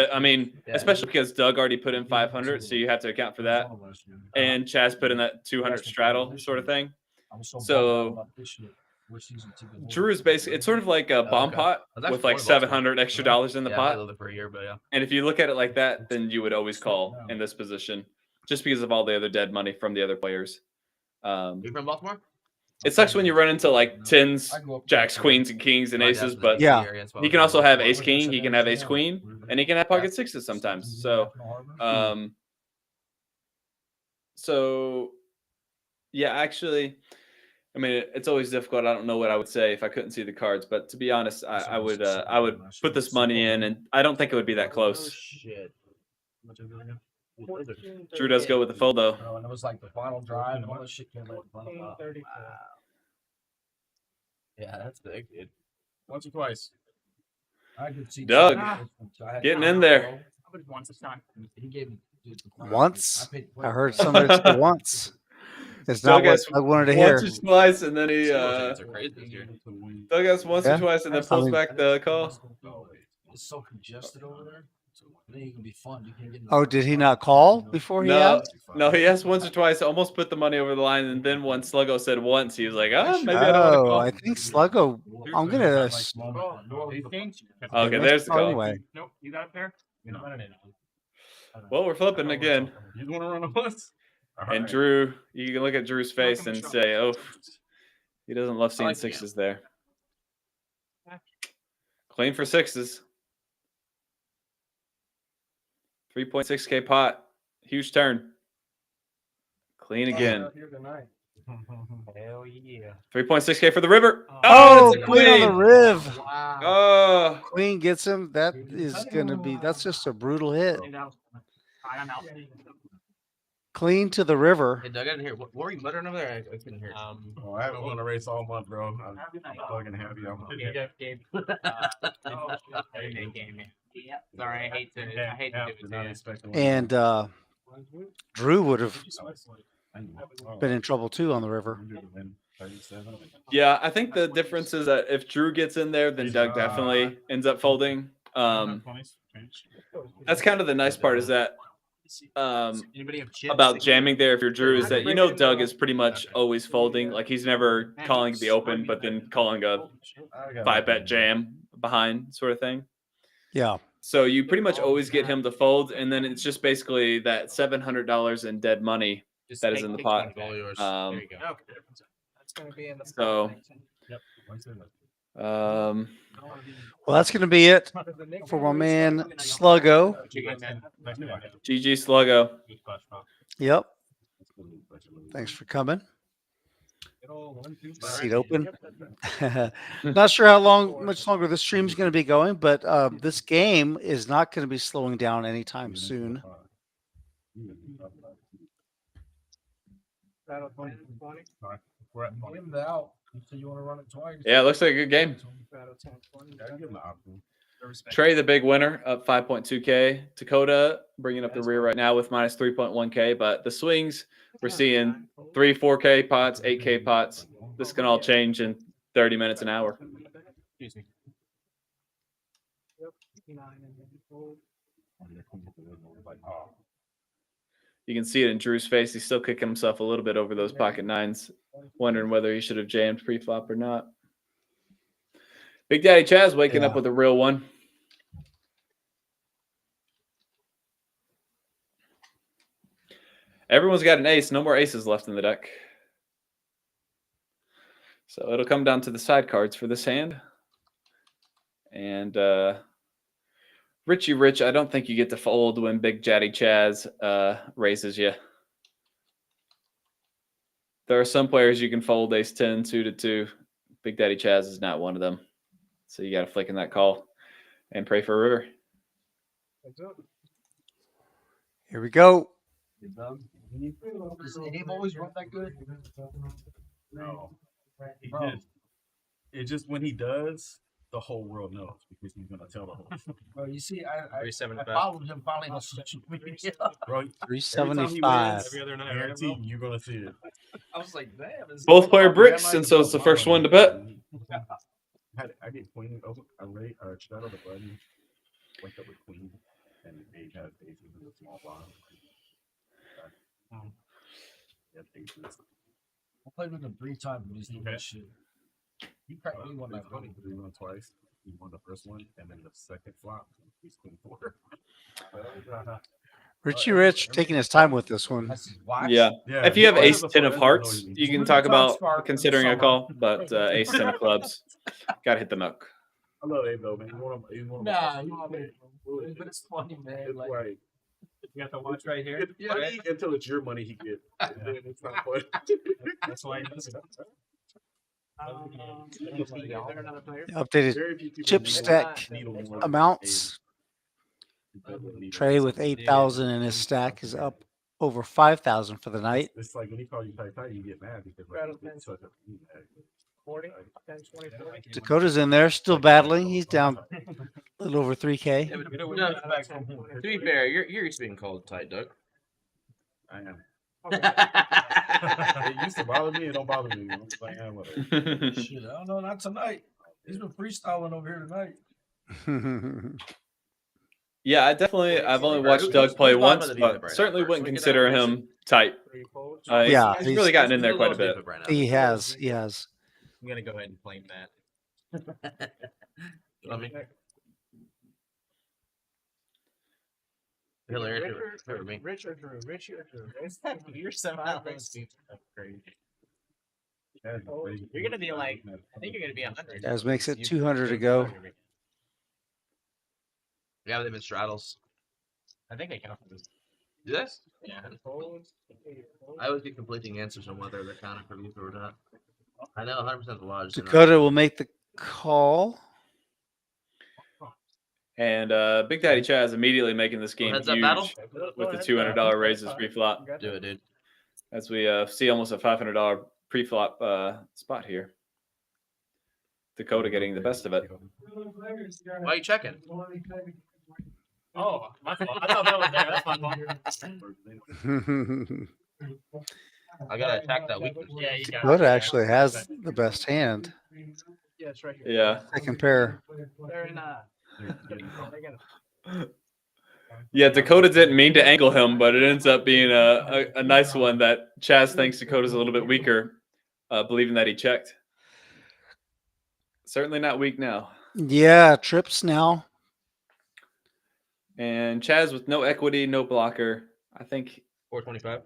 especially because Doug already put in 500, so you have to account for that. And Chaz put in that 200 straddle sort of thing. So Drew is basically, it's sort of like a bomb pot with like $700 extra dollars in the pot. I lived it for a year, but yeah. And if you look at it like that, then you would always call in this position, just because of all the other dead money from the other players. You from Baltimore? It sucks when you run into like tens, jacks, queens, and kings and aces, but he can also have ace king, he can have ace queen, and he can have pocket sixes sometimes. So yeah, actually, I mean, it's always difficult. I don't know what I would say if I couldn't see the cards, but to be honest, I would put this money in, and I don't think it would be that close. Shit. Drew does go with the fold though. And it was like the final drive, and all this shit came right in front of us. Wow. Yeah, that's big, dude. Once or twice. I could see Doug getting in there. Once it's time. He gave me Once? I heard somebody say once. It's not what I wanted to hear. Once or twice, and then he Doug has once or twice, and then pulls back the call. It's so congested over there. So it ain't gonna be fun. You can't get. Oh, did he not call before he asked? No, he asked once or twice, almost put the money over the line, and then when Sluggo said once, he was like, maybe I don't want to call. I think Sluggo. I'm gonna. Okay, there's the call. Anyway. Nope, you got a pair? Well, we're flipping again. You want to run a once? And Drew, you can look at Drew's face and say, oh, he doesn't love seeing sixes there. Clean for sixes. 3.6K pot. Huge turn. Clean again. Hell yeah. 3.6K for the river. Oh, it's a queen on the riv. Wow. Oh. Queen gets him. That is gonna be. That's just a brutal hit. I'm out. Clean to the river. Hey, Doug, I didn't hear. What were you muttering over there? I couldn't hear. I haven't won a race all month, bro. I'm fucking happy. Sorry, I hate to do it to you. And Drew would have been in trouble too on the river. Yeah, I think the difference is that if Drew gets in there, then Doug definitely ends up folding. That's kind of the nice part is that about jamming there if you're Drew is that Doug is pretty much always folding. Like he's never calling the open, but then calling a 5-bet jam behind sort of thing. Yeah. So you pretty much always get him to fold, and then it's just basically that $700 in dead money that is in the pot. There you go. That's going to be in the so. Well, that's going to be it for my man Sluggo. GG Sluggo. Yep. Thanks for coming. Seat open. Not sure how much longer the stream's going to be going, but this game is not going to be slowing down anytime soon. Yeah, it looks like a good game. Trey, the big winner, up 5.2K. Dakota bringing up the rear right now with minus 3.1K. But the swings, we're seeing 4K pots, 8K pots. This can all change in 30 minutes, an hour. Excuse me. You can see it in Drew's face. He's still kicking himself a little bit over those pocket nines, wondering whether he should have jammed pre-flop or not. Big Daddy Chaz waking up with a real one. Everyone's got an ace. No more aces left in the deck. So it'll come down to the side cards for this hand. And Richie Rich, I don't think you get to fold when Big Daddy Chaz raises you. There are some players you can fold ace 10, suited 2. Big Daddy Chaz is not one of them. So you got to flick in that call and pray for a river. Here we go. Does Abe always run that good? No. It's just when he does, the whole world knows because he's gonna tell the whole. Well, you see, I 375. followed him finally on social media. Bro, 375. Every other night, guaranteed you're gonna see it. I was like, damn. Both player bricks, and so it's the first one to bet. I get queen over. I straddled the button. Went up with queen, and Abe had aces in the small blind. I played with him 3 times, but he's doing that shit. He cracked me one night. He won twice. He won the first one, and then the second flop, he's queen 4. Richie Rich taking his time with this one. Yeah. If you have ace 10 of hearts, you can talk about considering a call, but ace 10 of clubs, got to hit the nook. I love Abe though, man. He's one of my but it's funny, man. It's Like, like, You got the watch right here. it's funny until it's your money he gets. Then it's not funny. That's why he does it. Updated chip stack amounts. Trey with 8,000 in his stack is up over 5,000 for the night. It's like when he calls you tight, you get mad because like, it's such a 40, 10, 20, 40. Dakota's in there, still battling. He's down a little over 3K. No, to be fair, you're used to being called tight, Doug. I am. It used to bother me. It don't bother me. I'm just like, whatever. Shit, I don't know, not tonight. He's been freestyling over here tonight. Yeah, I've only watched Doug play once, but certainly wouldn't consider him tight. Yeah, he's really gotten in there quite a bit. He has. I'm gonna go ahead and claim that. Let me. Rich or Drew? You're somehow crazy. You're gonna be like, I think you're gonna be 100. Jazz makes it 200 to go. Yeah, they've been straddles. I think I count for this. Do this? Yeah. I always get conflicting answers on whether they're counting for these or not. I know 100% the law. Dakota will make the call. And Big Daddy Chaz immediately making this game huge with the $200 raises pre-flop. Do it, dude. As we see almost a $500 pre-flop spot here. Dakota getting the best of it. Why are you checking? Oh, my fault. I thought that was there. That's my fault. I gotta attack that weakness. Yeah, you got Dakota actually has the best hand. Yeah, it's right here. Yeah. Second pair. They're in Yeah, Dakota didn't mean to angle him, but it ends up being a nice one that Chaz thinks Dakota's a little bit weaker, believing that he checked. Certainly not weak now. Yeah, trips now. And Chaz with no equity, no blocker. I think 425.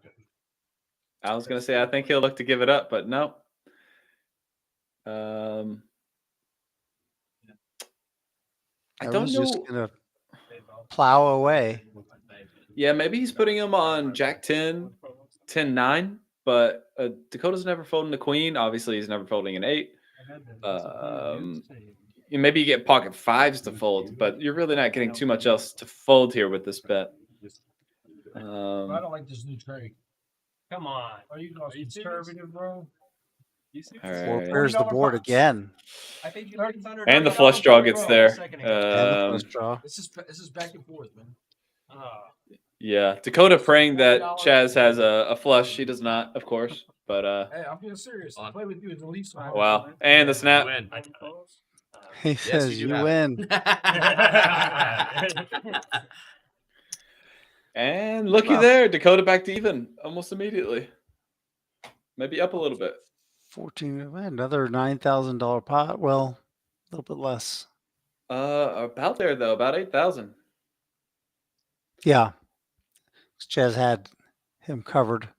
I was going to say I think he'll look to give it up, but no. I don't know. Just gonna plow away. Yeah, maybe he's putting him on Jack 10, 10-9, but Dakota's never folding the queen. Obviously, he's never folding an 8. Maybe you get pocket 5s to fold, but you're really not getting too much else to fold here with this bet. I don't like this new Trey. Come on. Are you conservative, bro? All Four right. pairs the board again. I think you heard And the flush draw gets there. And the flush draw. This is back and forth, man. Yeah, Dakota praying that Chaz has a flush. He does not, of course. But Hey, I'm being serious. I play with you is the least. wow. And the snap. He says you win. And looky there, Dakota back to even almost immediately. Maybe up a little bit. 14, another $9,000 pot. Well, a little bit less. About there though, about 8,000. Yeah, Chaz had him covered.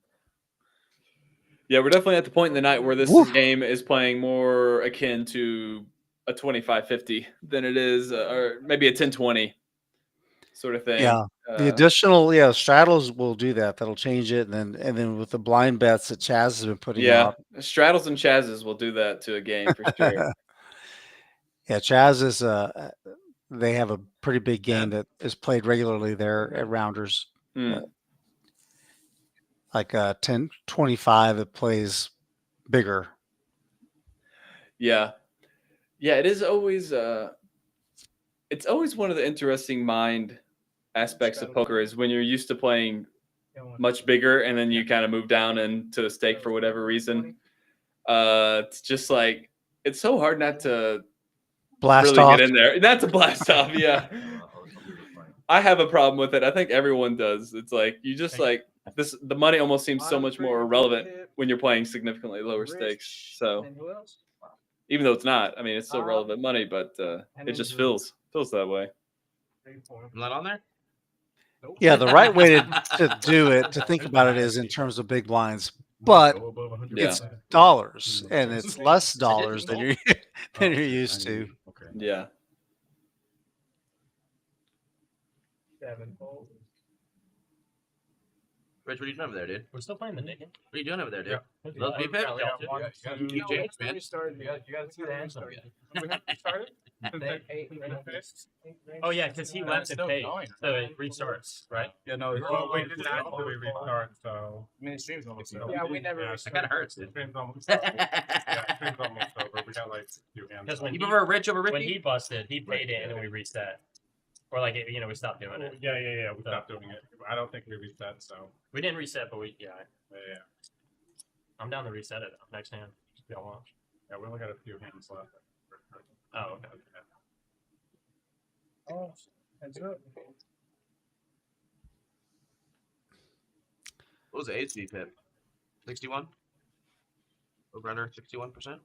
Yeah, we're definitely at the point in the night where this game is playing more akin to a 25-50 than it is, or maybe a 10-20 sort of thing. Yeah, the additional straddles will do that. That'll change it, and then with the blind bets that Chaz has been putting out. Straddles and Chazes will do that to a game for sure. Yeah, Chaz is they have a pretty big game that is played regularly there at Rounders. Like 10-25 that plays bigger. Yeah. Yeah, it is always it's always one of the interesting mind aspects of poker is when you're used to playing much bigger and then you kind of move down into the stake for whatever reason. It's just like it's so hard not to blast really off. Get in there. Not to blast off, yeah. I have a problem with it. I think everyone does. It's like you just like this. The money almost seems so much more irrelevant when you're playing significantly lower stakes. So even though it's not, I mean, it's still relevant money, but it just feels that way. I'm not on there. Yeah, the right way to do it, to think about it, is in terms of big blinds, but it's dollars and it's less dollars than you're used to. Yeah. Rich, what are you doing over there, dude? We're still playing the Nick. What are you doing over there, dude? Yeah. Love me, Pip? You changed, man. You got to see the hand started. We haven't started? Oh yeah, because he left and paid, so it restarts, right? Yeah, no, we did that before we restart. So I mean, the stream's almost over. Yeah, we never. That kind of hurts, dude. stream's almost over. Yeah, stream's almost over. We got like 2 hands. Because when You prefer Rich over when Ricky? he busted, he paid it and then we reset, or like we stopped doing it. Yeah. We stopped doing it. I don't think we reset. So We didn't reset, but yeah. I'm down to reset it next hand. If y'all want. Yeah, we only got a few hands left. Oh, okay. Oh, that's it. What was the HP, Pip? 61? Over under 61%?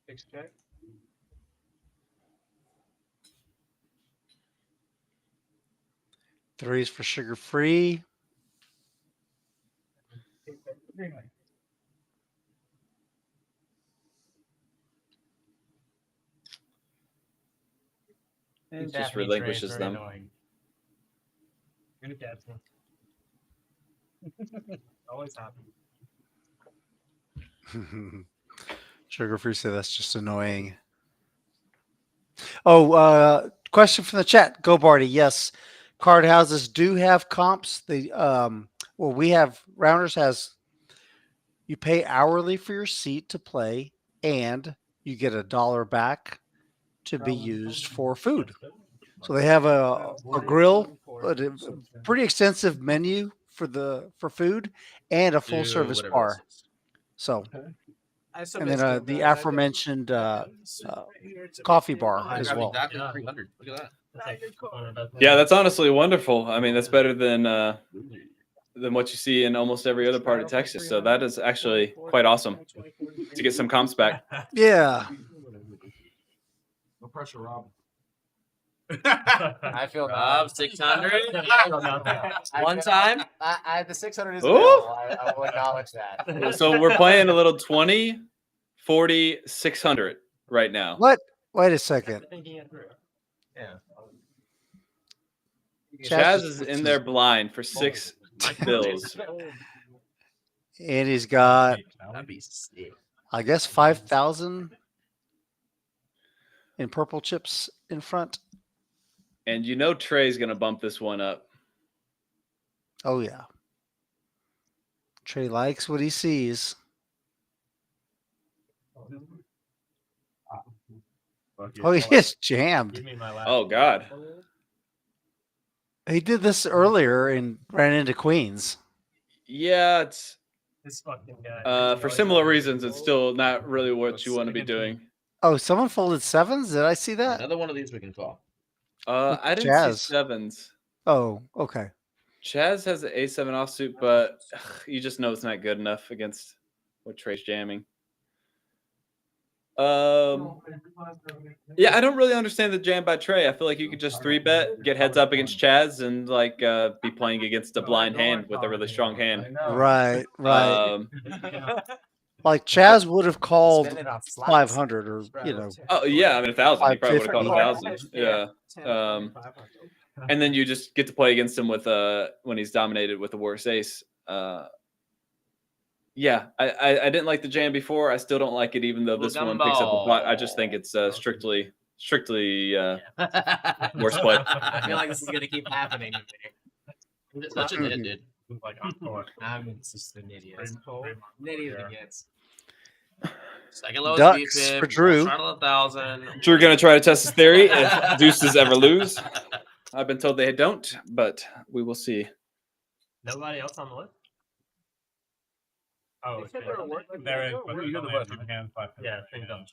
6 check. Threes for sugar free. He just relinquishes them. Good captain. Always happy. Sugar free said that's just annoying. Oh, question from the chat. Go Barty. Yes, card houses do have comps. They we have Rounders has. You pay hourly for your seat to play, and you get $1 back to be used for food. So they have a grill, a pretty extensive menu for food, and a full service bar. So, and then the aforementioned coffee bar as well. Exactly 300. Look at that. Yeah, that's honestly wonderful. I mean, that's better than what you see in almost every other part of Texas. So that is actually quite awesome to get some comps back. Yeah. No pressure, Rob. I feel Rob, 600. One time. The 600 is Ooh. available. I will acknowledge that. So we're playing a little 20, 40, 600 right now. What? Wait a second. Yeah. Chaz is in there blind for 6 bills. And he's got, That'd be sick. I guess, 5,000 in purple chips in front. And you know Trey's going to bump this one up. Oh, yeah. Trey likes what he sees. Oh, he is jammed. Oh, God. He did this earlier and ran into queens. Yeah, it's This fucking guy. for similar reasons, it's still not really what you want to be doing. Oh, someone folded sevens? Did I see that? Another one of these we can call. I didn't Chaz. see sevens. Oh, okay. Chaz has an A7 offsuit, but you just know it's not good enough against what Trey's jamming. Yeah, I don't really understand the jam by Trey. I feel like you could just 3-bet, get heads up against Chaz, and like be playing against a blind hand with a really strong hand. Right. Like Chaz would have called 500 or, Oh yeah, I mean 1,000. He probably would have called 550. 1,000. Yeah. And then you just get to play against him with when he's dominated with the worst ace. Yeah, I didn't like the jam before. I still don't like it, even though this one picks up a pot. I just think it's strictly worst play. I feel like this is gonna keep happening to me. It's such an idiot, dude. I'm just an idiot. An idiot against. Second lowest Ducks VPIP, for Drew. Trying to 1,000. Drew gonna try to test his theory if deuces ever lose. I've been told they don't, but we will see. Nobody else on the list? Oh, There is, but there's only a few hands left. Yeah, things don't.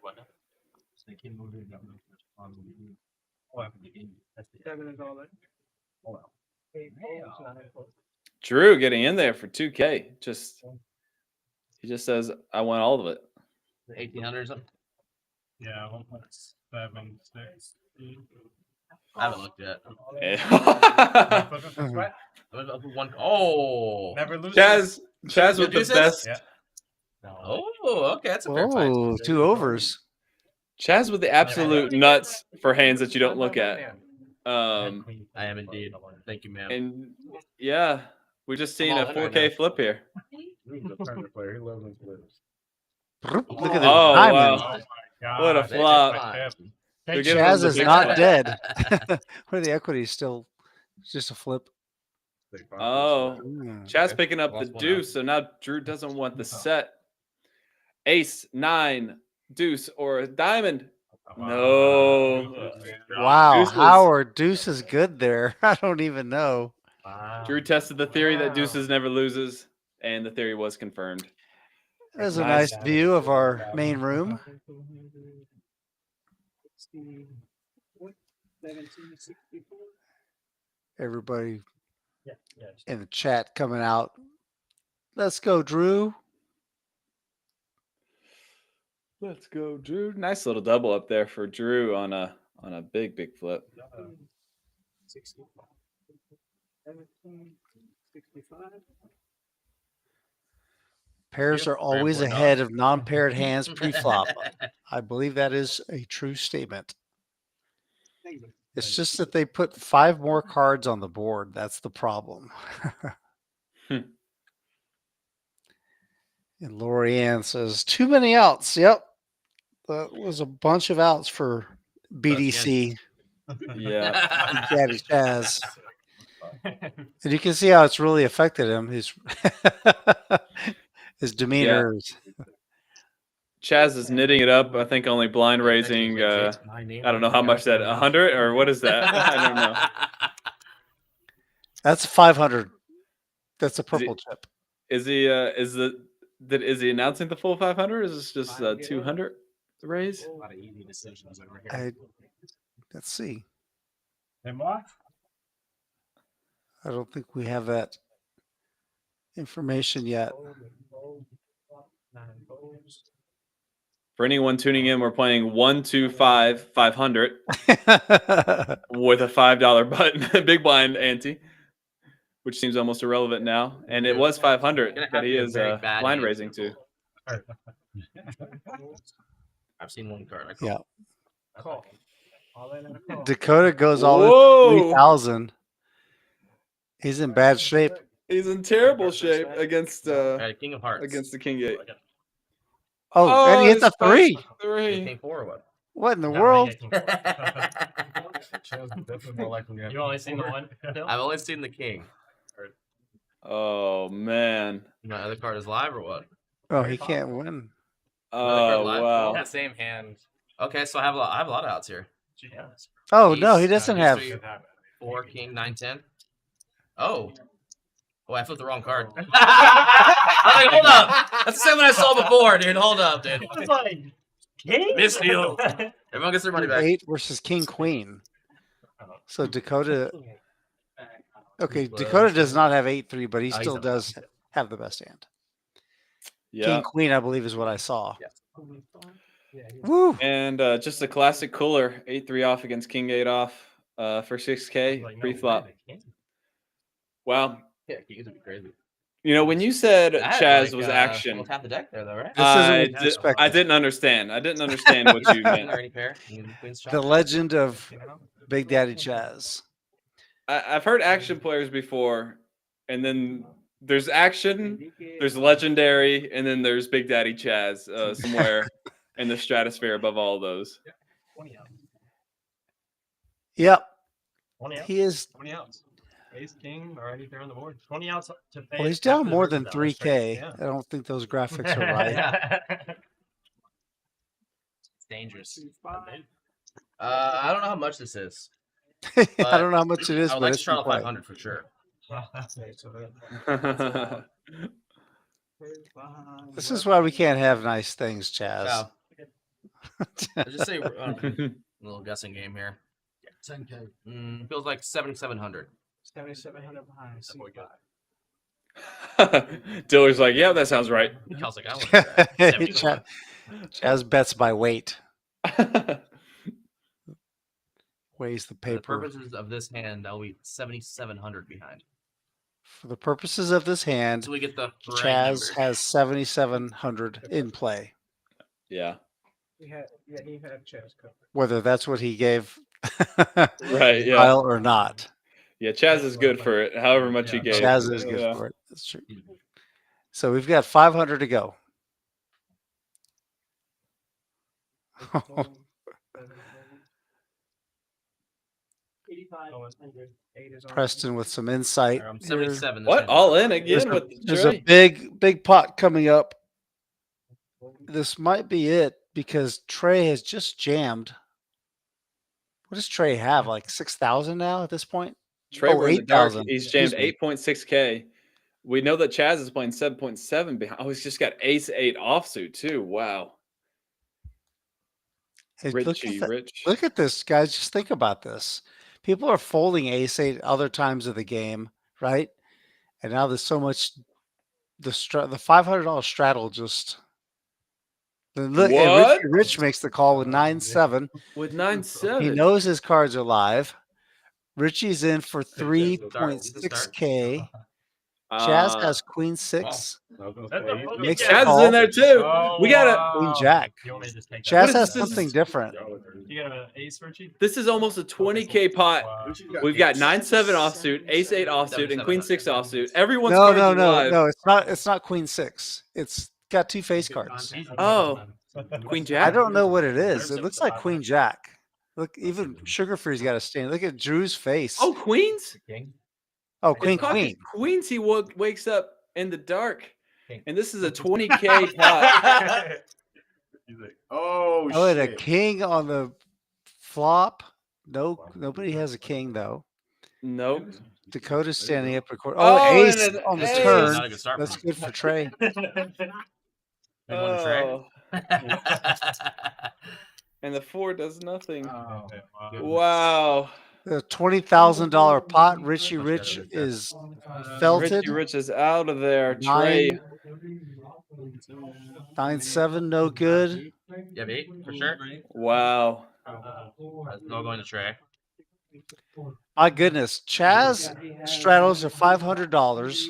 What now? Drew getting in there for 2K. He just says, "I want all of it." 1,800 or something. Yeah, 1.76. I haven't looked yet. Oh, Never lose. Chaz with the best. Yeah. Oh, okay, that's a fair fight. Oh, 2 overs. Chaz with the absolute nuts for hands that you don't look at. I am indeed. Thank you, ma'am. And yeah, we just seen a 4K flip here. He's a tournament player. He loves them flips. Look at the Oh, diamond. wow. What a flop. They're giving him Chaz the is big not flop. dead. What are the equities still? It's just a flip. Oh, Mm. Chaz picking up the Lost one deuce, so now Drew doesn't want the set. Ace, 9, deuce, or a diamond. No. Wow, Deuce was- Howard, deuce is good there. I don't even know. Drew tested the theory that deuces never loses, and the theory was confirmed. There's a nice view of our main room. Everybody in the chat coming out. Let's go, Drew. Let's go, Drew. Nice little double up there for Drew on a big flip. 65. Pairs are always ahead of non-paired hands pre-flop. I believe that is a true statement. It's just that they put 5 more cards on the board. That's the problem. And Lori Ann says, too many outs. Yep. That was a bunch of outs for BDC. Yeah. Daddy Chaz. And you can see how it's really affected him. His demeanor. Chaz is knitting it up. I think only blind raising. I don't know how much that 100 or what is that? I don't know. That's 500. That's a purple chip. Is he? Is he announcing the full 500? Or is this just 200 raise? A lot of easy decisions over here. Let's see. And what? I don't think we have that information yet. For anyone tuning in, we're playing 125 500 with a $5 button, big blind ante, which seems almost irrelevant now. And it was 500 that he is blind raising to. I've seen one card. Yeah. Call. All in and a call. Dakota goes all in Whoa. 3,000. He's in bad shape. He's in terrible shape against King of Hearts. against the King 8. Oh, and he hits a it's plus 3. 3. King 4 or what? What in the world? You only seen the one? Bill? I've only seen the king. Oh man. My other card is live or what? Oh, he can't win. Another Oh card live? wow. Yeah, same hand. Okay, so I have a lot of outs here. Oh, no, he Ace, doesn't ace have. 3, 4, king, 9, 10. Oh. Oh, I flipped the wrong card. I was like, hold up. That's the same one I saw before, dude. Hold up, dude. I was like, king? Misfield. Everyone gets their money back. 8 versus King Queen. So Dakota. Okay, Dakota does not have 8-3, but he he's still not does have the best hand. Yeah. King Queen, I believe, is what I saw. Woo! And just a classic cooler, 8-3 off against King 8 off for 6K pre-flop. Wow. Yeah, kings would be crazy. You know, when you said That, Chaz like, was action, we'll tap the deck there, though, right? I didn't understand. I didn't understand what you meant. Or any pair. Queen's The legend of Big Daddy Chaz. I've heard action players before, and then there's action, there's legendary, and then there's Big Daddy Chaz somewhere in the stratosphere above all those. Yep. 20 outs. He is. 20 outs. Ace, king, or any pair on the board. 20 outs to pay. Well, he's down after more the than versus balance, 3K. right? I don't think those graphics are right. It's dangerous. I don't know how much this is. I don't know how much it is, I would but like it's to try in to play. 500 for sure. This is why we can't have nice things, Chaz. Yeah. Let's just say a little guessing game here. 10K. Feels like 7,700. 7,700 behind. Diller's like, yeah, that sounds right. I was like, I want that. 71. Chaz bets by weight. Weighs the For the paper. purposes of this hand, I'll be 7,700 behind. For the purposes of this hand, So we get the right Chaz number. has 7,700 in play. Yeah. He had Chaz covered. Whether that's what he gave Right, yeah. Kyle or not. Yeah, Chaz is good for it, however much he gave. Chaz is good Yeah. for it. That's true. So we've got 500 to go. Preston with some insight. I'm here. 77. What? All in again with There's a Trey? big pot coming up. This might be it because Trey has just jammed. What does Trey have? Like 6,000 now at this point? Trey, we're in the dark. 8,000. He's jammed Excuse me. 8.6K. We know that Chaz is playing 7.7 behind. Oh, he's just got ace 8 offsuit too. Wow. Hey, Richie, look at this, guys. Just think about this. People are folding ace 8 other times of the game, right? And now there's so much. The $500 straddle just. Look, and What? Rich makes the call with 9-7. With 9-7. He knows his cards are live. Richie's in for 3.6K. Chaz has Queen 6. Makes the Chaz is call. in there too. We got a Queen Jack. Chaz has something different. You got an ace, Richie? This is almost a 20K pot. We've got 9-7 offsuit, ace 8 offsuit, and Queen 6 offsuit. Everyone's cards are live. No. It's not Queen 6. It's got 2 face cards. Oh, Queen Jack. I don't know what it is. It looks like Queen Jack. Look, even Sugarfree's got a stand. Look at Drew's face. Oh, Queens. Oh, Queen His pocket Queen. Queens. He wakes up in the dark, and this is a 20K pot. He's like, oh, Oh, and a shit. king on the flop. No, nobody has a king though. Nope. Dakota's standing up. Oh, Oh, ace and an on the ace. turn. Not a good start for That's him. good for Trey. Oh. And the 4 does nothing. Oh, Wow. The $20,000 pot. Richie Rich is felted. Richie Rich is out of there. Trey. 9-7, no good. You have 8 for sure. Wow. That's no going to Trey. My goodness, Chaz straddles are $500.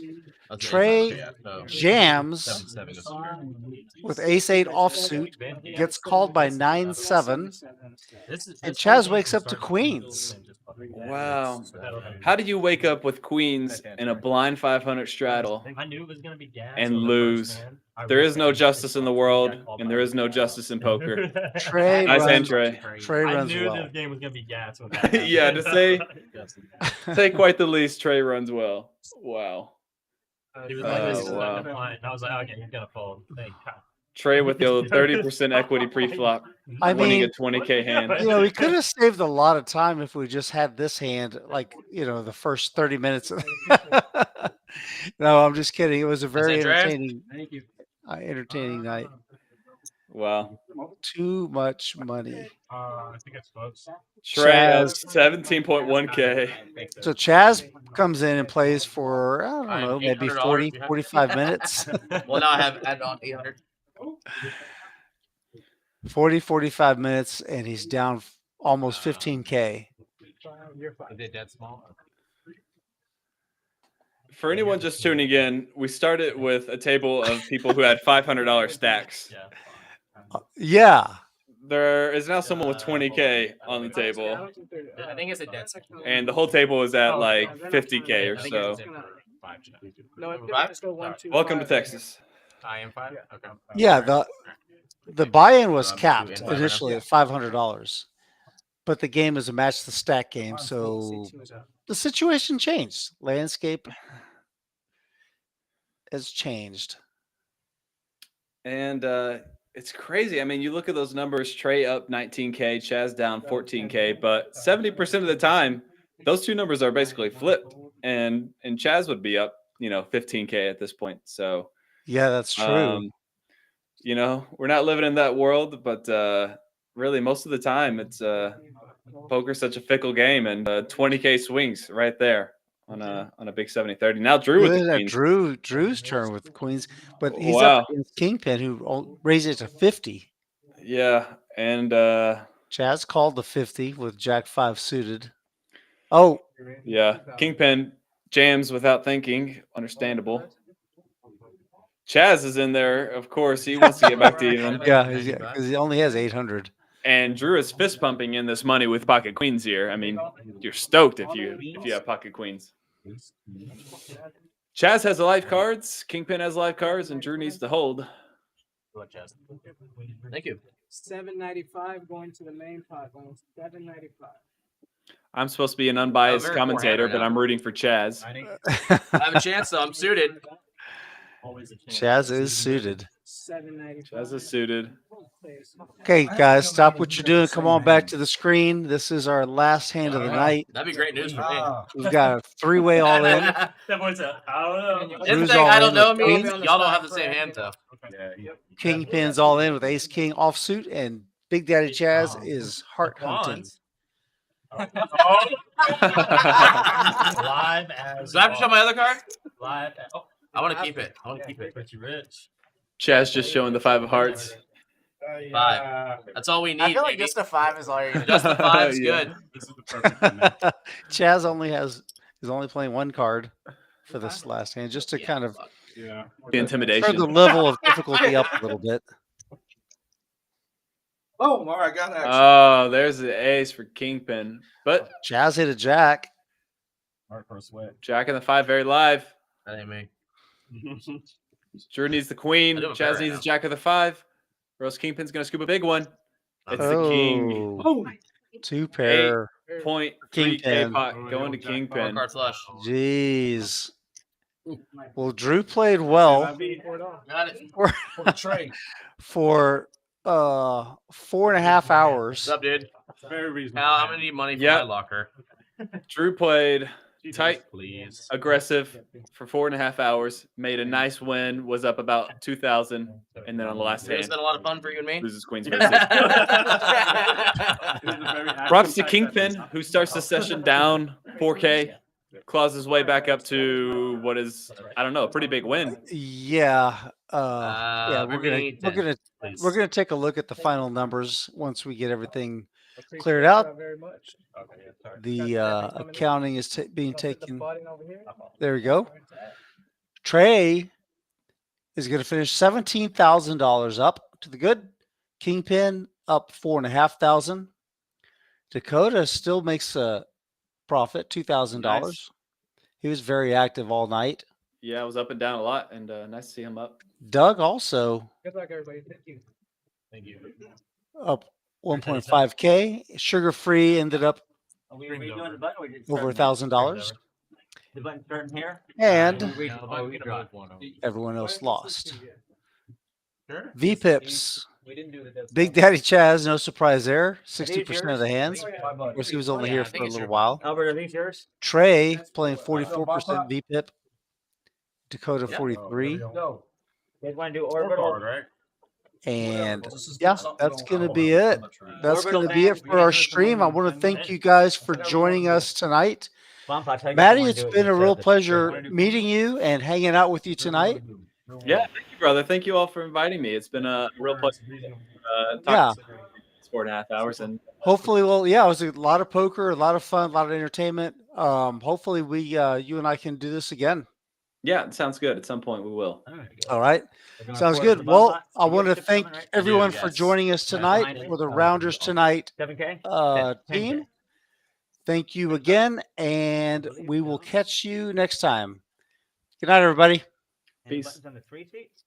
Trey jams 7-7. with ace-8 offsuit, gets called by 9-7, and Chaz wakes up to queens. Wow. How did you wake up with queens in a blind 500 straddle I knew it was gonna be gas and on the lose? first hand. There is no justice in the world, and there is no justice in poker. Trey Nice hand, runs. Trey. Trey I runs knew well. this game was gonna be gas when that happened. Yeah, to say quite the least, Trey runs well. Wow. He was like, "This is wow. not fine." And I was like, "Okay, he's gonna fold." Thank God. Trey with the old 30% equity pre-flop, I winning mean, a 20K hand. we could have saved a lot of time if we just had this hand, like, the first 30 minutes. No, I'm just kidding. It was a very entertaining, entertaining night. Wow. Too much money. I think it's close. Trey up Chaz. 17.1K. So Chaz comes in and plays for, I don't know, maybe 40, 45 minutes. Well, now I have added on 800. 40, 45 minutes, and he's down almost 15K. Is it dead small? For anyone just tuning in, we started with a table of people who had $500 stacks. Yeah. There is now someone with 20K on the table, I think it's a dead second. and the whole table is at like 50K or so. Welcome to Texas. I am 5. Okay. Yeah, the buy-in was capped initially at $500, but the game is a match the stack game, so the situation changed. Landscape has changed. And it's crazy. I mean, you look at those numbers, Trey up 19K, Chaz down 14K, but 70% of the time, those two numbers are basically flipped, and Chaz would be up, 15K at this point. So yeah, that's true. We're not living in that world, but really most of the time it's poker's such a fickle game, and 20K swings right there on a big 70-30. Now Drew with the queens. Drew's turn with the queens, but he's Wow. up against Kingpin, who raised it to 50. Yeah, and Chaz called the 50 with Jack 5 suited. Oh, yeah, Kingpin jams without thinking. Understandable. Chaz is in there, of course. He wants to get back to even. Yeah, because he only has 800. And Drew is fist pumping in this money with pocket queens here. I mean, you're stoked if you have pocket queens. Chaz has the life cards, Kingpin has life cards, and Drew needs to hold. Thank you. 795 going to the main pot. 795. I'm supposed to be an unbiased commentator, but I'm rooting for Chaz. I have a chance, though. I'm suited. Chaz is suited. Chaz is suited. Okay, guys, stop what you're doing. Come on back to the screen. This is our last hand of the night. That'd be great news for me. We've got a three-way all in. That boy's I don't know. It's the thing, I don't know means y'all don't have the same hand, though. Kingpin's all in with Ace King offsuit, and Big Daddy Chaz is heart hunting. Live as. Do I have to show my other card? Live. I want to keep it. I want to keep it. Richie Rich. Chaz just showing the 5 of hearts. 5. That's all we need. I feel like baby. just a 5 is all you're gonna Just the 5's Yeah. good. This is the perfect one. Chaz is only playing one card for this last hand, just to kind of Yeah. The intimidation. turn the level of difficulty up a little bit. Oh, all right, got action. Oh, there's the ace for Kingpin. But Chaz hit a jack. Mark for a sweat. Jack and the 5 very live. That ain't me. Drew needs the queen. I do have a Chaz pair needs right the now. jack of the 5. Or else Kingpin's going to scoop a big one. It's the king. Oh, 2 pair. 8.3K Kingpin. pot going to Kingpin. Card flush. Jeez. Well, Drew played well Got it. For Trey. for 4.5 hours. What's up, dude? Very reasonable. Now I'm gonna need money for Yep. my locker. Drew played tight, Please. aggressive for 4.5 hours. Made a nice win. Was up about 2,000. And then on the last It's hand, been a lot of fun for you and me. loses queen's versus. Props to Kingpin, who starts the session down 4K. Claws his way back up to what is, I don't know, a pretty big win. Yeah. Yeah, we're please. gonna take a look at the final numbers once we get everything cleared out. Very much. The accounting is being taken. There we go. Trey is going to finish $17,000 up to the good. Kingpin up 4,500. Dakota still makes a profit, $2,000. Nice. He was very active all night. Yeah, I was up and down a lot, and nice to see him up. Doug also Good luck, everybody. Thank you. Thank you. up 1.5K. Sugar Free ended up Are we redoing the button? Or we just over starting $1,000. The button starting here? And We everyone else lost. Sure. VPips. We didn't do the Big Daddy Chaz, no surprise there. Are these 60% of the hands. yours? Of course, he was only here for a little while. Albert, are these yours? Trey playing 44% VPip. Dakota 43. Go. You guys want to do orbital? right? And yeah, that's going to be it. That's going to be it for our stream. I want to thank you guys for joining us tonight. Maddie, it's been a real pleasure meeting you and hanging out with you tonight. Yeah, thank you, brother. Thank you all for inviting me. It's been a real pleasure. Yeah. 4.5 hours, and Hopefully, well, yeah, it was a lot of poker, a lot of fun, a lot of entertainment. Hopefully, you and I can do this again. yeah, it sounds good. At some point, we will. All right. Sounds good. Well, I want to thank everyone for joining us tonight for the Rounders Tonight 7K? team. Thank you again, and we will catch you next time. Good night, everybody. Peace. On the 3 seats?